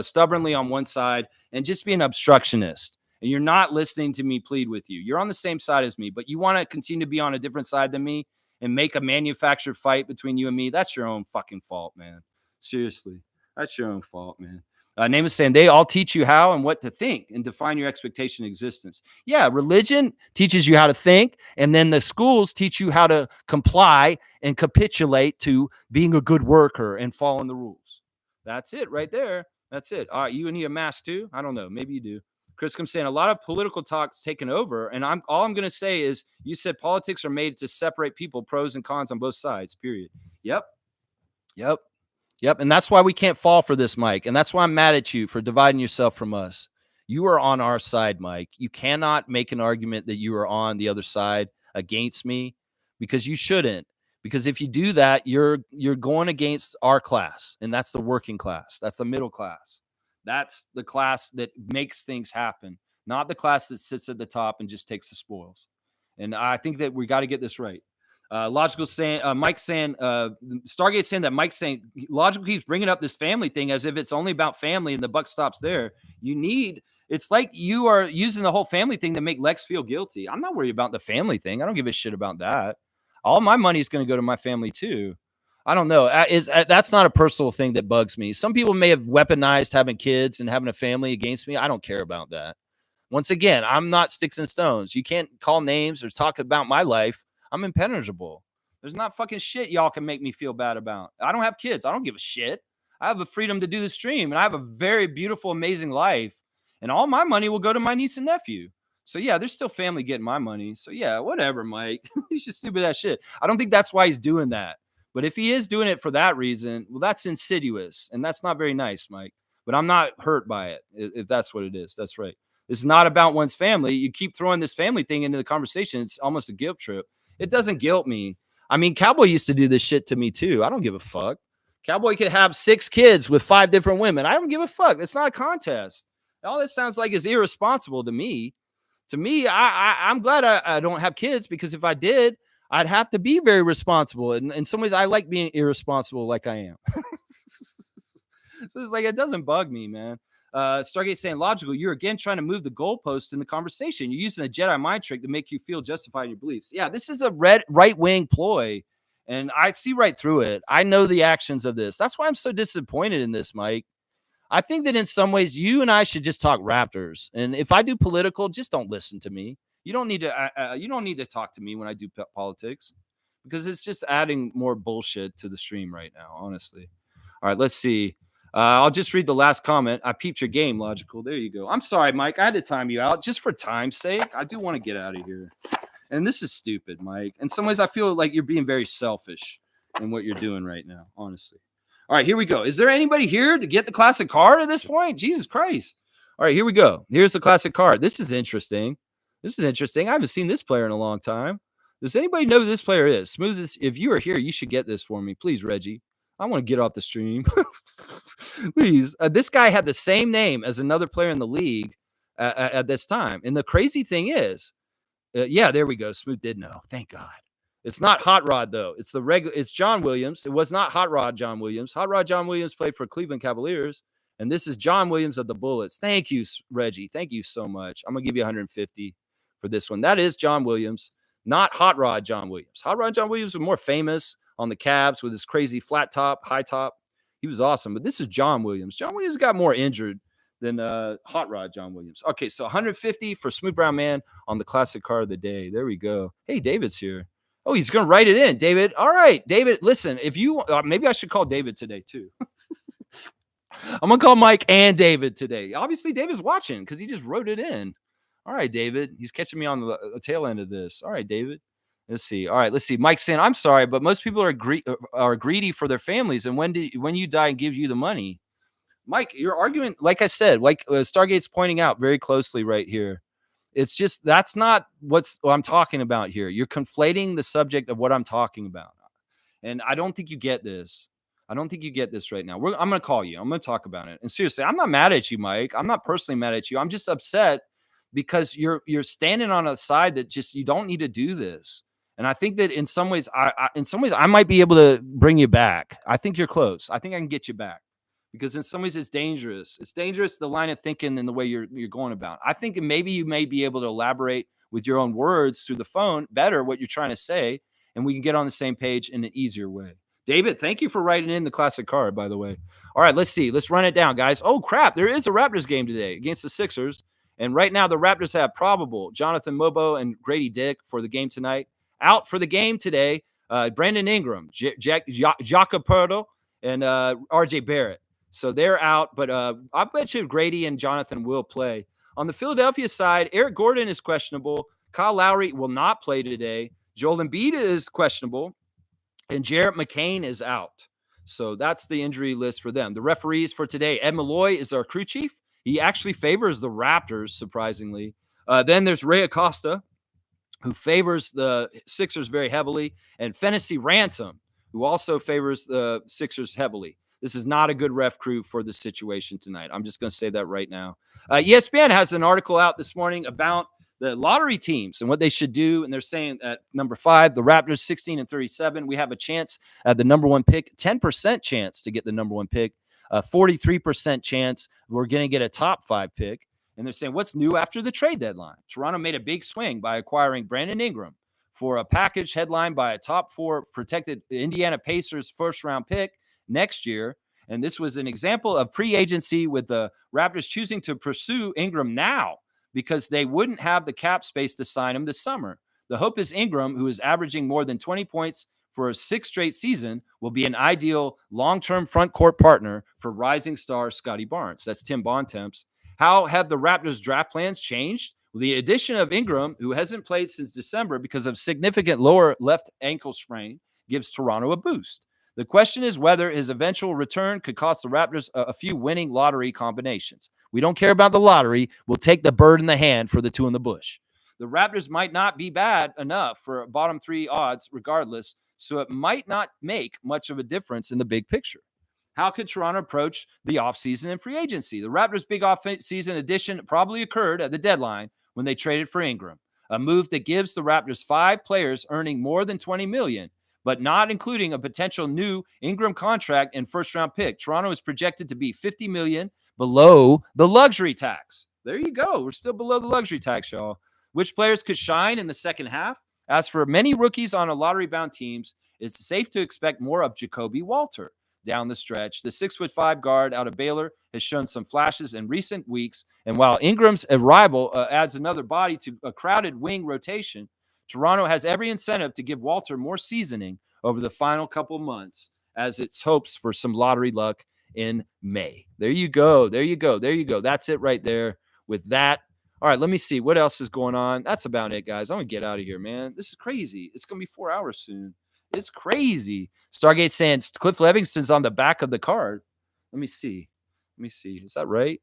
stubbornly on one side and just being an obstructionist, and you're not listening to me plead with you. You're on the same side as me, but you want to continue to be on a different side than me and make a manufactured fight between you and me. That's your own fucking fault, man. Seriously. That's your own fault, man. Name is saying they all teach you how and what to think and define your expectation of existence. Yeah, religion teaches you how to think, and then the schools teach you how to comply and capitulate to being a good worker and following the rules. That's it right there. That's it. All right, you need a mask too? I don't know. Maybe you do. Chris comes saying a lot of political talk's taken over, and all I'm going to say is you said politics are made to separate people, pros and cons on both sides, period. Yep. And that's why we can't fall for this, Mike. And that's why I'm mad at you for dividing yourself from us. You are on our side, Mike. You cannot make an argument that you are on the other side against me because you shouldn't. Because if you do that, you're going against our class, and that's the working class. That's the middle class. That's the class that makes things happen, not the class that sits at the top and just takes the spoils. And I think that we got to get this right. Logical saying, Mike saying, Stargate saying that Mike's saying, Logical keeps bringing up this family thing as if it's only about family and the buck stops there. It's like you are using the whole family thing to make Lex feel guilty. I'm not worried about the family thing. I don't give a shit about that. All my money is going to go to my family too. I don't know. That's not a personal thing that bugs me. Some people may have weaponized having kids and having a family against me. I don't care about that. Once again, I'm not sticks and stones. You can't call names or talk about my life. I'm impenetrable. There's not fucking shit y'all can make me feel bad about. I don't have kids. I don't give a shit. I have the freedom to do the stream, and I have a very beautiful, amazing life. And all my money will go to my niece and nephew. So, yeah, there's still family getting my money. So, yeah, whatever, Mike. He's just stupid as shit. I don't think that's why he's doing that. But if he is doing it for that reason, well, that's insidious. And that's not very nice, Mike. But I'm not hurt by it, if that's what it is. That's right. It's not about one's family. You keep throwing this family thing into the conversation. It's almost a guilt trip. It doesn't guilt me. I mean, Cowboy used to do this shit to me, too. I don't give a fuck. Cowboy could have 6 kids with 5 different women. I don't give a fuck. It's not a contest. All this sounds like is irresponsible to me. To me, I'm glad I don't have kids because if I did, I'd have to be very responsible. And in some ways, I like being irresponsible like I am. So it's like, it doesn't bug me, man. Stargate saying, Logical, you're again trying to move the goalpost in the conversation. You're using a Jedi mind trick to make you feel justified in your beliefs. Yeah, this is a right-wing ploy, and I see right through it. I know the actions of this. That's why I'm so disappointed in this, Mike. I think that in some ways you and I should just talk Raptors. And if I do political, just don't listen to me. You don't need to talk to me when I do politics because it's just adding more bullshit to the stream right now, honestly. All right, let's see. I'll just read the last comment. I peeped your game, Logical. There you go. I'm sorry, Mike. I had to time you out just for time's sake. I do want to get out of here. And this is stupid, Mike. In some ways, I feel like you're being very selfish in what you're doing right now, honestly. All right, here we go. Is there anybody here to get the classic card at this point? Jesus Christ. All right, here we go. Here's the classic card. This is interesting. I haven't seen this player in a long time. Does anybody know who this player is? Smooth. If you are here, you should get this for me. Please, Reggie. I want to get off the stream. Please. This guy had the same name as another player in the league at this time. And the crazy thing is, yeah, there we go. Smooth did know. Thank God. It's not Hot Rod, though. It's John Williams. It was not Hot Rod John Williams. Hot Rod John Williams played for Cleveland Cavaliers. And this is John Williams of the Bullets. Thank you, Reggie. Thank you so much. I'm going to give you 150 for this one. That is John Williams, not Hot Rod John Williams. Hot Rod John Williams was more famous on the Cavs with his crazy flat top, high top. He was awesome. But this is John Williams. John Williams got more injured than Hot Rod John Williams. Okay, so 150 for Smooth Brown Man on the classic car of the day. There we go. Hey, David's here. Oh, he's going to write it in, David. All right, David, listen, if you maybe I should call David today too. I'm going to call Mike and David today. Obviously, David's watching because he just wrote it in. All right, David. He's catching me on the tail end of this. All right, David. Let's see. All right, let's see. Mike's saying, I'm sorry, but most people are greedy for their families. And when you die and give you the money, Mike, you're arguing, like I said, like Stargate's pointing out very closely right here. It's just, that's not what I'm talking about here. You're conflating the subject of what I'm talking about. And I don't think you get this. I don't think you get this right now. I'm going to call you. I'm going to talk about it. And seriously, I'm not mad at you, Mike. I'm not personally mad at you. I'm just upset because you're standing on a side that just, you don't need to do this. And I think that in some ways, I might be able to bring you back. I think you're close. I think I can get you back because in some ways it's dangerous. It's dangerous, the line of thinking and the way you're going about. I think maybe you may be able to elaborate with your own words through the phone better what you're trying to say, and we can get on the same page in an easier way. David, thank you for writing in the classic card, by the way. All right, let's see. Let's run it down, guys. Oh, crap. There is a Raptors game today against the Sixers. And right now the Raptors have probable Jonathan Mobo and Grady Dick for the game tonight. Out for the game today, Brandon Ingram, Jacoperto, and RJ Barrett. So they're out, but I bet you Grady and Jonathan will play. On the Philadelphia side, Eric Gordon is questionable. Kyle Lowry will not play today. Joel Embiid is questionable. And Jarrett McCain is out. So that's the injury list for them. The referees for today, Ed Malloy is our crew chief. He actually favors the Raptors, surprisingly. Then there's Ray Acosta, who favors the Sixers very heavily, and Fennessy Ransom, who also favors the Sixers heavily. This is not a good ref crew for the situation tonight. I'm just going to say that right now. ESPN has an article out this morning about the lottery teams and what they should do. And they're saying at number 5, the Raptors 16-37. We have a chance at the number 1 pick, 10% chance to get the number 1 pick, 43% chance we're going to get a top 5 pick. And they're saying, what's new after the trade deadline? Toronto made a big swing by acquiring Brandon Ingram for a package headlined by a top 4 protected Indiana Pacers first-round pick next year. And this was an example of pre-agency with the Raptors choosing to pursue Ingram now because they wouldn't have the cap space to sign him this summer. The hope is Ingram, who is averaging more than 20 points for a 6th straight season, will be an ideal long-term front court partner for rising star Scotty Barnes. That's Tim Bontemps. How have the Raptors draft plans changed? Well, the addition of Ingram, who hasn't played since December because of significant lower left ankle sprain, gives Toronto a boost. The question is whether his eventual return could cost the Raptors a few winning lottery combinations. We don't care about the lottery. We'll take the bird in the hand for the 2 in the bush. The Raptors might not be bad enough for bottom 3 odds regardless, so it might not make much of a difference in the big picture. How could Toronto approach the offseason and free agency? The Raptors' big offseason addition probably occurred at the deadline when they traded for Ingram, a move that gives the Raptors 5 players earning more than $20 million, but not including a potential new Ingram contract and first-round pick. Toronto is projected to be $50 million below the luxury tax. There you go. We're still below the luxury tax, y'all. Which players could shine in the second half? As for many rookies on a lottery-bound teams, it's safe to expect more of Jacoby Walter down the stretch. The 6'5" guard out of Baylor has shown some flashes in recent weeks, and while Ingram's arrival adds another body to a crowded wing rotation, Toronto has every incentive to give Walter more seasoning over the final couple months as it hopes for some lottery luck in May. There you go. There you go. There you go. That's it right there with that. All right, let me see what else is going on. That's about it, guys. I'm going to get out of here, man. This is crazy. It's going to be 4 hours soon. It's crazy. Stargate saying Cliff Levingston's on the back of the card. Let me see. Is that right?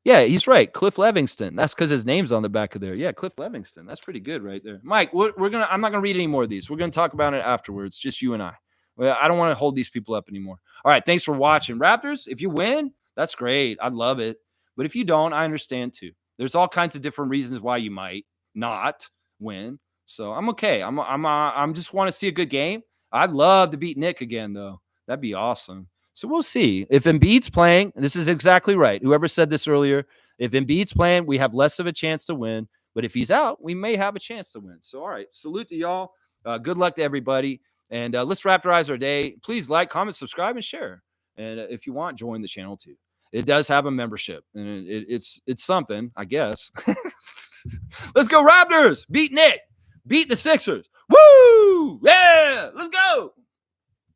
Yeah, he's right. Cliff Levingston. That's because his name's on the back of there. Yeah, Cliff Levingston. That's pretty good right there. Mike, I'm not gonna read any more of these. We're gonna talk about it afterwards. Just you and I. Well, I don't want to hold these people up anymore. All right, thanks for watching. Raptors, if you win, that's great. I love it. But if you don't, I understand too. There's all kinds of different reasons why you might not win. So I'm okay. I'm just want to see a good game. I'd love to beat Nick again, though. That'd be awesome. So we'll see. If Embiid's playing, this is exactly right. Whoever said this earlier, if Embiid's playing, we have less of a chance to win. But if he's out, we may have a chance to win. So, all right. Salute to y'all. Good luck to everybody. And let's Raptorize our day. Please like, comment, subscribe, and share. And if you want, join the channel too. It does have a membership, and it's something, I guess. Let's go Raptors! Beat Nick! Beat the Sixers! Woo! Yeah! Let's go!